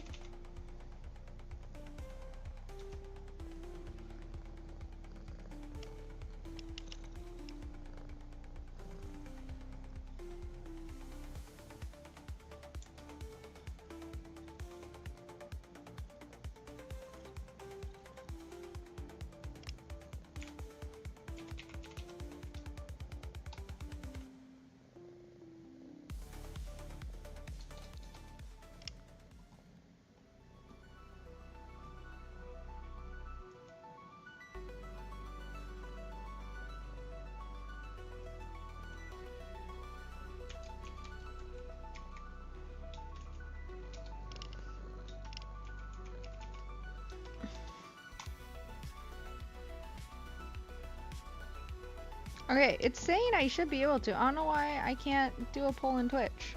Okay, it's saying I should be able to. I don't know why I can't do a poll in Twitch.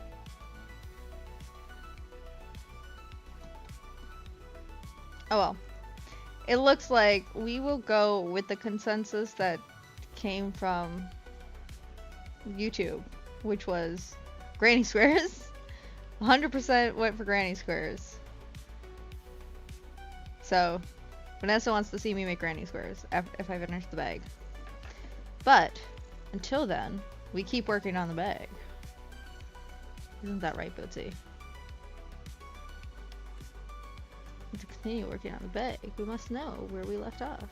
Oh well. It looks like we will go with the consensus that came from YouTube, which was granny squares. 100% went for granny squares. So, Vanessa wants to see me make granny squares if I finish the bag. But, until then, we keep working on the bag. Isn't that right, Bootsy? To continue working on the bag, we must know where we left off.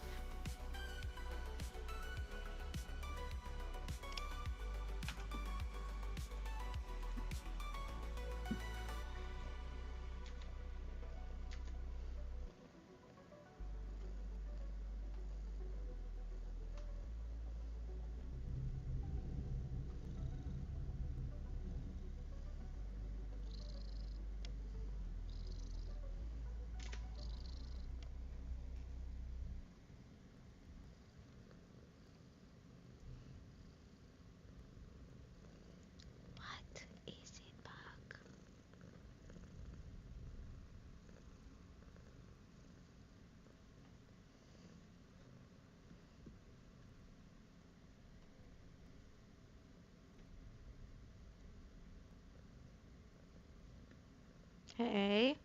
Hey.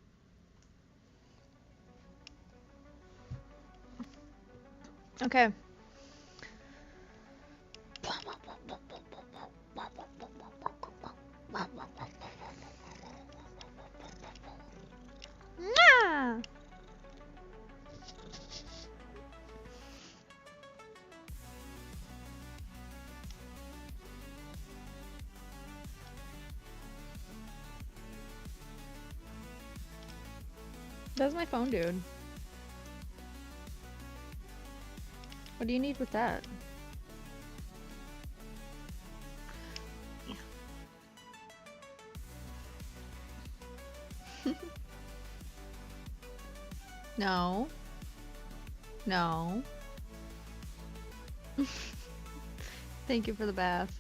Okay. Mwah! That's my phone, dude. What do you need with that? No. No. Thank you for the bath.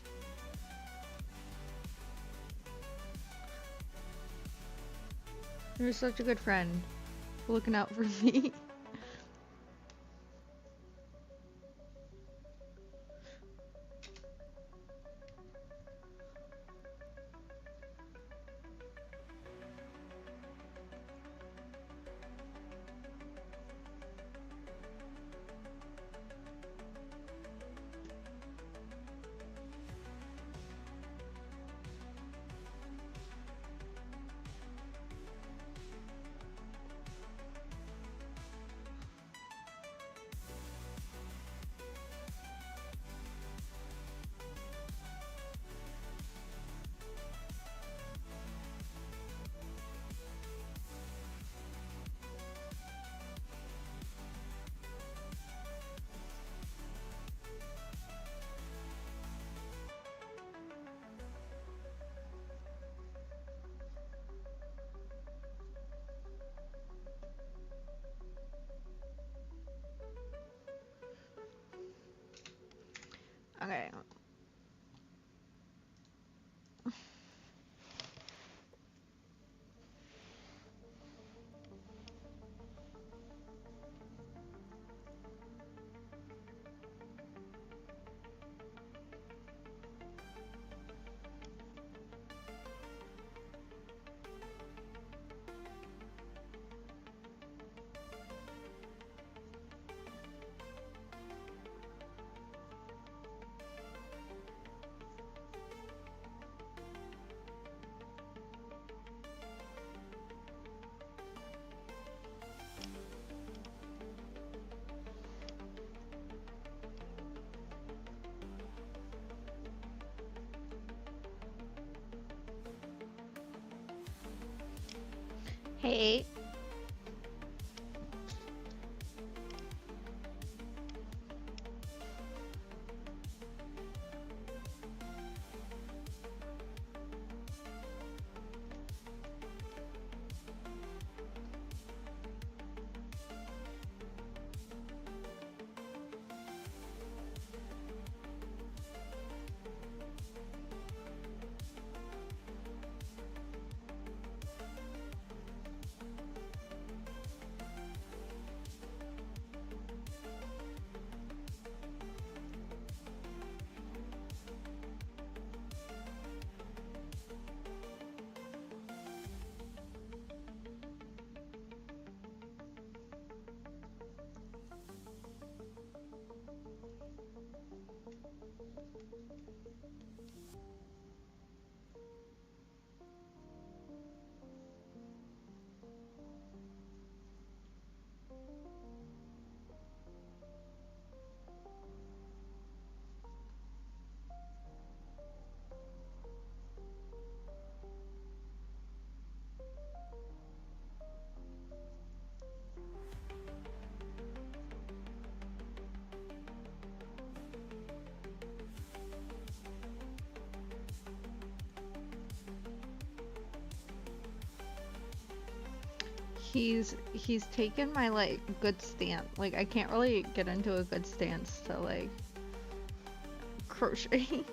You're such a good friend. Looking out for me. Okay. Hey. He's taken my like good stance. Like I can't really get into a good stance to like crochet.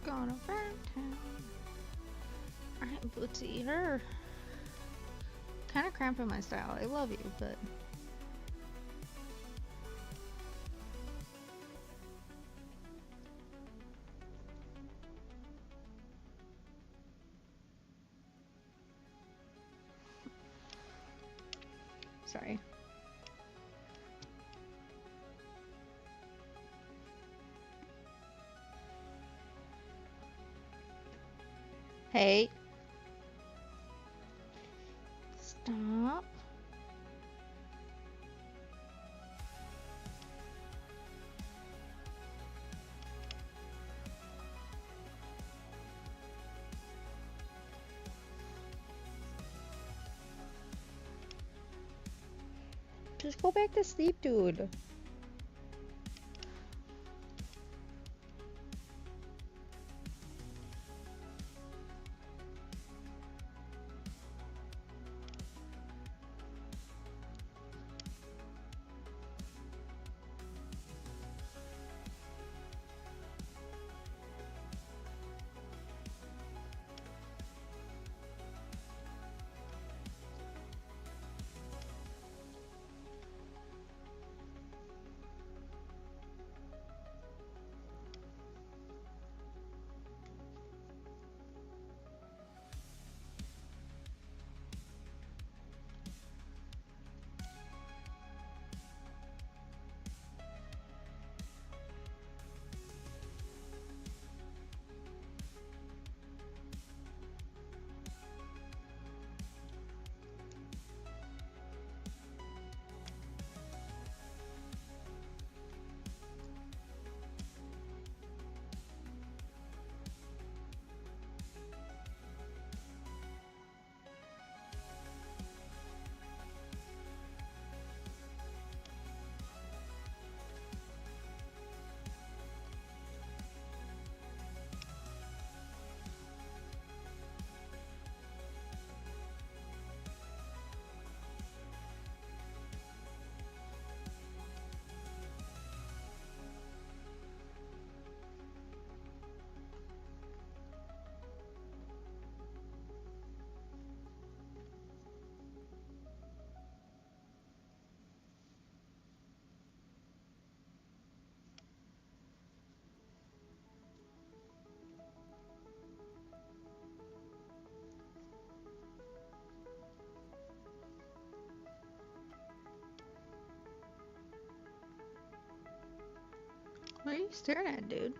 Gonna burn town. Alright, Bootsy, you're kind of cramping my style. I love you, but... Sorry. Hey. Stop. Just go back to sleep, dude. What are you staring at, dude?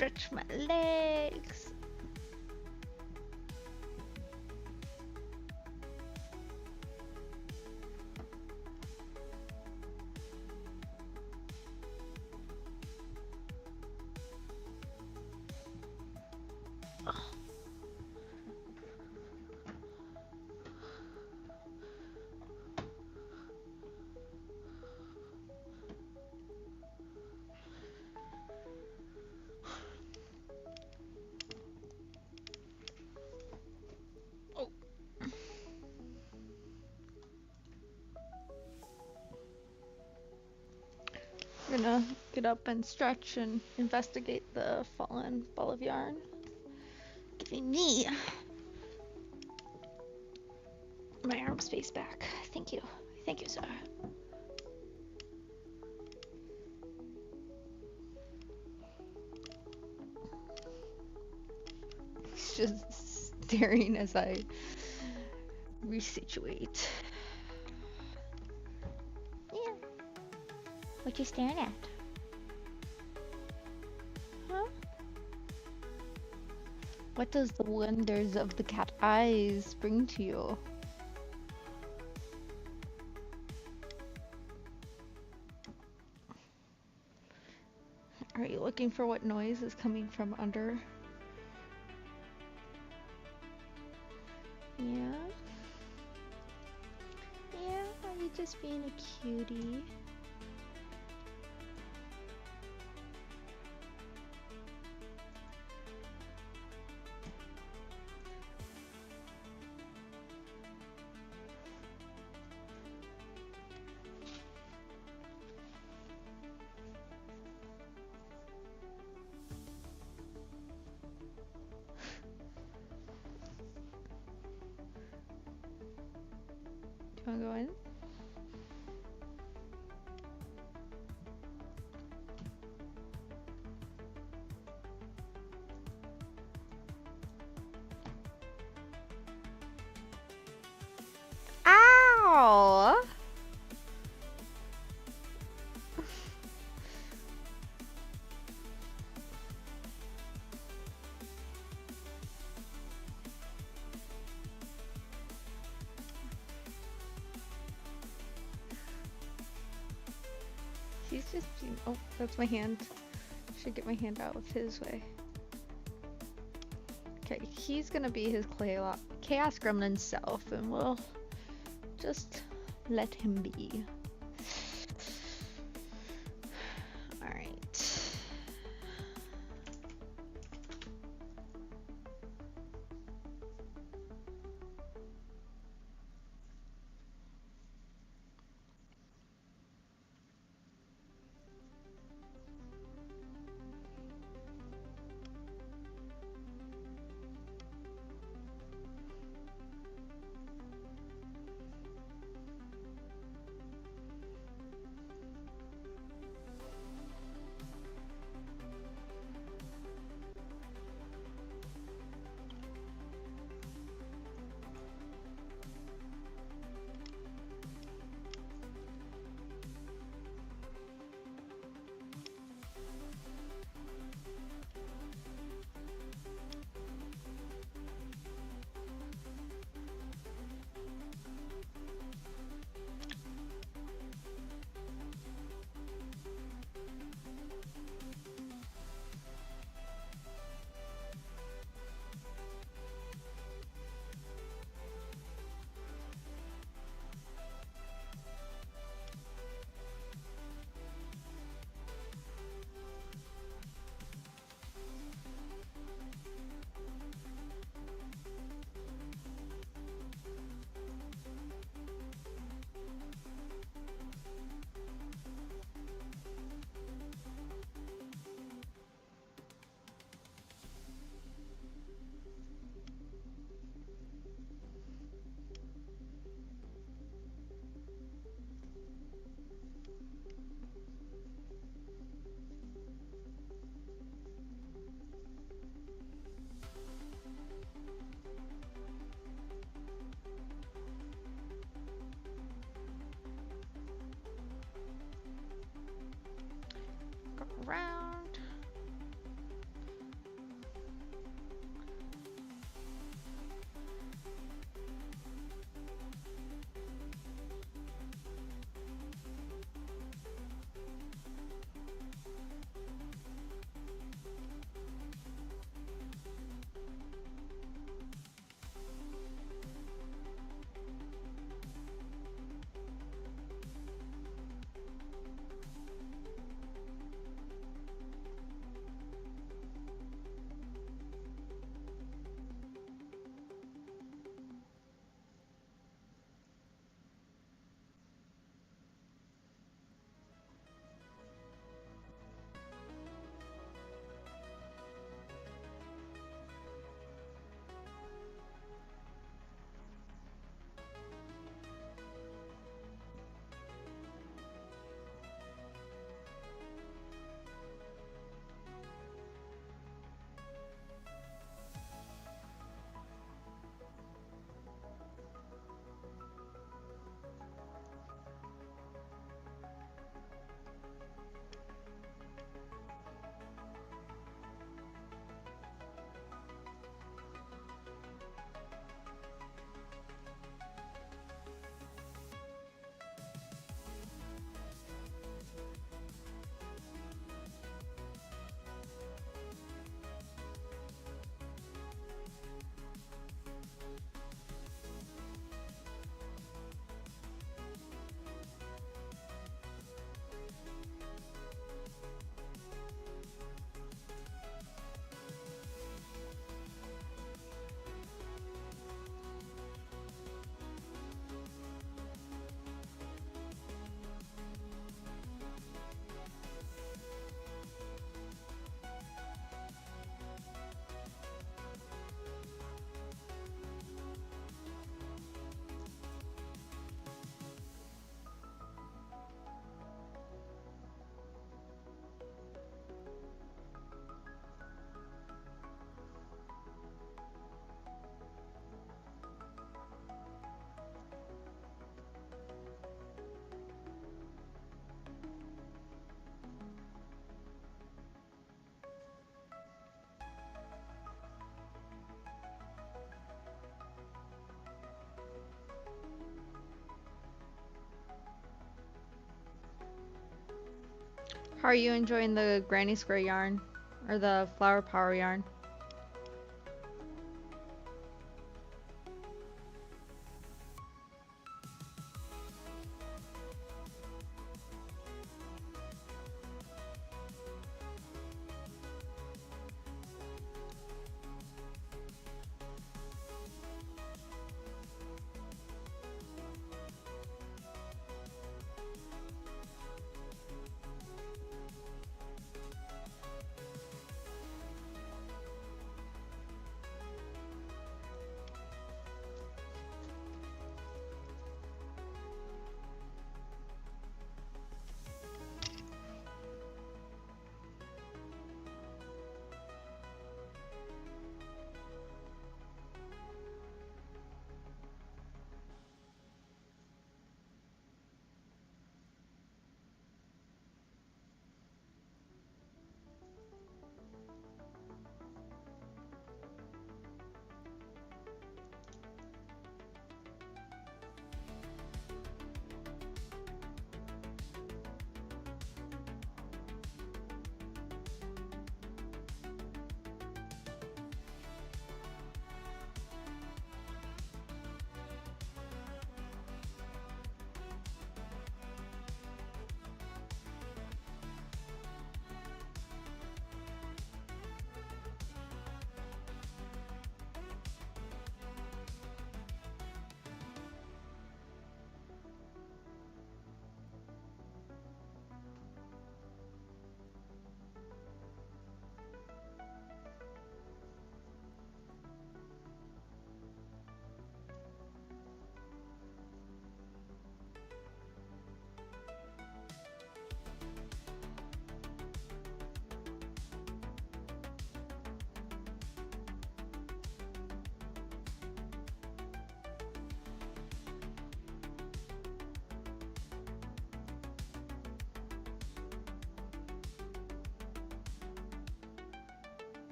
stretch my legs. I'm gonna get up and stretch and investigate the fallen ball of yarn. Giving me my arm space back. Thank you. Thank you, sir. He's just staring as I resituate. Yeah. What you staring at? Huh? What does the wonders of the cat eyes bring to you? Are you looking for what noise is coming from under? Yeah? Yeah, are you just being a cutie? Do you want to go in? Ow! He's just being, oh, that's my hand. Should get my hand out of his way. Okay, he's gonna be his chaos gremlin self, and we'll just let him be. Alright. How are you enjoying the Granny Square yarn? Or the Flower Power yarn?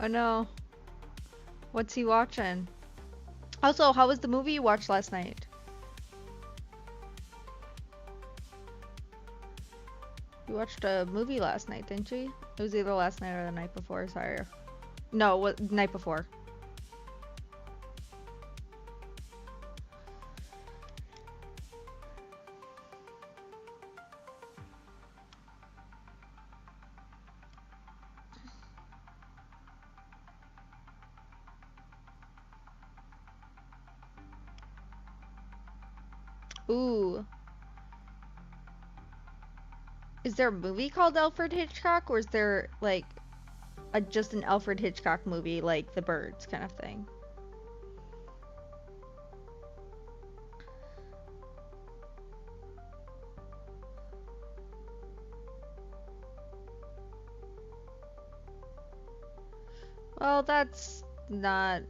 Oh no. What's he watching? Also, how was the movie you watched last night? You watched a movie last night, didn't you? It was either last night or the night before, sorry. No, what night before? Ooh. Is there a movie called Alfred Hitchcock, or is there like just an Alfred Hitchcock movie like The Birds kind of thing? Well, that's not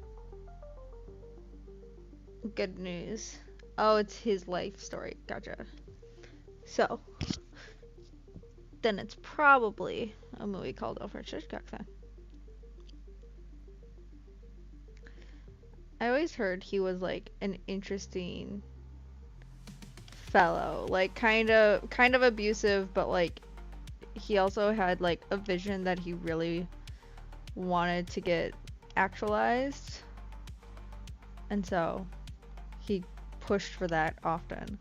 good news. Oh, it's his life story. Gotcha. So, then it's probably a movie called Alfred Hitchcock then. I always heard he was like an interesting fellow, like kind of abusive, but like he also had like a vision that he really wanted to get actualized, and so he pushed for that often.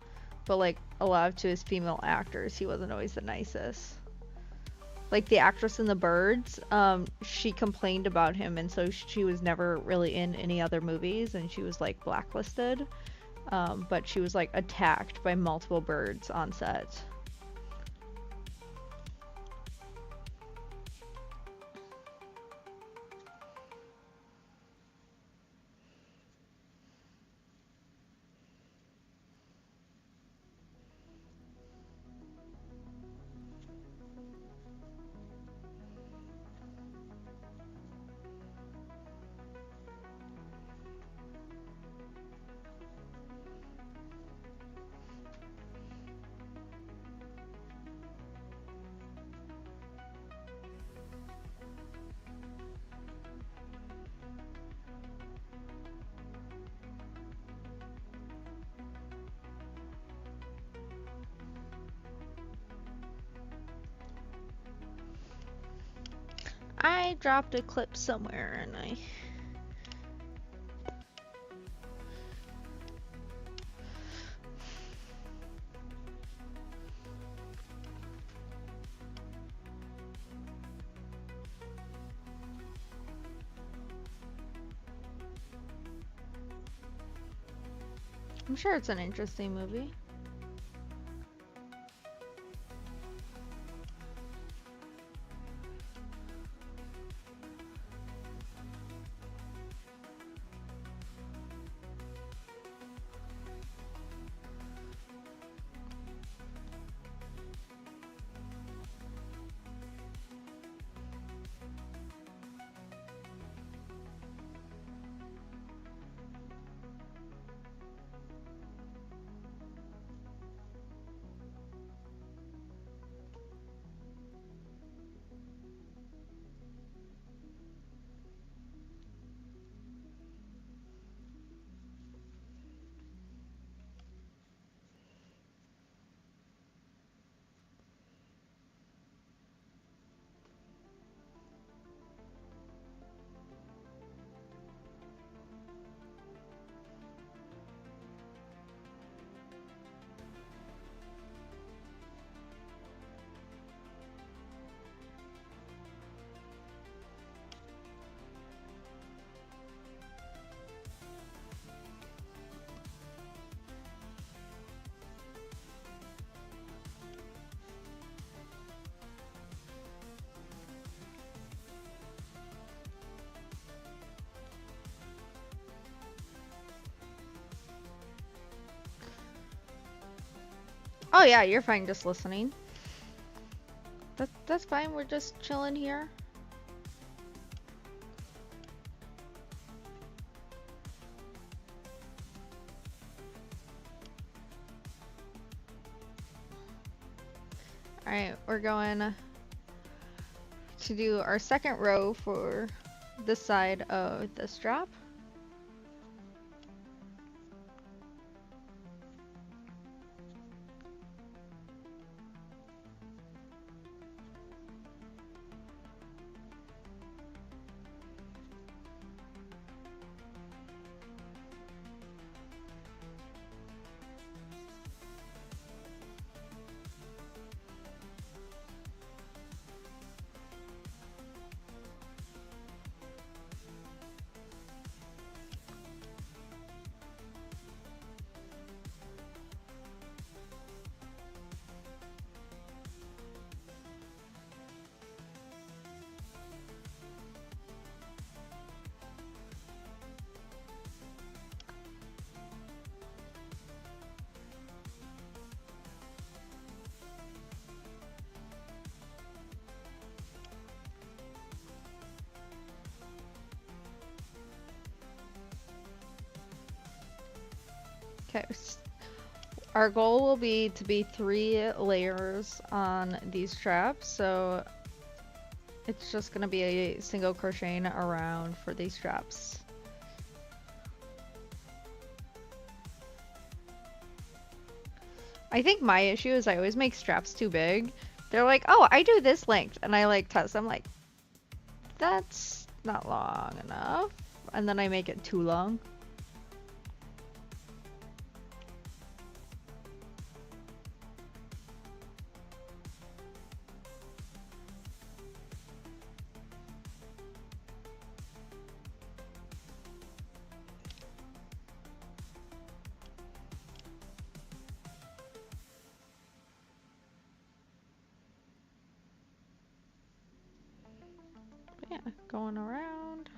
But like a lot to his female actors, he wasn't always the nicest. Like the actress in The Birds, she complained about him, and so she was never really in any other movies, and she was like blacklisted. But she was like attacked by multiple birds on set. I dropped a clip somewhere and I'm sure it's an interesting movie. Oh yeah, you're fine just listening. That's fine, we're just chilling here. Alright, we're going to do our second row for this side of the strap. Okay, our goal will be to be 3 layers on these straps, so it's just gonna be a single crocheting around for these straps. I think my issue is I always make straps too big. They're like, oh, I do this length, and I like test. I'm like, that's not long enough, and then I make it too long. Yeah, going around.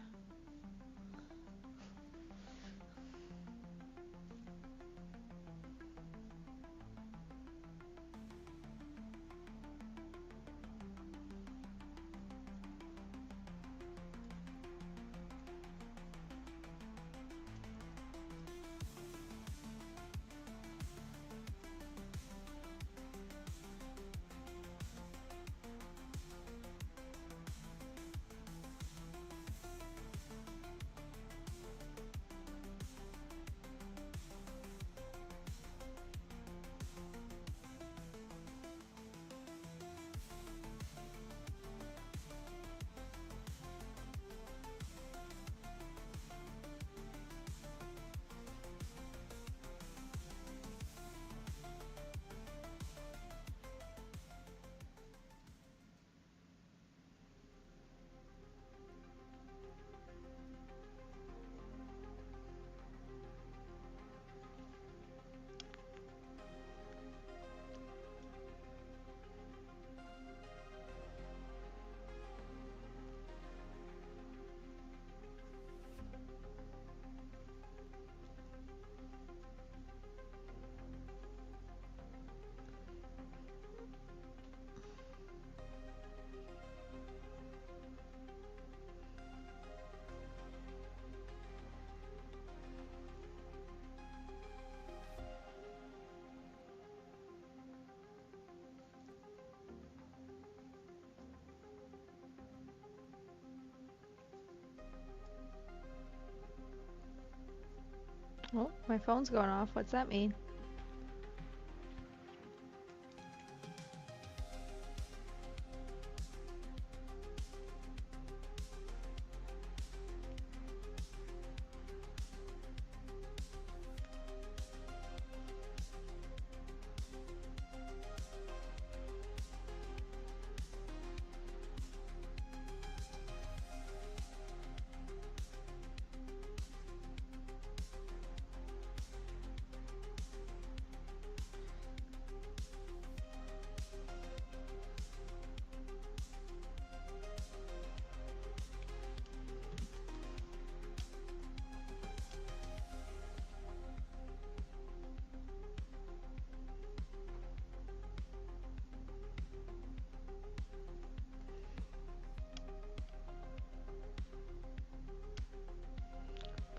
Oh, my phone's going off. What's that mean?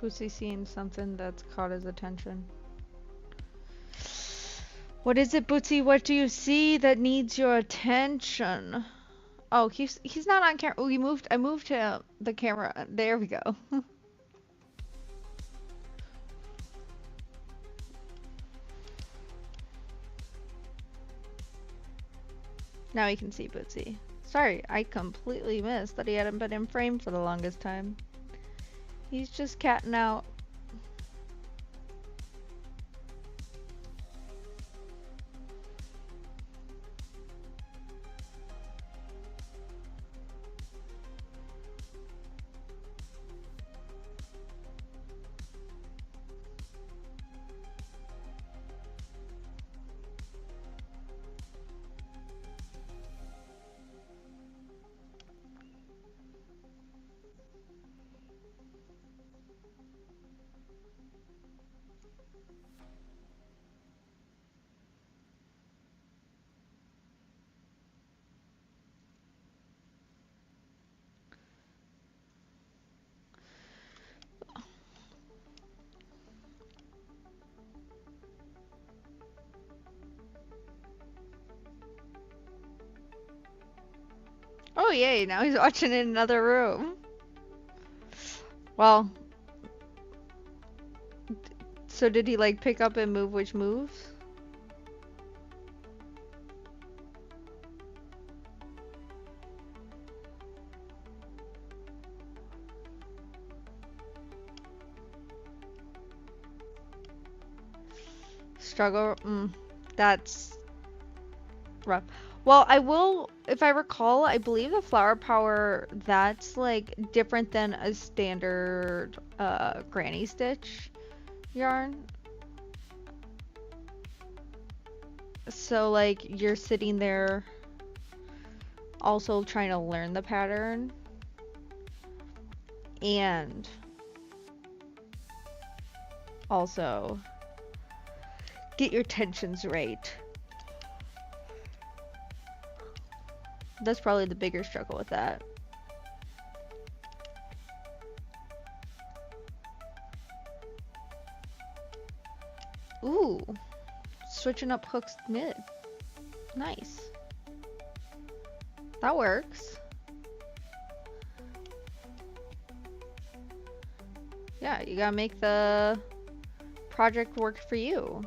Bootsy seeing something that's caught his attention. What is it, Bootsy? What do you see that needs your attention? Oh, he's not on camera. Oh, I moved him the camera. There we go. Now we can see Bootsy. Sorry, I completely missed that he hadn't been in frame for the longest time. He's just catting out. Oh yay, now he's watching in another room. Well, so did he like pick up and move which moves? Struggle. That's rough. Well, I will, if I recall, I believe the flower power, that's like different than a standard granny stitch yarn. So like you're sitting there also trying to learn the pattern and also get your tensions right. That's probably the bigger struggle with that. Ooh, switching up hooks mid. Nice. That works. Yeah, you gotta make the project work for you.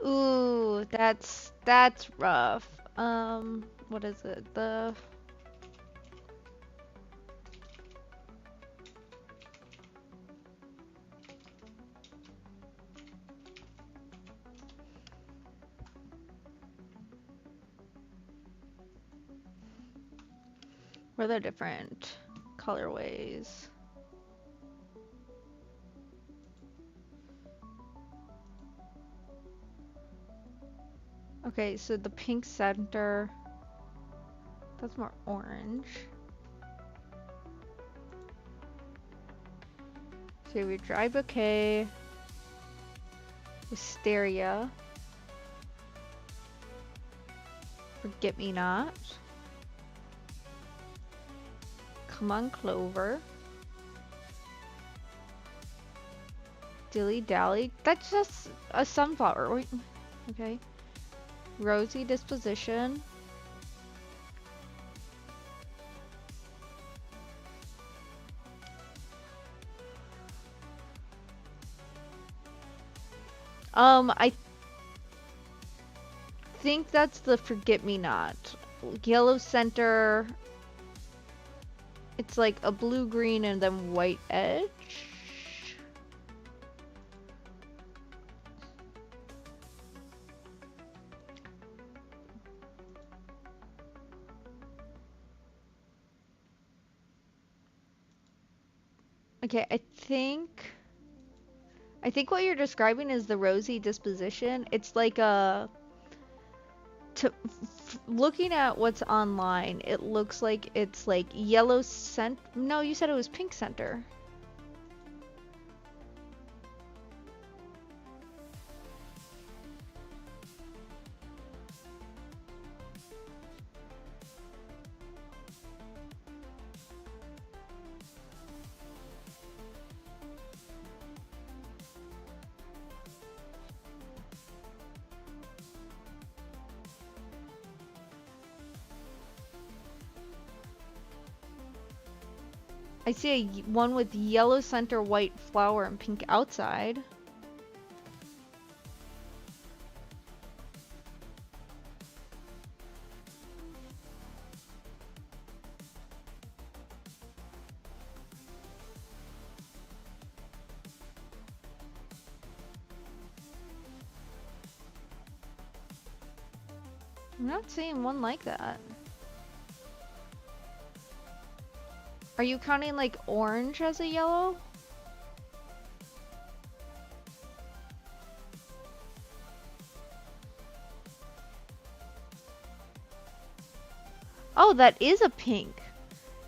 Ooh, that's rough. What is it? What are the different colorways? Okay, so the pink center, that's more orange. So we have dry bouquet, wisteria, forget me not, come on clover, dilly dally. That's just a sunflower. Wait, okay. Rosy disposition. I think that's the forget me not. Yellow center, It's like a blue green and then white edge. Okay, I think what you're describing is the rosy disposition. It's like a looking at what's online, it looks like it's like yellow cent. No, you said it was pink center. I see one with yellow center, white flower, and pink outside. I'm not seeing one like that. Are you counting like orange as a yellow? Oh, that is a pink.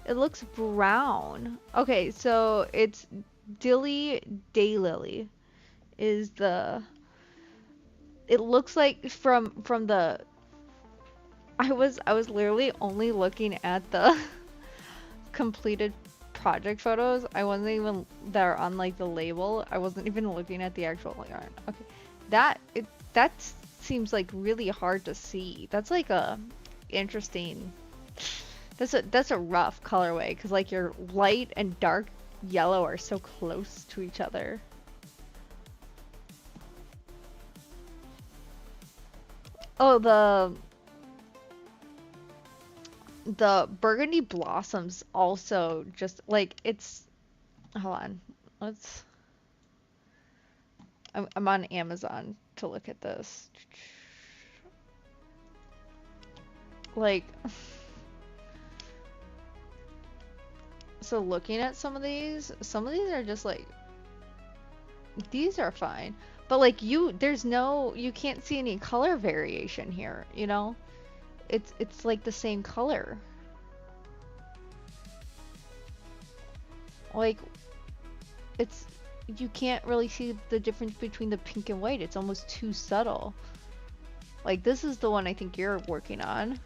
It looks brown. Okay, so it's Dilly Daylily is the. It looks like from the. I was literally only looking at the completed project photos. I wasn't even there on like the label. I wasn't even looking at the actual yarn. Okay, that seems like really hard to see. That's like a interesting. That's a rough colorway because like your light and dark yellow are so close to each other. Oh, the burgundy blossoms also just like it's. Hold on, let's. I'm on Amazon to look at this. Like. So looking at some of these are just like, these are fine. But like there's no, you can't see any color variation here, you know? It's like the same color. Like, you can't really see the difference between the pink and white. It's almost too subtle. Like this is the one I think you're working on.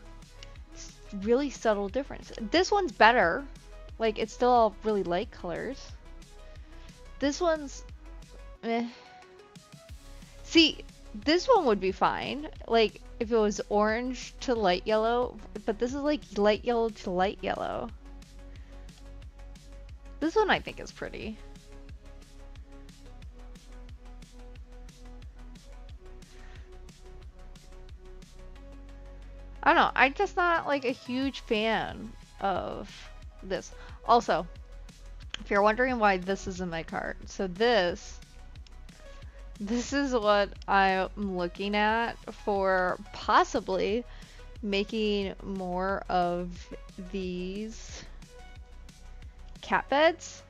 It's really subtle difference. This one's better. Like, it's still all really light colors. This one's... eh. See, this one would be fine. Like, if it was orange to light yellow. But this is like light yellow to light yellow. This one I think is pretty. I don't know. I'm just not like a huge fan of this. Also, if you're wondering why this is in my cart, so this is what I'm looking at for possibly making more of these cat beds.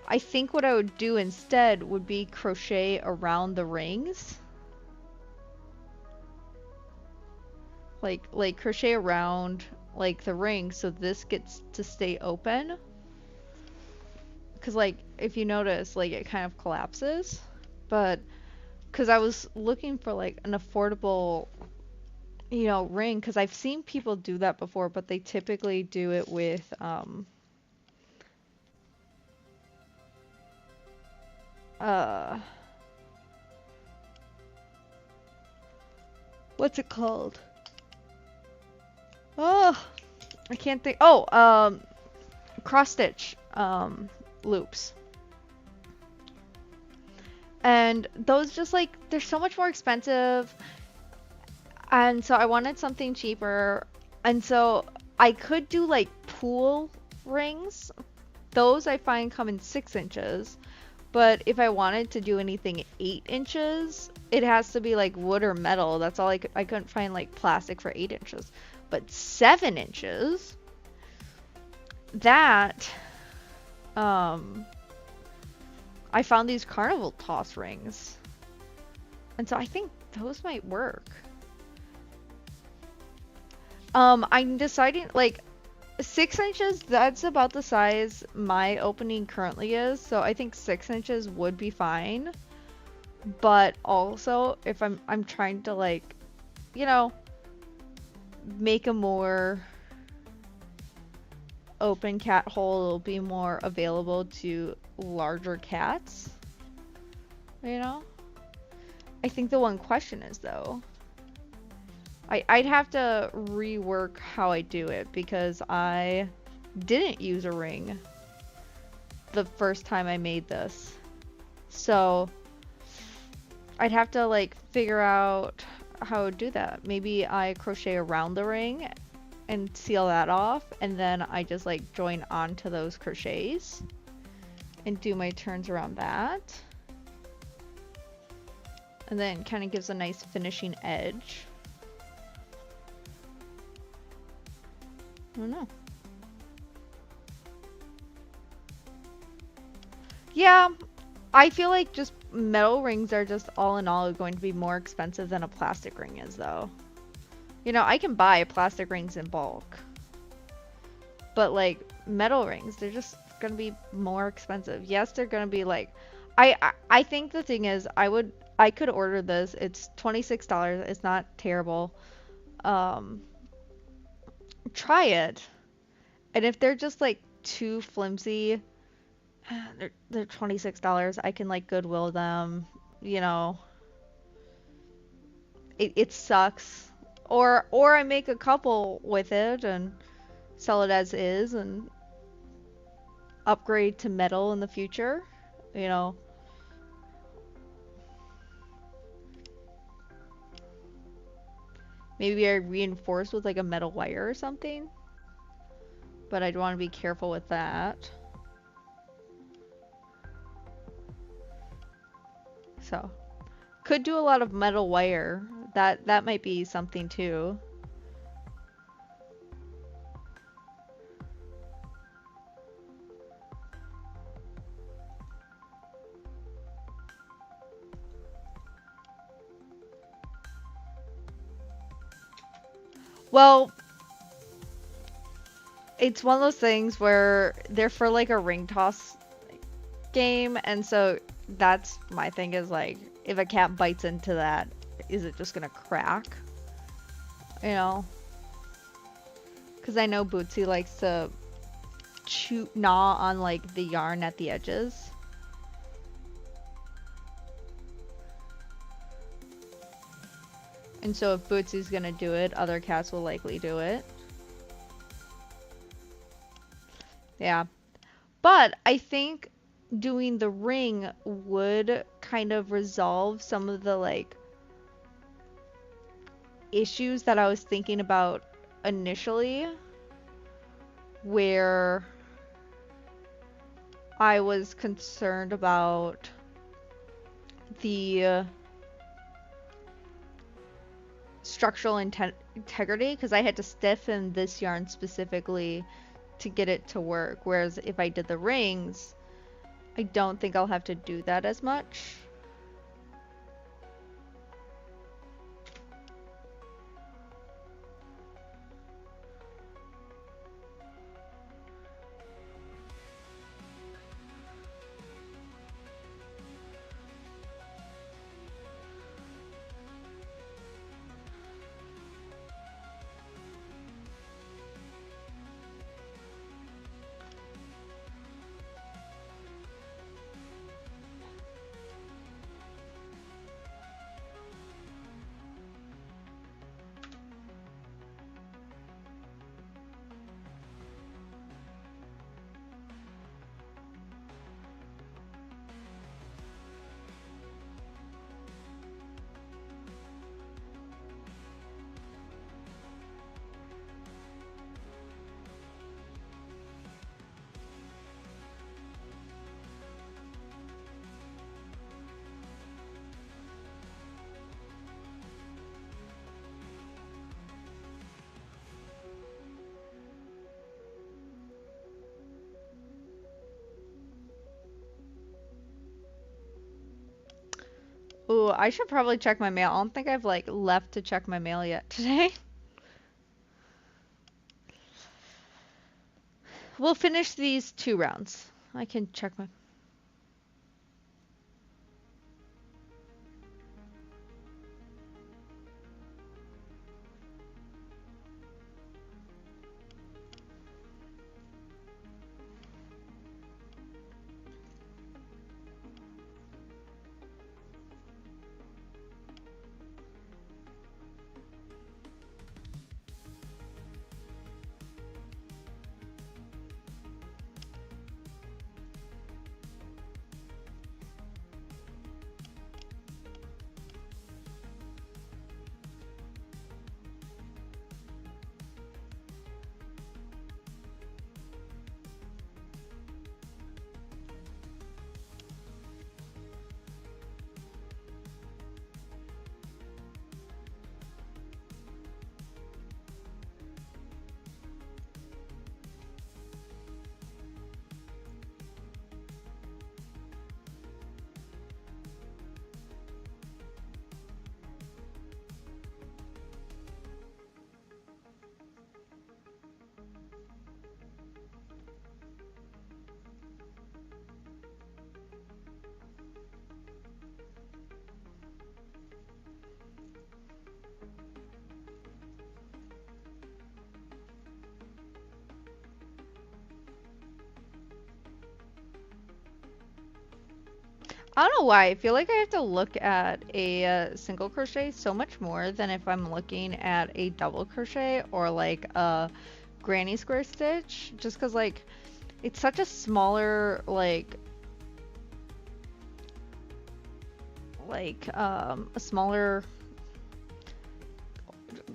I think what I would do instead would be crochet around the rings. Like crochet around like the ring so this gets to stay open. Cause like if you notice, like it kind of collapses. But cause I was looking for like an affordable, you know, ring, cause I've seen people do that before, but they typically do it with what's it called? Oh, I can't think. Oh, cross stitch loops. And those just like, they're so much more expensive. And so I wanted something cheaper. And so I could do like pool rings. Those I find come in 6 inches. But if I wanted to do anything 8 inches, it has to be like wood or metal. That's all I couldn't find like plastic for 8 inches. But 7 inches, that, I found these carnival toss rings. And so I think those might work. I'm deciding, like, 6 inches, that's about the size my opening currently is. So I think 6 inches would be fine. But also, if I'm trying to, like, you know, make a more open cat hole, it'll be more available to larger cats. You know? I think the one question is, though, I'd have to rework how I do it because I didn't use a ring the first time I made this. So I'd have to like figure out how to do that. Maybe I crochet around the ring and seal that off, and then I just like join onto those crochets and do my turns around that. And then kind of gives a nice finishing edge. I don't know. Yeah, I feel like just metal rings are just all in all going to be more expensive than a plastic ring is, though. You know, I can buy plastic rings in bulk. But like metal rings, they're just gonna be more expensive. Yes, they're gonna be like, I think the thing is, I could order this. It's $26. It's not terrible. Try it. And if they're just like too flimsy, they're $26. I can like Goodwill them, you know. It sucks. Or I make a couple with it and sell it as is and upgrade to metal in the future, you know. Maybe I reinforce with like a metal wire or something. But I'd want to be careful with that. So, could do a lot of metal wire. That might be something too. Well, it's one of those things where they're for like a ring toss game, and so that's my thing is like, if a cat bites into that, is it just gonna crack? You know? Because I know Bootsy likes to gnaw on like the yarn at the edges. And so if Bootsy's gonna do it, other cats will likely do it. Yeah. But I think doing the ring would kind of resolve some of the like issues that I was thinking about initially, where I was concerned about the structural integrity, because I had to stiffen this yarn specifically to get it to work, whereas if I did the rings, I don't think I'll have to do that as much. Ooh, I should probably check my mail. I don't think I've like left to check my mail yet today. We'll finish these 2 rounds. I can check my... I don't know why. I feel like I have to look at a single crochet so much more than if I'm looking at a double crochet or like a granny square stitch. Just because like it's such a smaller a smaller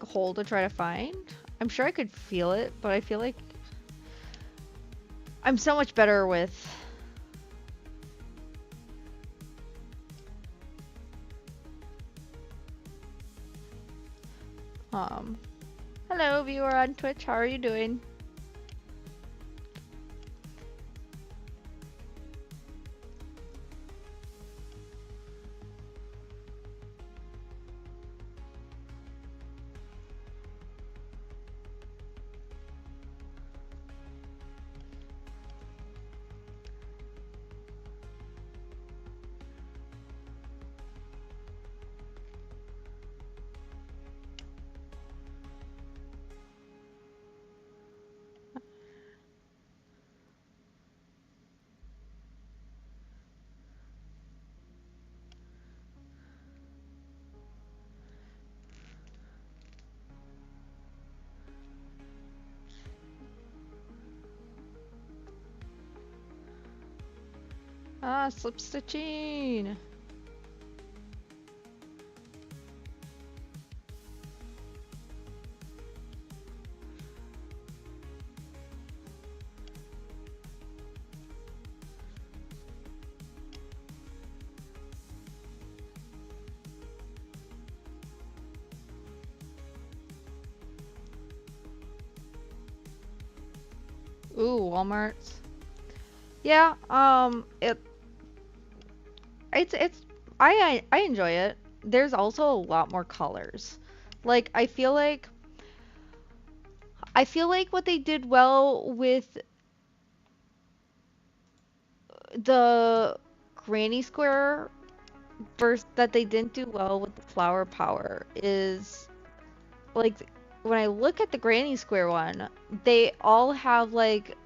hole to try to find. I'm sure I could feel it, but I feel like I'm so much better with hello viewer on Twitch, how are you doing? Ah, slip stitching. Ooh, Walmart's. Yeah, it's I enjoy it. There's also a lot more colors. Like I feel like what they did well with the granny square verse that they didn't do well with the flower power is like when I look at the granny square one, they all have like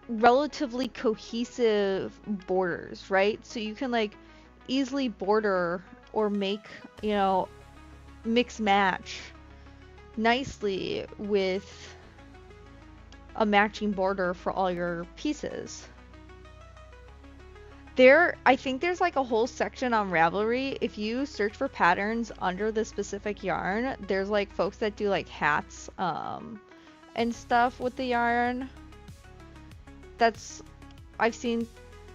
relatively cohesive borders, right? So you can like easily border or make, you know, mix match nicely with a matching border for all your pieces. I think there's like a whole section on Ravelry. If you search for patterns under the specific yarn, there's like folks that do like hats and stuff with the yarn. I've seen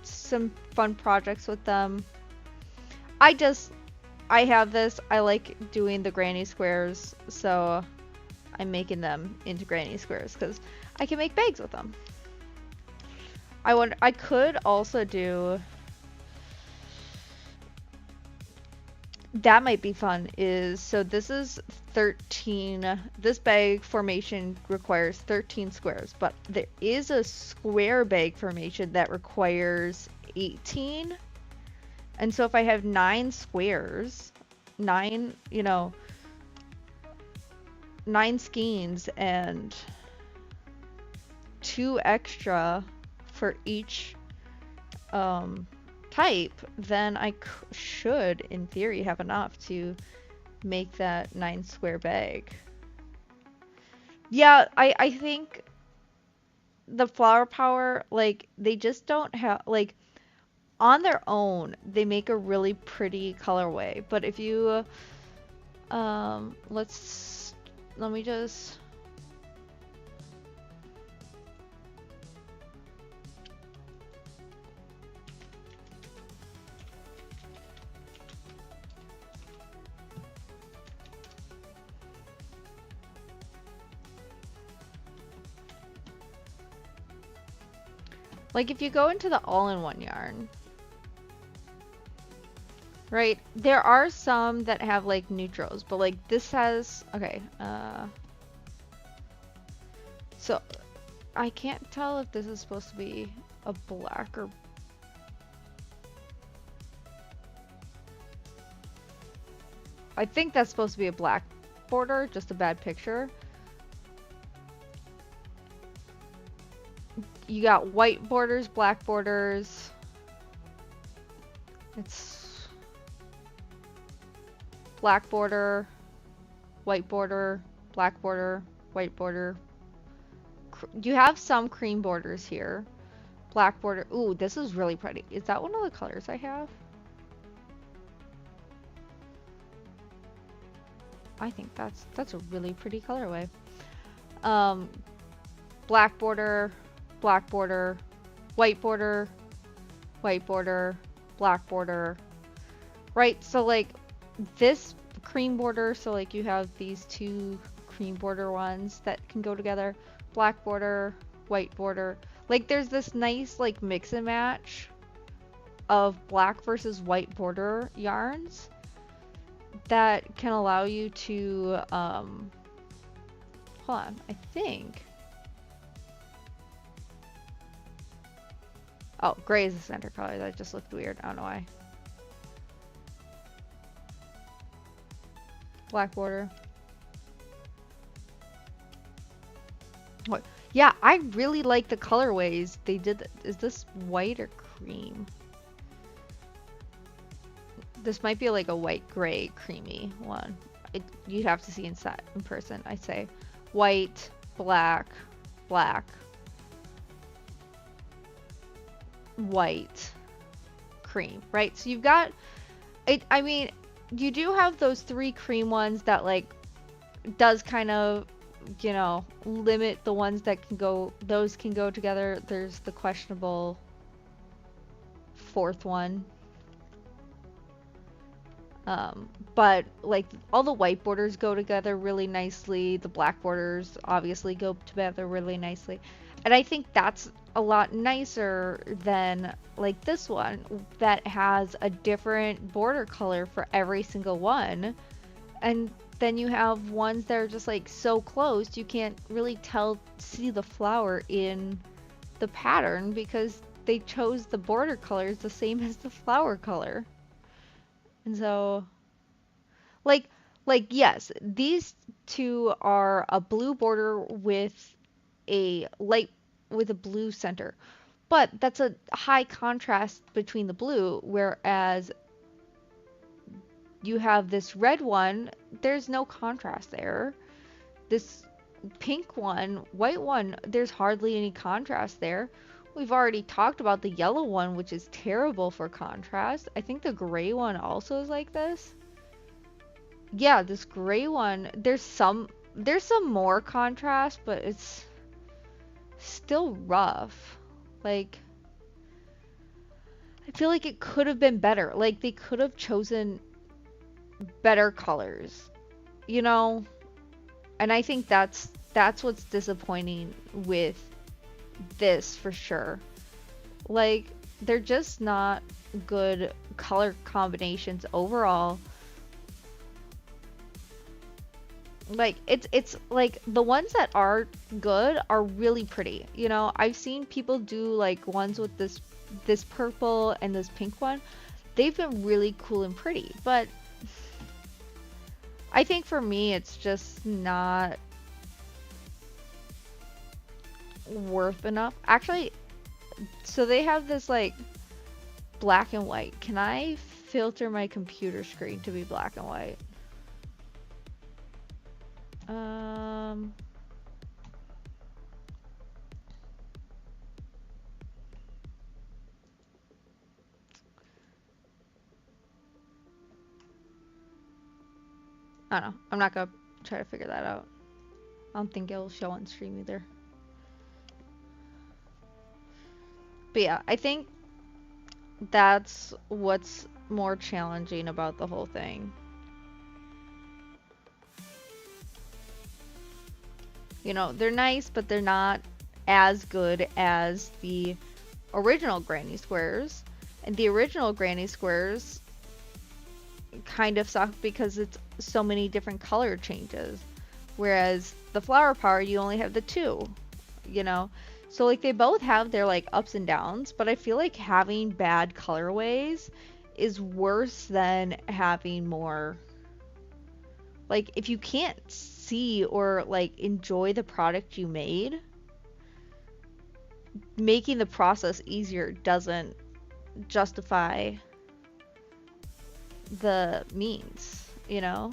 some fun projects with them. I have this. I like doing the granny squares, so I'm making them into granny squares because I can make bags with them. I could also do that might be fun is, so this is 13, this bag formation requires 13 squares, but there is a square bag formation that requires 18. And so if I have 9 squares, 9, 9 skeins and 2 extra for each type, then I should, in theory, have enough to make that 9 square bag. Yeah, I think the flower power, like, they just don't have, like, on their own, they make a really pretty colorway. But if you, let me just, like, if you go into the all-in-one yarn, right, there are some that have like neutrals, but like this has, okay, so I can't tell if this is supposed to be a black or, I think that's supposed to be a black border, just a bad picture. You got white borders, black borders. It's black border, white border, black border, white border. You have some cream borders here. Black border. Ooh, this is really pretty. Is that one of the colors I have? I think that's a really pretty colorway. Black border, black border, white border, white border, black border. Right, so like this cream border, so like you have these 2 cream border ones that can go together. Black border, white border. Like there's this nice like mix and match of black versus white border yarns that can allow you to, hold on, I think. Oh, gray is the center color. That just looked weird. I don't know why. Black border. What? Yeah, I really like the colorways they did. Is this white or cream? This might be like a white gray creamy one. You'd have to see in person. I'd say white, black, black, white, cream, right? So you've got it. I mean, you do have those 3 cream ones that like does kind of, limit the ones that can go, those can go together. There's the questionable 4th one. But like all the white borders go together really nicely. The black borders obviously go together really nicely. And I think that's a lot nicer than like this one that has a different border color for every single one. And then you have ones that are just like so close you can't really see the flower in the pattern because they chose the border colors the same as the flower color. And so like yes, these 2 are a blue border with a blue center. But that's a high contrast between the blue, whereas you have this red one, there's no contrast there. This pink one, white one, there's hardly any contrast there. We've already talked about the yellow one, which is terrible for contrast. I think the gray one also is like this. Yeah, this gray one, there's some more contrast, but it's still rough. Like, I feel like it could have been better. Like, they could have chosen better colors, And I think that's what's disappointing with this for sure. Like, they're just not good color combinations overall. Like it's like the ones that are good are really pretty. You know, I've seen people do like ones with this purple and this pink one. They've been really cool and pretty, but I think for me it's just not worth enough. Actually, so they have this like black and white. Can I filter my computer screen to be black and white? Um, I don't know. I'm not gonna try to figure that out. I don't think it'll show on stream either. But yeah, I think that's what's more challenging about the whole thing. You know, they're nice, but they're not as good as the original granny squares. And the original granny squares kind of suck because it's so many different color changes. Whereas the flower power, you only have the two, you know? So like they both have their like ups and downs, but I feel like having bad colorways is worse than having more. Like if you can't see or like enjoy the product you made, making the process easier doesn't justify the means, you know?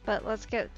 But let's get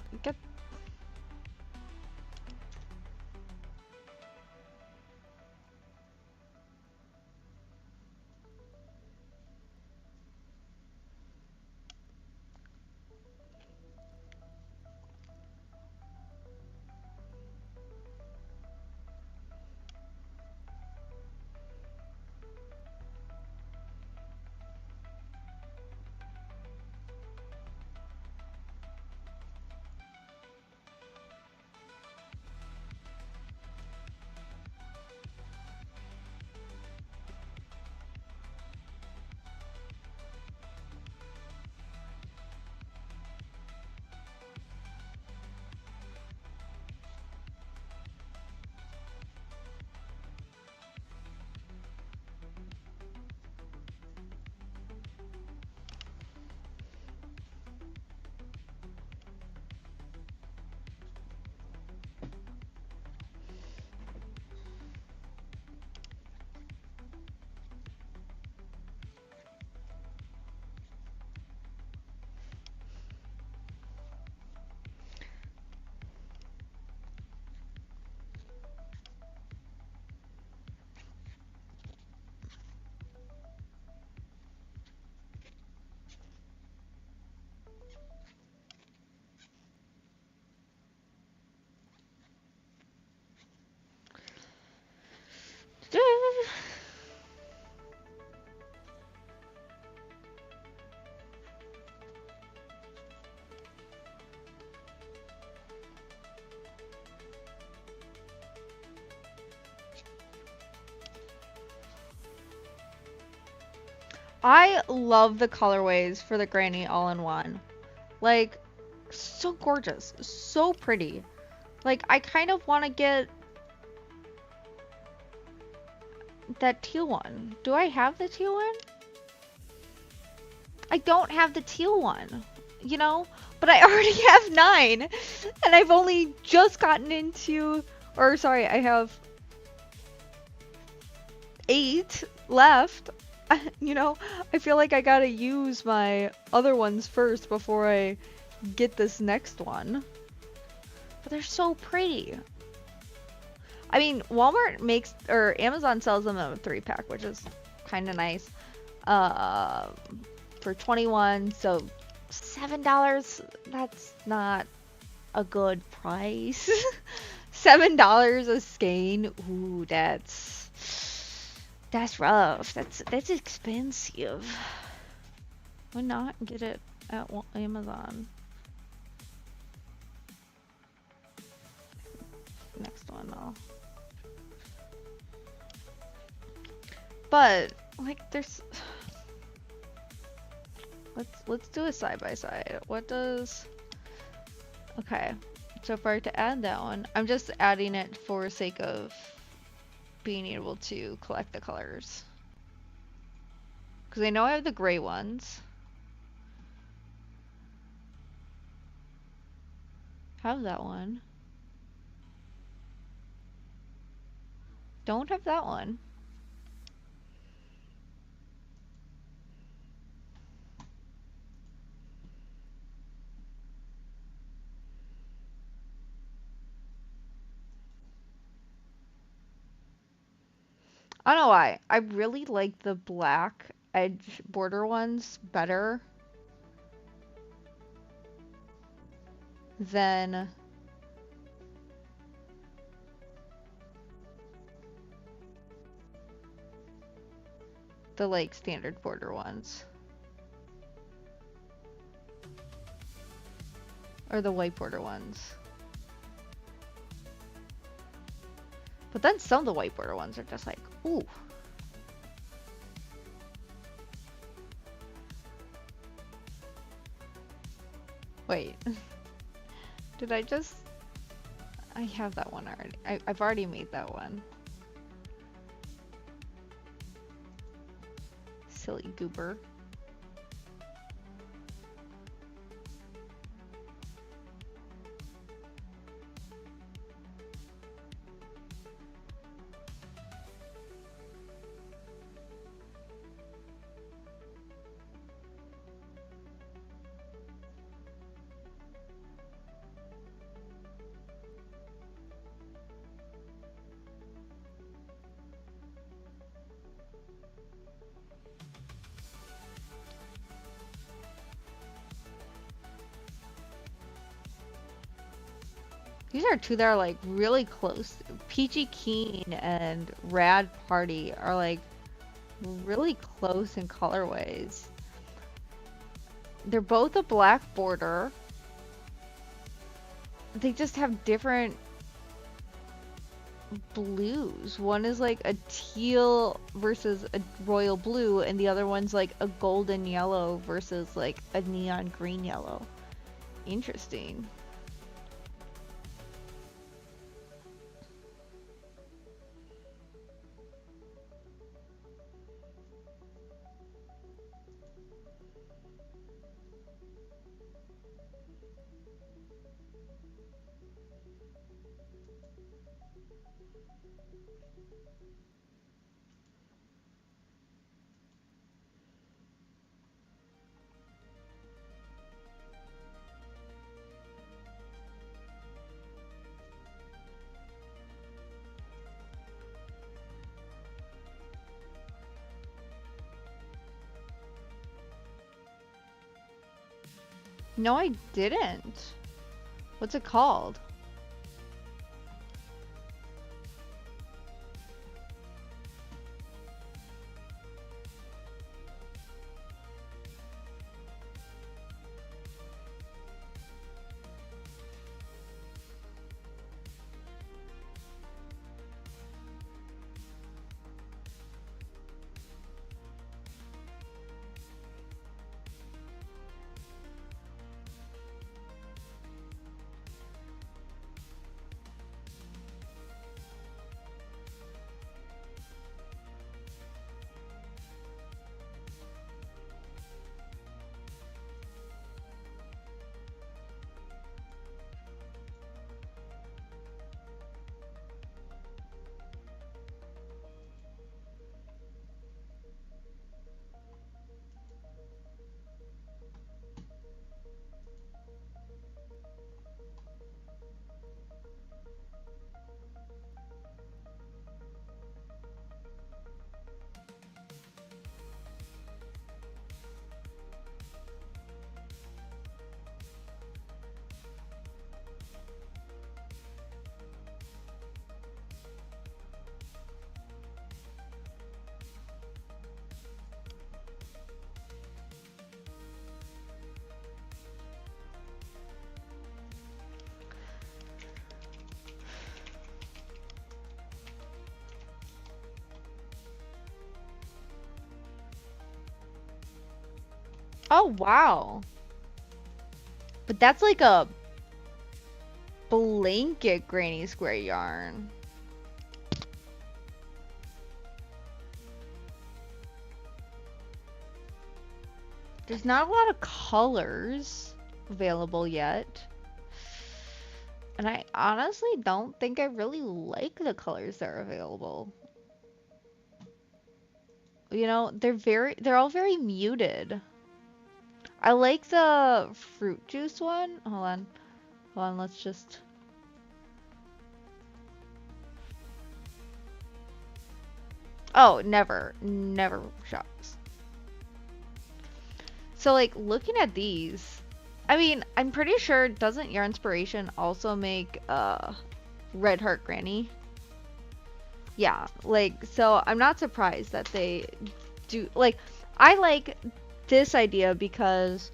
I love the colorways for the Granny all-in-one. Like, so gorgeous, so pretty. Like, I kind of want to get that teal one. Do I have the teal one? I don't have the teal one, you know? But I already have 9, and I've only just gotten into, or sorry, I have 8 left. You know, I feel like I gotta use my other ones first before I get this next one. But they're so pretty. I mean, Walmart makes, or Amazon sells them in a 3-pack, which is kind of nice. For 21, so $7, that's not a good price. $7 a skein. Ooh, that's rough. That's expensive. Why not get it at Amazon? Next one though. But like, there's. Let's do a side by side. What does? Okay, so for to add that one, I'm just adding it for sake of being able to collect the colors. Because I know I have the gray ones. Have that one. Don't have that one. I don't know why. I really like the black edge border ones better than the like standard border ones. Or the white border ones. But then some of the white border ones are just like, ooh. Wait. Did I just... I have that one already. I've already made that one. Silly goober. These are two that are like really close. Peachy Keen and Rad Party are like really close in colorways. They're both a black border. They just have different blues. One is like a teal versus a royal blue, and the other one's like a golden yellow versus like a neon green yellow. Interesting. No, I didn't. What's it called? Oh, wow. But that's like a blanket granny square yarn. There's not a lot of colors available yet. And I honestly don't think I really like the colors that are available. You know, they're all very muted. I like the fruit juice one. Hold on, let's just... Oh, never shops. So like looking at these, I mean, I'm pretty sure doesn't Yarn Inspiration also make Red Heart Granny? Yeah, like so I'm not surprised that they do like I like this idea because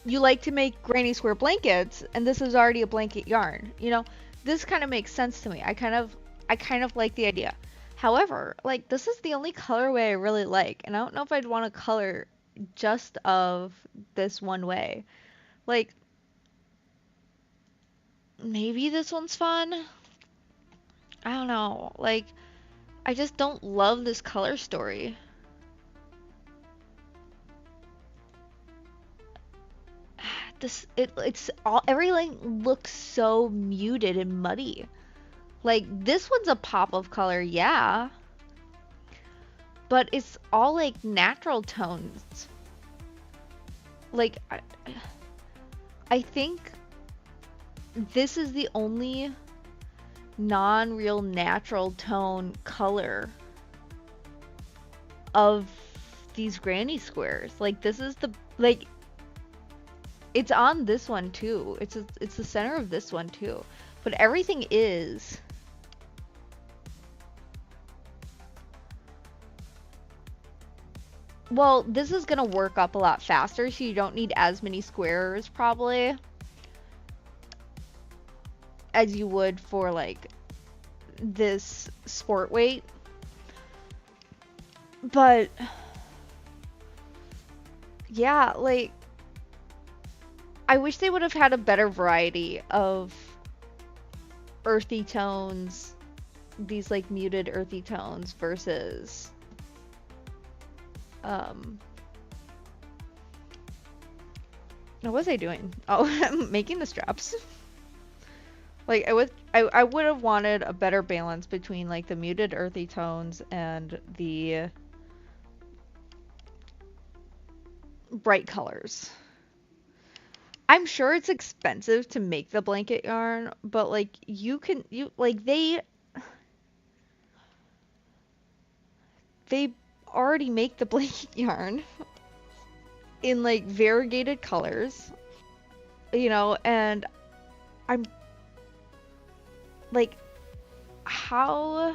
you like to make granny square blankets and this is already a blanket yarn. You know, this kind of makes sense to me. I kind of like the idea. However, like this is the only colorway I really like, and I don't know if I'd want to color just of this one way. Like maybe this one's fun. I don't know. Like I just don't love this color story. It's all everything looks so muted and muddy. Like this one's a pop of color, yeah, but it's all like natural tones. Like I think this is the only non-real natural tone color of these granny squares. Like this is the like it's on this one too. It's the center of this one too. But everything is well, this is gonna work up a lot faster, so you don't need as many squares probably as you would for like this sport weight. But yeah, like I wish they would have had a better variety of earthy tones, these like muted earthy tones versus what was I doing? Oh, I'm making the straps. Like I would have wanted a better balance between like the muted earthy tones and the bright colors. I'm sure it's expensive to make the blanket yarn, but like you like they already make the blanket yarn in like variegated colors, you know, and I'm like how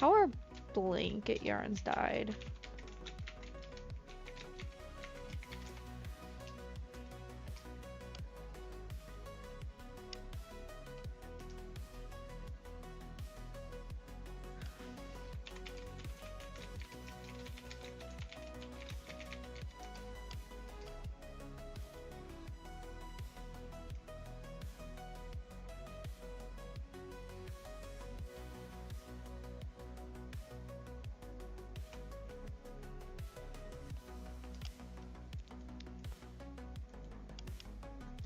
are blanket yarns dyed?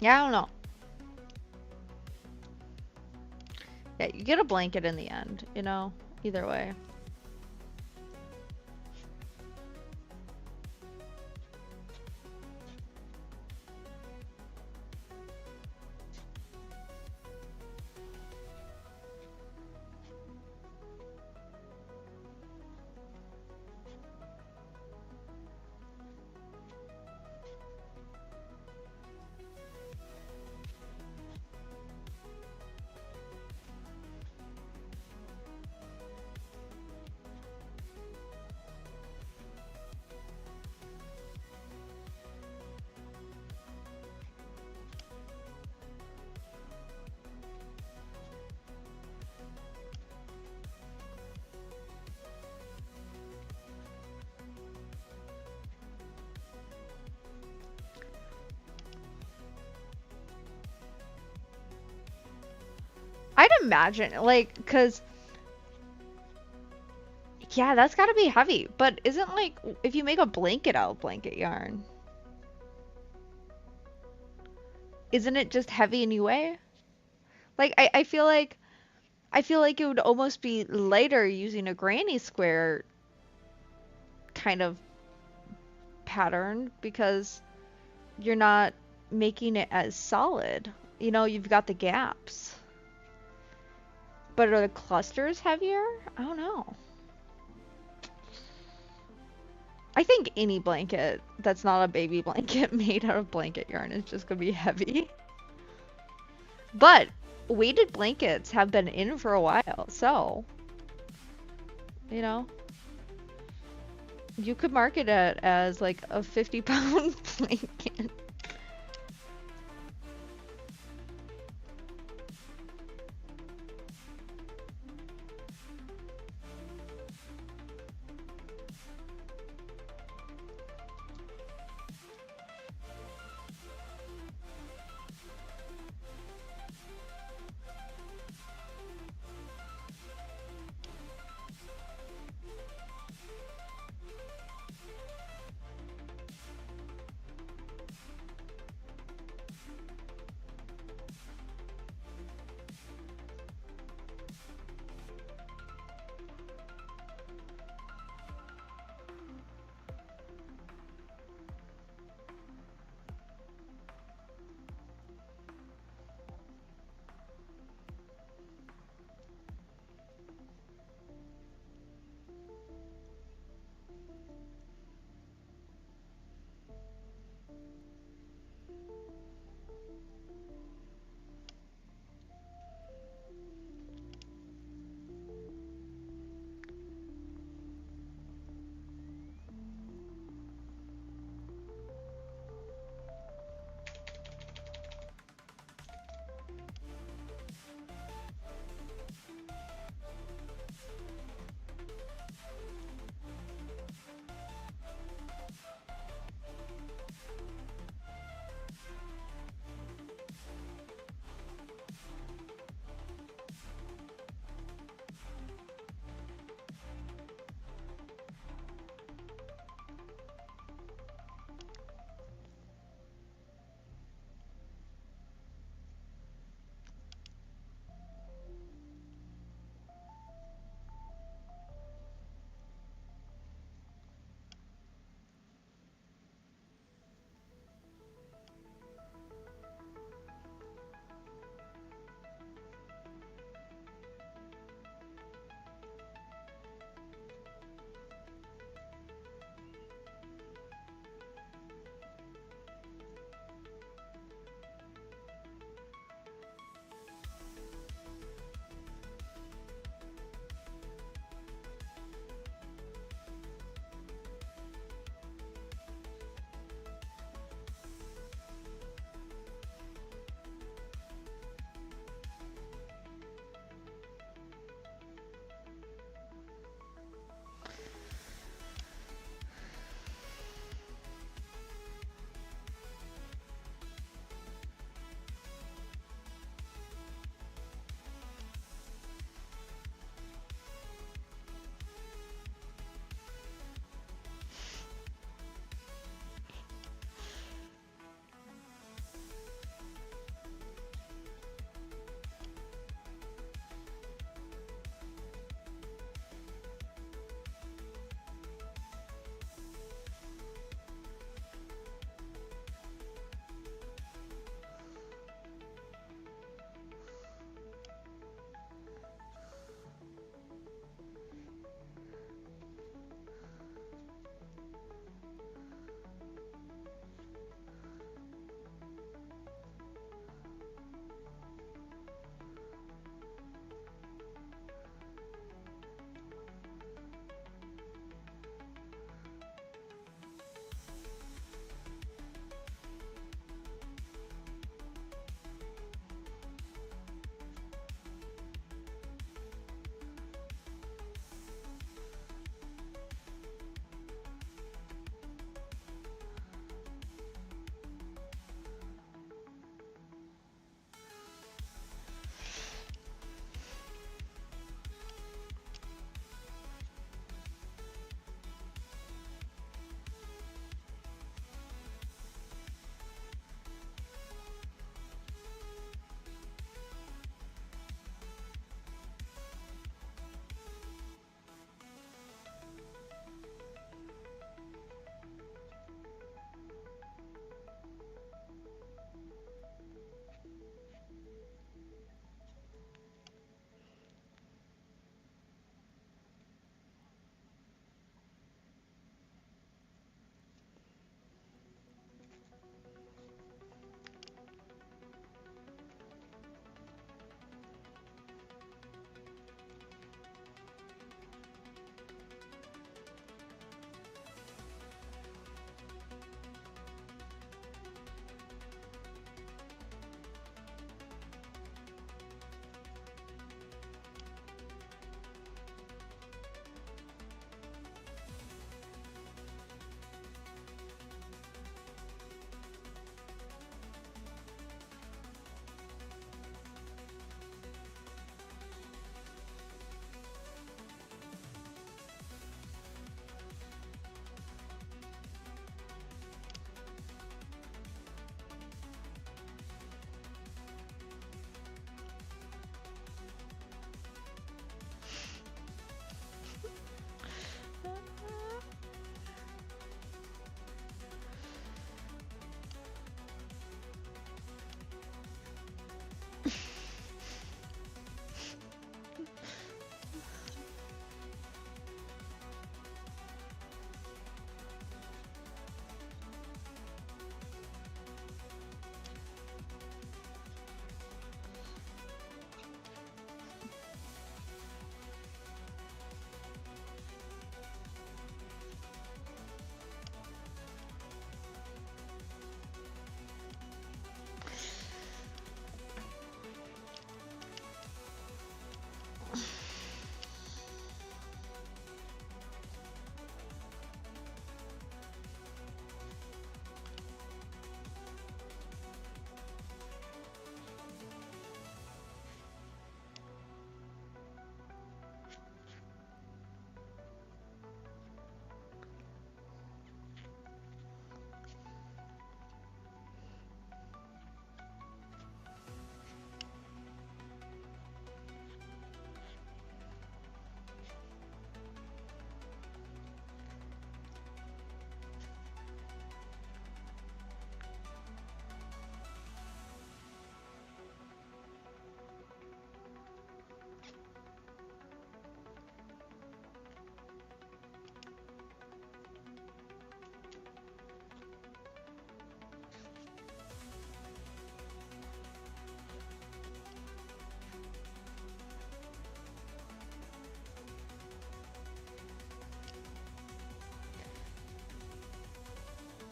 Yeah, I don't know. Yeah, you get a blanket in the end, you know, either way. imagine, like, because, yeah, that's gotta be heavy. But isn't, like, if you make a blanket out of blanket yarn, isn't it just heavy anyway? Like, I feel like it would almost be lighter using a granny square kind of pattern because you're not making it as solid. You know, you've got the gaps. But are the clusters heavier? I don't know. I think any blanket that's not a baby blanket made out of blanket yarn is just gonna be heavy. But weighted blankets have been in for a while, so, you know, you could market it as like a 50-pound blanket.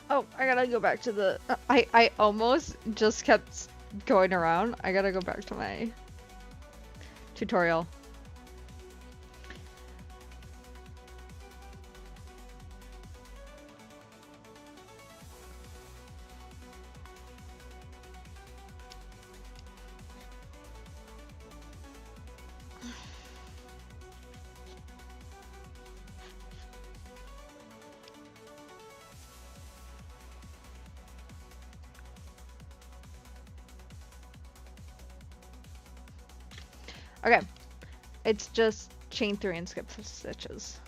Oh, I gotta go back to the. I almost just kept going around. I gotta go back to my tutorial. Okay, it's just chain 3 and skip stitches.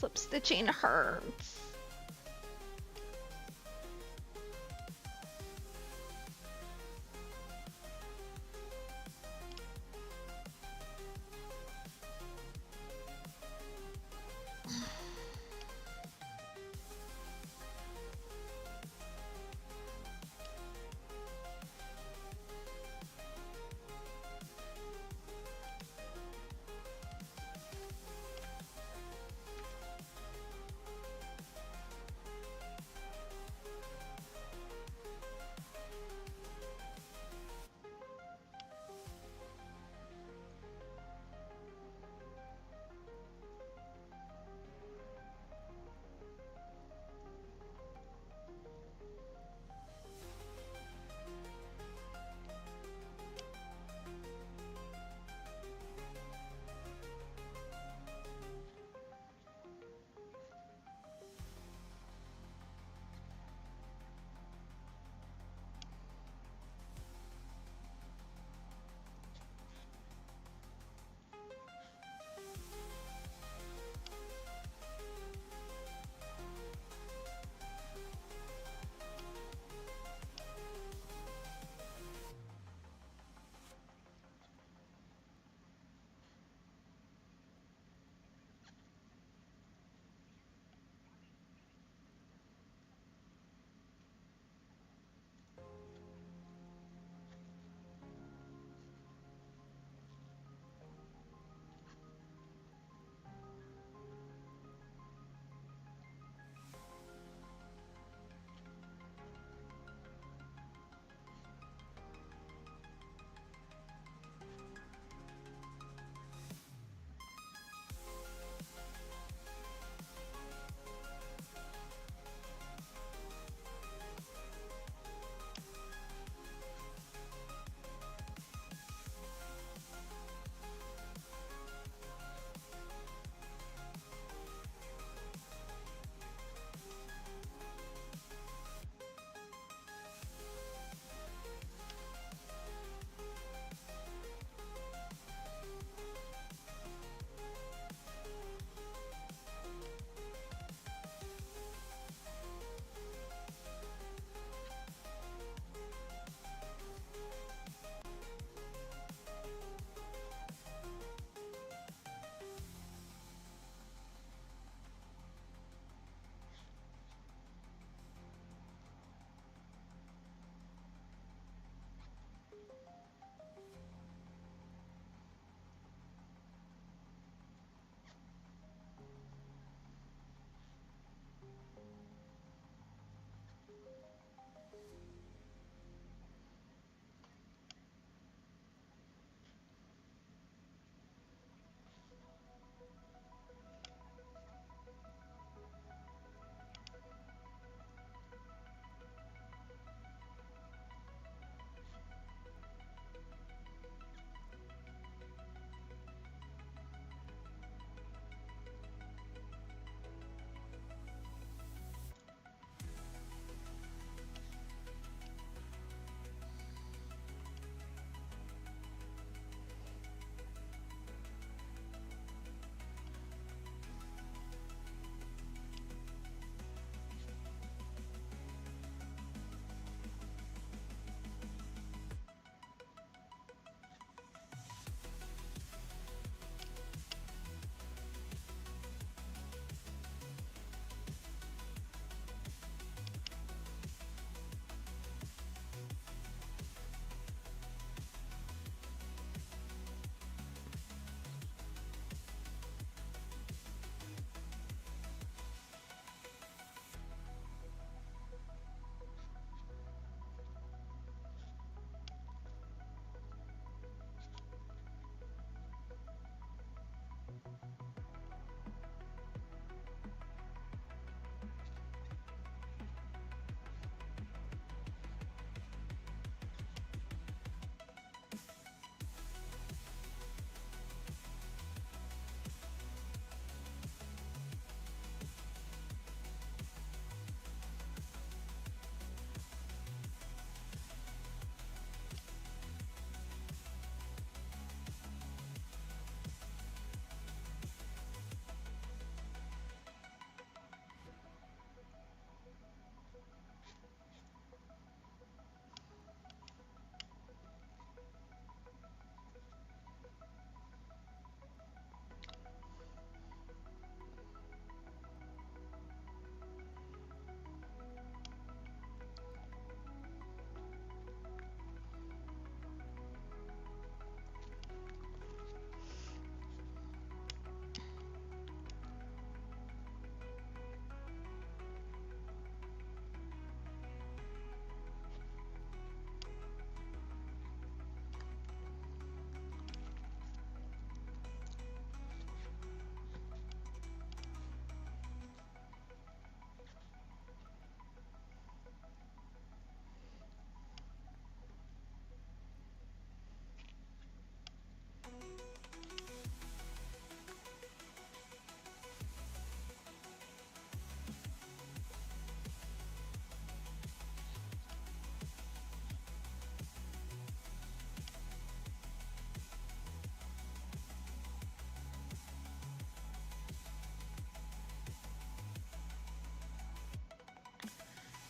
slip stitching hurts.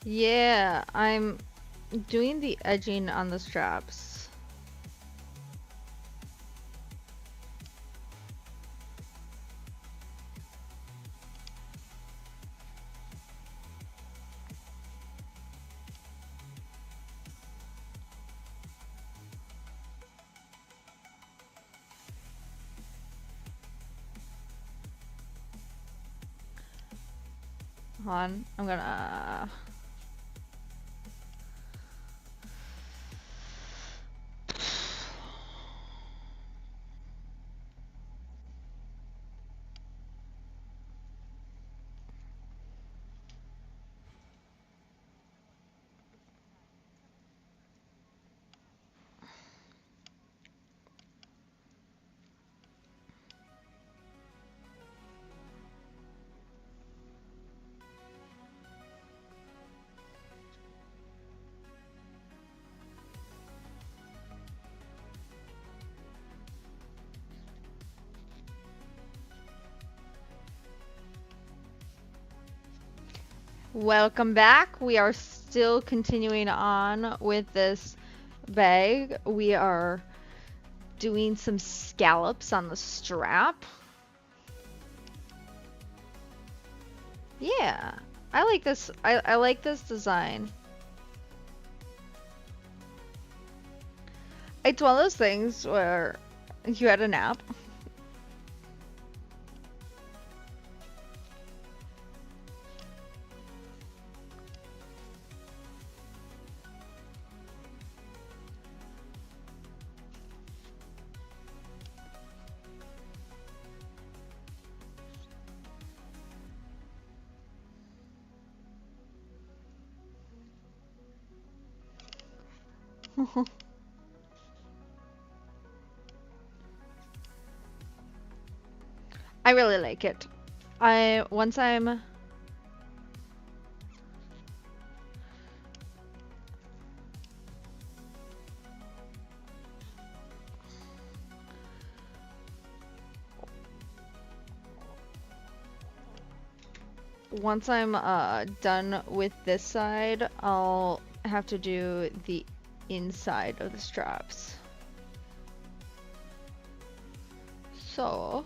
Yeah, I'm doing the edging on the straps. Hold on, I'm gonna... Welcome back. We are still continuing on with this bag. We are doing some scallops on the strap. Yeah, I like this. I like this design. It's one of those things where you had a nap. I really like it. Once I'm done with this side, I'll have to do the inside of the straps. So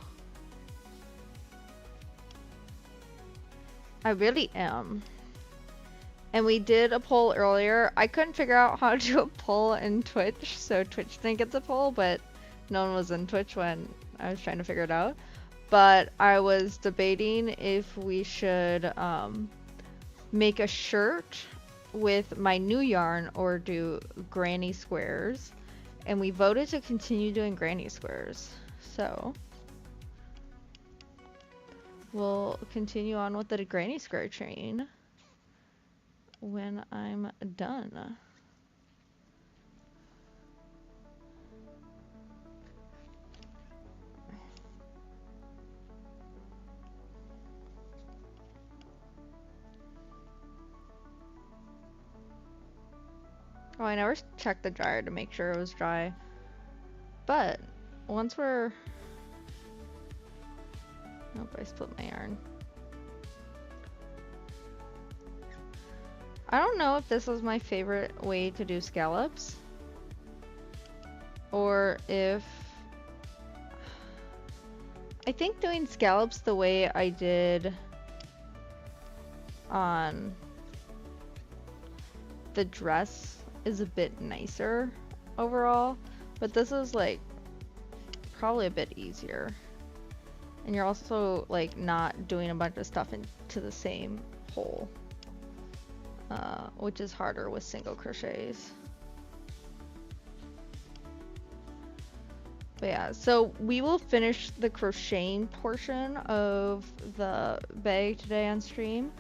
I really am. And we did a poll earlier. I couldn't figure out how to do a poll in Twitch, so Twitch didn't get the poll, but no one was in Twitch when I was trying to figure it out. But I was debating if we should make a shirt with my new yarn or do granny squares. And we voted to continue doing granny squares. So we'll continue on with the granny square train when I'm done. Oh, I never checked the dryer to make sure it was dry. But once we're... Nope, I split my yarn. I don't know if this is my favorite way to do scallops. Or if... I think doing scallops the way I did on the dress is a bit nicer overall. But this is like probably a bit easier. And you're also like not doing a bunch of stuff into the same hole. Which is harder with single crochets. But yeah, so we will finish the crocheting portion of the bag today on stream,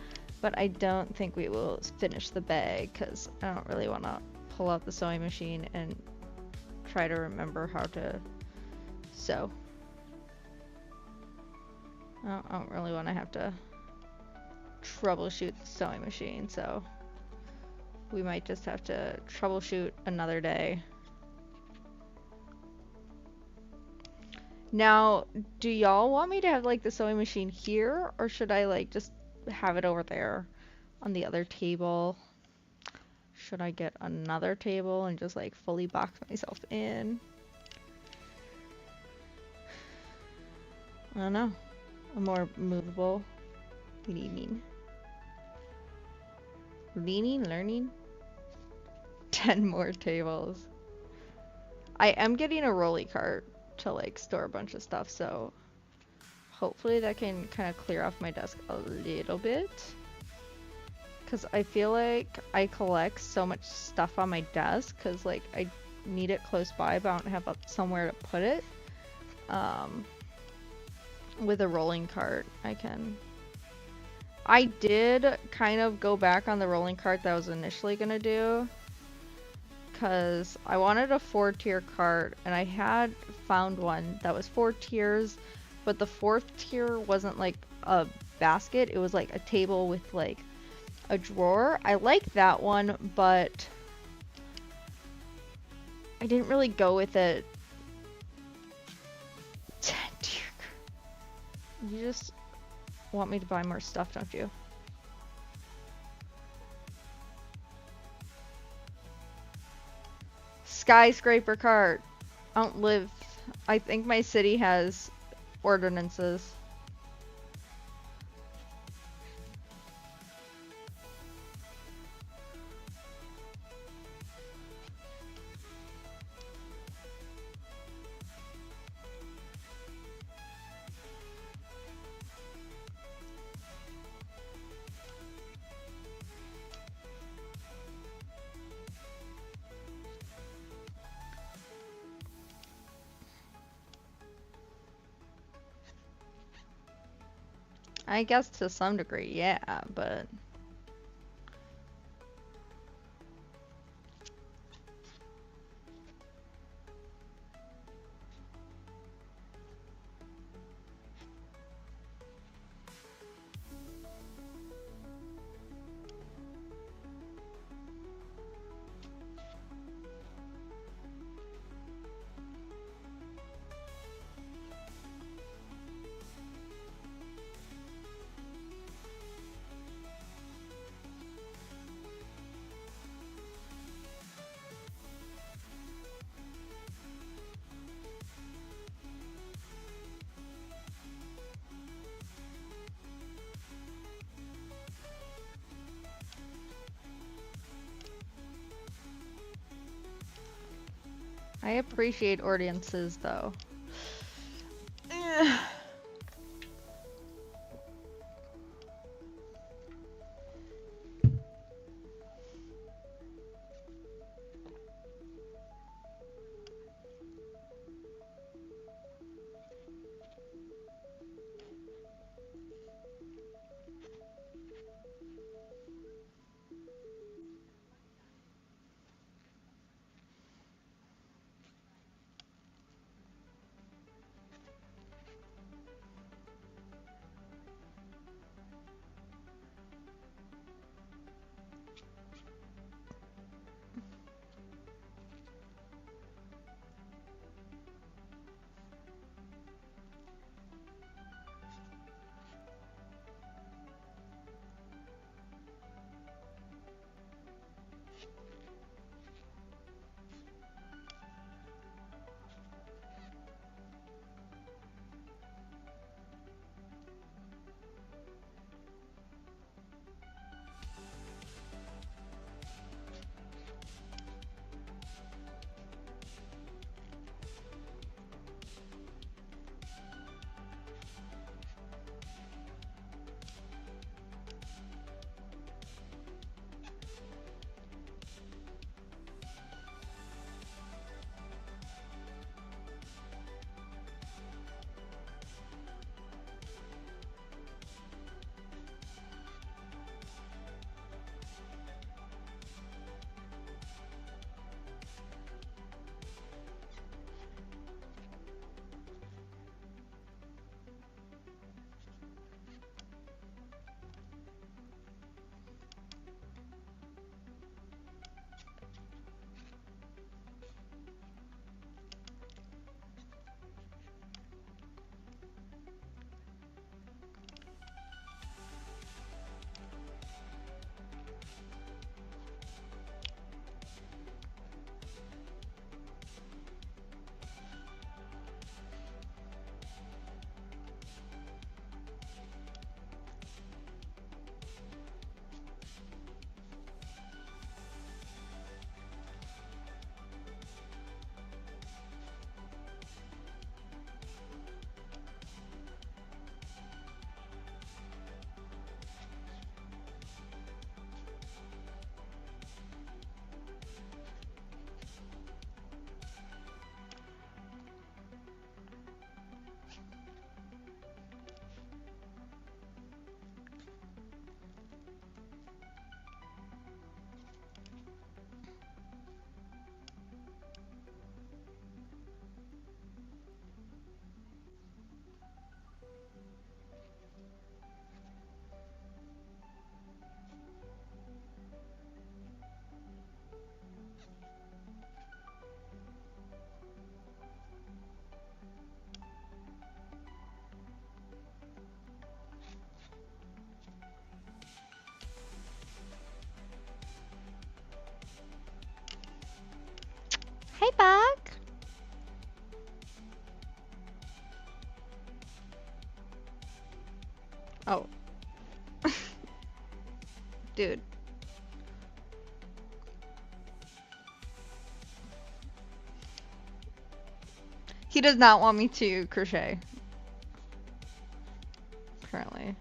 but I don't think we will finish the bag because I don't really want to pull out the sewing machine and try to remember how to sew. I don't really want to have to troubleshoot the sewing machine, so we might just have to troubleshoot another day. Now, do y'all want me to have like the sewing machine here, or should I like just have it over there on the other table. Should I get another table and just like fully box myself in? I don't know. A more movable. What do you mean? Learning? 10 more tables. I am getting a rolly cart to like store a bunch of stuff, so hopefully that can kind of clear off my desk a little bit. Because I feel like I collect so much stuff on my desk because like I need it close by but I don't have somewhere to put it. With a rolling cart I did kind of go back on the rolling cart that I was initially gonna do because I wanted a 4-tier cart and I had found one that was 4 tiers, but the 4th tier wasn't like a basket, it was like a table with like a drawer. I like that one, but I didn't really go with it. 10 tier. You just want me to buy more stuff, don't you? Skyscraper cart. I don't live. I think my city has ordinances. I guess to some degree, yeah, but I appreciate audiences though. Dude. He does not want me to crochet. Currently.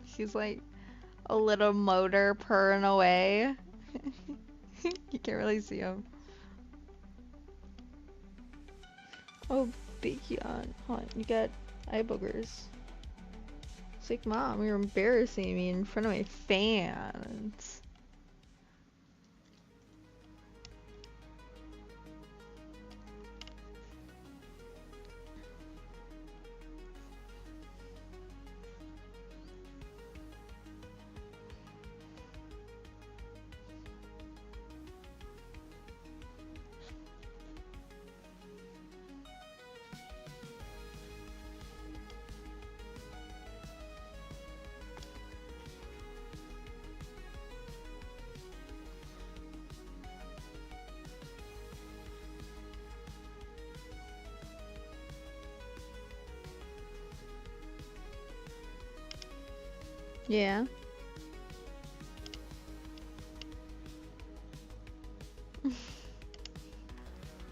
He's like a little motor purring away. You can't really see him. Oh, Baekhyun, hon, you got eye boogers. It's like, Mom, you're embarrassing me in front of my fans. Yeah.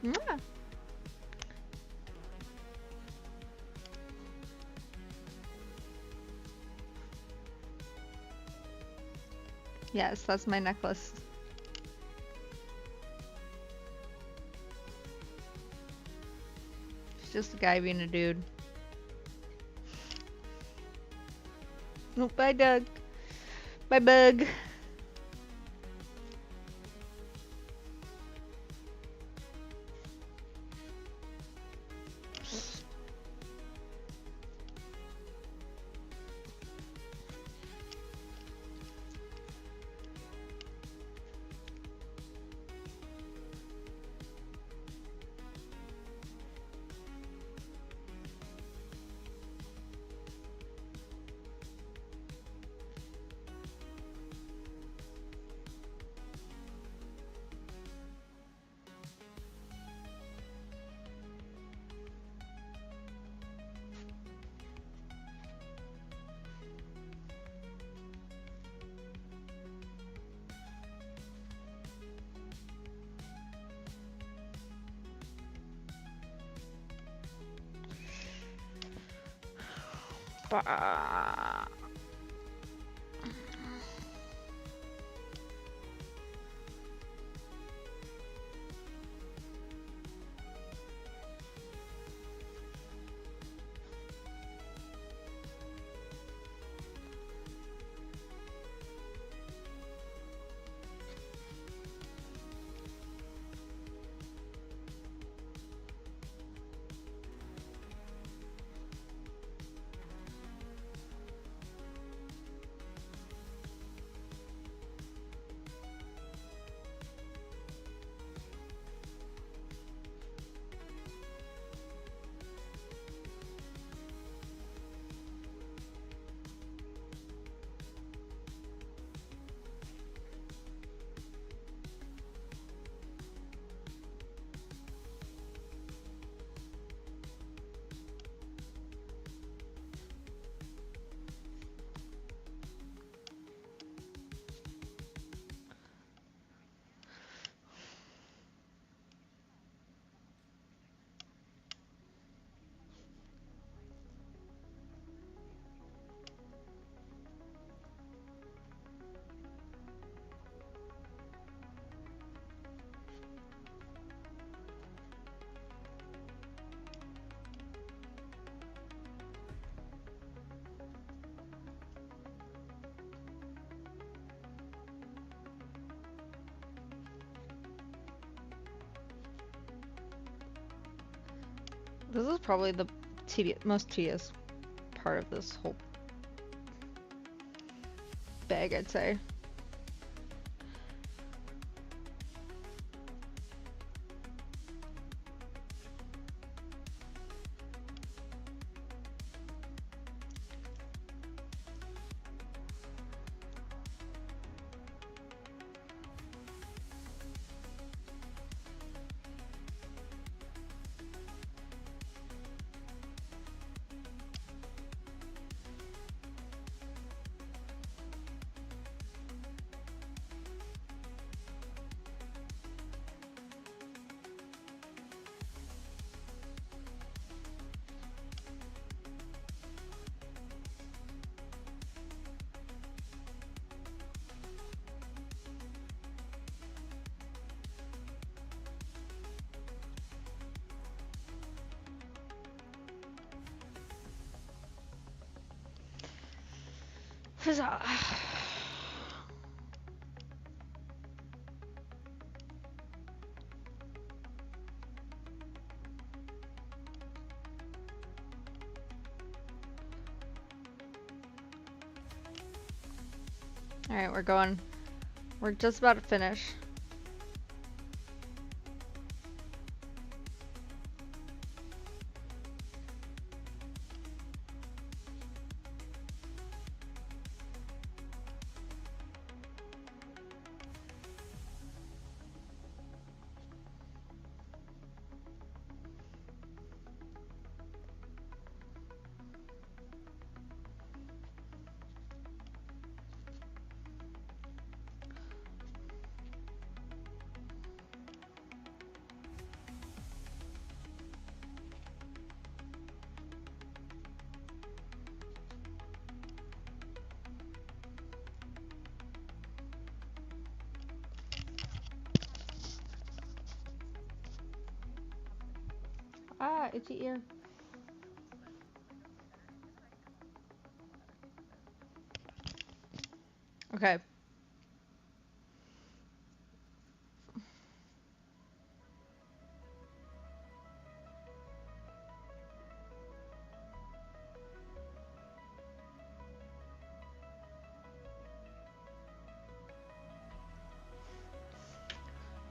Yeah. Yes, that's my necklace. It's just a guy being a dude. Oh, bye, Doug. Bye, Bug. Bah. This is probably the most tedious part of this whole bag, I'd say. Huzzah. Alright, we're going. We're just about to finish. Ah, itchy ear. Okay.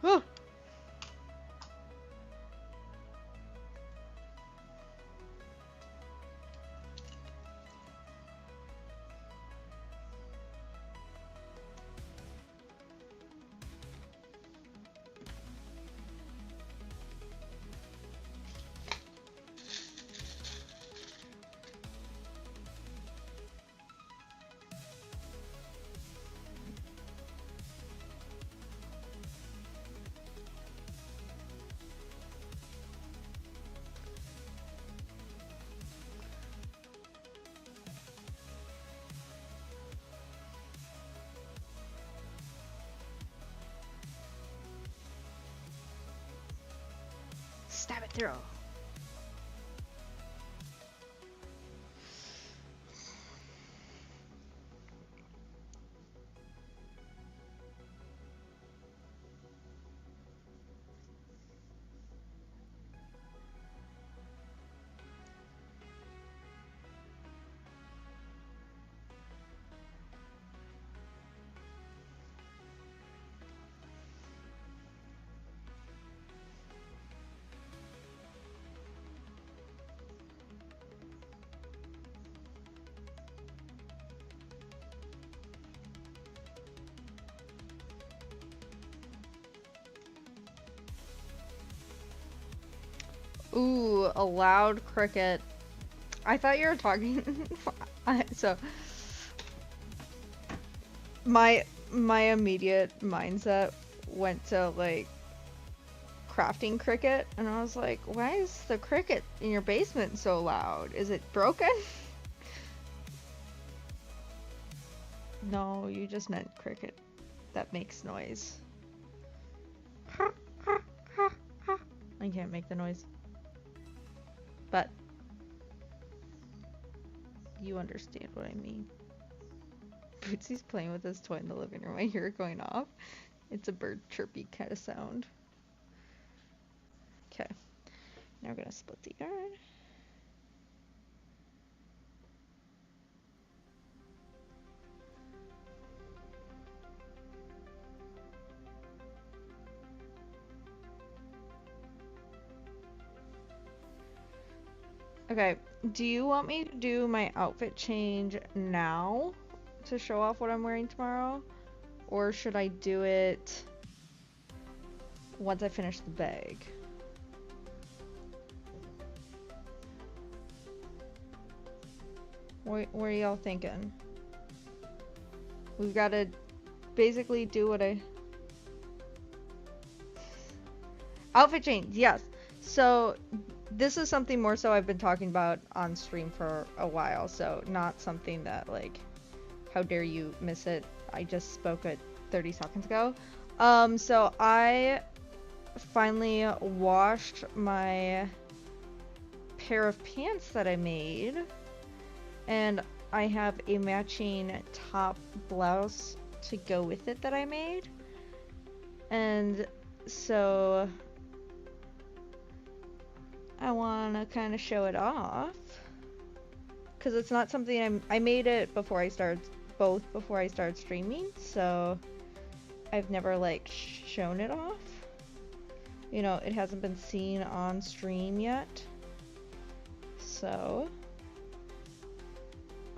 Whew. Stab it through. Ooh, a loud cricket. I thought you were talking. So, my immediate mindset went to like crafting cricket, and I was like, why is the cricket in your basement so loud? Is it broken? No, you just meant cricket that makes noise. I can't make the noise. But you understand what I mean. Bootsy's playing with his toy in the living room. I hear it going off. It's a bird chirpy kind of sound. Okay. Now we're gonna split the yarn. Okay, do you want me to do my outfit change now to show off what I'm wearing tomorrow? Or should I do it once I finish the bag? What are y'all thinking? We've got to basically do what I... Outfit change, yes. So this is something more so I've been talking about on stream for a while, so not something that like, how dare you miss it? I just spoke it 30 seconds ago. So I finally washed my pair of pants that I made, and I have a matching top blouse to go with it that I made. And so I want to kind of show it off. Because it's not something I made it before I started, before I started streaming. So I've never like shown it off. You know, it hasn't been seen on stream yet. So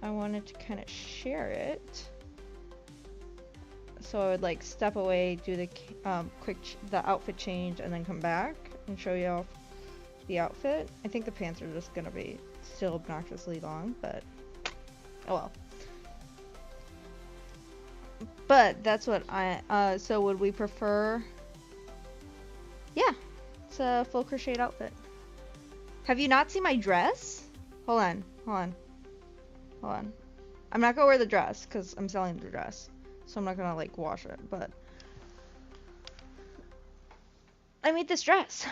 I wanted to kind of share it. So I would like step away, do the the outfit change, and then come back and show you off the outfit. I think the pants are just gonna be still obnoxiously long, but oh well. But that's what I, so would we prefer, yeah, it's a full crocheted outfit. Have you not seen my dress? Hold on, hold on, hold on. I'm not gonna wear the dress, because I'm selling the dress. So I'm not gonna like wash it, but I made this dress.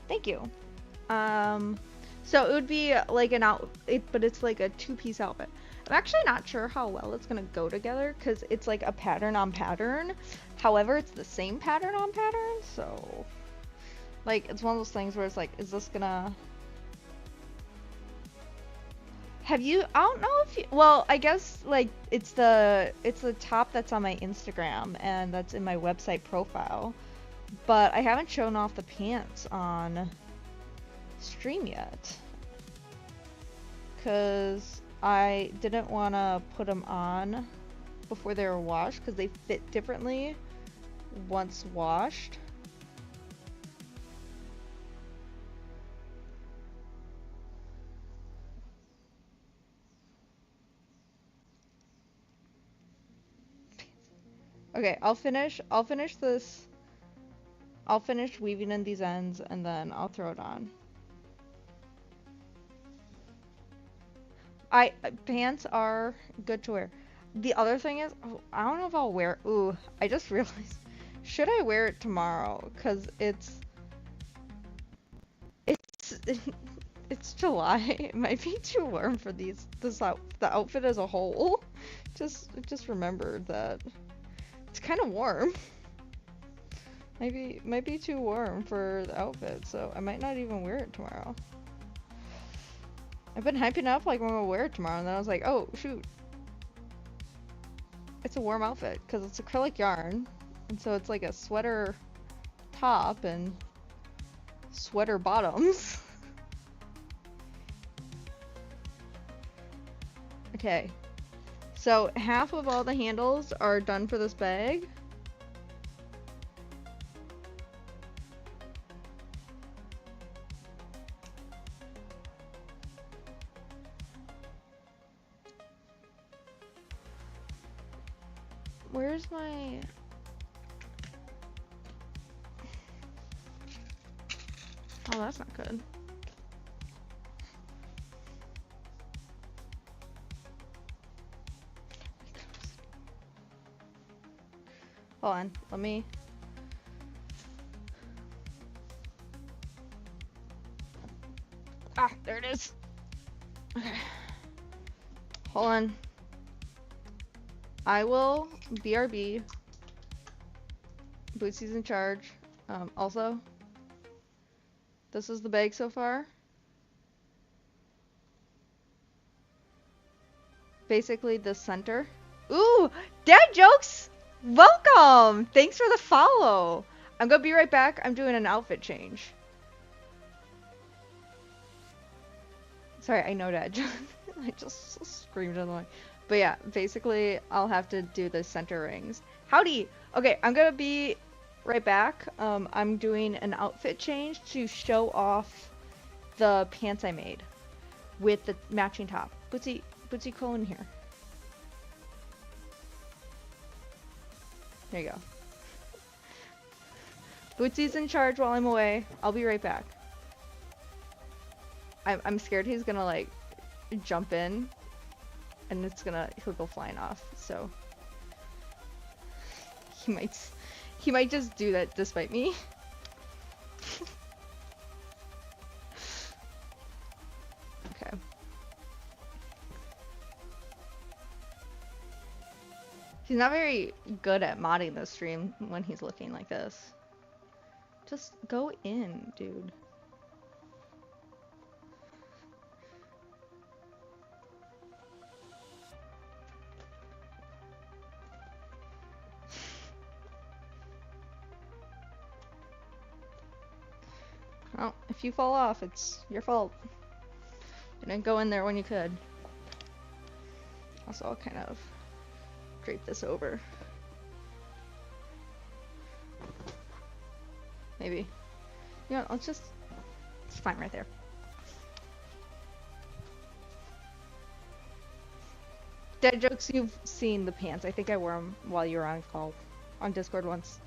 Thank you. So it would be like an but it's like a two-piece outfit. I'm actually not sure how well it's gonna go together because it's like a pattern on pattern. However, it's the same pattern on pattern, so like it's one of those things where it's like, is this gonna? Have you? I don't know if you. Well, I guess like it's the top that's on my Instagram and that's in my website profile. But I haven't shown off the pants on stream yet. Because I didn't want to put them on before they were washed because they fit differently once washed. Okay, I'll finish this. I'll finish weaving in these ends and then I'll throw it on. Pants are good to wear. The other thing is, oh, I don't know if I'll wear, ooh, I just realized, should I wear it tomorrow? Cause it's July. It might be too warm for the outfit as a whole. Just remembered that it's kind of warm. Might be too warm for the outfit, so I might not even wear it tomorrow. I've been hyping up like I'm gonna wear it tomorrow, and then I was like, oh shoot, it's a warm outfit because it's acrylic yarn, and so it's like a sweater top and sweater bottoms. Okay, so half of all the handles are done for this bag. Where's my... Oh, that's not good. Hold on, let me... Ah, there it is. Okay. Hold on. I will BRB. Bootsy's in charge. Also, this is the bag so far. Basically the center. Ooh, dad jokes! Welcome! Thanks for the follow. I'm gonna be right back. I'm doing an outfit change. Sorry, I know dad jokes. I just screamed in the mic. But yeah, basically, I'll have to do the center rings. Howdy! Okay, I'm gonna be right back. I'm doing an outfit change to show off the pants I made. with the matching top. Bootsy, go in here. There you go. Bootsy's in charge while I'm away. I'll be right back. I'm scared he's gonna like jump in and he'll go flying off, so he might just do that despite me. Okay. He's not very good at modding the stream when he's looking like this. Just go in, dude. Well, if you fall off, it's your fault. You didn't go in there when you could. Also, I'll kind of drape this over. Maybe. You know, it's fine right there. Dead jokes, you've seen the pants. I think I wore them while you were on call on Discord once.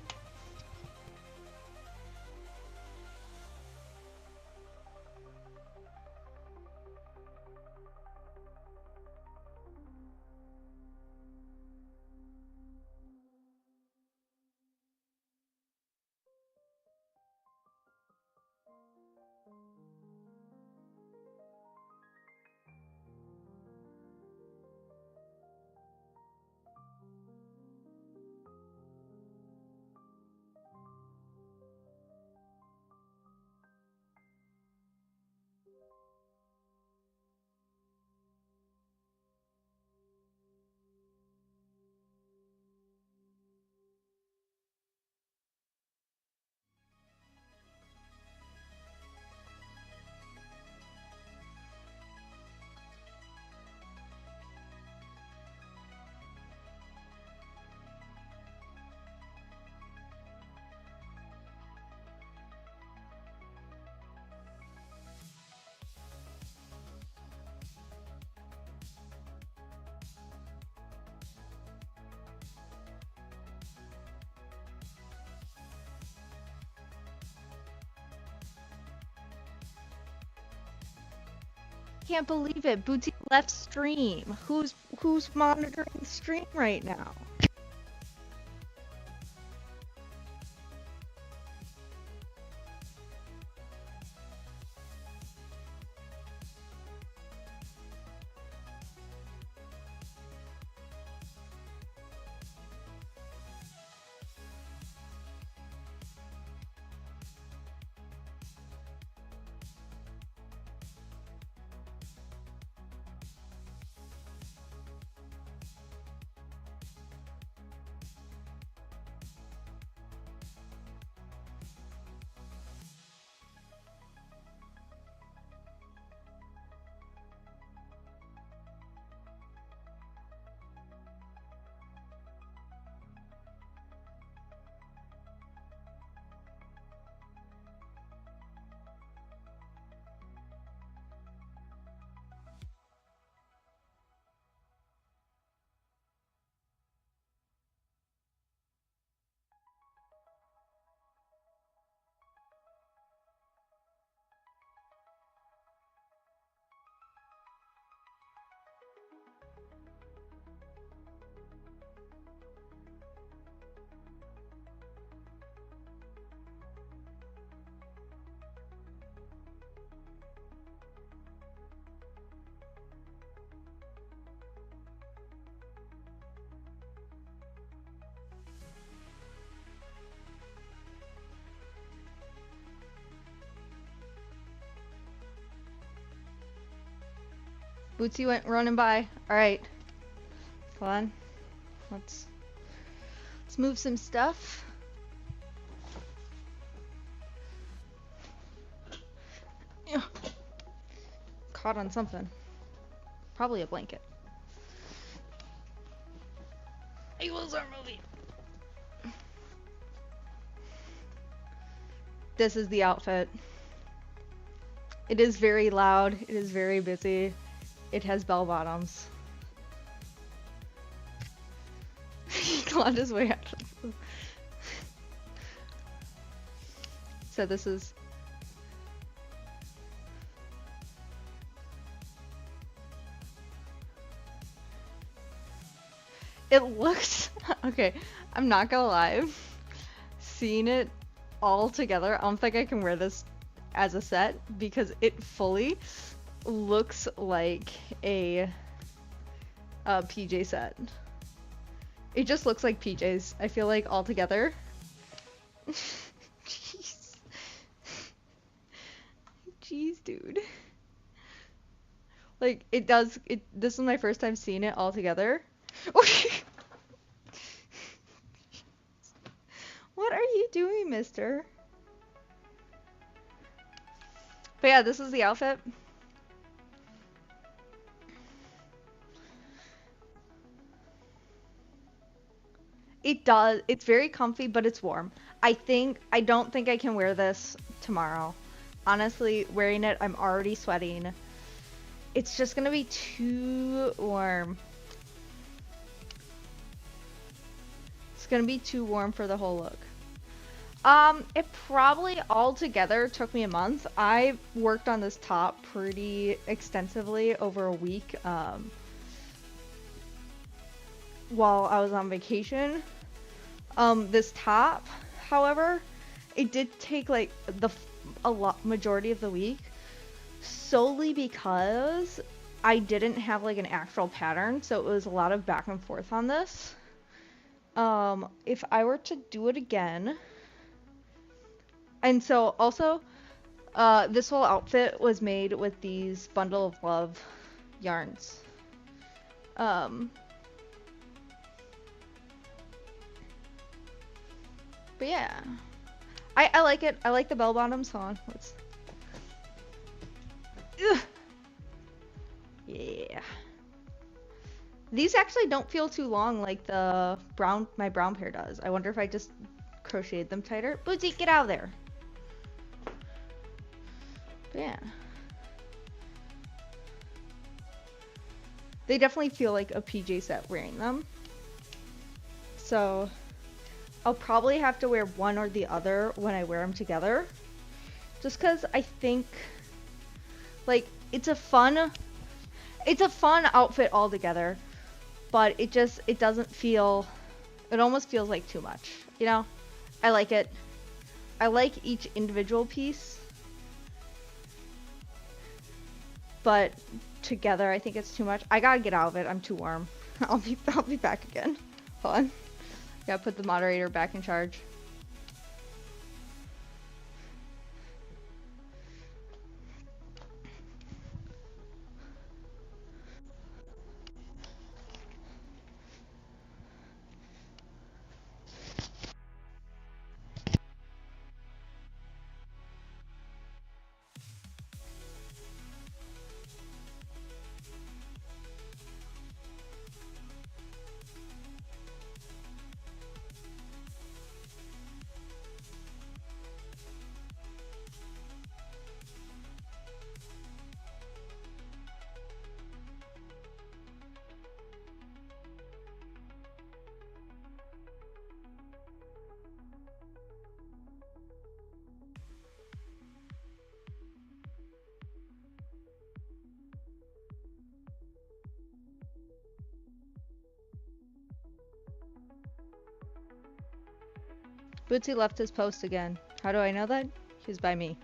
Can't believe it. Bootsy left stream. Who's monitoring the stream right now? Bootsy went running by. Alright. Hold on. Let's move some stuff. Yeah. Caught on something. Probably a blanket. Eagles are moving. This is the outfit. It is very loud. It is very busy. It has bell bottoms. He clawed his way out of So this is... It looks... Okay, I'm not gonna lie. Seeing it all together, I don't think I can wear this as a set because it fully looks like a PJ set. It just looks like PJs. I feel like all together. Jeez. Jeez, dude. Like it does. This is my first time seeing it all together. What are you doing, mister? But yeah, this is the outfit. It does. It's very comfy, but it's warm. I don't think I can wear this tomorrow. Honestly, wearing it, I'm already sweating. It's just gonna be too warm. It's gonna be too warm for the whole look. It probably all together took me a month. I worked on this top pretty extensively over a week, while I was on vacation. This top, however, it did take like majority of the week, solely because I didn't have like an actual pattern, so it was a lot of back and forth on this. If I were to do it again, and so also, this whole outfit was made with these Bundle of Love yarns. But yeah, I like it. I like the bell bottoms. Hold on, let's. Ugh. Yeah. These actually don't feel too long like my brown pair does. I wonder if I just crocheted them tighter. Bootsy, get out of there. But yeah. They definitely feel like a PJ set wearing them. So I'll probably have to wear one or the other when I wear them together. Just because I think, like, it's a fun outfit altogether, but it doesn't feel, it almost feels like too much, you know? I like it. I like each individual piece, but together I think it's too much. I gotta get out of it. I'm too warm. I'll be back again. Hold on. Gotta put the moderator back in charge. Bootsy left his post again. How do I know that? He's by me.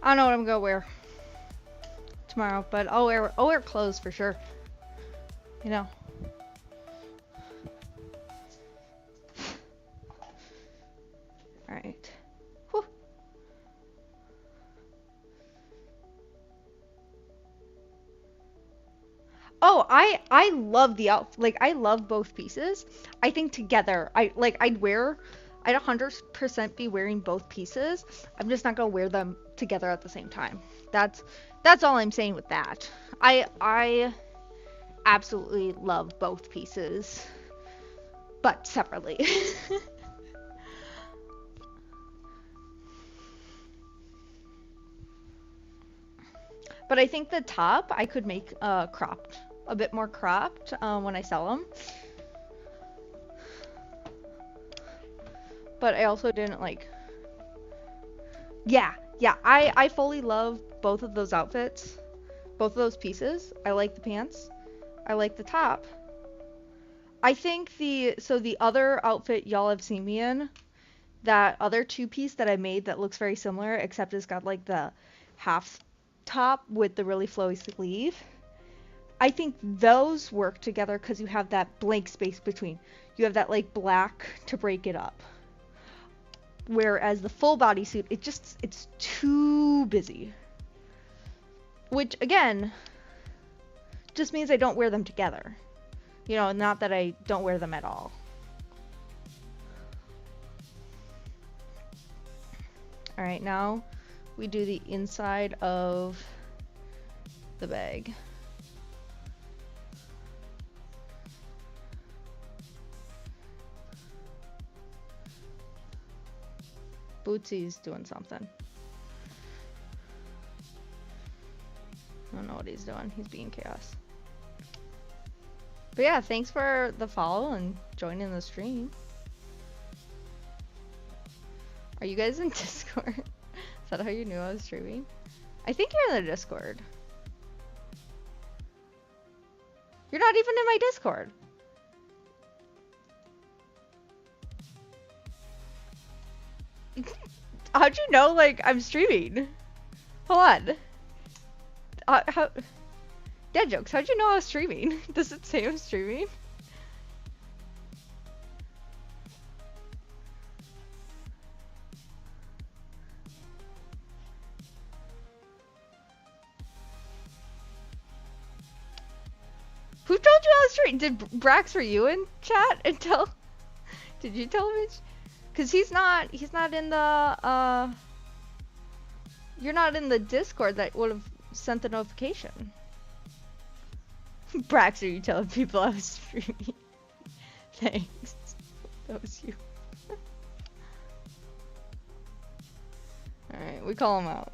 I don't know what I'm gonna wear tomorrow, but I'll wear clothes for sure. You know. All right. Whew. Oh, I love the outfit. Like I love both pieces. I think together, I'd 100% be wearing both pieces. I'm just not gonna wear them together at the same time. That's that's all I'm saying with that. I absolutely love both pieces, but separately. But I think the top I could make cropped, a bit more cropped when I sell them. But I also didn't like. Yeah, yeah. I fully love both of those outfits, both of those pieces. I like the pants. I like the top. I think the other outfit y'all have seen me in, that other two piece that I made that looks very similar, except it's got like the half top with the really flowy sleeve. I think those work together because you have that blank space between. You have that like black to break it up. Whereas the full bodysuit, it's too busy. Which again, just means I don't wear them together. You know, not that I don't wear them at all. All right, now we do the inside of the bag. Bootsy's doing something. I don't know what he's doing. He's being chaos. But yeah, thanks for the follow and joining the stream. Are you guys in Discord? Is that how you knew I was streaming? I think you're in the Discord. You're not even in my Discord. How'd you know, like, I'm streaming? Hold on. How... Dead jokes, how'd you know I was streaming? Does it say I'm streaming? Who told you I was streaming? Did Brax, were you in chat until... Did you tell him? Because he's not in the, You're not in the Discord that would have sent the notification. Brax, are you telling people I was streaming? Thanks. That was you. Alright, we call him out.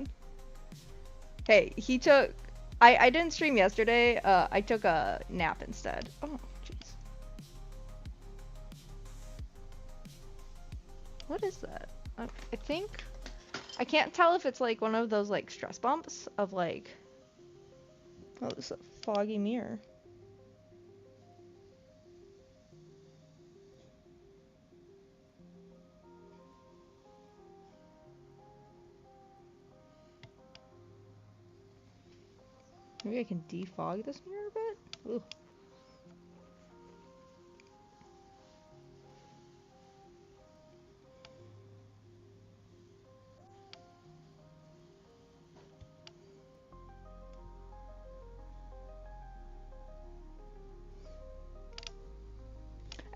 Hey, he took... I didn't stream yesterday. I took a nap instead. Oh, jeez. What is that? I think... I can't tell if it's like one of those like stress bumps of like... Oh, this is a foggy mirror. Maybe I can defog this mirror a bit? Ooh.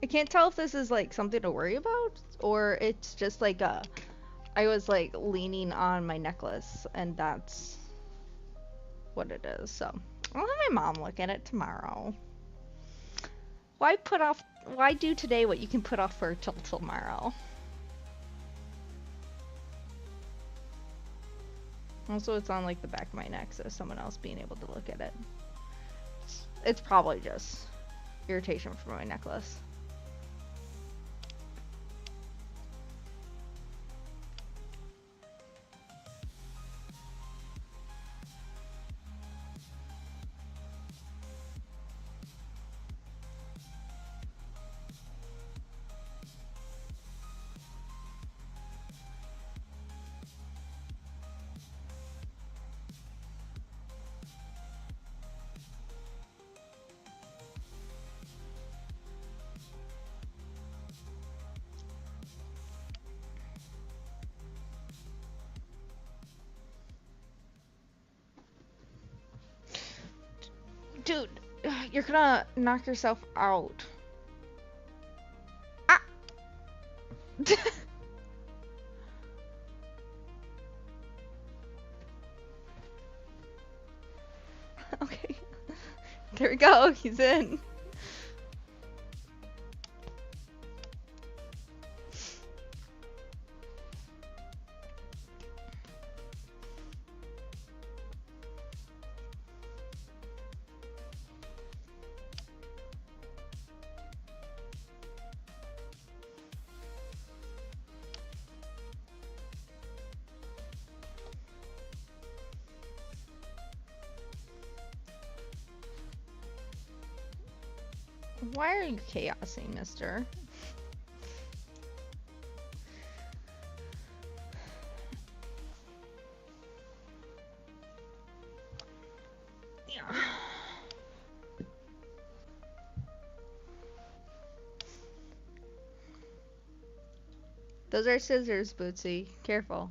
I can't tell if this is like something to worry about or it's just like I was like leaning on my necklace and that's what it is. So I'll have my mom look at it tomorrow. Why do today what you can put off for till tomorrow? Also, it's on like the back of my neck, so someone else being able to look at it. It's probably just irritation from my necklace. Dude, you're gonna knock yourself out. Ah! Okay. There we go, he's in. Why are you chaosing, mister? Yeah. Those are scissors, Bootsy. Careful.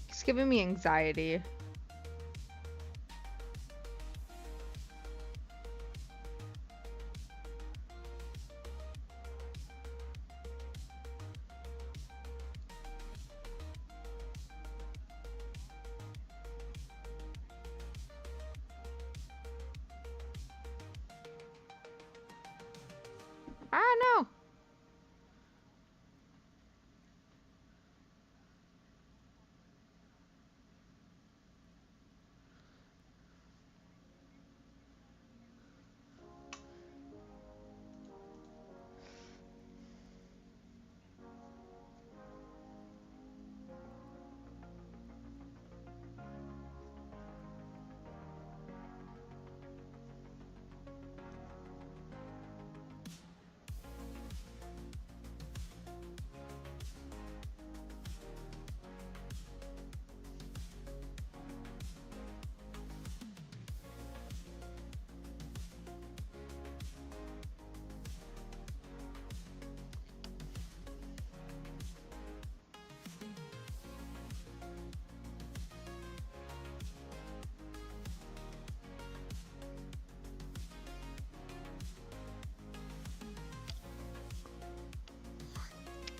It's giving me anxiety. Ah, no!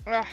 Ugh.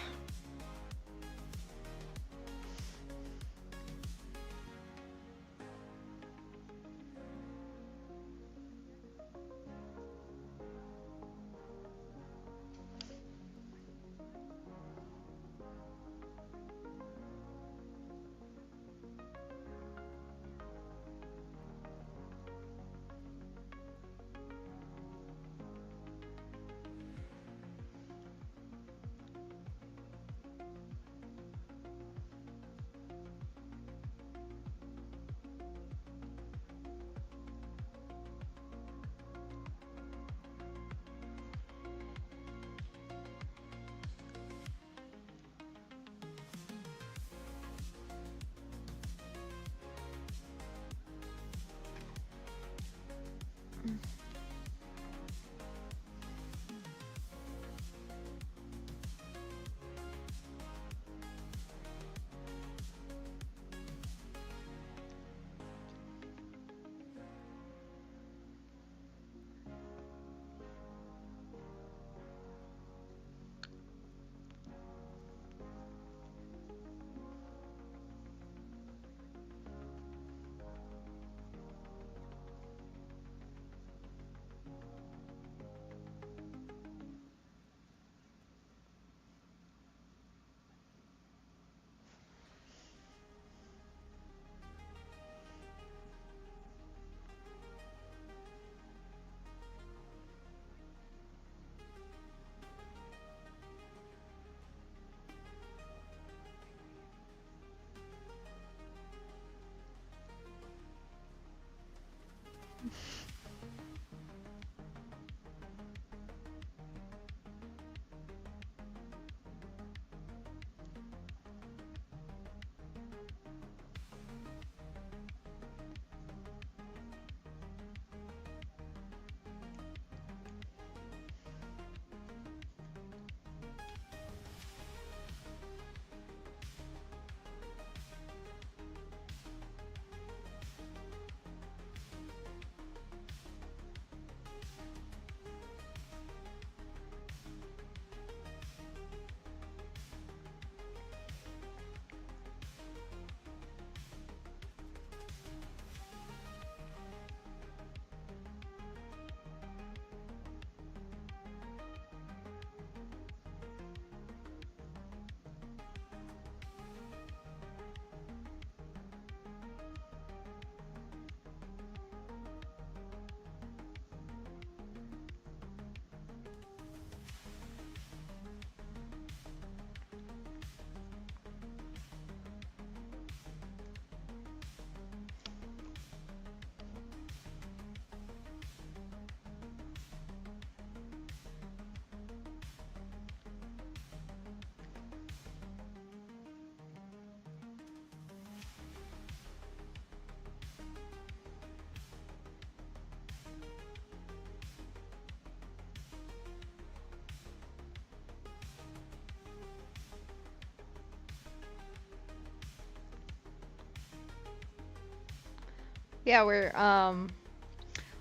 Yeah,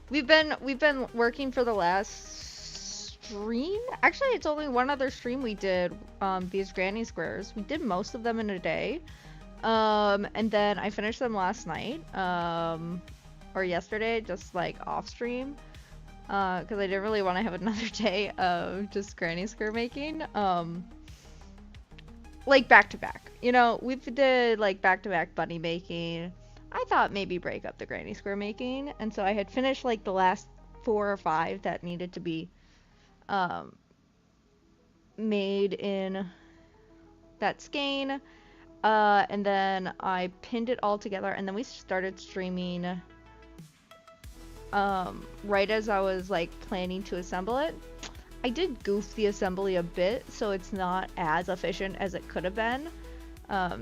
we've been working for the last stream. Actually, it's only one other stream we did, these granny squares. We did most of them in a day. And then I finished them last night, or yesterday, just like off stream. Because I didn't really want to have another day of just granny square making. Like back to back. You know, we did like back to back bunny making. I thought maybe break up the granny square making, and so I had finished like the last 4 or 5 that needed to be um, made in that skein. And then I pinned it all together, and then we started streaming right as I was like planning to assemble it. I did goof the assembly a bit, so it's not as efficient as it could have been.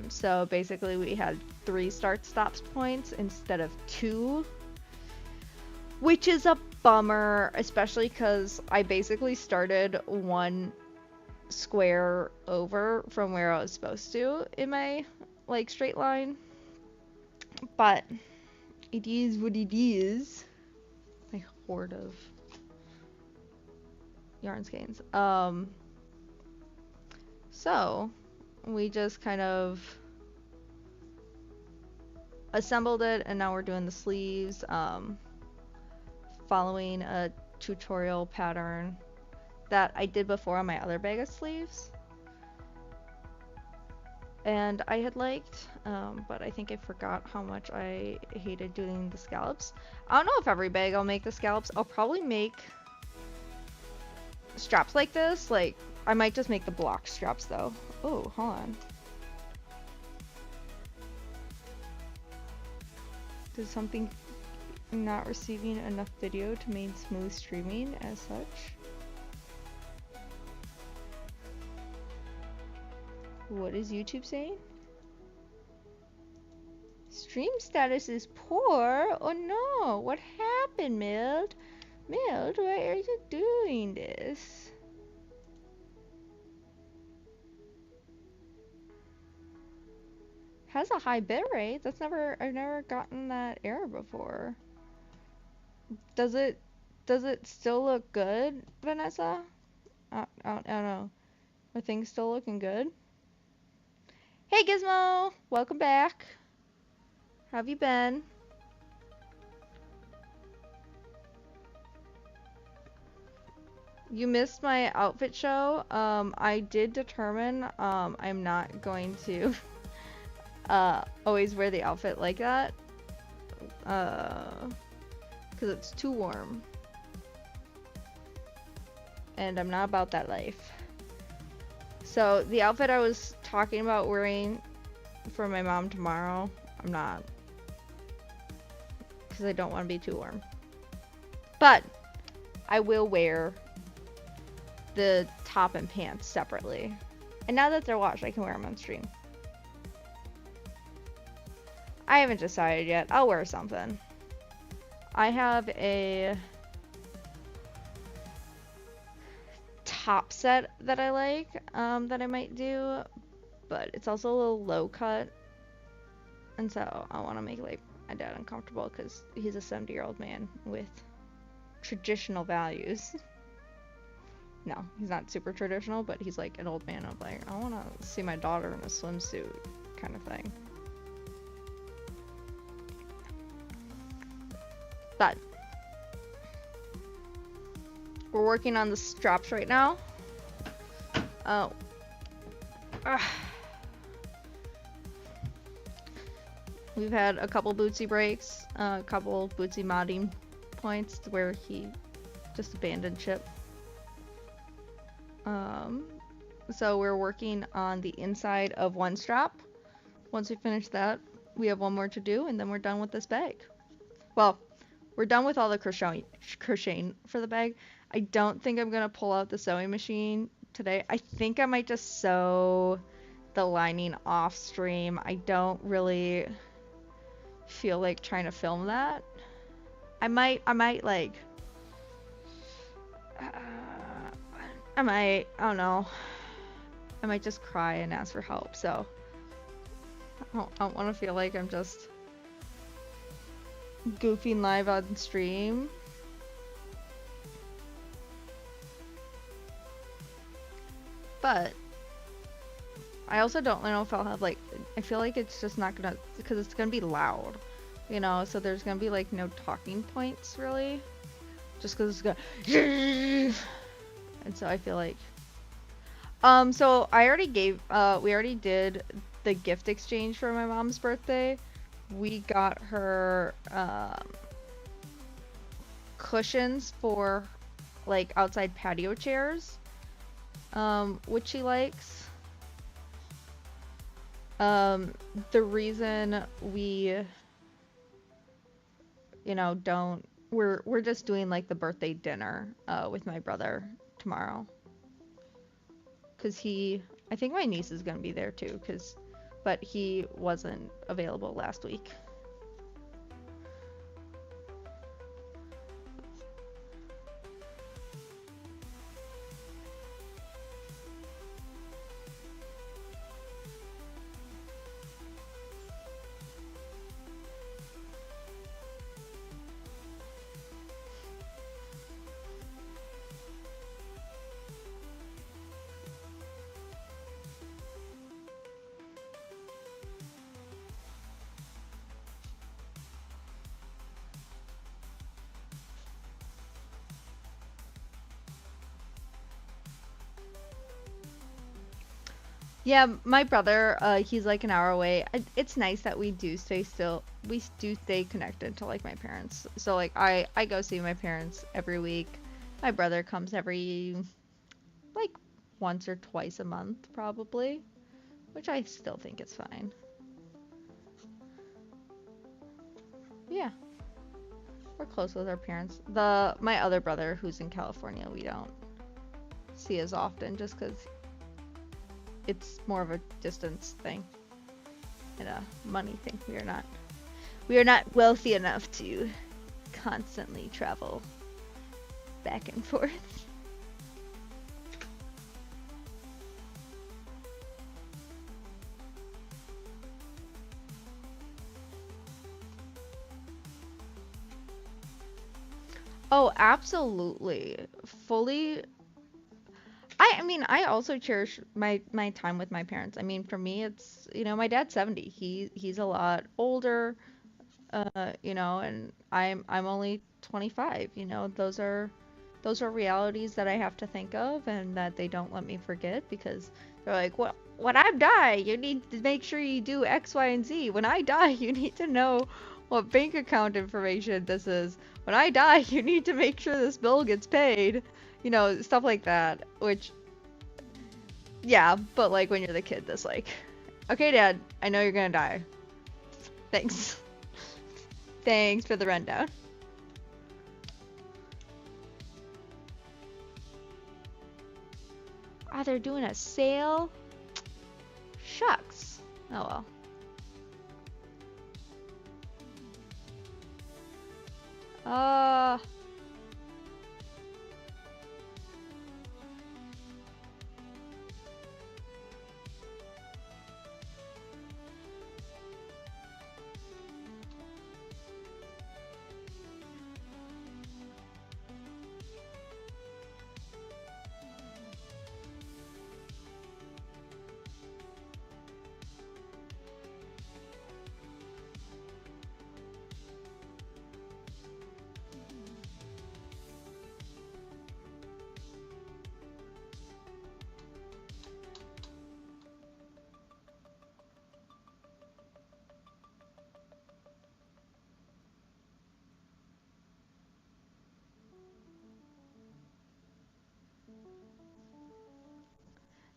So basically we had 3 start stops points instead of 2, which is a bummer, especially because I basically started 1 square over from where I was supposed to in my like straight line. But it is what it is. My hoard of yarn skeins. So we just kind of assembled it, and now we're doing the sleeves, following a tutorial pattern that I did before on my other bag of sleeves. And I had liked, but I think I forgot how much I hated doing the scallops. I don't know if every bag I'll make the scallops. I'll probably make straps like this. Like, I might just make the block straps though. Oh, hold on. Did something not receiving enough video to maintain smooth streaming as such? What is YouTube saying? Stream status is poor? Oh no, what happened, Mild? Mild, why are you doing this? Has a high bit rate. I've never gotten that error before. Does it still look good, Vanessa? I don't know. Are things still looking good? Hey Gizmo! Welcome back. How have you been? You missed my outfit show. I did determine I'm not going to always wear the outfit like that. Because it's too warm. And I'm not about that life. So the outfit I was talking about wearing for my mom tomorrow, I'm not. Because I don't want to be too warm. But I will wear the top and pants separately. And now that they're washed, I can wear them on stream. I haven't decided yet. I'll wear something. I have a top set that I like, that I might do, but it's also a little low cut, and so I want to make like my dad uncomfortable because he's a 70-year-old man with traditional values. No, he's not super traditional, but he's like an old man of like, I want to see my daughter in a swimsuit kind of thing. But we're working on the straps right now. Oh. We've had a couple Bootsy breaks, a couple Bootsy modding points where he just abandoned ship. So we're working on the inside of one strap. Once we finish that, we have one more to do, and then we're done with this bag. Well, we're done with all the crocheting for the bag. I don't think I'm gonna pull out the sewing machine today. I think I might just sew the lining off stream. I don't really feel like trying to film that. I might like, I don't know. I might just cry and ask for help, so I don't want to feel like I'm just goofing live on stream. But I also don't know if I'll have like, I feel like it's just not gonna, because it's gonna be loud, you know, so there's gonna be like no talking points really, just because it's gonna, and so I feel like, so I already gave, we already did the gift exchange for my mom's birthday. We got her, cushions for like outside patio chairs, which she likes. The reason we, you know, don't, we're just doing like the birthday dinner with my brother tomorrow. Cause I think my niece is gonna be there too, but he wasn't available last week. Yeah, my brother, he's like an hour away. It's nice that we do stay connected to like my parents. So like I go see my parents every week. My brother comes every like once or twice a month probably, which I still think is fine. Yeah, we're close with our parents. My other brother who's in California, we don't see as often just because it's more of a distance thing and a money thing. We are not wealthy enough to constantly travel back and forth. Oh, absolutely. Fully. I mean, I also cherish my time with my parents. I mean, for me, it's, you know, my dad's 70. He's a lot older, you know, and I'm only 25, you know. Those are realities that I have to think of and that they don't let me forget because they're like, "Well, when I die, you need to make sure you do X, Y, and Z. When I die, you need to know what bank account information this is. When I die, you need to make sure this bill gets paid." You know, stuff like that, which yeah, but like when you're the kid that's like, "Okay, Dad, I know you're gonna die. Thanks." Thanks for the rundown. Ah, they're doing a sale? Shucks. Oh well. Uh,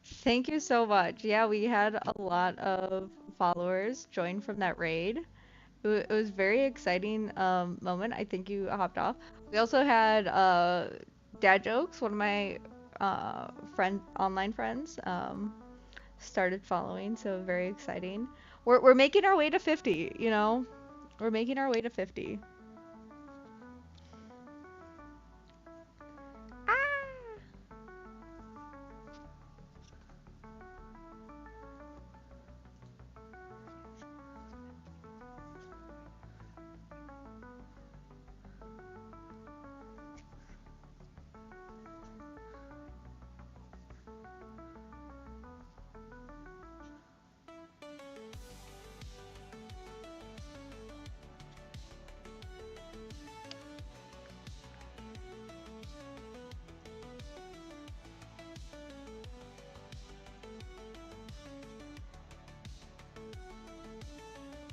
thank you so much. Yeah, we had a lot of followers join from that raid. It was very exciting moment. I think you hopped off. We also had Dad Jokes, one of my online friends, started following, so very exciting. We're making our way to 50, you know. We're making our way to 50. Ah!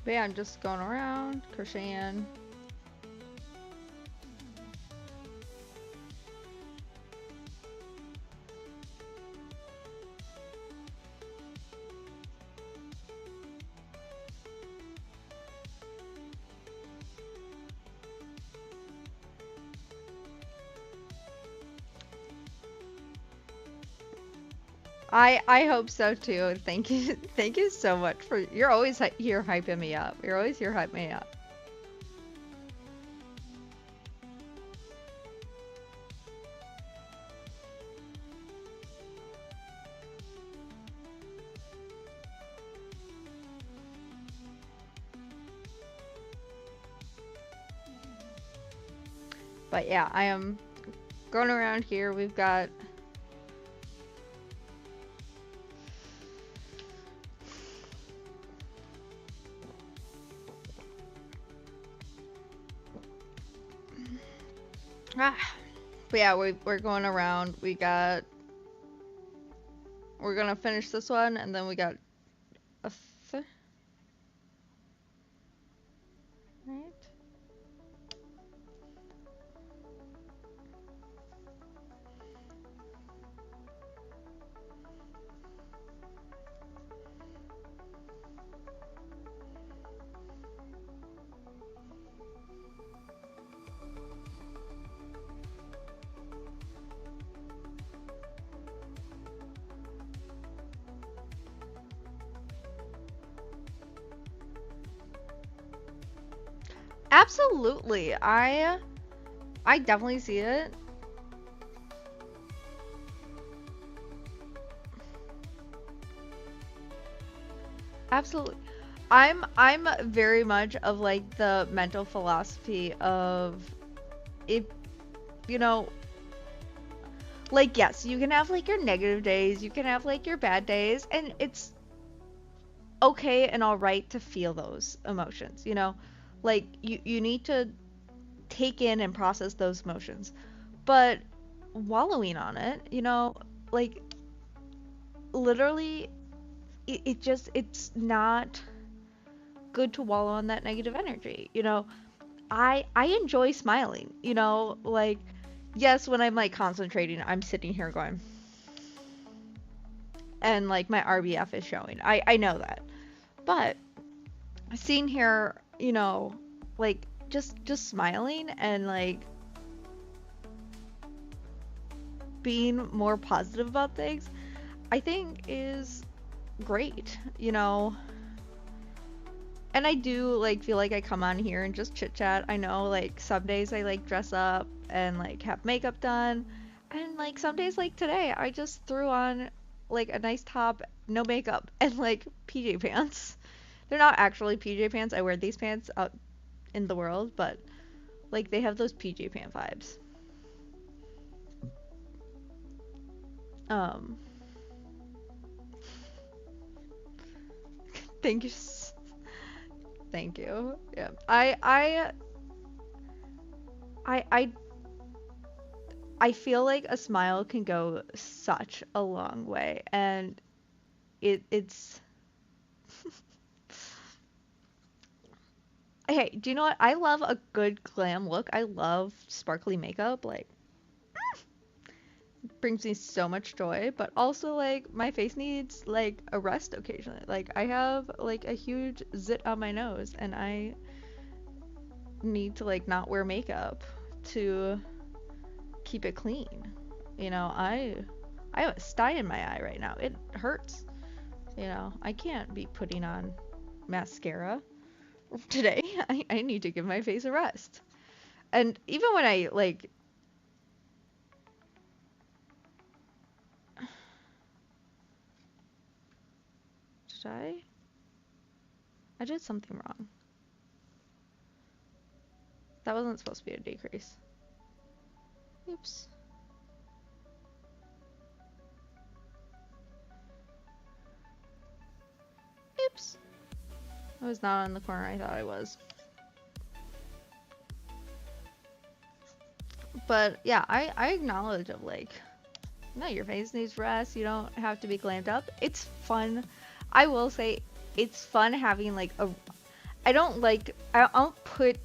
But yeah, I'm just going around, crocheting. I hope so too. Thank you. Thank you so much for you're always here hyping me up. You're always here hyping me up. But yeah, I am going around here. We've got but yeah, we're going around. We're gonna finish this one, and then we got a right. Absolutely. I definitely see it. Absolutely. I'm very much of like the mental philosophy of if you know like yes, you can have like your negative days, you can have like your bad days, and it's okay and all right to feel those emotions, you know? Like you need to take in and process those emotions. But wallowing on it, you know, like literally it's not good to wallow on that negative energy. You know, I enjoy smiling, you know, like yes, when I'm like concentrating, I'm sitting here going and like my RBF is showing. I know that. But seeing here, you know, like just smiling and like being more positive about things, I think is great, you know. And I do like feel like I come on here and just chit chat. I know like some days I like dress up and like have makeup done. And like some days like today I just threw on like a nice top, no makeup, and like PJ pants. They're not actually PJ pants. I wear these pants out in the world, but like they have those PJ pant vibes. Um thank you. Thank you. Yeah. I I feel like a smile can go such a long way, and it's hey, do you know what? I love a good glam look. I love sparkly makeup. Like brings me so much joy, but also like my face needs like a rest occasionally. Like I have like a huge zit on my nose and I need to like not wear makeup to keep it clean. You know, I have a sty in my eye right now. It hurts. You know, I can't be putting on mascara today. I need to give my face a rest. And even when I like did I did something wrong. That wasn't supposed to be a decrease. Oops. Oops. I was not on the corner I thought I was. But yeah, I acknowledge of like, no, your face needs rest. You don't have to be glammed up. It's fun. I will say it's fun having like a I don't put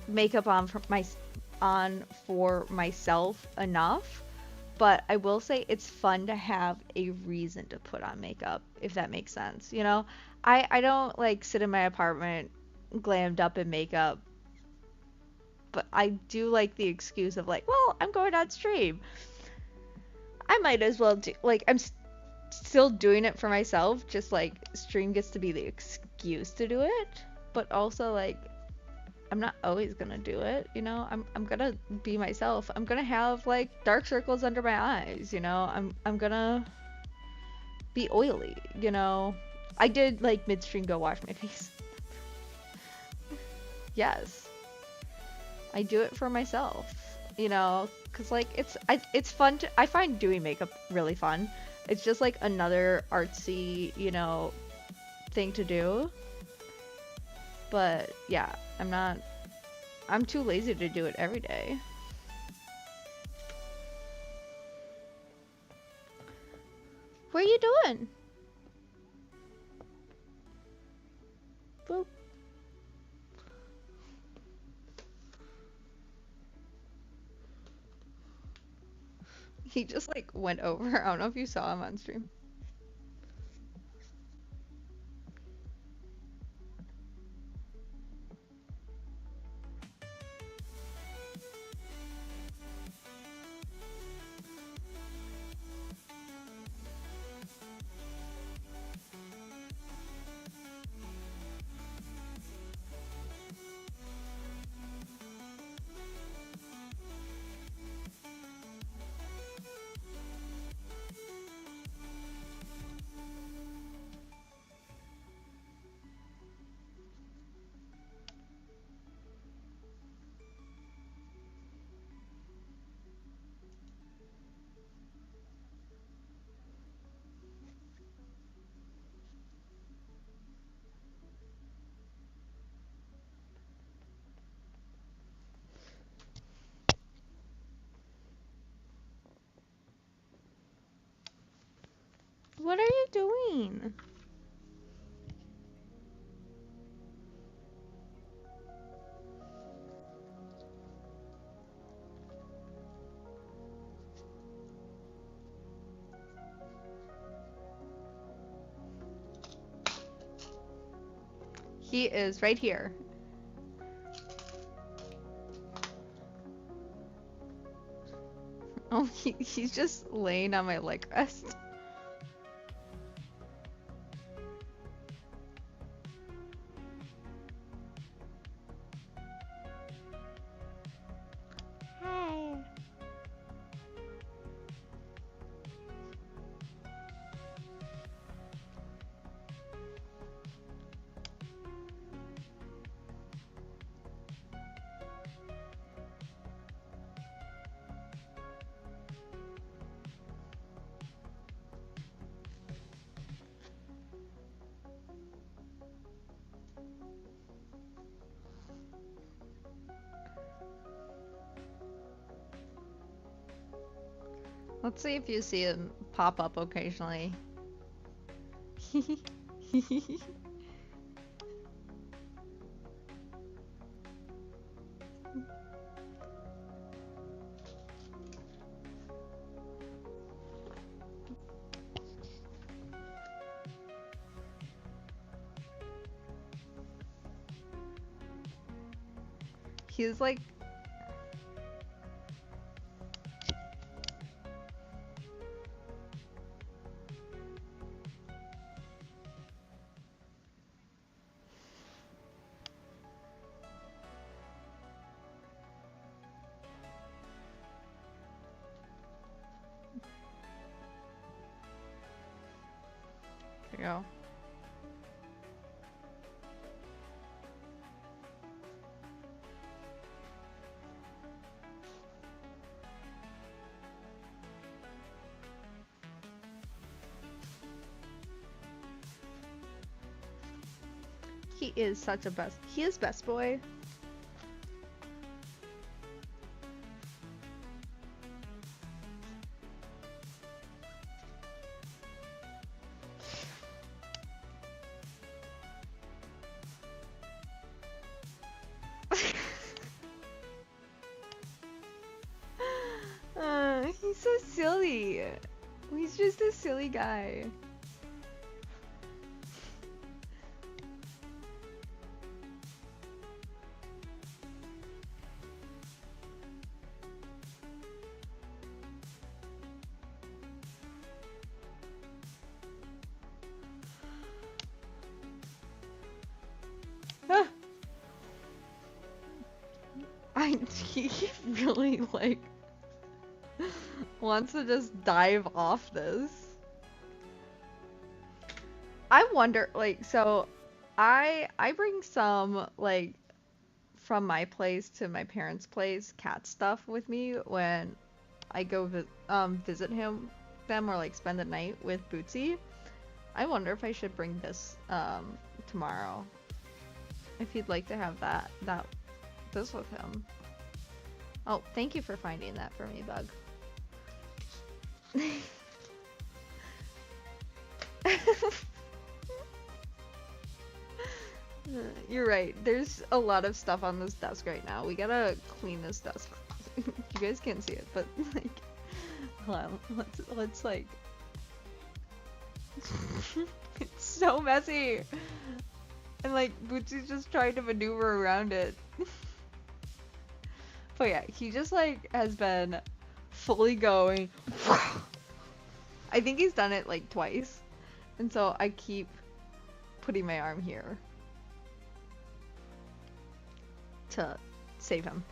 makeup on for myself enough, but I will say it's fun to have a reason to put on makeup, if that makes sense. You know, I don't like sit in my apartment glammed up in makeup, but I do like the excuse of like, well, I'm going on stream. I might as well do like still doing it for myself, just like stream gets to be the excuse to do it, but also like I'm not always gonna do it, you know. I'm gonna be myself. I'm gonna have like dark circles under my eyes, you know. I'm gonna be oily, you know. I did like midstream go wash my face. Yes, I do it for myself, you know, cause like it's fun to I find doing makeup really fun. It's just like another artsy, you know, thing to do. But yeah, I'm too lazy to do it every day. What are you doing? Boop. He just like went over. I don't know if you saw him on stream. What are you doing? He is right here. Oh, he's just laying on my leg rest. Hi. Let's see if you see him pop up occasionally. He's like, there you go. He is such a best. He is best boy. silly. He's just a silly guy. He really like wants to just dive off this. I wonder, like, so I bring some like from my place to my parents' place cat stuff with me when I go visit them or like spend the night with Bootsy. I wonder if I should bring this tomorrow. If he'd like to have this with him. Oh, thank you for finding that for me, Bug. You're right. There's a lot of stuff on this desk right now. We gotta clean this desk. You guys can't see it, but like, hold on. Let's like. It's so messy, and like Bootsy's just trying to maneuver around it. But yeah, he just like has been fully going. I think he's done it like twice, and so I keep putting my arm here to save him.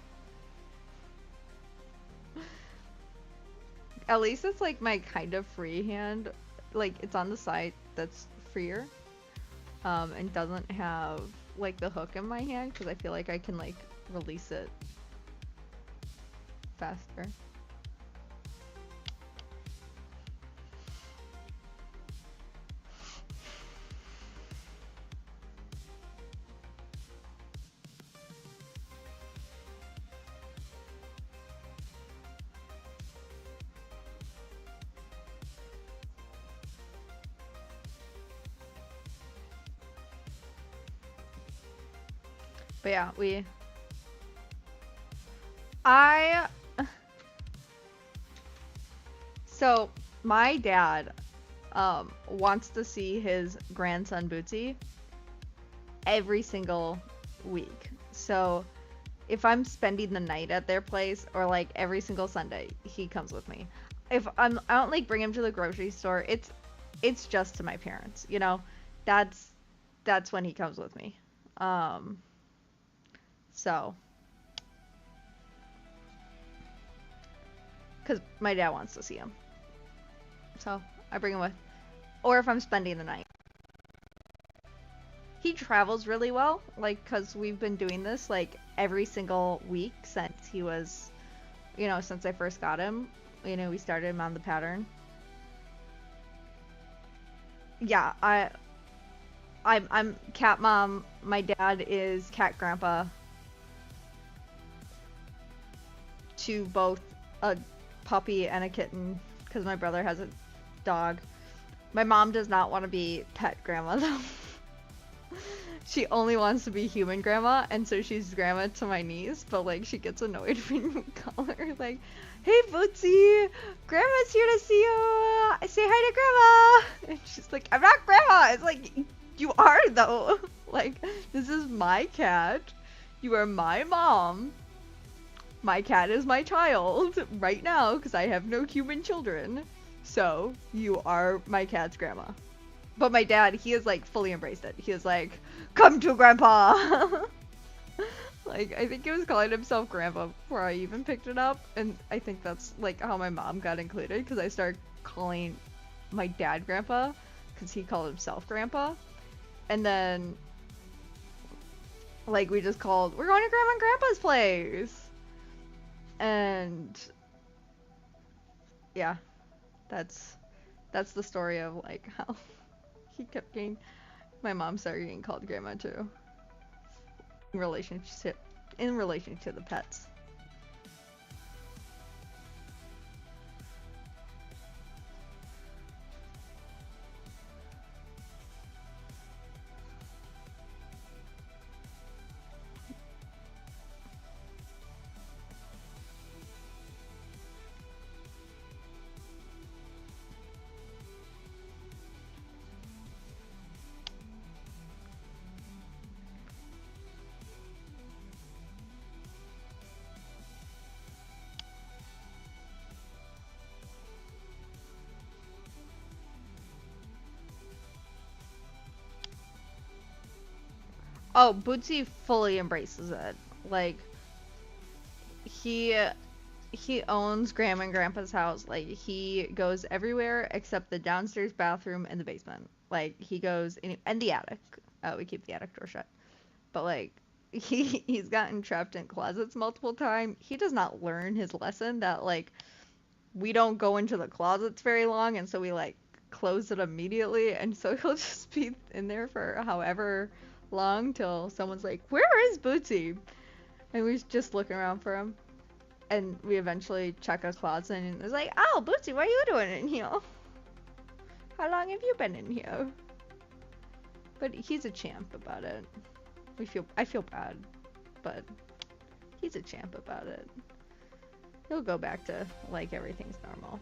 At least it's like my kind of free hand. Like it's on the side that's freer, and doesn't have like the hook in my hand because I feel like I can like release it faster. But yeah, so my dad wants to see his grandson Bootsy every single week. So if I'm spending the night at their place or like every single Sunday, he comes with me. If I don't like bring him to the grocery store, it's just to my parents, you know? That's when he comes with me. So, because my dad wants to see him. So, I bring him with. Or if I'm spending the night. He travels really well, like, because we've been doing this, like, every single week since he was, you know, since I first got him. You know, we started him on the pattern. Yeah, I'm cat mom. My dad is cat grandpa. To both a puppy and a kitten, because my brother has a dog. My mom does not want to be pet grandma though. She only wants to be human grandma, and so she's grandma to my niece, but like she gets annoyed when we call her like, "Hey Bootsy, grandma's here to see you. Say hi to grandma." And she's like, "I'm not grandma." It's like, you are though. Like, this is my cat. You are my mom. My cat is my child right now because I have no human children. So you are my cat's grandma. But my dad, he has like fully embraced it. He is like, "Come to grandpa." Like, I think he was calling himself grandpa before I even picked it up. And I think that's like how my mom got included, because I started calling my dad grandpa because he called himself grandpa. And then like we just called, "We're going to grandma and grandpa's place." And yeah, that's the story of like how he kept getting, my mom started getting called grandma too, in relation to the pets. Oh, Bootsy fully embraces it. Like, he he owns Grandma and Grandpa's house. Like, he goes everywhere except the downstairs bathroom and the basement. Like, he goes in, and the attic. We keep the attic door shut. But like, he's gotten trapped in closets multiple times. He does not learn his lesson that like we don't go into the closets very long, and so we like close it immediately, and so he'll just be in there for however long till someone's like, "Where is Bootsy?" And we just looking around for him, and we eventually check a closet, and it's like, "Oh, Bootsy, what are you doing in here? How long have you been in here?" But he's a champ about it. I feel bad, but he's a champ about it. He'll go back to like everything's normal.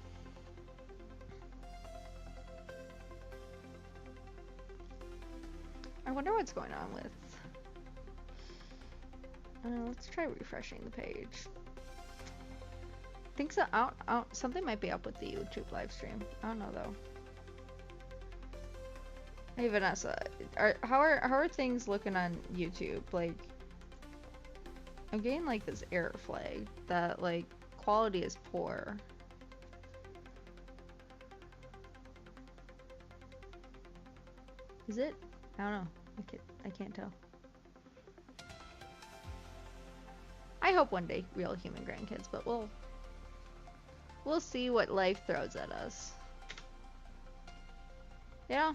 I wonder what's going on with. Let's try refreshing the page. I think so. Something might be up with the YouTube live stream. I don't know though. Hey Vanessa, how are things looking on YouTube? Like, I'm getting like this error flag that like quality is poor. Is it? I don't know. I can't tell. I hope one day real human grandkids, but we'll see what life throws at us. Yeah.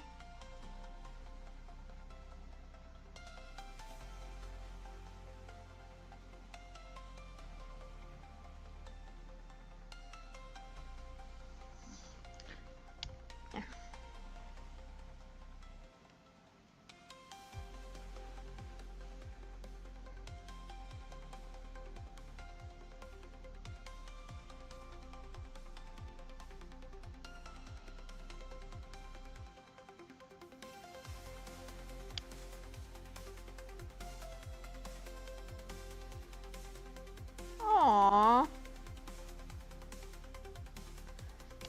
Aww.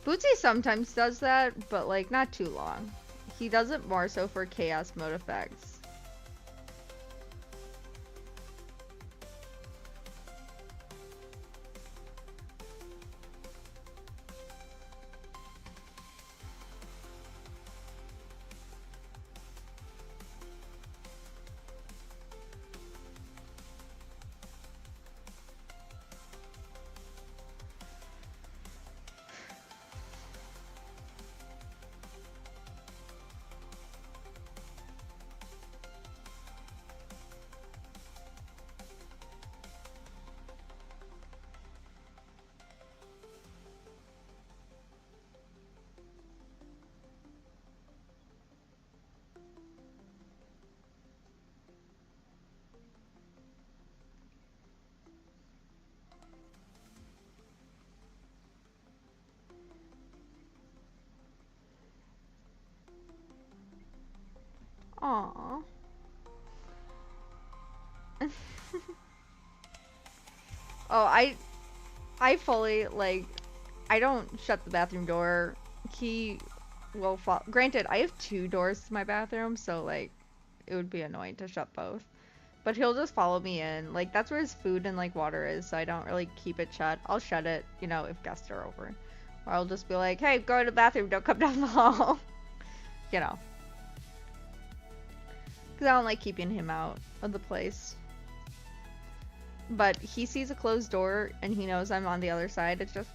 Bootsy sometimes does that, but like not too long. He does it more so for chaos mode effects. Aww. Oh, I fully like I don't shut the bathroom door. He will fall. Granted, I have 2 doors to my bathroom, so like it would be annoying to shut both. But he'll just follow me in. Like that's where his food and like water is, so I don't really keep it shut. I'll shut it, you know, if guests are over. Or I'll just be like, "Hey, go to the bathroom, don't come down the hall." You know. Cuz I don't like keeping him out of the place. But he sees a closed door and he knows I'm on the other side. It's just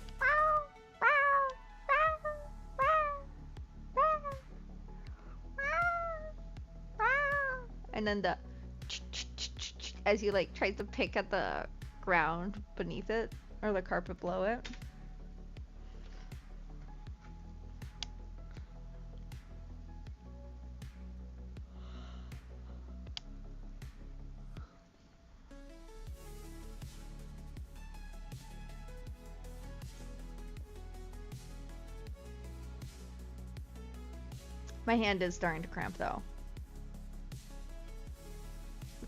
and then the as he like tries to pick at the ground beneath it or the carpet below it. My hand is starting to cramp though.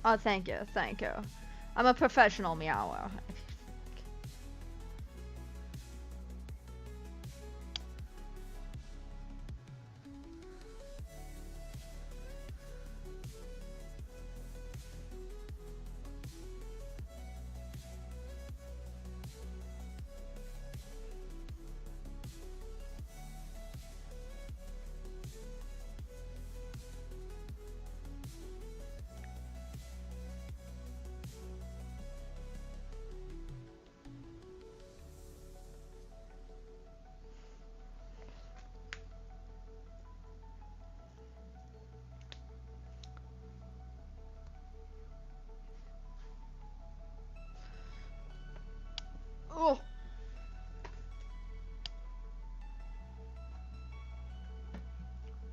Oh, thank you, thank you. I'm a professional meower.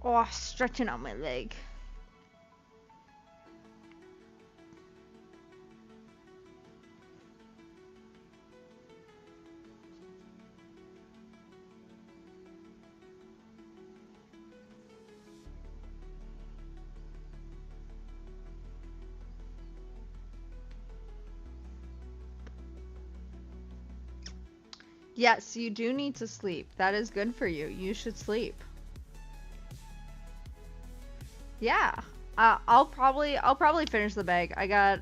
Oh, stretching out my leg. Yes, you do need to sleep. That is good for you. You should sleep. Yeah. I'll probably finish the bag. I got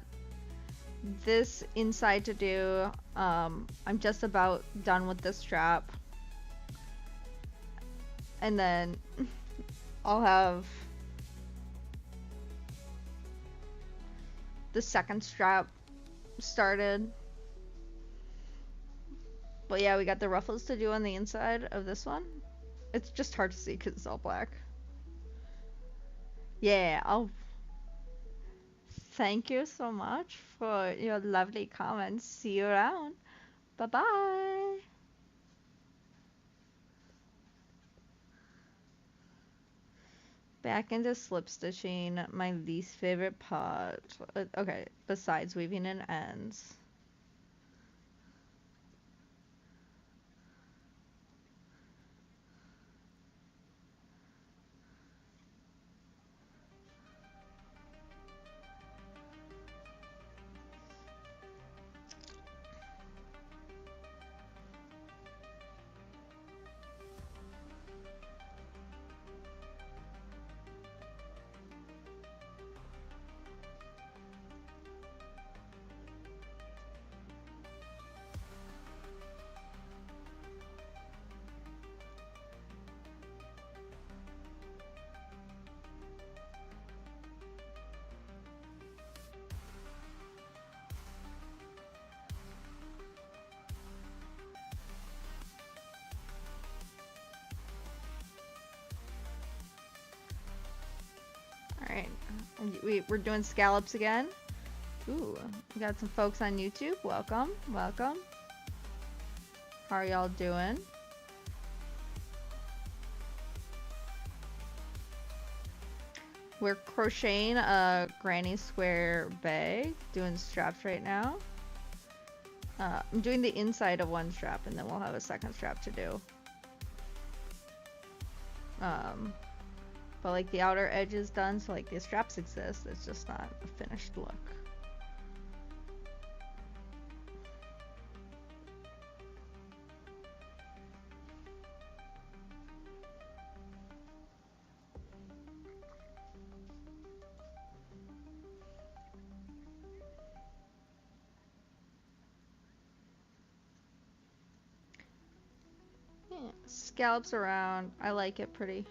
this inside to do. I'm just about done with this strap. And then I'll have the second strap started. But yeah, we got the ruffles to do on the inside of this one. It's just hard to see because it's all black. Yeah, I'll thank you so much for your lovely comments. See you around. Bye bye. Back into slip stitching, my least favorite part. Okay, besides weaving in ends. Alright, we're doing scallops again. Ooh, we got some folks on YouTube. Welcome, welcome. How are y'all doing? We're crocheting a granny square bag, doing straps right now. I'm doing the inside of one strap and then we'll have a second strap to do. But like the outer edge is done, so like the straps exist, it's just not a finished look. Yeah, scallops around, I like it pretty.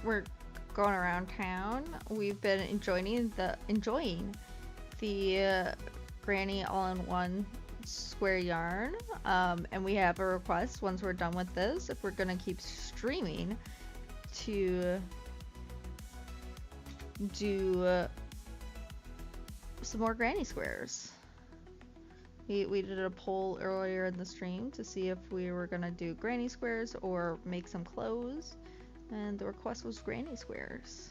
We're going around town. We've been enjoying the Granny all-in-one square yarn, and we have a request once we're done with this if we're gonna keep streaming to do some more granny squares. We did a poll earlier in the stream to see if we were gonna do granny squares or make some clothes, and the request was granny squares.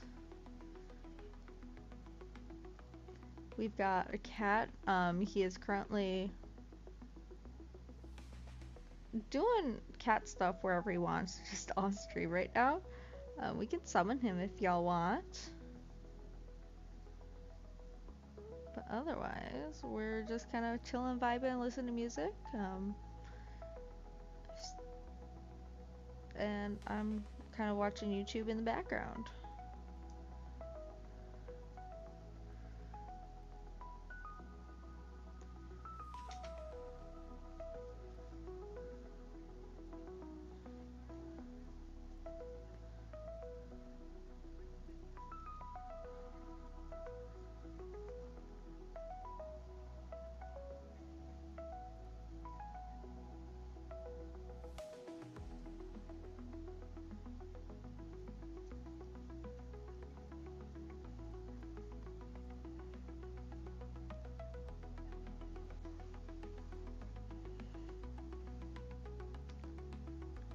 We've got a cat. He is currently doing cat stuff wherever he wants, just on stream right now. We can summon him if y'all want. otherwise, we're just kind of chilling, vibing, listening to music. And I'm kind of watching YouTube in the background.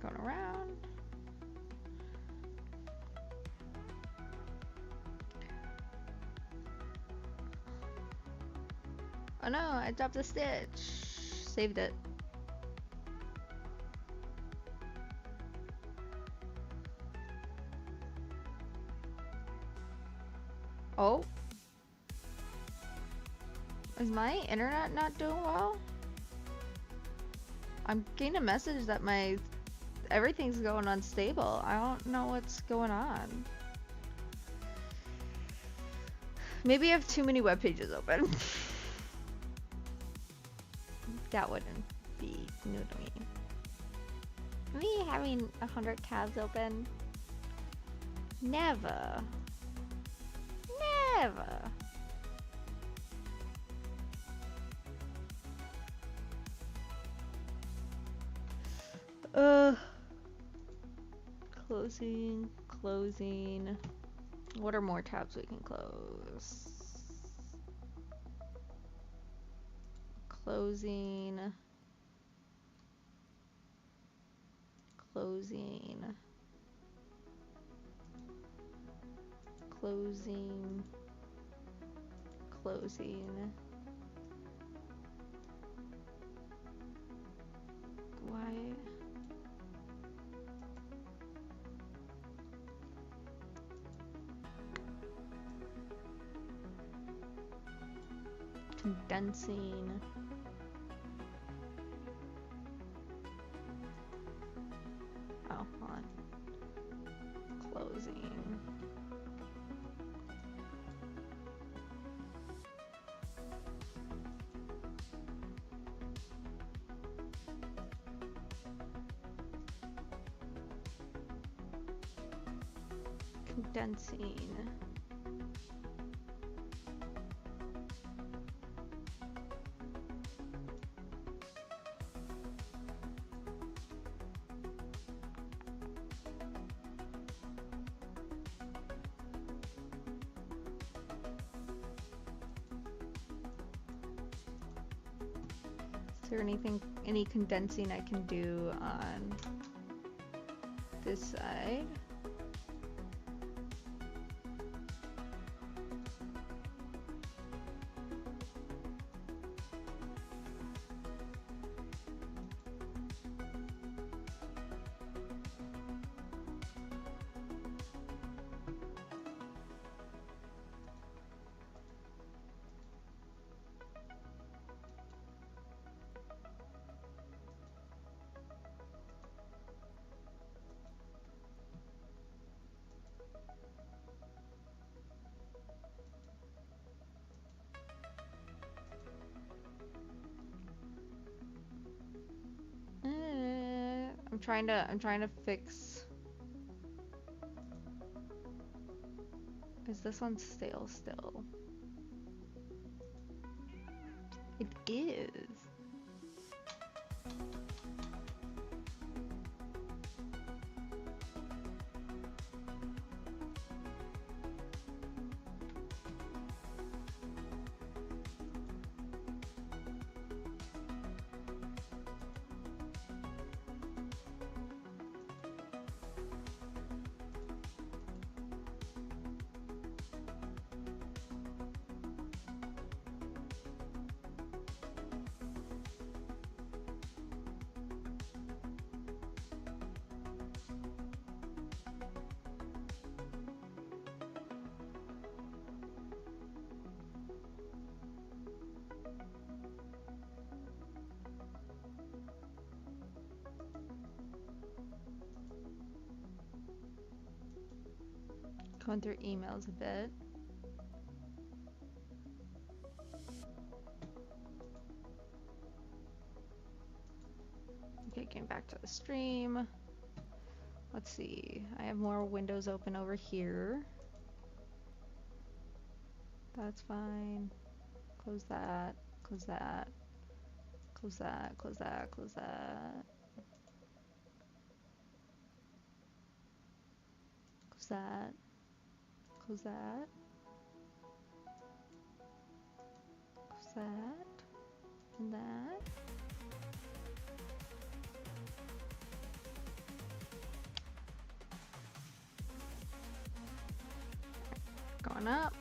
Going around. Oh no, I dropped a stitch. Saved it. Oh. Is my internet not doing well? I'm getting a message that everything's going unstable. I don't know what's going on. Maybe I have too many web pages open. That wouldn't be new to me. Me having 100 tabs open? Never. Never. Closing. What are more tabs we can close? Closing. Why? Condensing. Oh, hold on. Closing. Condensing. Is there any condensing I can do on this side? I'm trying to fix. Is this one stale still? It is. going through emails a bit. Okay, getting back to the stream. Let's see. I have more windows open over here. That's fine. Close that. Close that. Close that. Close that. Close that. Close that. Close that. Close that. And that. Going up.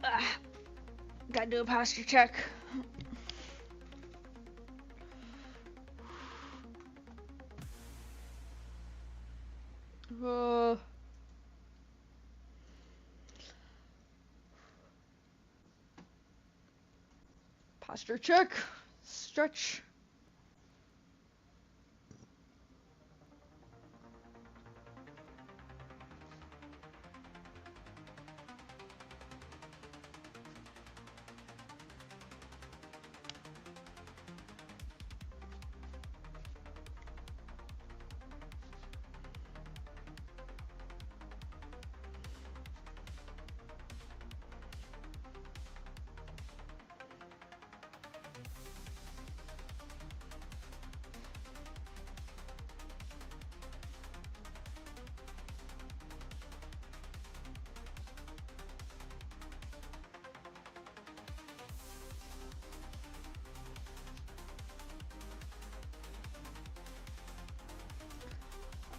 Ah. Gotta do a posture check. Posture check. Stretch.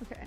Okay.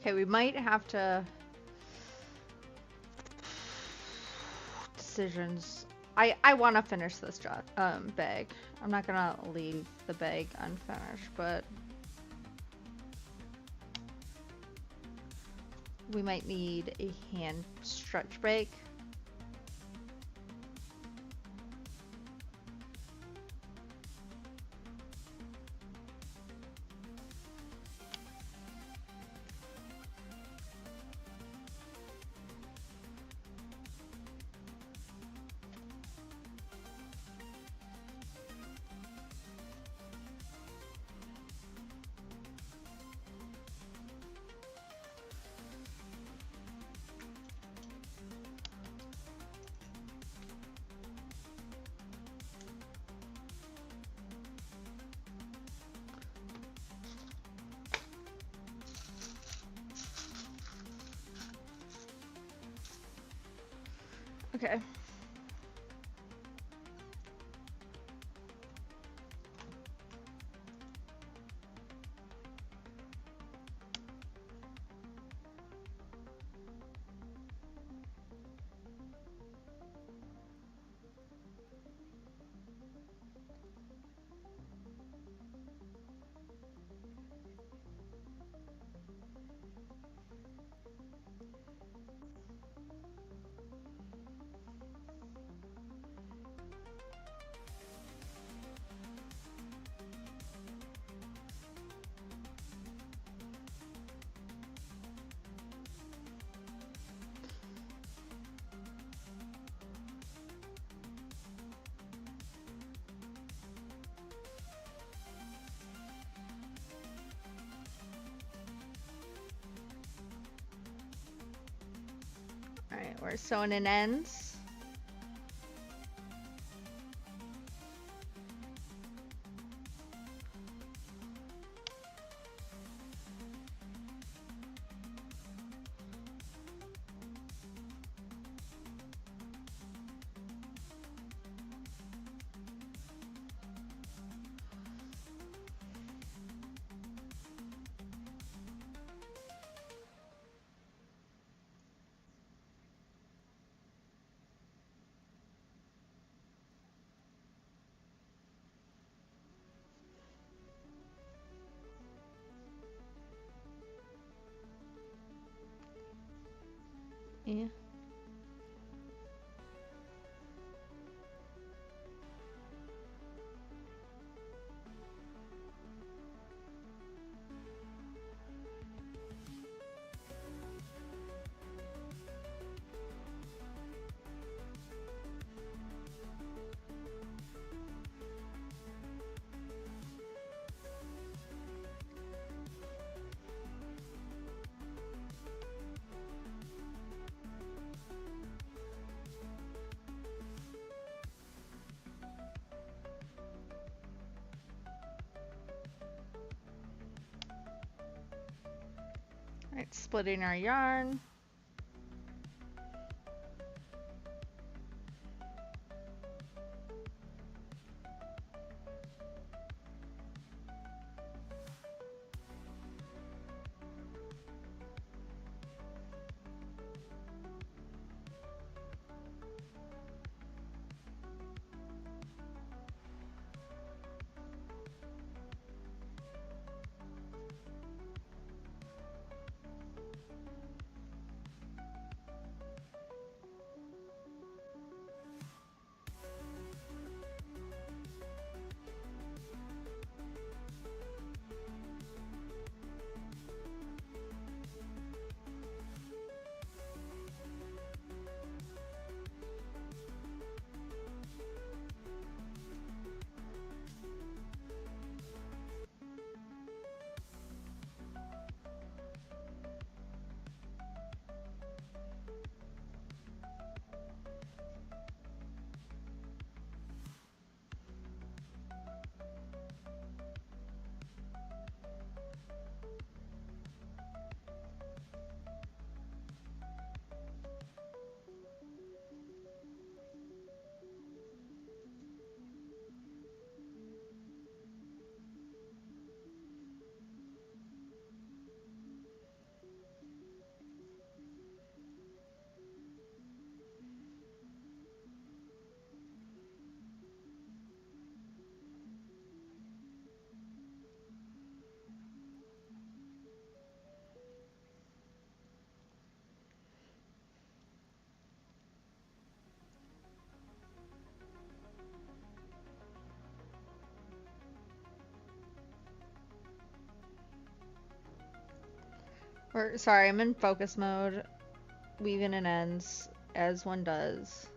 Okay, we might have to decisions. I want to finish this bag. I'm not gonna leave the bag unfinished, but we might need a hand stretch break. Okay. All right, we're sewing in ends. Yeah. All right, splitting our yarn. Or sorry, I'm in focus mode, weaving in ends as one does.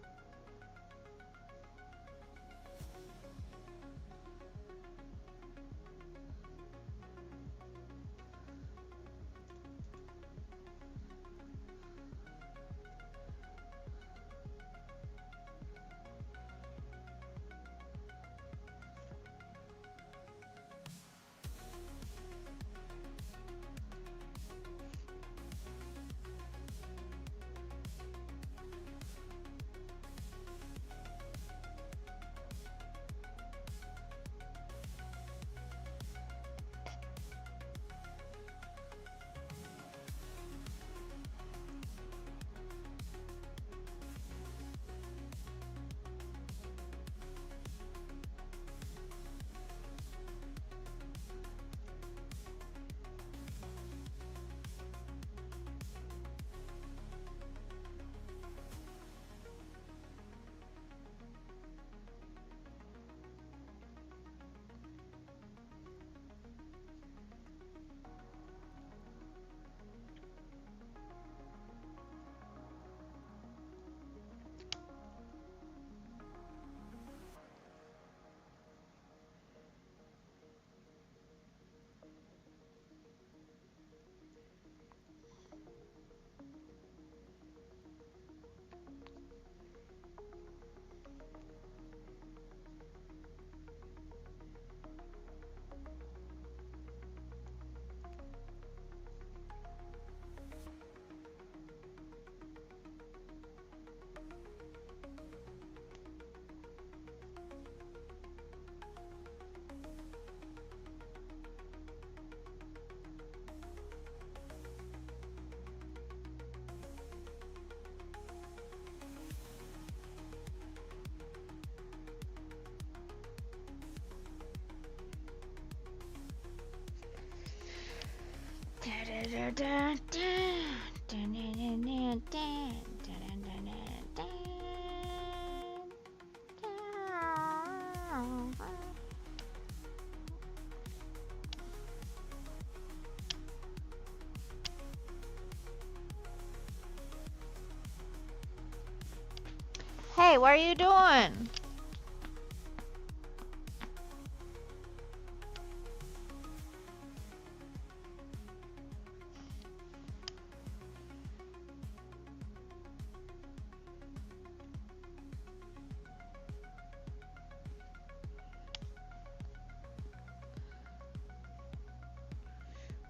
Hey, what are you doing?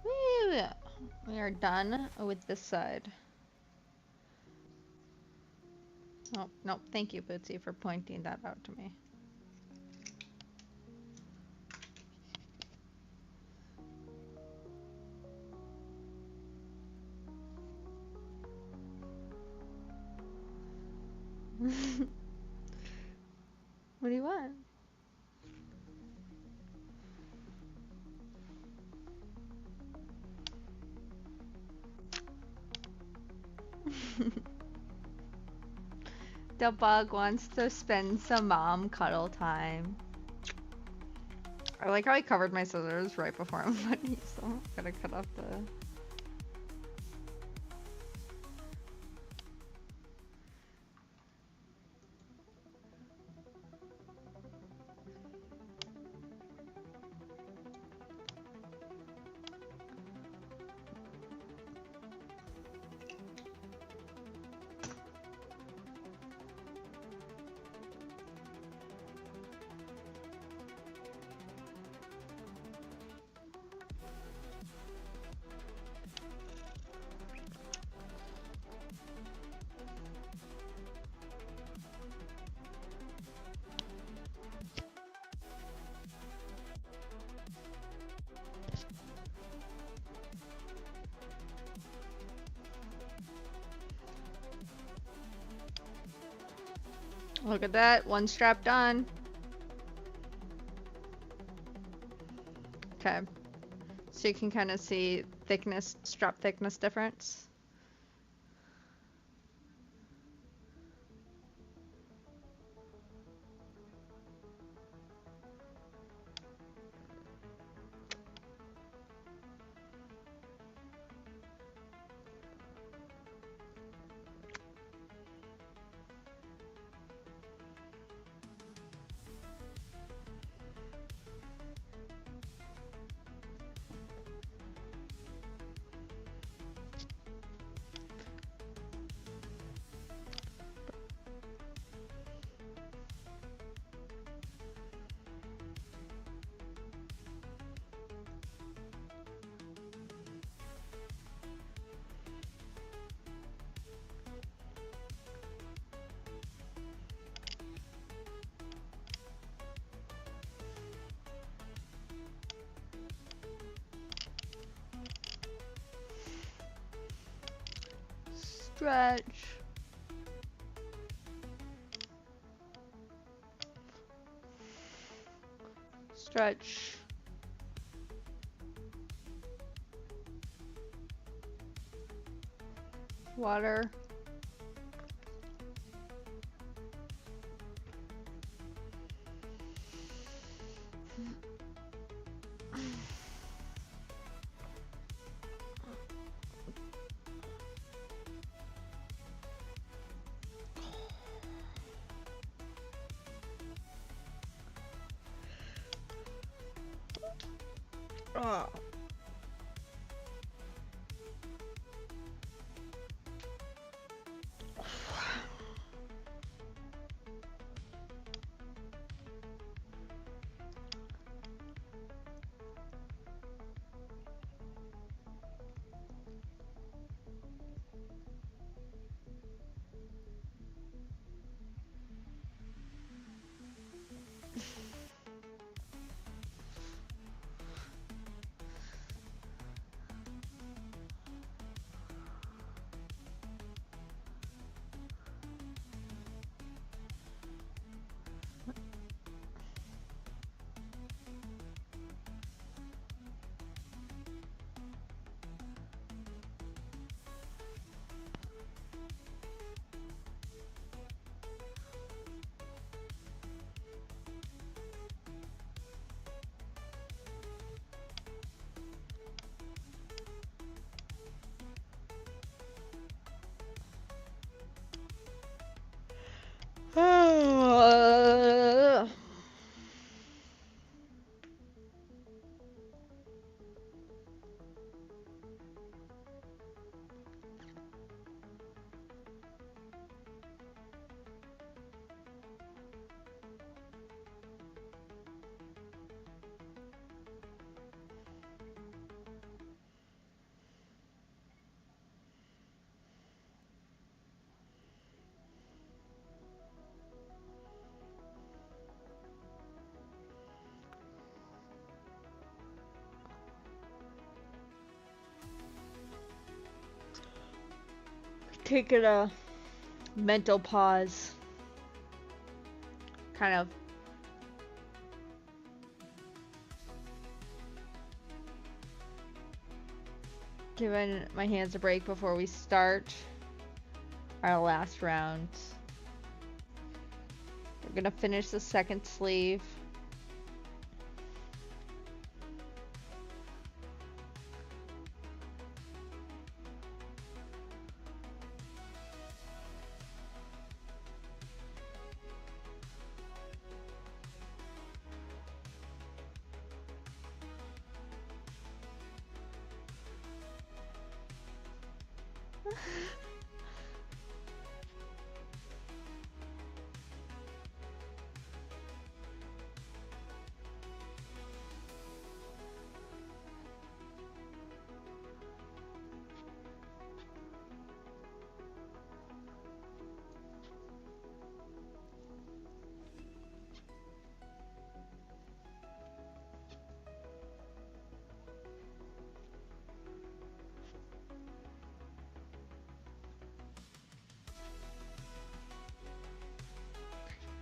Woo! We are done with this side. Oh, no, thank you, Bootsy, for pointing that out to me. What do you want? The bug wants to spend some mom cuddle time. I like how I covered my scissors right before I'm funny, so I'm gonna cut off the... Look at that, one strap done. Okay, so you can kind of see thickness, strap thickness difference. Stretch. Stretch. Water. Oh. Taking a mental pause. Kind of giving my hands a break before we start our last round. We're gonna finish the second sleeve.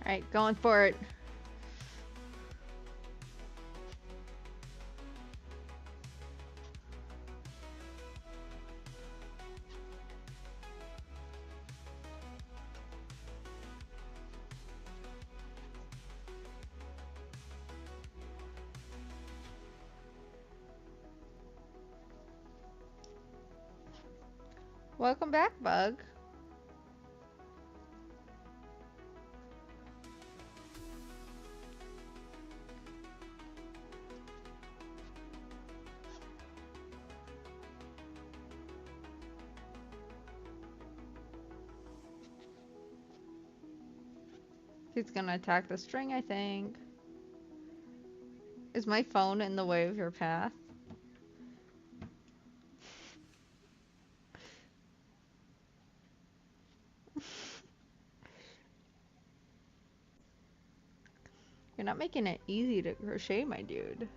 All right, going for it. Welcome back, Bug. He's gonna attack the string, I think. Is my phone in the way of your path? You're not making it easy to crochet, my dude.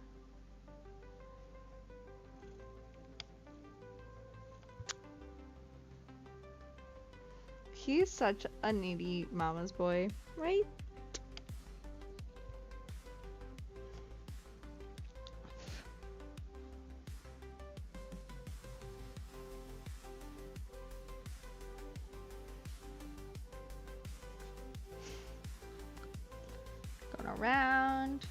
He's such a needy mama's boy, right? Going around.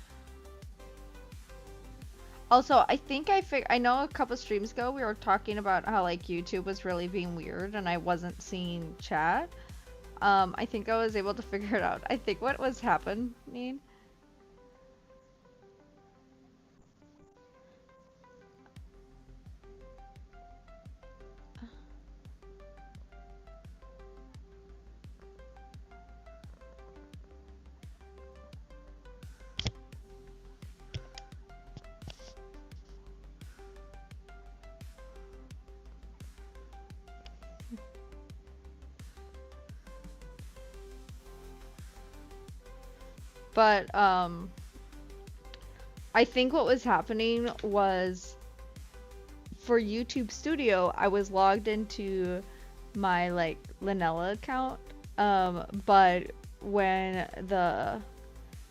Also, I think I know a couple streams ago we were talking about how like YouTube was really being weird and I wasn't seeing chat. I think I was able to figure it out. I think what was happening, but I think what was happening was for YouTube Studio, I was logged into my like Lanella account, but when the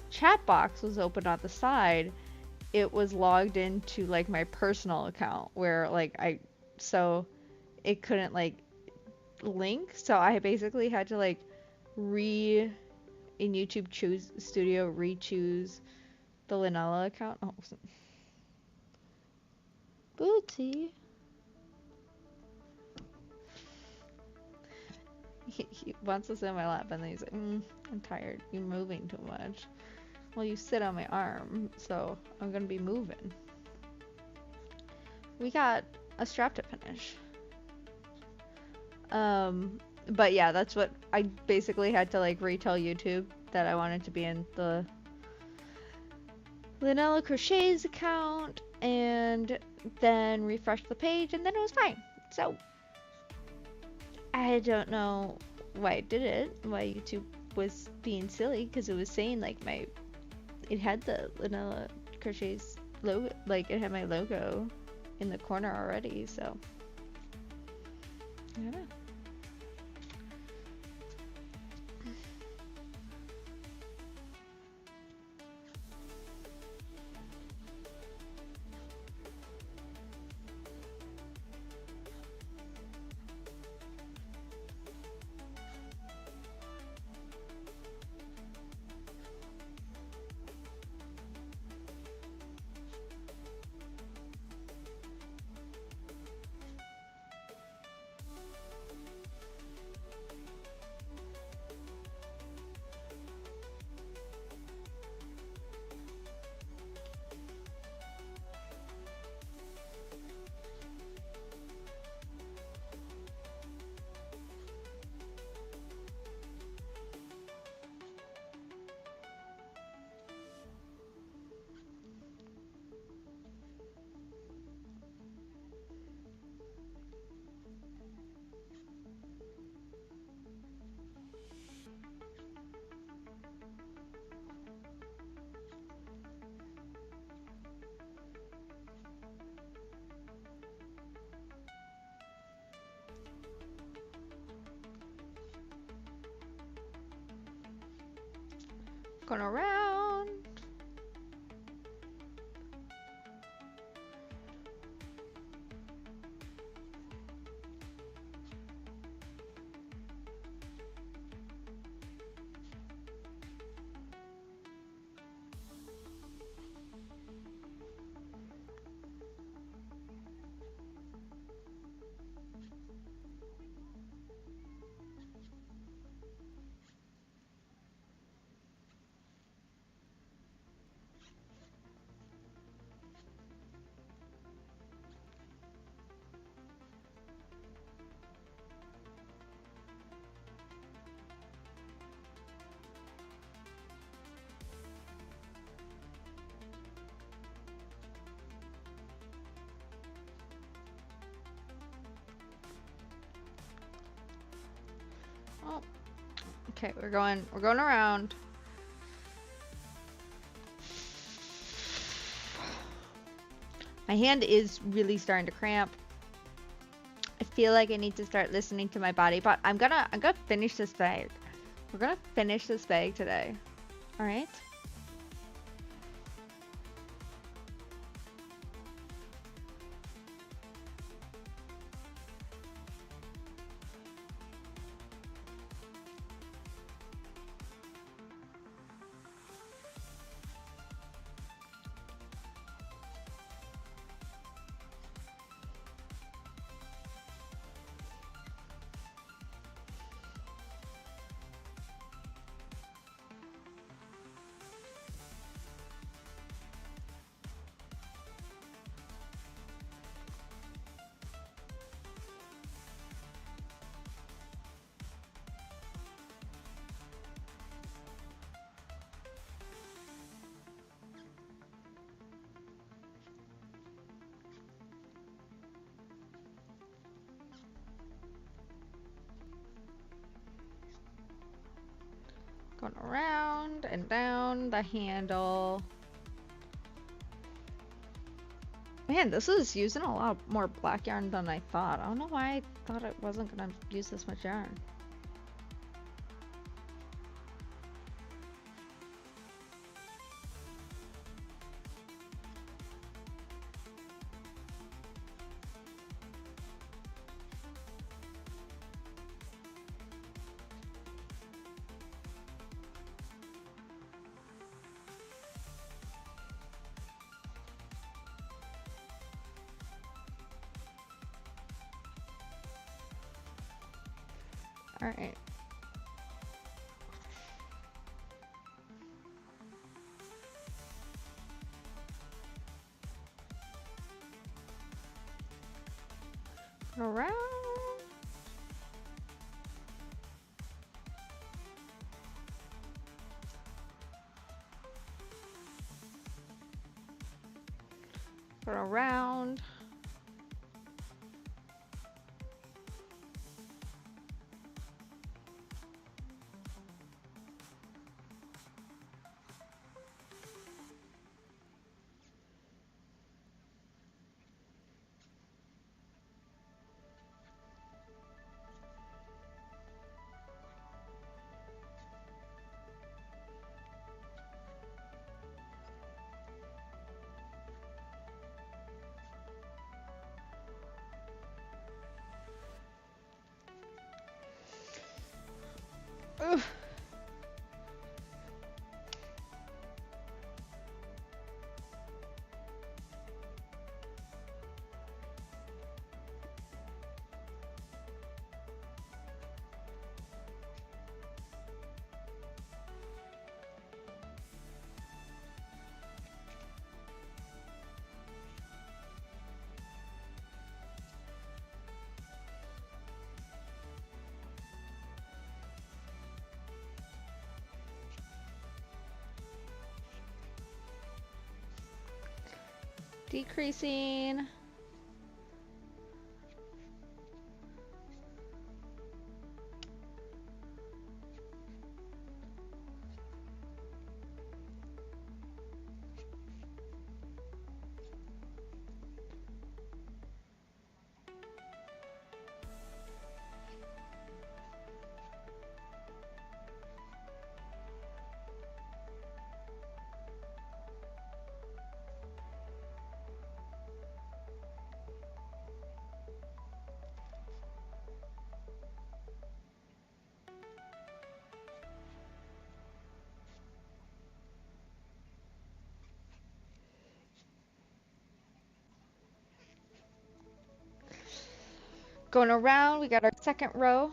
chat box was open on the side, it was logged into like my personal account where like so it couldn't like link, so I basically had to like in YouTube choose Studio re-choose the Lanella account. Oh, Booty. He wants to sit on my lap and then he's like, I'm tired. You're moving too much. Well, you sit on my arm, so I'm gonna be moving. We got a strap to finish. But yeah, that's what I basically had to like retell YouTube that I wanted to be in the Lanella Crochet's account and then refresh the page and then it was fine. So I don't know why it did it, why YouTube was being silly, because it was saying like it had the Lanella Crochet's logo, like it had my logo in the corner already, so I don't know. Going around. Oh, okay, we're going around. My hand is really starting to cramp. I feel like I need to start listening to my body, but I'm gonna finish this bag. We're gonna finish this bag today. All right? Going around and down the handle. Man, this is using a lot more black yarn than I thought. I don't know why I thought it wasn't gonna use this much yarn. All right. Around. Go around. Ugh. Decreasing. Going around, we got our second row.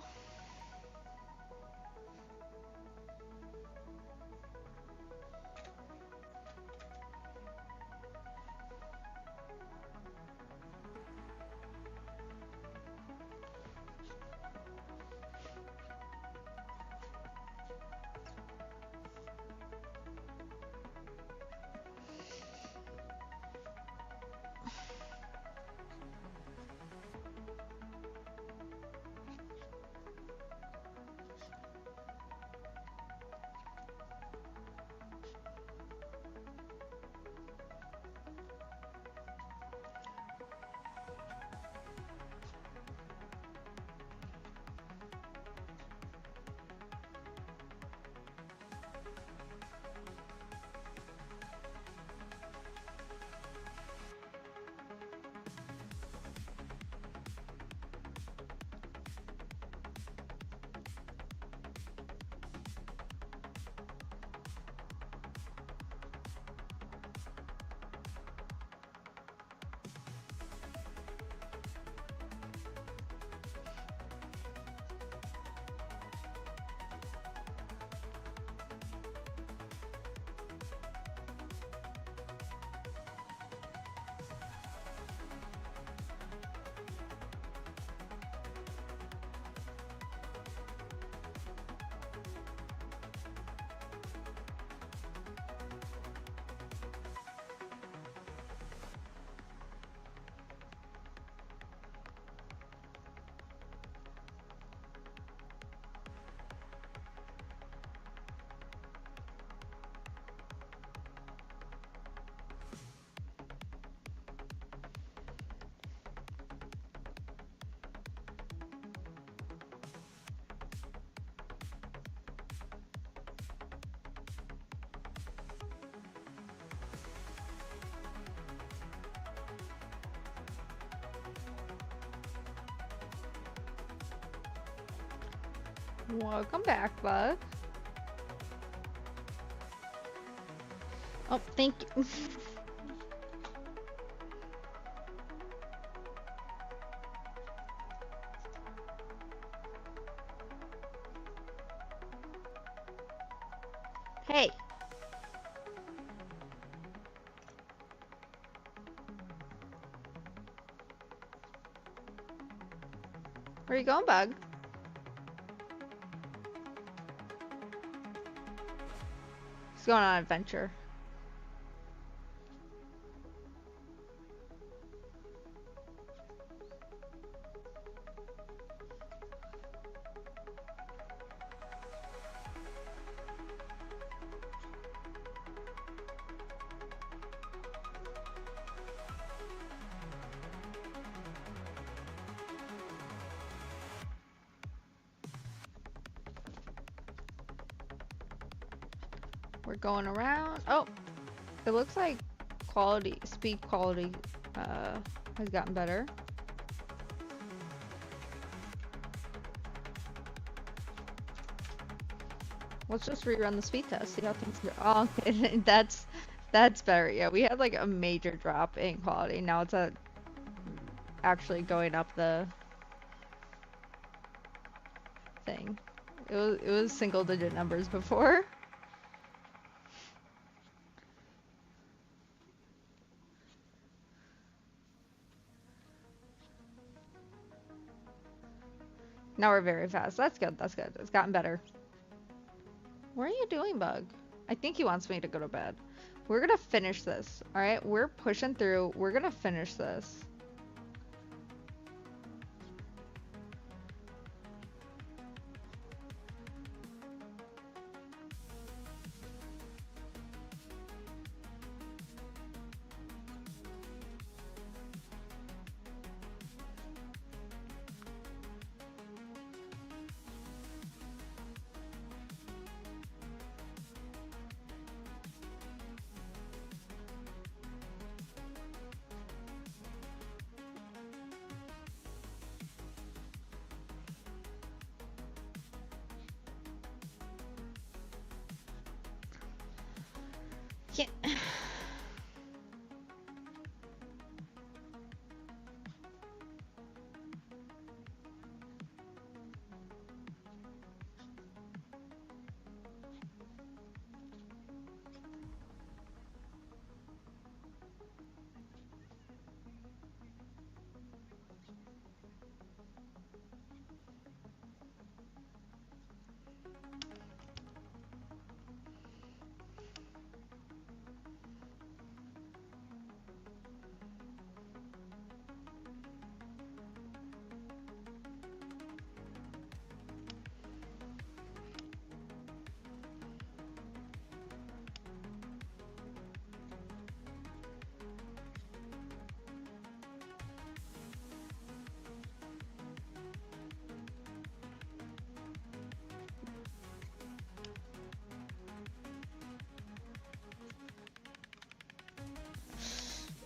Welcome back, bud. Oh, thank you. Hey. Where you going, bug? He's going on an adventure. We're going around. Oh, it looks like speed quality has gotten better. Let's just rerun the speed test, see how things go. Oh, that's better. Yeah, we had like a major drop in quality. Now it's actually going up the thing. It was single digit numbers before. Now we're very fast. That's good. That's good. It's gotten better. What are you doing, Bug? I think he wants me to go to bed. We're gonna finish this. All right, we're pushing through. We're gonna finish this. Yeah.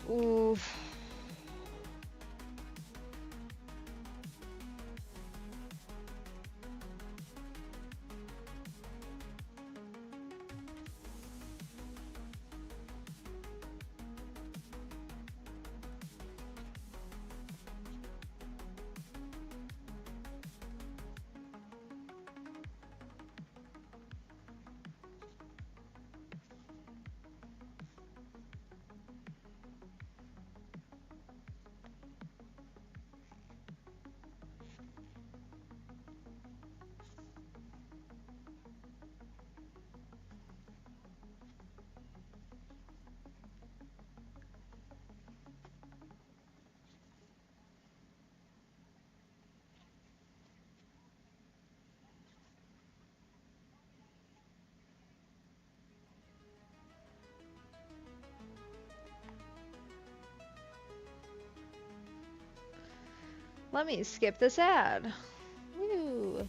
Oof. Let me skip this ad. Woo.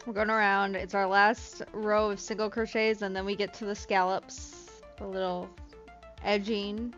We're going around. It's our last row of single crochets, and then we get to the scallops, the little edging.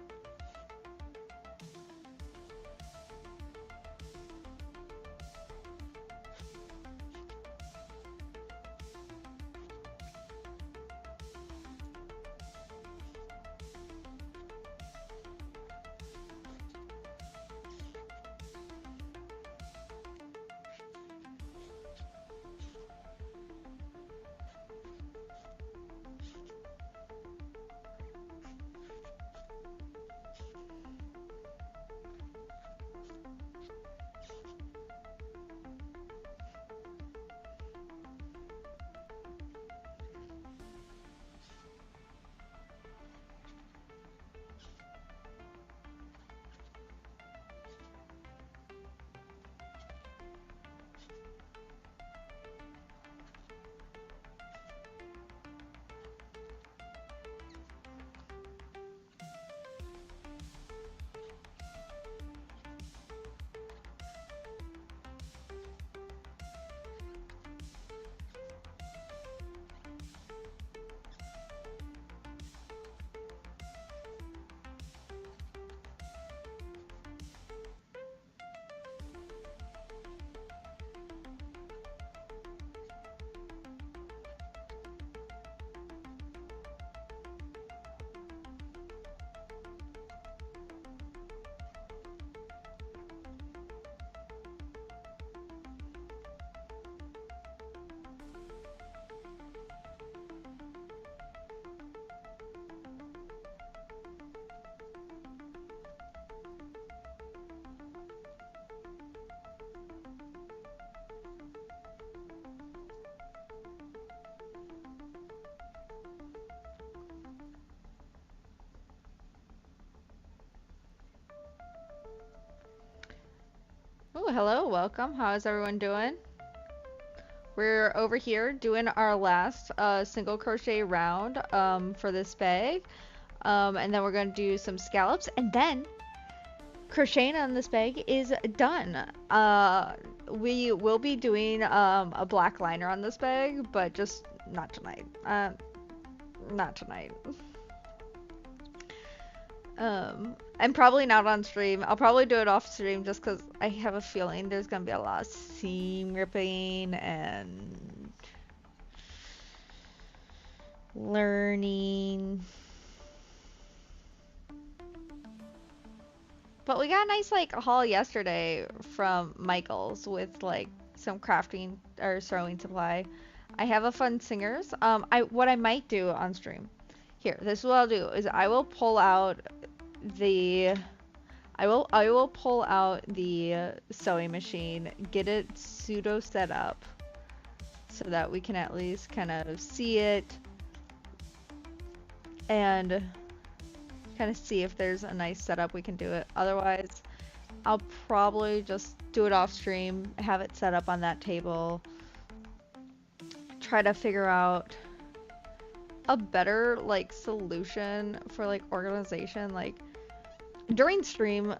Oh, hello, welcome. How is everyone doing? We're over here doing our last single crochet round for this bag. And then we're going to do some scallops, and then crocheting on this bag is done. We will be doing a black liner on this bag, but just not tonight. Not tonight. And probably not on stream. I'll probably do it off stream just because I have a feeling there's gonna be a lot of seam ripping and learning. But we got a nice like haul yesterday from Michael's with like some crafting or sewing supply. I have a fun singers. What I might do on stream. Here, this is what I'll do is I will pull out the pull out the sewing machine, get it pseudo set up so that we can at least kind of see it and kind of see if there's a nice setup we can do it. Otherwise, I'll probably just do it off stream, have it set up on that table, try to figure out a better like solution for like organization. Like during stream,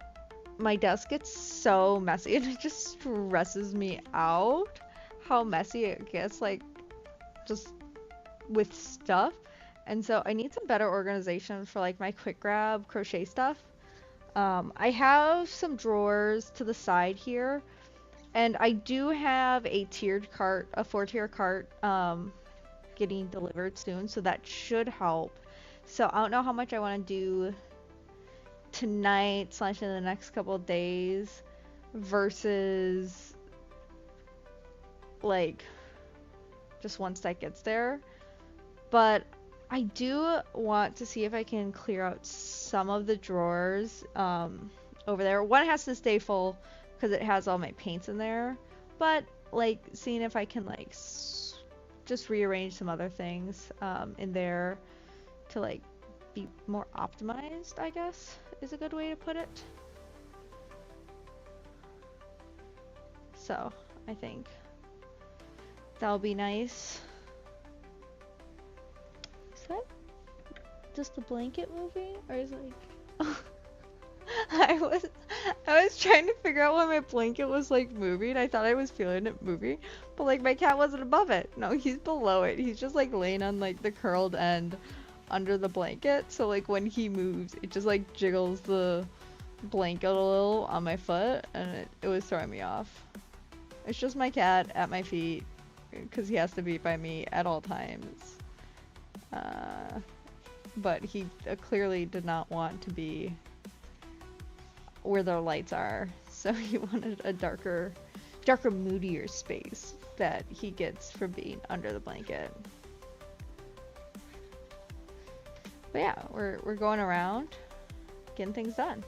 my desk gets so messy and it just stresses me out how messy it gets, like just with stuff. And so I need some better organization for like my quick grab crochet stuff. I have some drawers to the side here, and I do have a tiered cart, a 4-tier cart, getting delivered soon, so that should help. So I don't know how much I want to do tonight / in the next couple of days versus like just once that gets there. But I do want to see if I can clear out some of the drawers over there. One has to stay full because it has all my paints in there, but like seeing if I can like just rearrange some other things in there to like be more optimized, I guess is a good way to put it. So I think that'll be nice. Is that just the blanket moving, or is it like I was trying to figure out why my blanket was like moving. I thought I was feeling it moving, but like my cat wasn't above it. No, he's below it. He's just like laying on like the curled end under the blanket. So like when he moves, it just like jiggles the blanket a little on my foot, and it was throwing me off. It's just my cat at my feet because he has to be by me at all times. But he clearly did not want to be where the lights are, so he wanted a darker, moodier space that he gets from being under the blanket. But yeah, we're going around, getting things done.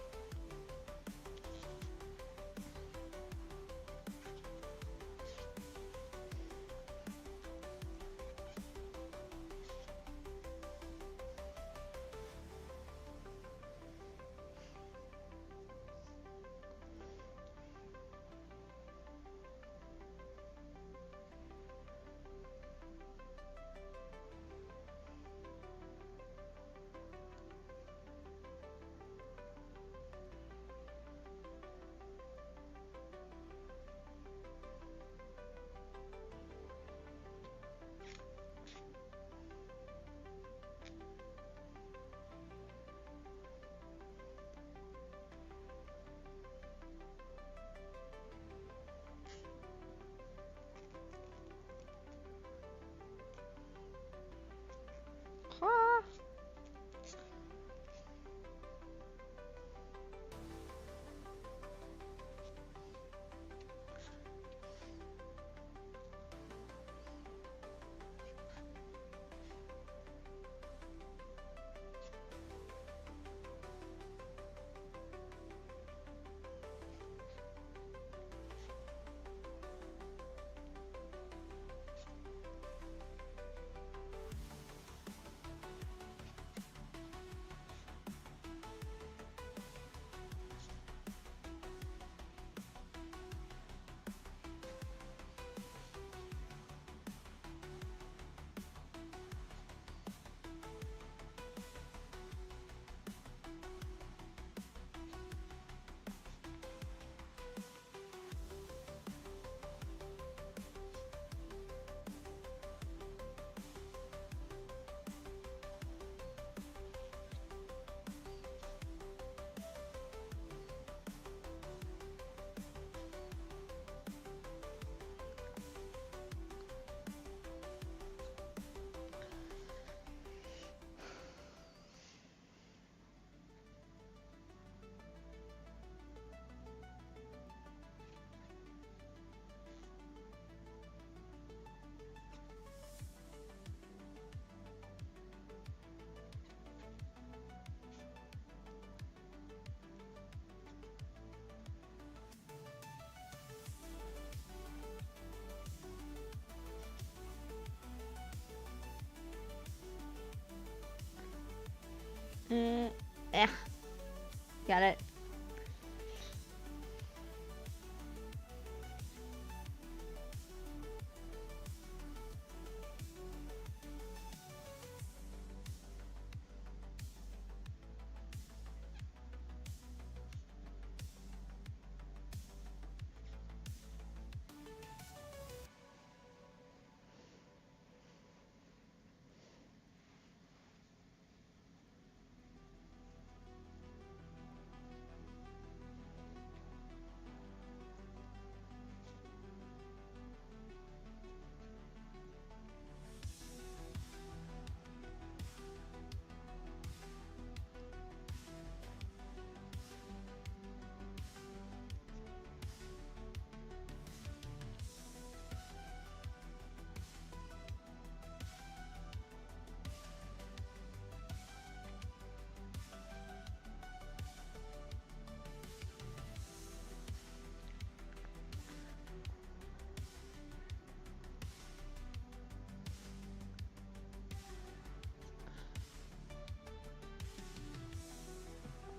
Ah. Yeah, got it.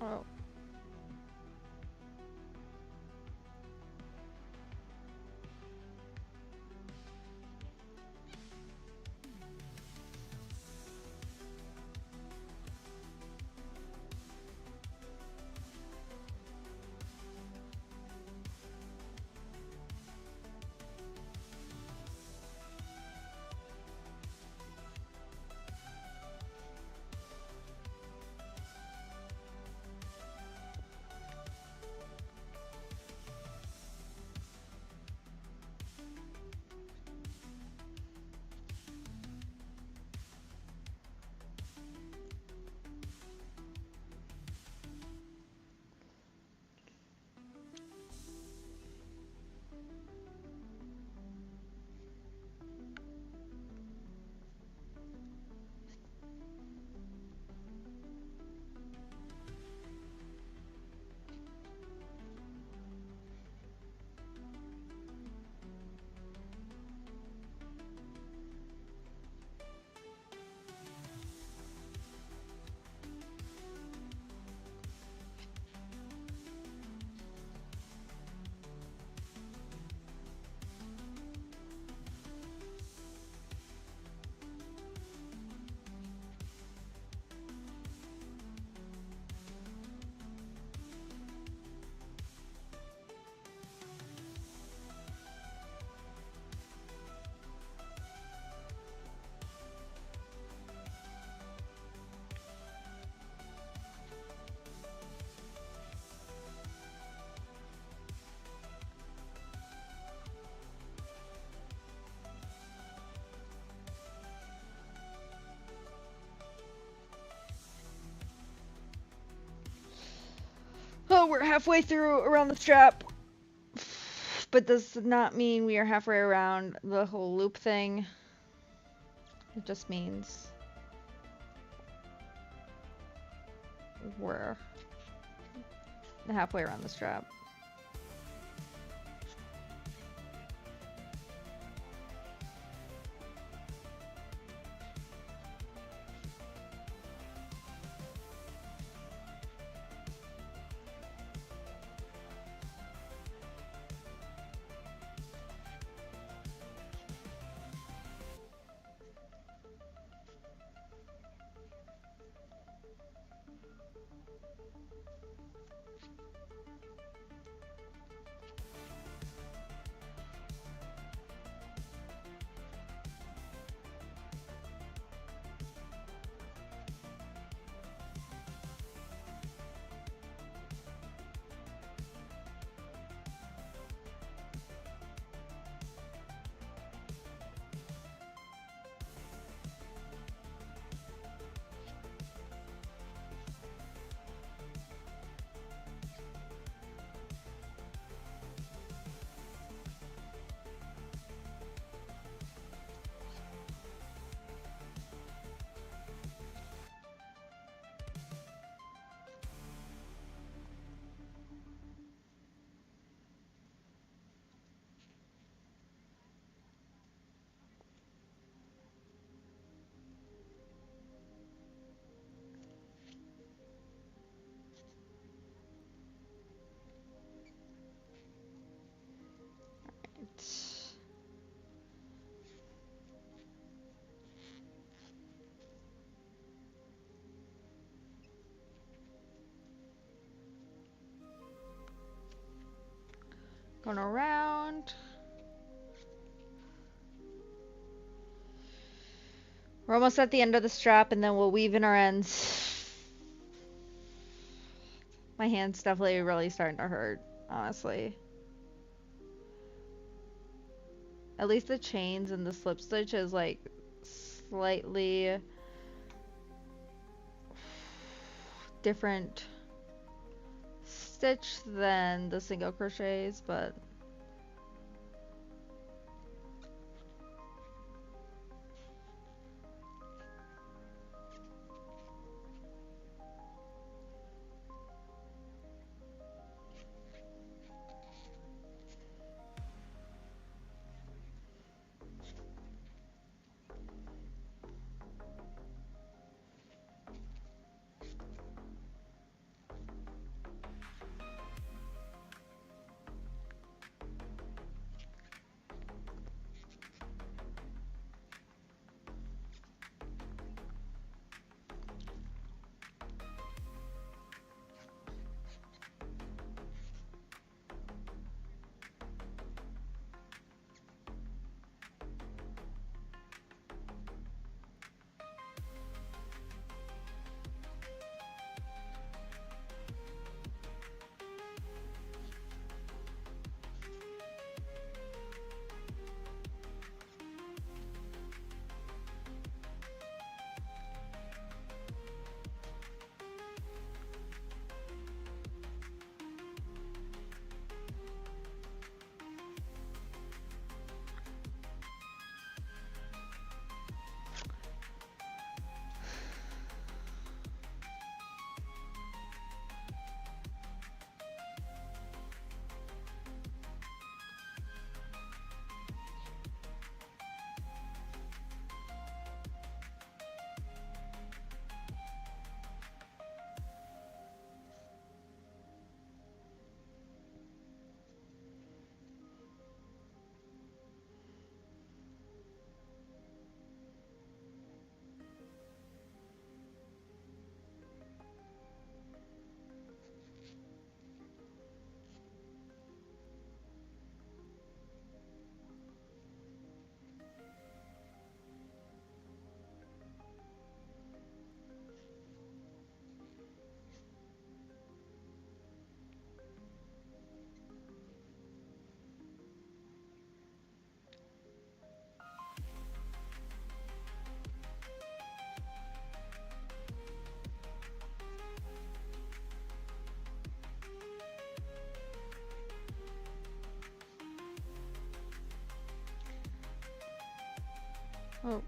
Oh. we're halfway through around the strap, but this does not mean we are halfway around the whole loop thing. It just means we're halfway around the strap. Going around. We're almost at the end of the strap, and then we'll weave in our ends. My hand's definitely really starting to hurt, honestly. At least the chains and the slip stitch is like slightly different stitch than the single crochets, but Oh.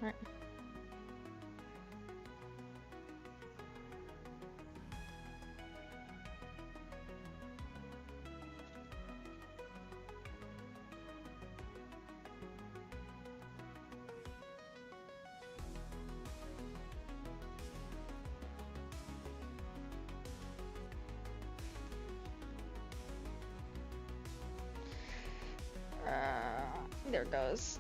Alright. There it goes.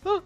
Oh.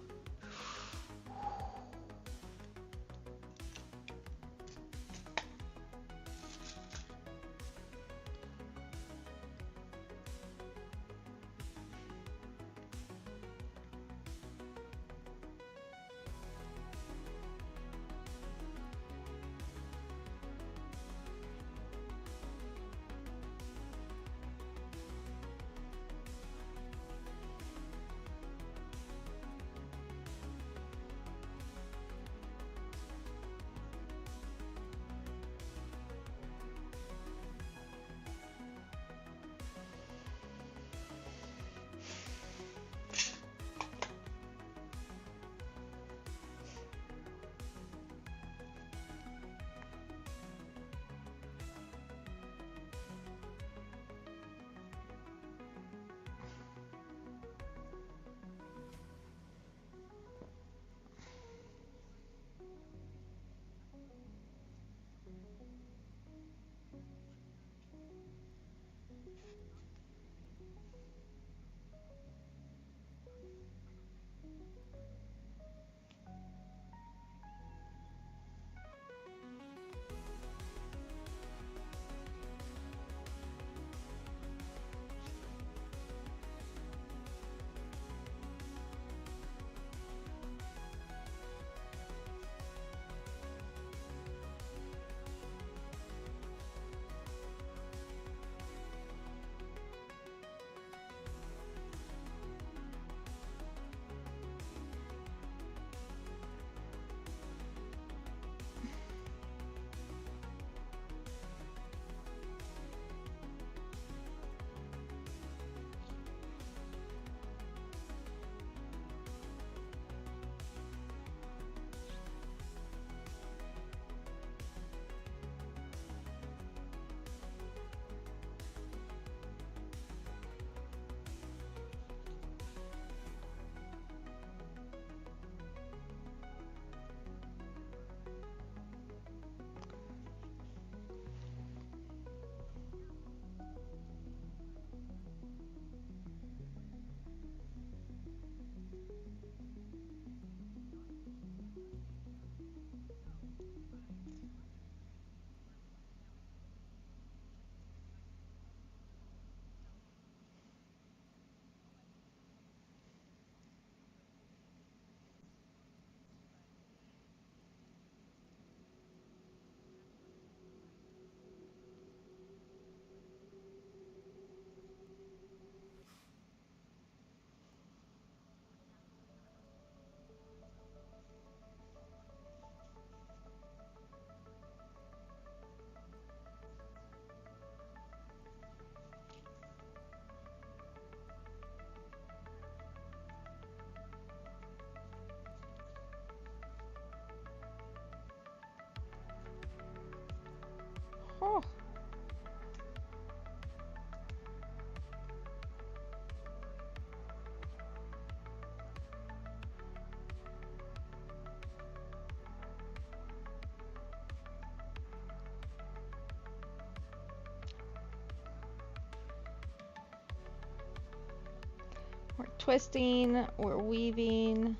twisting or weaving.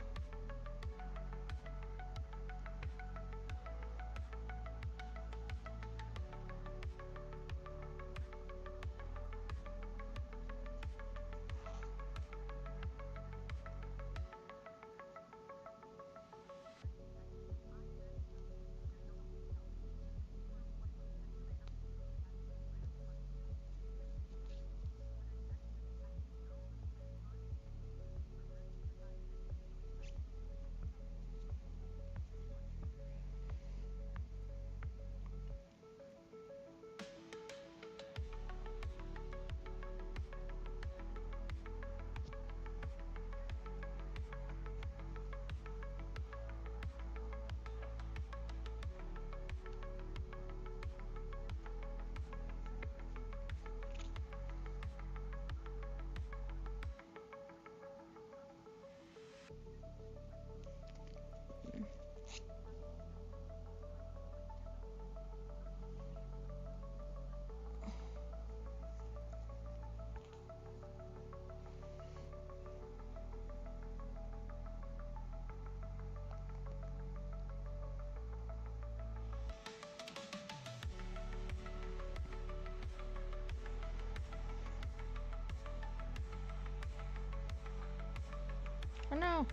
Oh no.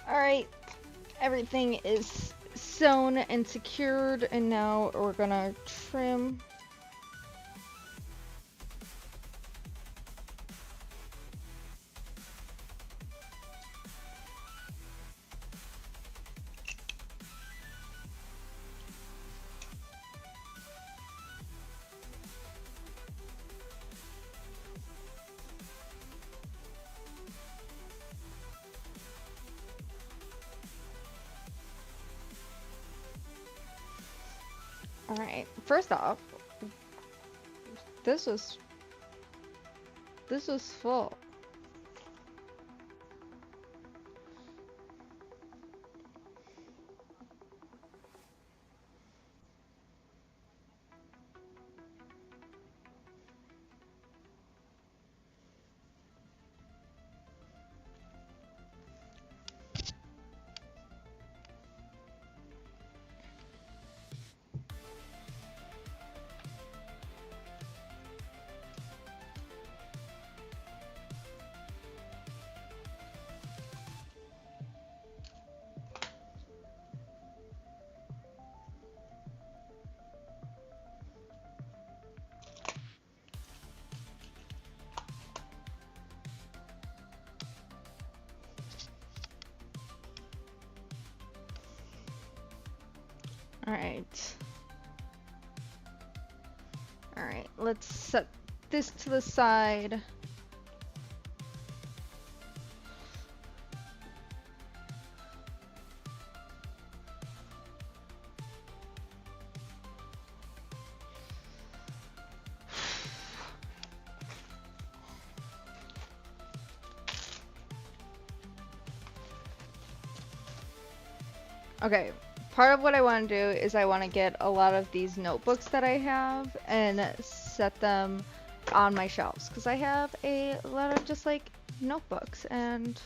Alright, everything is sewn and secured, and now we're gonna trim. Alright, first off, this was full. Alright. Alright, let's set this to the side. Okay, part of what I want to do is I want to get a lot of these notebooks that I have and set them on my shelves because I have a lot of just like notebooks and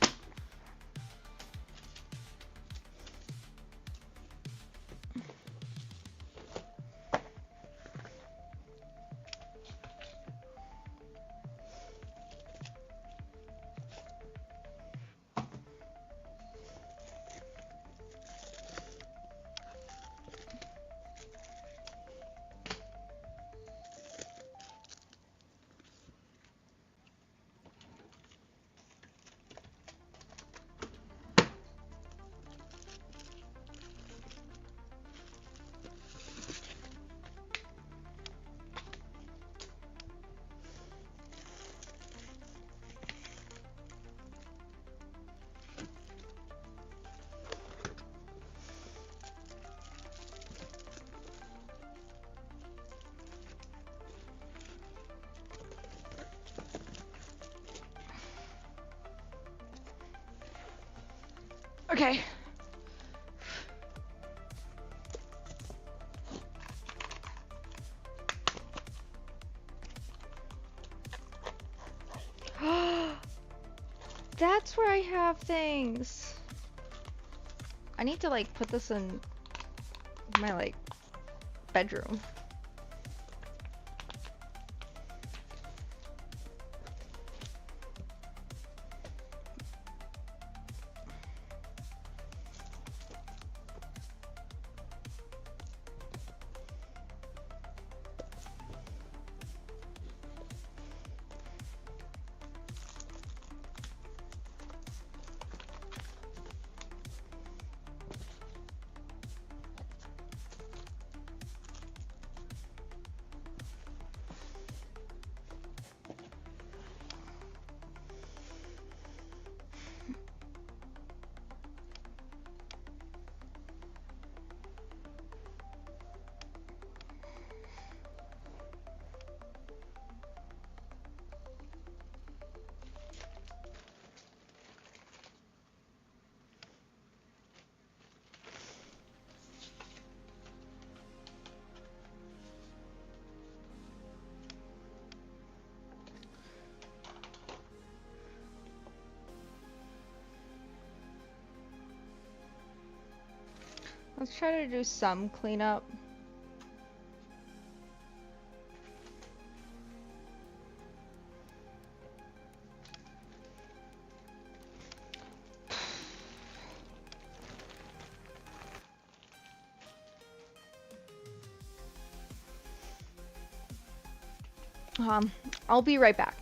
okay. That's where I have things. I need to like put this in my like bedroom. Let's try to do some cleanup. I'll be right back.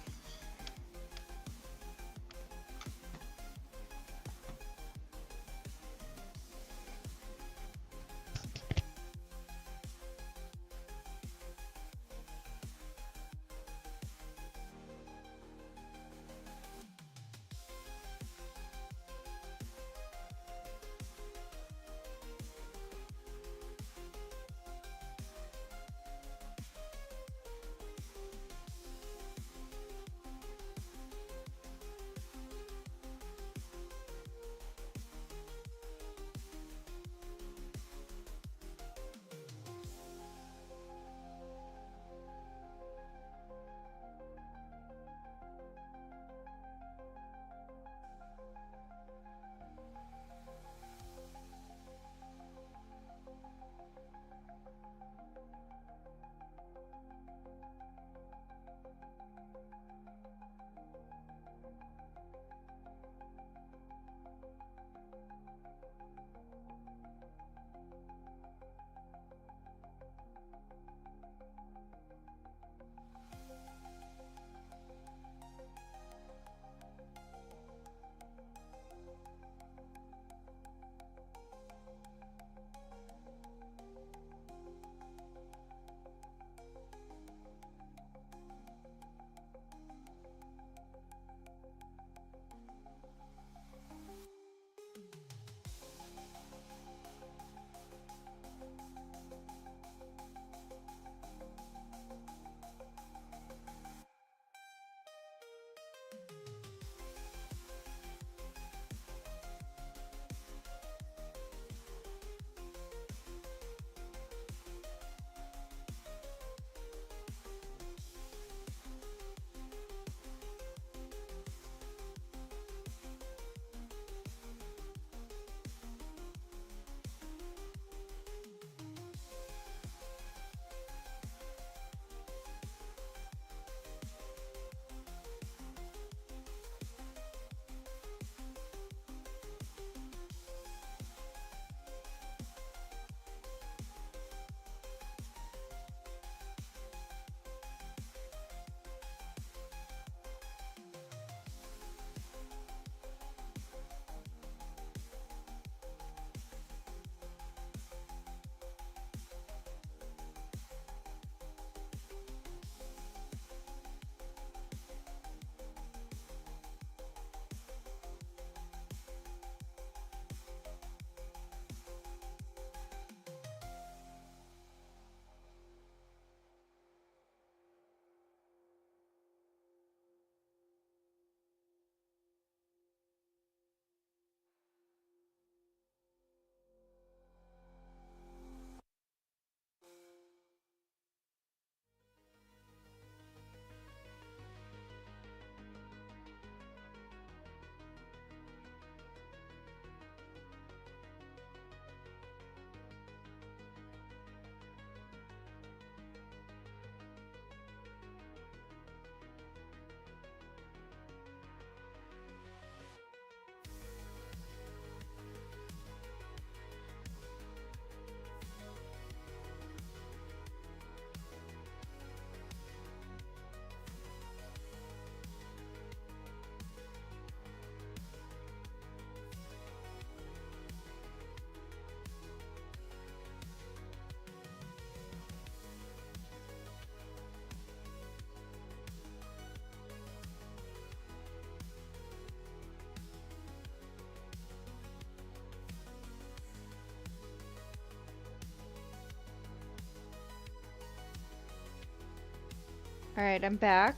Alright, I'm back.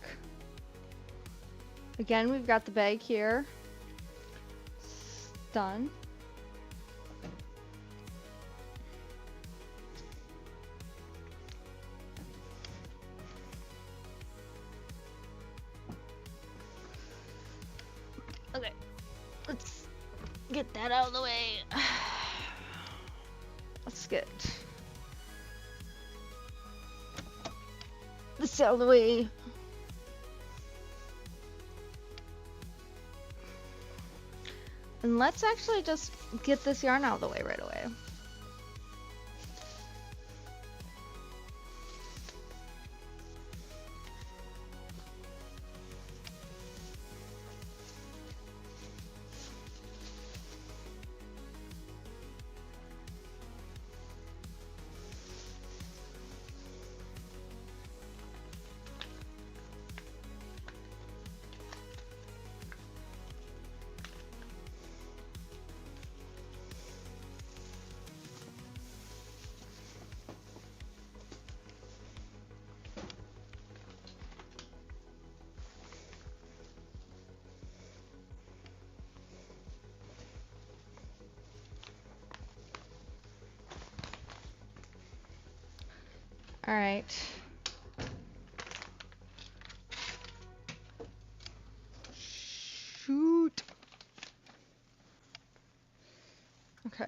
Again, we've got the bag here. Done. Okay, let's get that out of the way. Let's get this out of the way. And let's actually just get this yarn out of the way right away. All right. Shoot. Okay.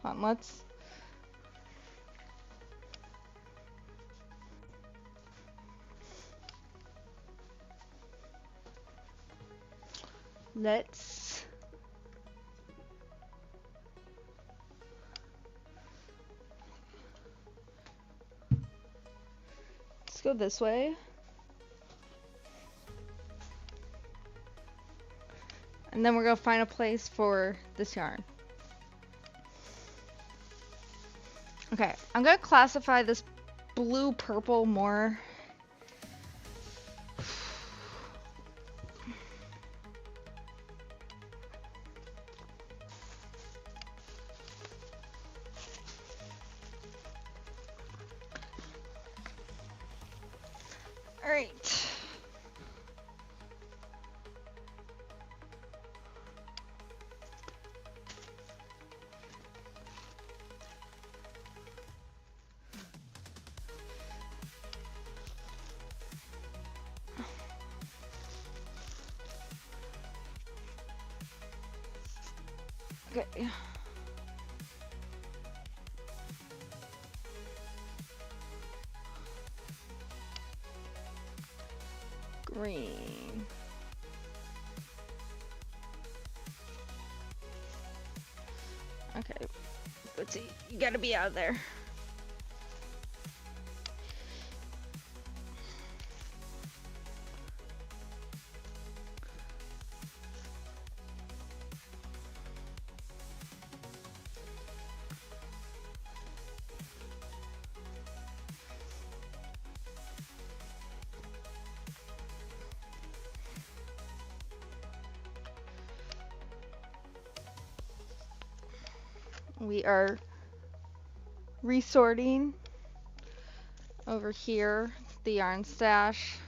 Hold on, let's go this way. And then we're gonna find a place for this yarn. Okay, I'm gonna classify this blue purple more. All right. Okay. Green. Okay. Let's see. You gotta be out of there. We are resorting over here the yarn stash.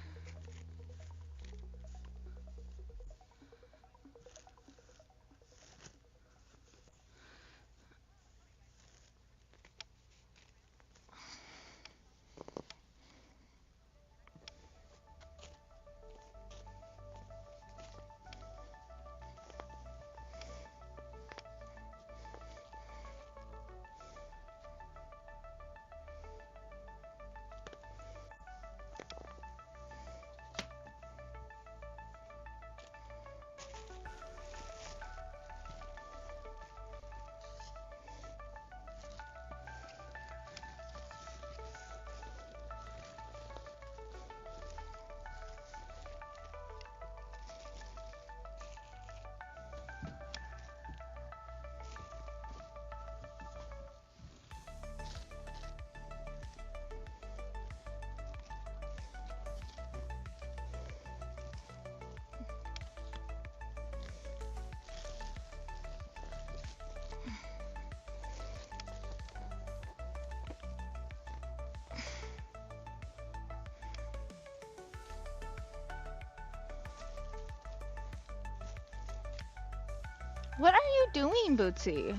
What are you doing, Bootsy?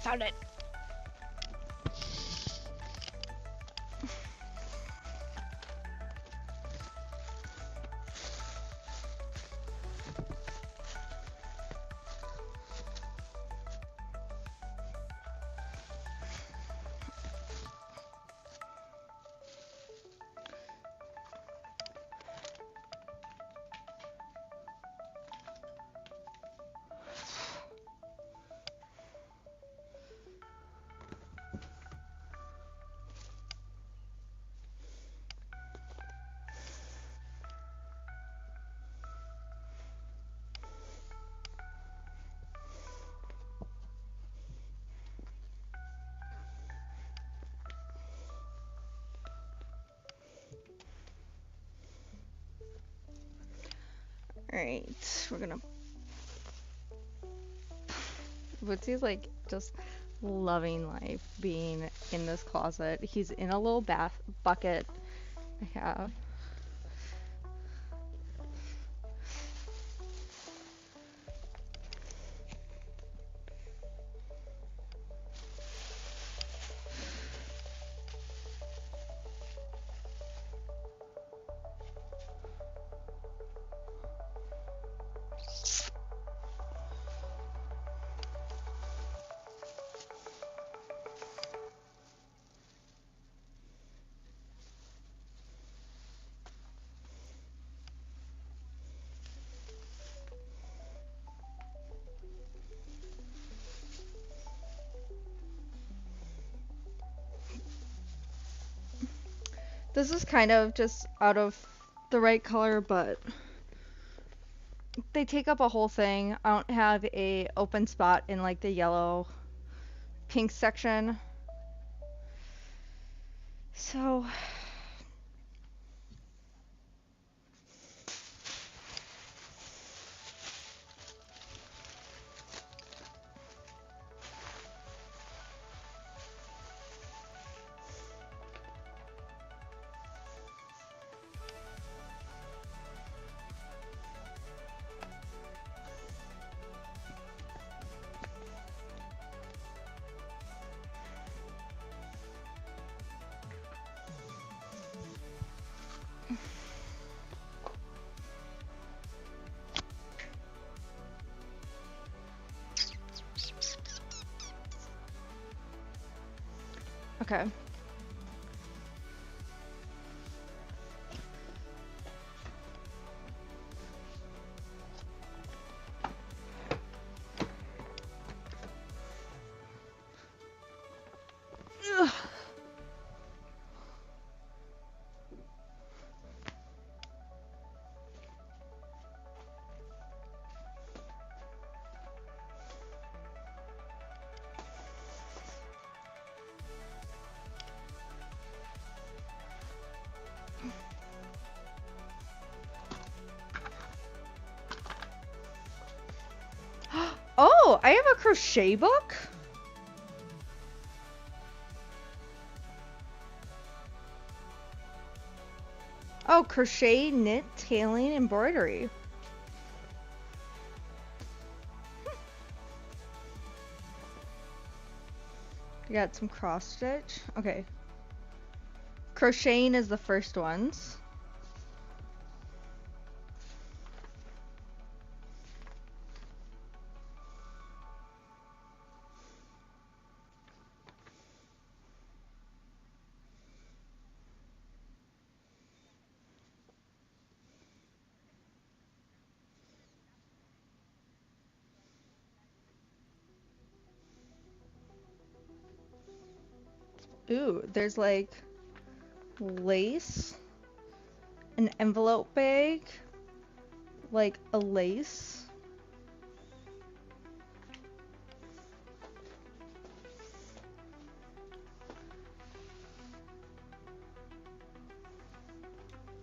Found it. Alright, we're gonna. Bootsy's like just loving life being in this closet. He's in a little bath bucket I have. This is kind of just out of the right color, but they take up a whole thing. I don't have a open spot in like the yellow pink section. So okay. Ugh. Oh, I have a crochet book? Oh, crochet, knit, tailing, embroidery. I got some cross stitch. Okay. Crocheting is the first ones. Ooh, there's like lace, an envelope bag, like a lace.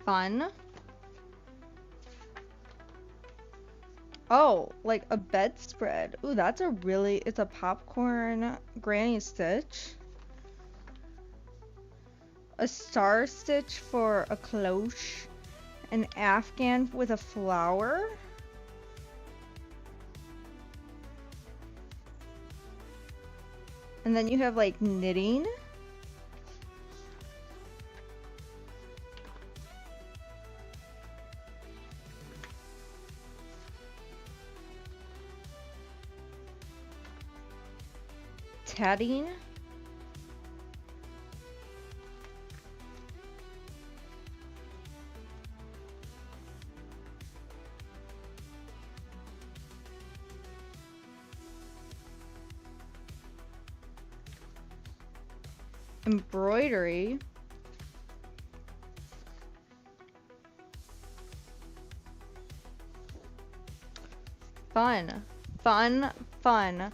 Fun. Oh, like a bedspread. Ooh, that's a really, it's a popcorn granny stitch. A star stitch for a cloche. An afghan with a flower. And then you have like knitting. Tatting. Embroidery. Fun. Fun, fun.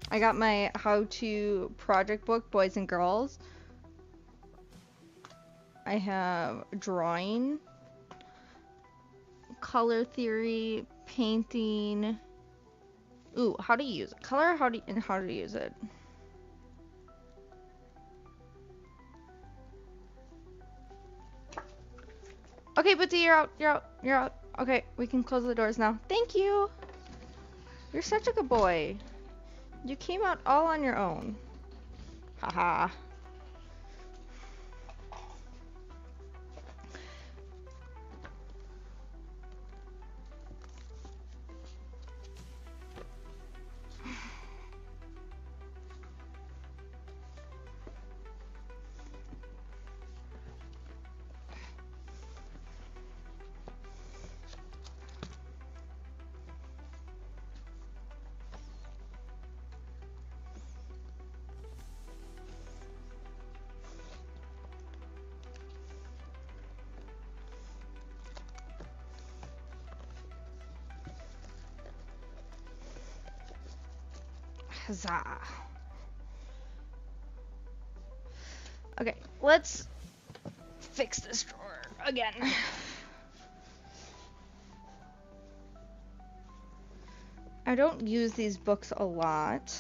I got my how-to project book, Boys and Girls. I have drawing, color theory, painting. Ooh, how to use it. Color, and how to use it. Okay, Bootsy, you're out, you're out, you're out. Okay, we can close the doors now. Thank you. You're such a good boy. You came out all on your own. Haha. Huzzah. Okay, let's fix this drawer again. I don't use these books a lot,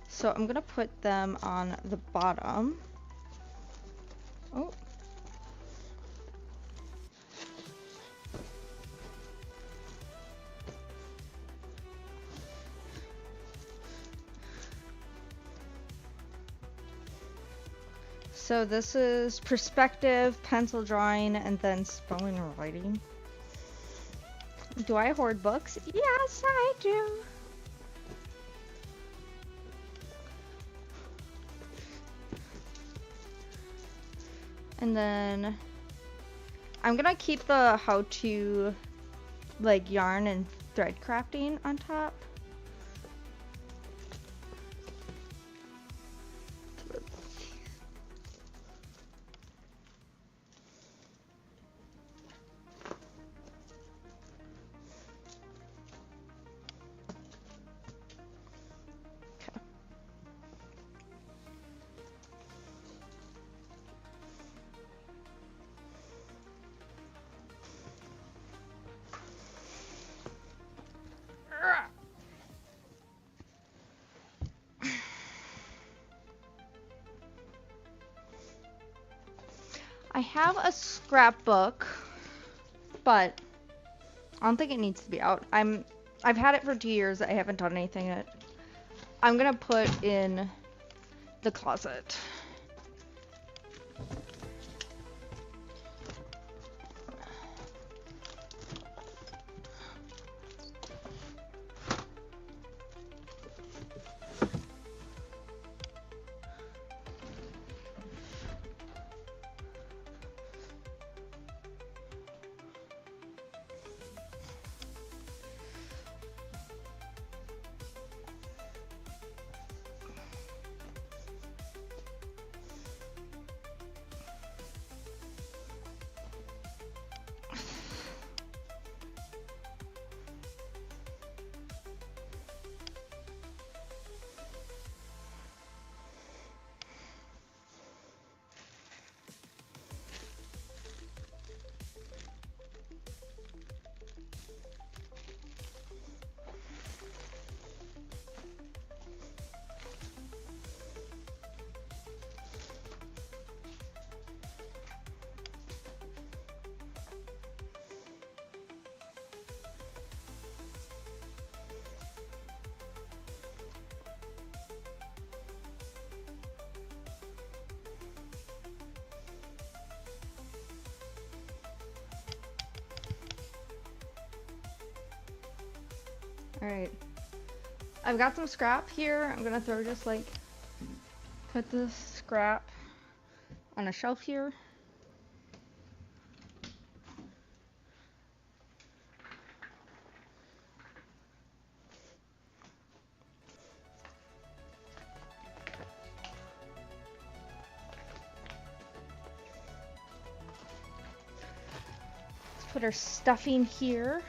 so I'm gonna put them on the bottom. Oh. So this is perspective, pencil drawing, and then spelling and writing. Do I hoard books? Yes, I do. And then I'm gonna keep the how-to like yarn and thread crafting on top. I have a scrapbook, but I don't think it needs to be out. I've had it for 2 years. I haven't done anything in it. I'm gonna put in the closet. Alright. I've got some scrap here. I'm gonna throw just like, put this scrap on a shelf here. Let's put our stuffing here.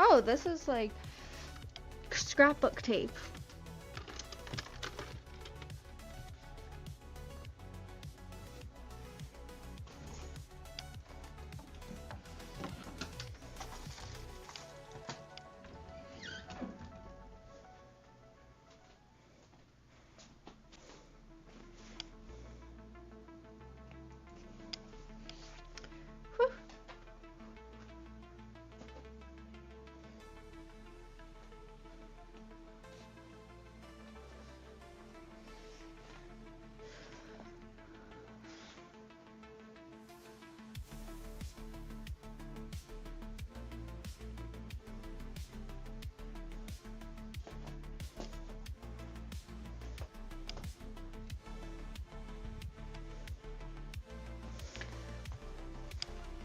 Oh, this is like scrapbook tape. Whew.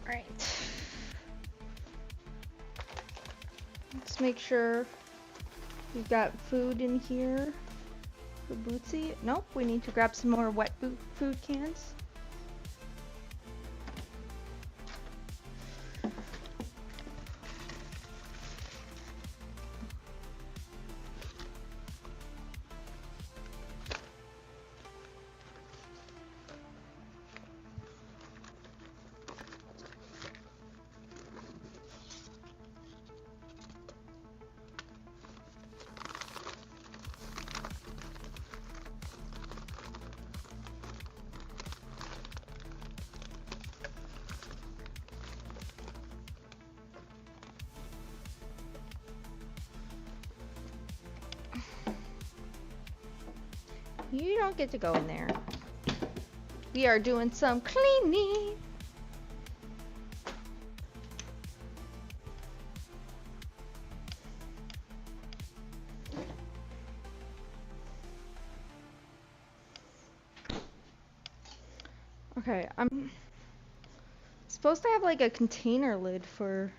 All right. Let's make sure we've got food in here for Bootsy. Nope, we need to grab some more wet food cans. You don't get to go in there. We are doing some cleaning. Okay, I'm supposed to have like a container lid for...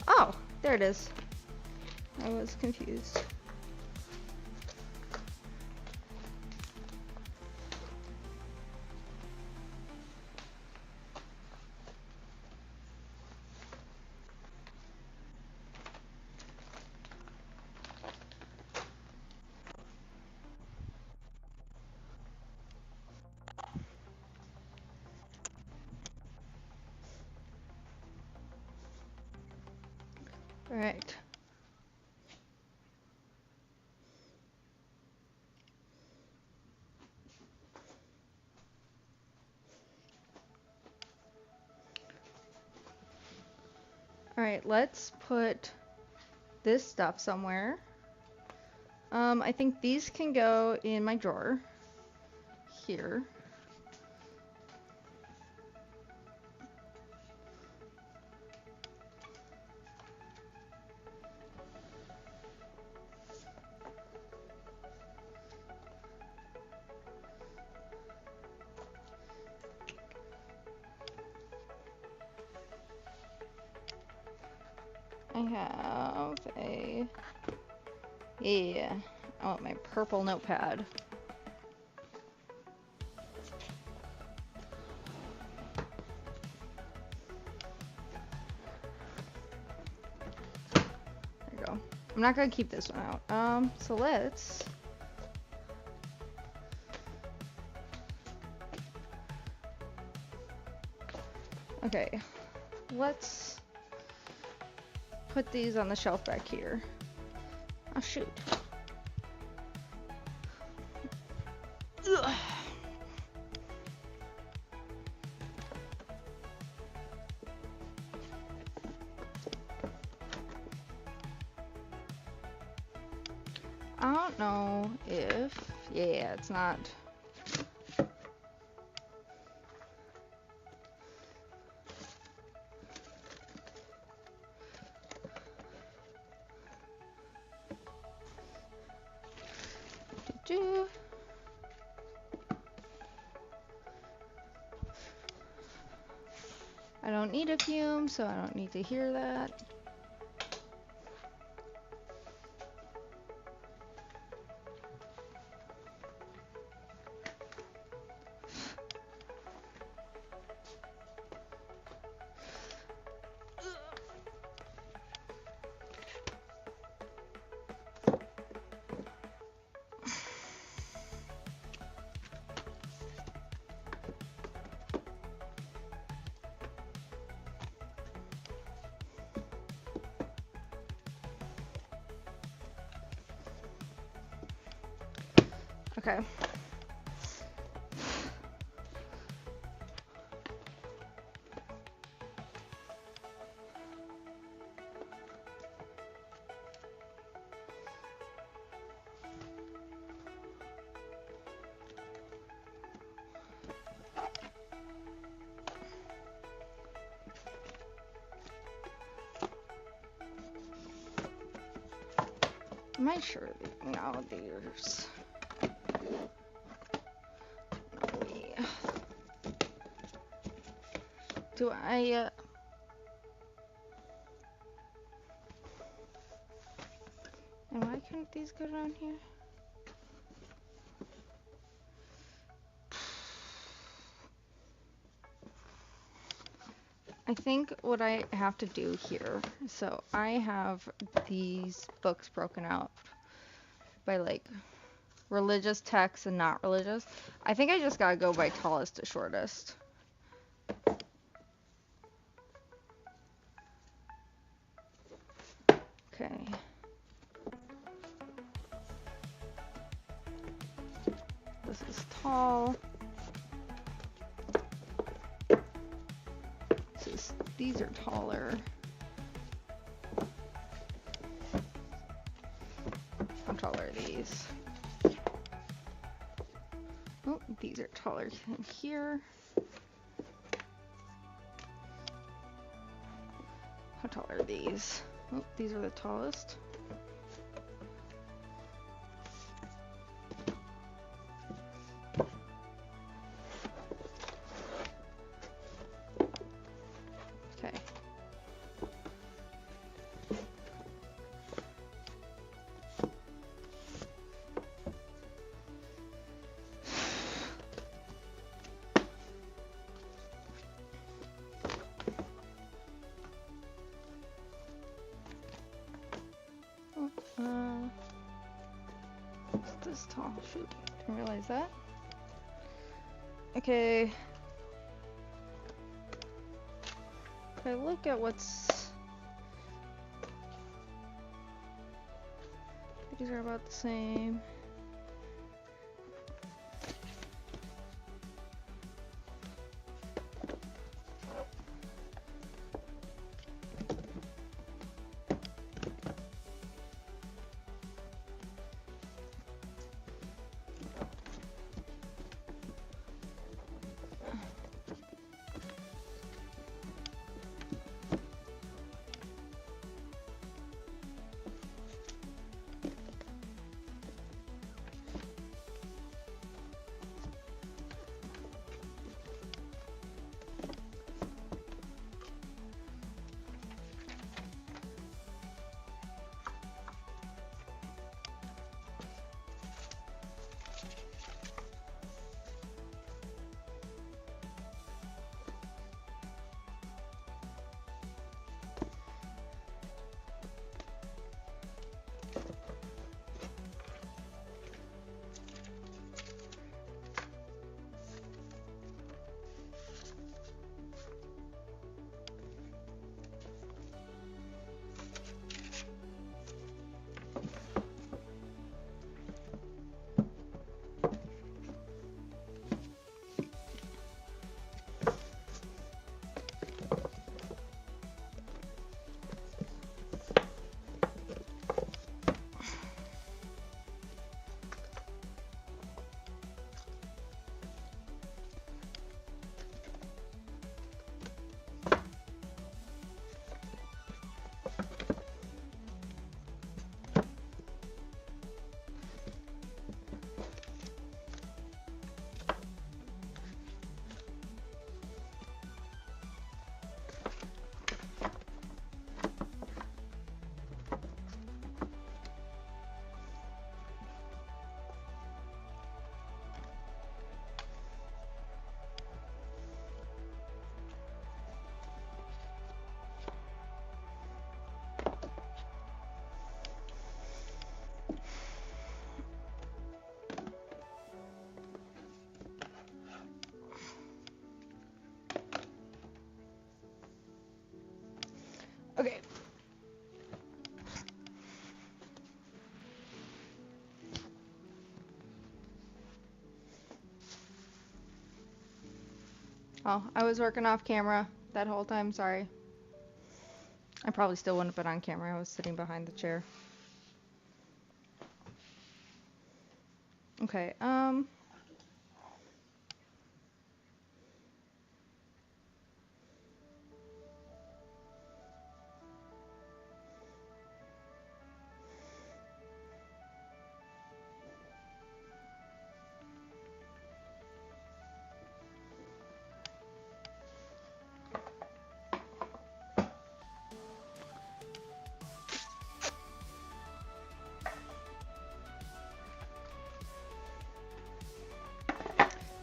Oh, there it is. I was confused. All right. All right, let's put this stuff somewhere. I think these can go in my drawer here. I have a... Yeah, I want my purple notepad. I'm not gonna keep this one out. So let's. Okay, let's put these on the shelf back here. Oh shoot. Ugh. I don't know if, yeah, it's not. Do-do. I don't need a fume, so I don't need to hear that. Okay. Am I sure that now there's no way. Do I and why couldn't these go down here? I think what I have to do here, so I have these books broken out by like religious texts and not religious. I think I just gotta go by tallest to shortest. Okay. This is tall. These are taller. How tall are these? Oh, these are taller than here. How tall are these? Oh, these are the tallest. Okay. It's this tall. Shoot, didn't realize that. Okay. If I look at what's... These are about the same. Oh, I was working off camera that whole time, sorry. I probably still wouldn't have been on camera, I was sitting behind the chair. Okay,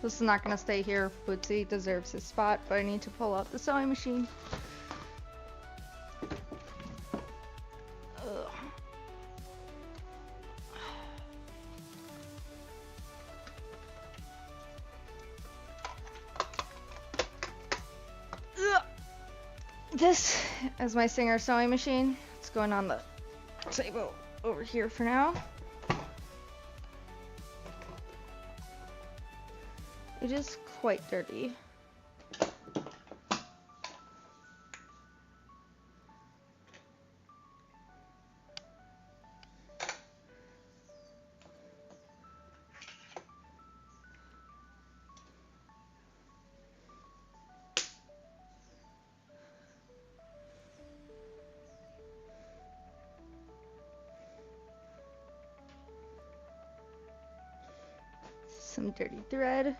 this is not gonna stay here. Bootsy deserves his spot, but I need to pull out the sewing machine. Ugh. Ugh. This is my Singer sewing machine. It's going on the table over here for now. It is quite dirty. Some dirty thread.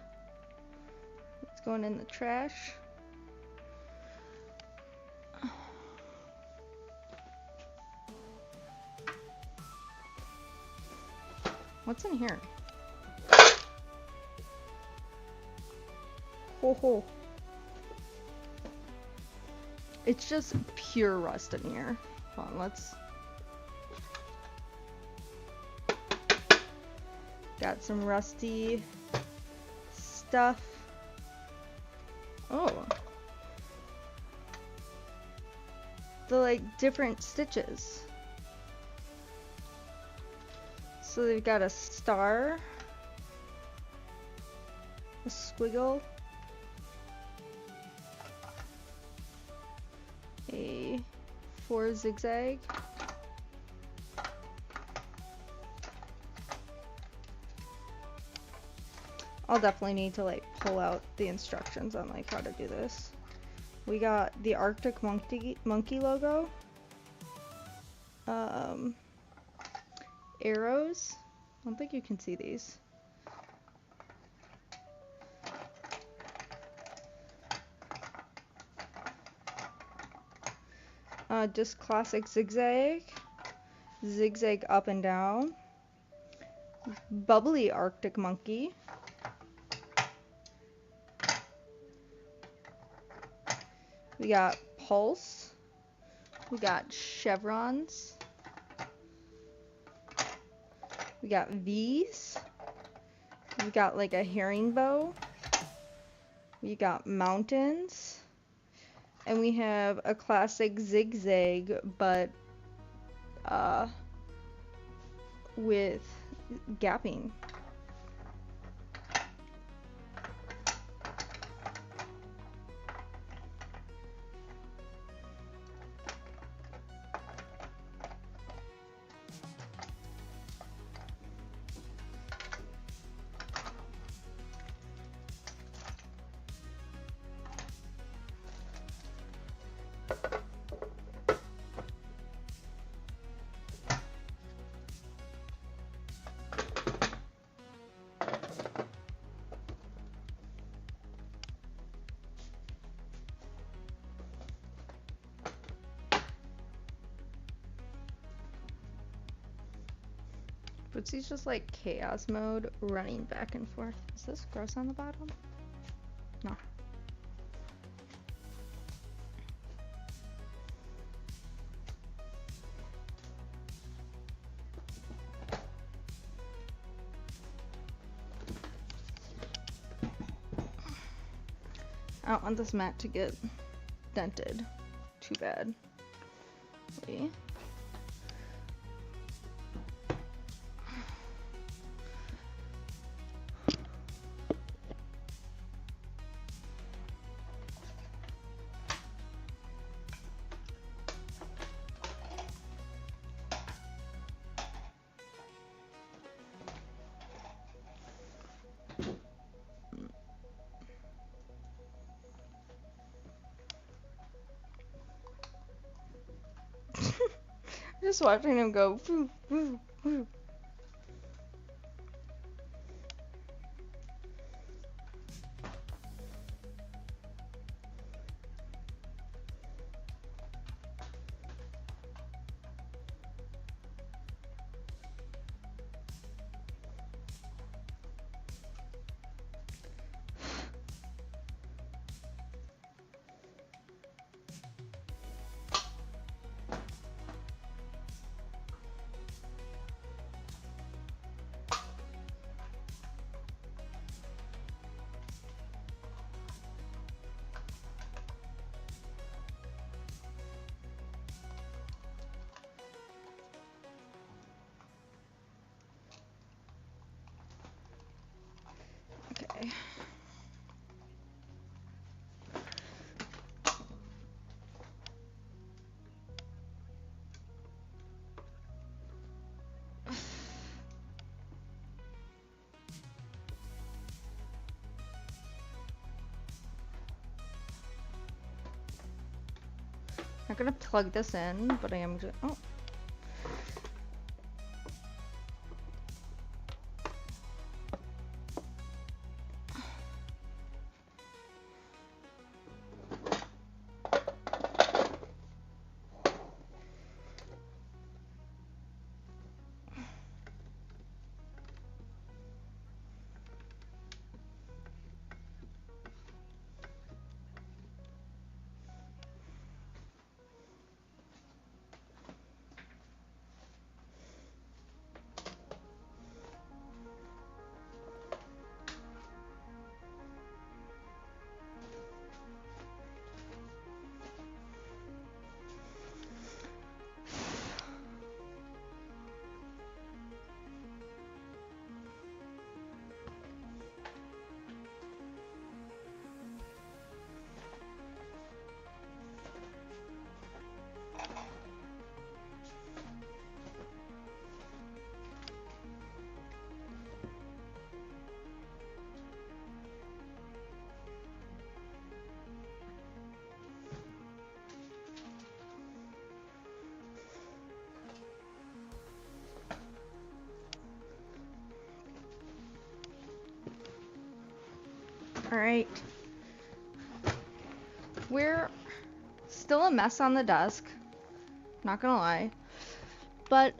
It's going in the trash. What's in here? Ho ho. It's just pure rust in here. Hold on, let's... Got some rusty stuff. Oh. The like different stitches. So they've got a star, a squiggle, a 4 zigzag, I'll definitely need to like pull out the instructions on like how to do this. We got the Arctic monkey logo, arrows. I don't think you can see these. Just classic zigzag, zigzag up and down, bubbly Arctic monkey, we got pulse, we got chevrons, we got V's, we got like a herringbow, we got mountains, and we have a classic zigzag, but with gapping. Bootsy's just like chaos mode, running back and forth. Is this gross on the bottom? No. I don't want this mat to get dented too bad. See? Just watching him go. Woo, woo, woo. Okay. I'm not gonna plug this in, but I am just. Oh. Alright. We're still a mess on the desk. Not gonna lie. But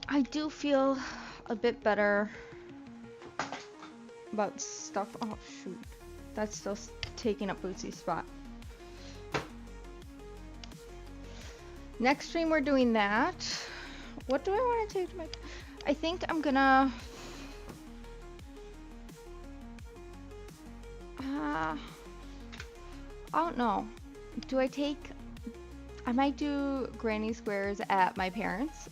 I do feel a bit better about stuff. Oh, shoot. That's still taking up Bootsy's spot. Next stream we're doing that. What do I want to take to my... I think I'm gonna... I don't know. Do I take... I might do granny squares at my parents'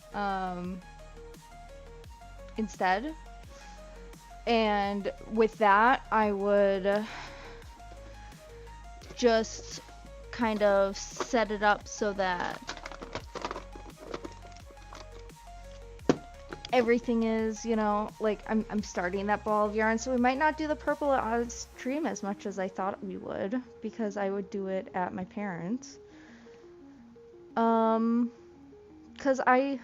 instead. And with that, I would just kind of set it up so that everything is, you know, like I'm starting that ball of yarn. So we might not do the purple on stream as much as I thought we would, because I would do it at my parents'. Because I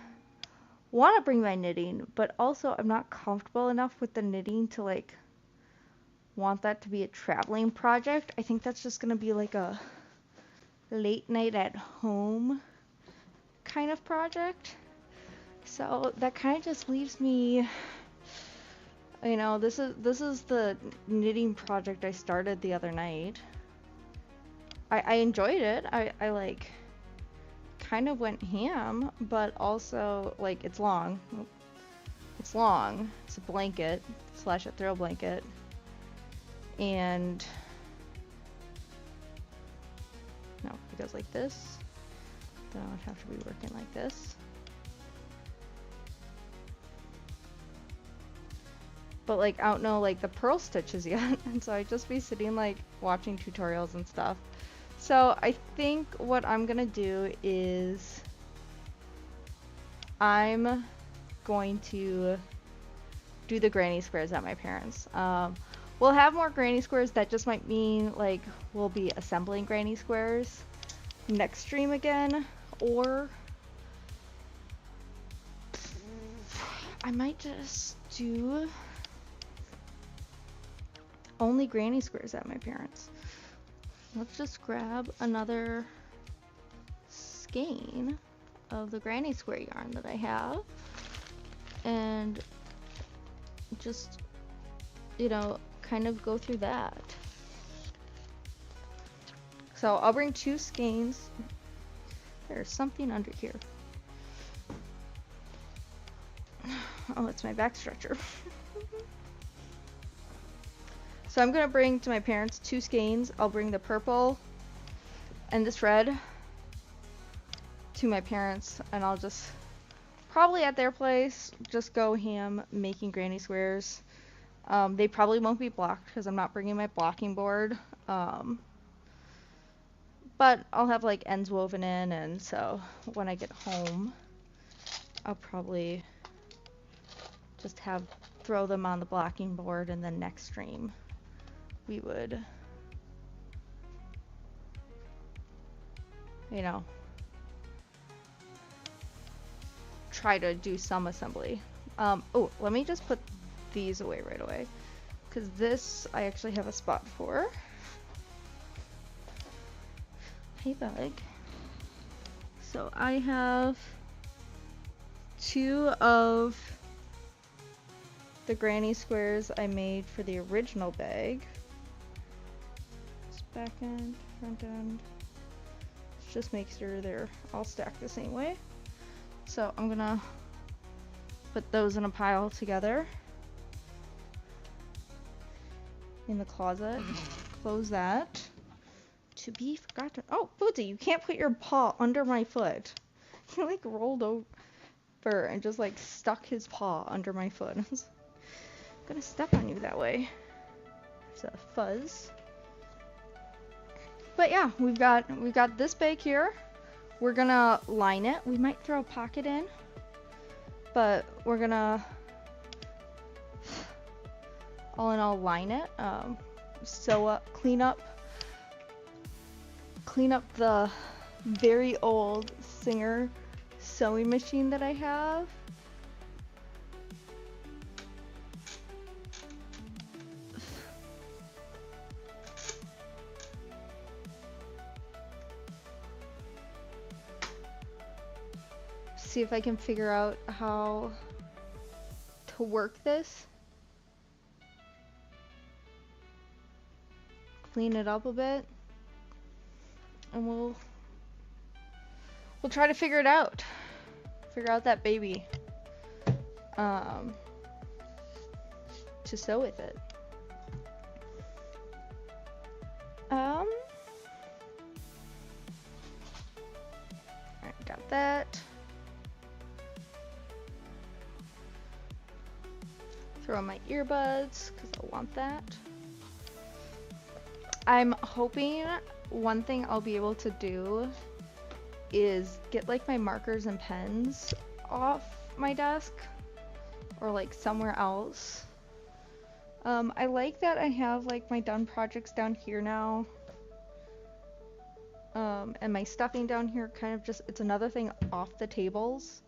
want to bring my knitting, but also I'm not comfortable enough with the knitting to like want that to be a traveling project. I think that's just gonna be like a late night at home kind of project. So that kind of just leaves me, you know, this is the knitting project I started the other night. I enjoyed it. I like kind of went ham, but also like it's long. It's long. It's a blanket / a throw blanket. And no, it goes like this. Then I would have to be working like this. But like I don't know like the purl stitches yet, and so I'd just be sitting like watching tutorials and stuff. So I think what I'm gonna do is I'm going to do the granny squares at my parents'. We'll have more granny squares. That just might mean like we'll be assembling granny squares next stream again, or I might just do only granny squares at my parents'. Let's just grab another skein of the granny square yarn that I have and just, you know, kind of go through that. So I'll bring 2 skeins. There's something under here. Oh, it's my back stretcher. So I'm gonna bring to my parents 2 skeins. I'll bring the purple and this red to my parents, and I'll just probably at their place just go ham making granny squares. They probably won't be blocked because I'm not bringing my blocking board. But I'll have like ends woven in, and so when I get home, I'll probably just throw them on the blocking board, and then next stream we would, you know, try to do some assembly. Oh, let me just put these away right away, because this I actually have a spot for. Hey, bug. So I have 2 of the granny squares I made for the original bag. Just back end, front end. Let's just make sure they're all stacked the same way. So I'm gonna put those in a pile together in the closet. Close that. To be forgotten. Oh, Bootsy, you can't put your paw under my foot. He like rolled over and just like stuck his paw under my foot. I was gonna step on you that way. There's a fuzz. But yeah, we've got this bag here. We're gonna line it. We might throw a pocket in, but we're gonna all in all line it. Sew up, clean up the very old Singer sewing machine that I have. See if I can figure out how to work this. Clean it up a bit. And we'll try to figure it out. Figure out that baby. To sew with it. Alright, got that. Throw on my earbuds because I want that. I'm hoping one thing I'll be able to do is get like my markers and pens off my desk or like somewhere else. I like that I have like my done projects down here now. And my stuffing down here kind of just, it's another thing off the tables.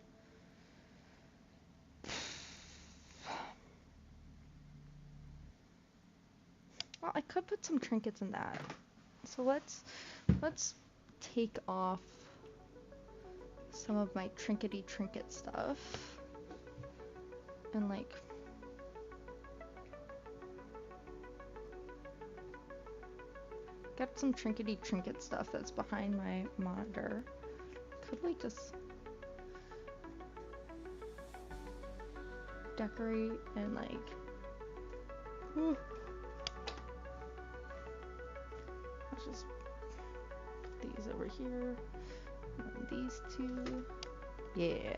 Well, I could put some trinkets in that. So let's take off some of my trinkety trinket stuff and like get some trinkety trinket stuff that's behind my monitor. Could we just decorate and like let's just put these over here and these 2. Yeah.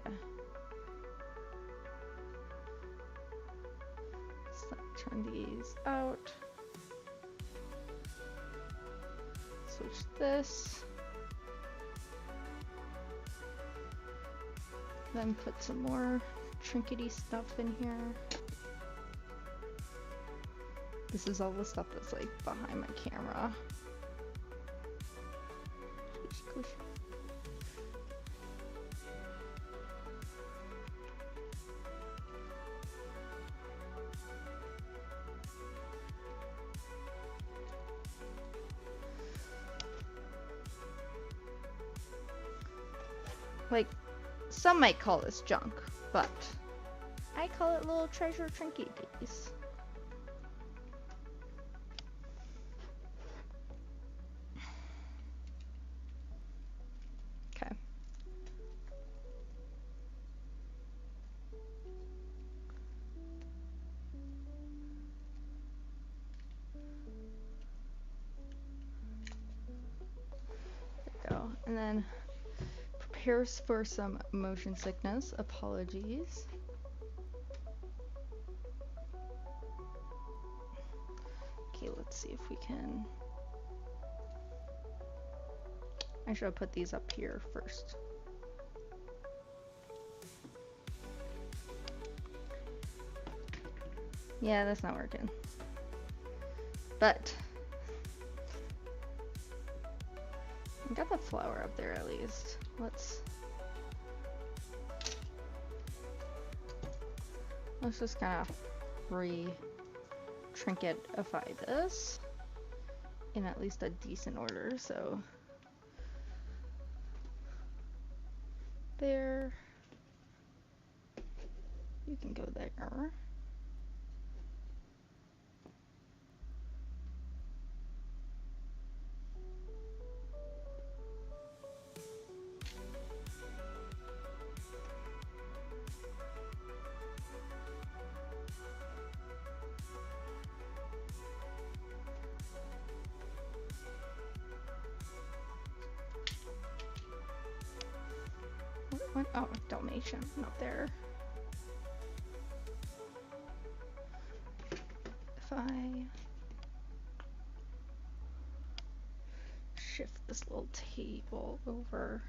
Let's turn these out. Switch this. Then put some more trinkety stuff in here. This is all the stuff that's like behind my camera. Like, some might call this junk, but I call it little treasure trinketies. Okay. There we go. And then prepares for some motion sickness. Apologies. Okay, let's see if we can. I should have put these up here first. Yeah, that's not working. But I got the flower up there at least. Let's just kind of trinketify this in at least a decent order. So there, you can go there. What? Oh, Dalmatian up there. If I shift this little table over.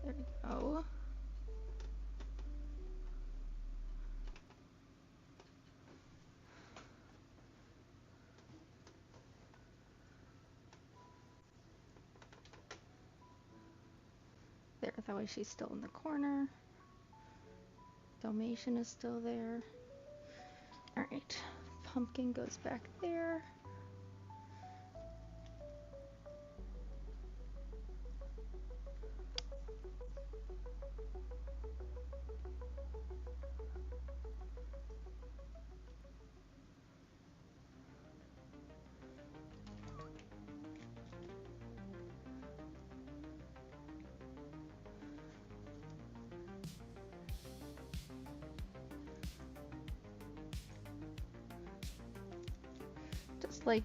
There we go. There, that way she's still in the corner. Dalmatian is still there. Alright, pumpkin goes back there. Just like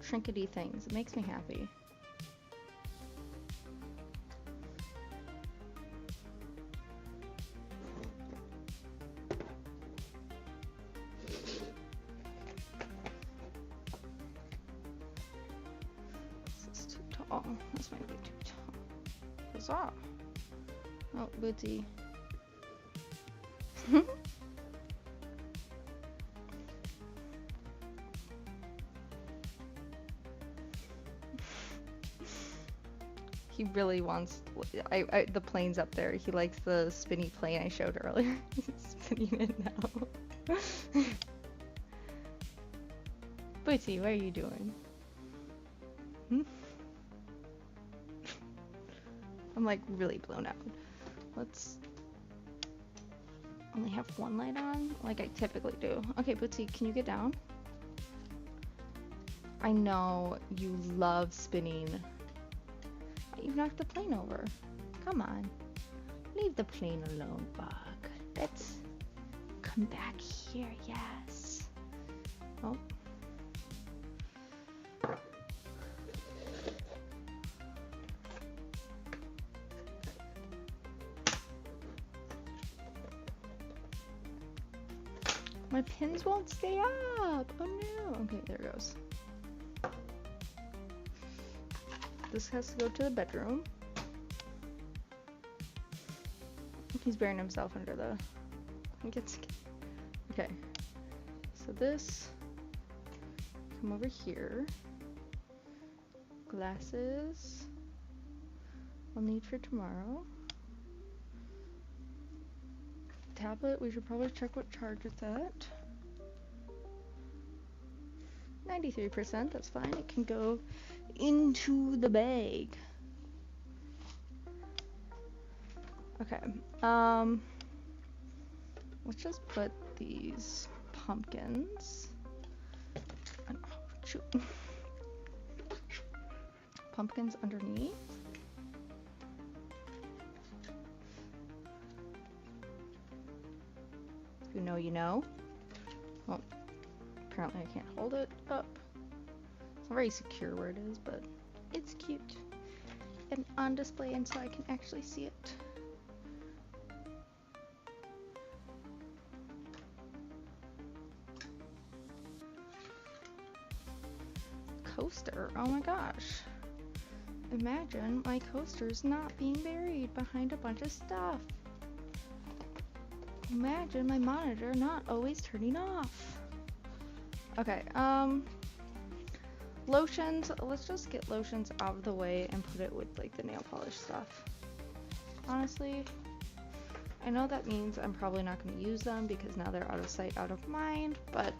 trinkety things. It makes me happy. This is too tall. This might be too tall. Huzzah! Oh, Bootsy. He really wants the plane's up there. He likes the spinny plane I showed earlier. He's spinning it now. Bootsy, what are you doing? I'm like really blown out. Let's only have one light on, like I typically do. Okay, Bootsy, can you get down? I know you love spinning. You've knocked the plane over. Come on. Leave the plane alone, Bug. Let's come back here, yes. Oh. My pins won't stay up. Oh no. Okay, there it goes. This has to go to the bedroom. He's burying himself under the blankets. Okay. So this, come over here. Glasses. I'll need for tomorrow. Tablet, we should probably check what charge it's at. 93%, that's fine. It can go into the bag. Okay, let's just put these pumpkins, oh, shoot. Pumpkins underneath. You know you know. Well, apparently I can't hold it up. It's not very secure where it is, but it's cute. And on display, and so I can actually see it. Coaster, oh my gosh. Imagine my coasters not being buried behind a bunch of stuff. Imagine my monitor not always turning off. Okay, lotions, let's just get lotions out of the way and put it with like the nail polish stuff. Honestly, I know that means I'm probably not going to use them because now they're out of sight, out of mind, but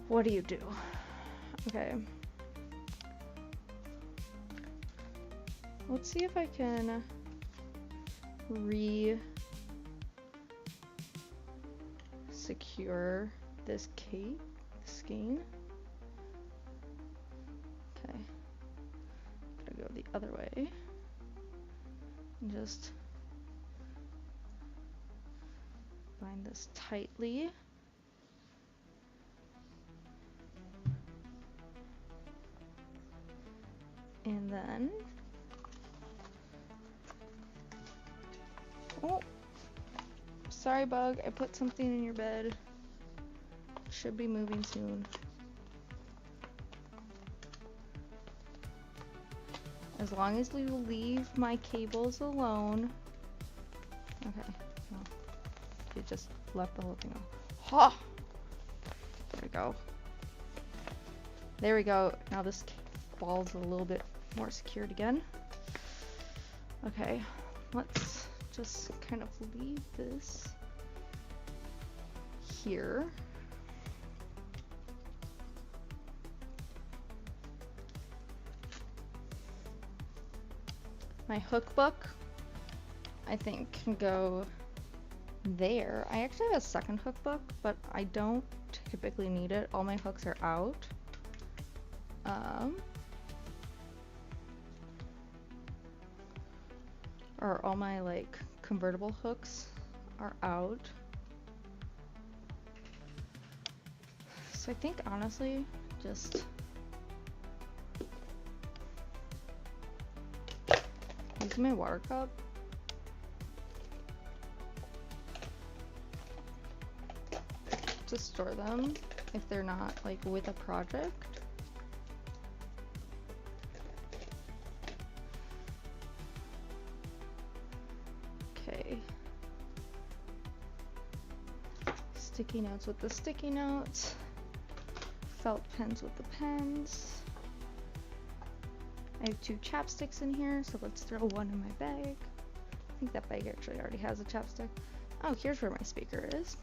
what do you do? Okay. Let's see if I can secure this skein. Okay. Gotta go the other way. And just bind this tightly. And then, oh, sorry bug, I put something in your bed. Should be moving soon. As long as you leave my cables alone. Okay, no, you just left the whole thing off. Ha! There we go. There we go. Now this ball's a little bit more secured again. Okay, let's just kind of leave this here. My hook book, I think, can go there. I actually have a second hook book, but I don't typically need it. All my hooks are out. Or all my like convertible hooks are out. So I think honestly, just use my water cup. To store them if they're not like with a project. Okay. Sticky notes with the sticky notes. Felt pens with the pens. I have 2 chapsticks in here, so let's throw one in my bag. I think that bag actually already has a chapstick. Oh, here's where my speaker is.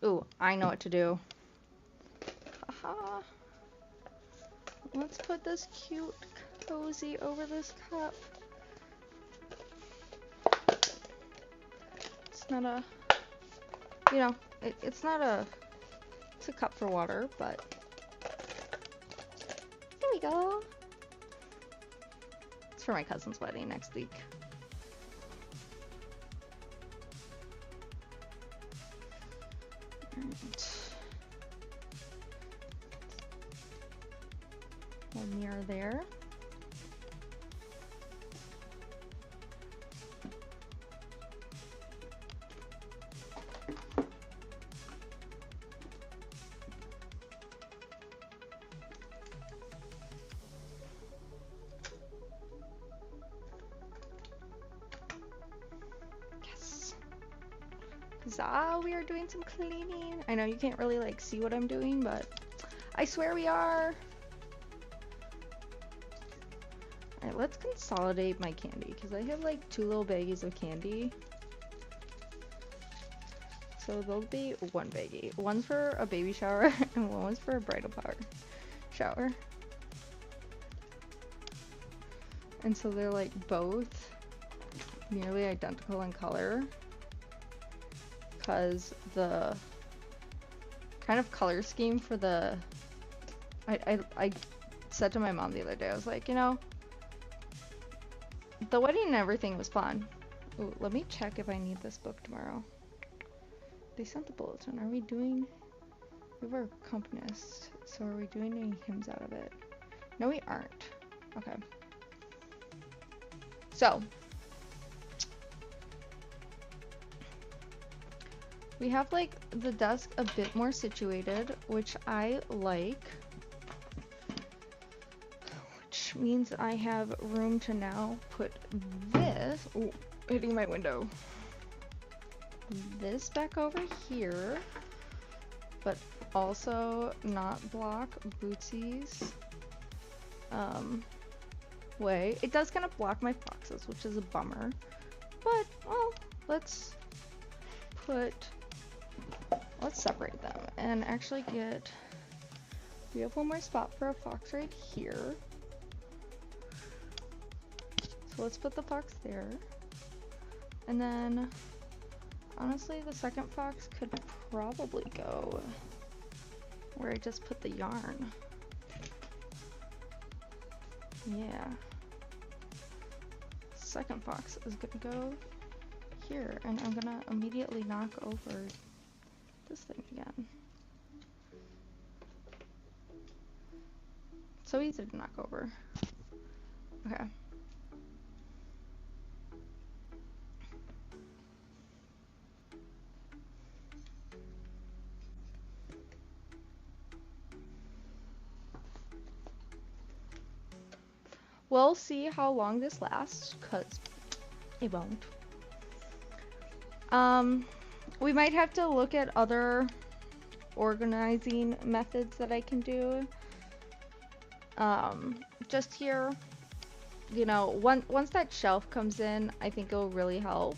Ooh, I know what to do. Haha. Let's put this cute cozy over this cup. It's not a, you know, it's not a, it's a cup for water, but there we go. It's for my cousin's wedding next week. One mirror there. We are doing some cleaning. I know you can't really like see what I'm doing, but I swear we are. Alright, let's consolidate my candy because I have like 2 little baggies of candy. So there'll be 1 baggie. One's for a baby shower and one was for a bridal shower. And so they're like both nearly identical in color. Because the kind of color scheme for the... I said to my mom the other day, I was like, you know, the wedding and everything was fun. Ooh, let me check if I need this book tomorrow. They sent the bulletin. Are we doing... We were accompanist, so are we doing any hymns out of it? No, we aren't. Okay. So. We have, like, the desk a bit more situated, which I like. Which means I have room to now put this... Ooh, hitting my window. This back over here, but also not block Bootsy's way. It does kind of block my foxes, which is a bummer, but well, let's separate them and actually get, we have one more spot for a fox right here, so let's put the fox there, and then honestly, the second fox could probably go where I just put the yarn. Yeah. Second fox is gonna go here, and I'm gonna immediately knock over this thing again. So easy to knock over. Okay. We'll see how long this lasts, because it won't. We might have to look at other organizing methods that I can do. Just here, you know, once that shelf comes in, I think it'll really help.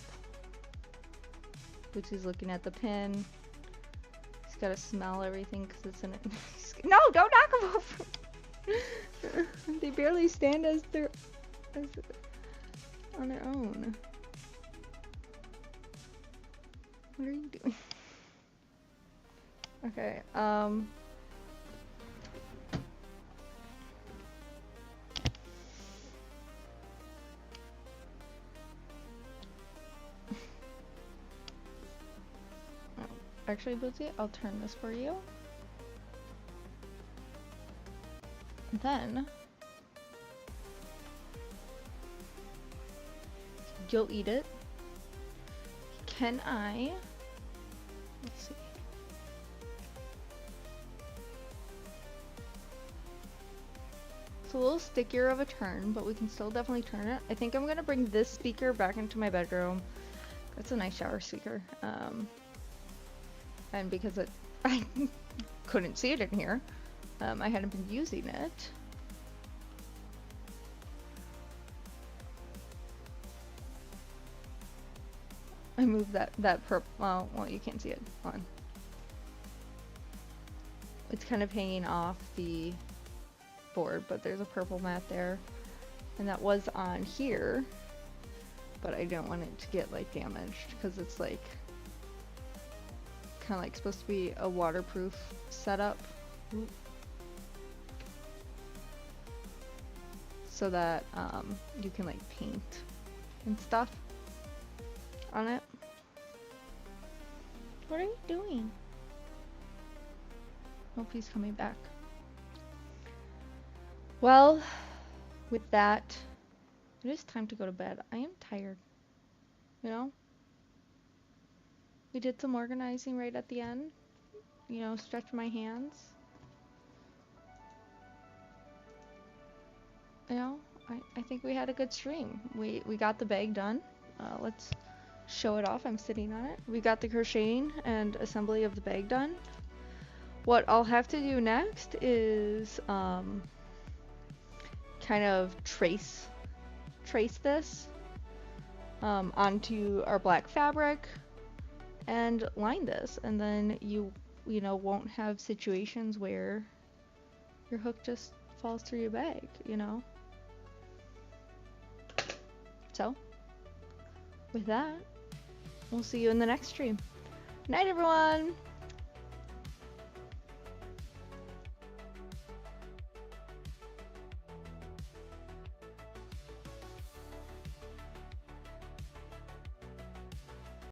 Which is looking at the pin. He's gotta smell everything because it's in it. No, don't knock him over! They barely stand as on their own. What are you doing? Okay, actually, Bootsy, I'll turn this for you. Then you'll eat it. Can I? Let's see. It's a little stickier of a turn, but we can still definitely turn it. I think I'm gonna bring this speaker back into my bedroom. That's a nice shower speaker. And because I couldn't see it in here. I hadn't been using it. I moved that purple. Well, you can't see it. Hold on. It's kind of hanging off the board, but there's a purple mat there, and that was on here. But I don't want it to get like damaged because it's like kind of like supposed to be a waterproof setup. Ooh. So that you can like paint and stuff on it. What are you doing? Hope he's coming back. Well, with that, it is time to go to bed. I am tired. You know? We did some organizing right at the end. You know, stretch my hands. You know, I think we had a good stream. We got the bag done. Let's show it off. I'm sitting on it. We got the crocheting and assembly of the bag done. What I'll have to do next is kind of trace trace this onto our black fabric and line this, and then you know, won't have situations where your hook just falls through your bag, you know? So, with that, we'll see you in the next stream. Night, everyone!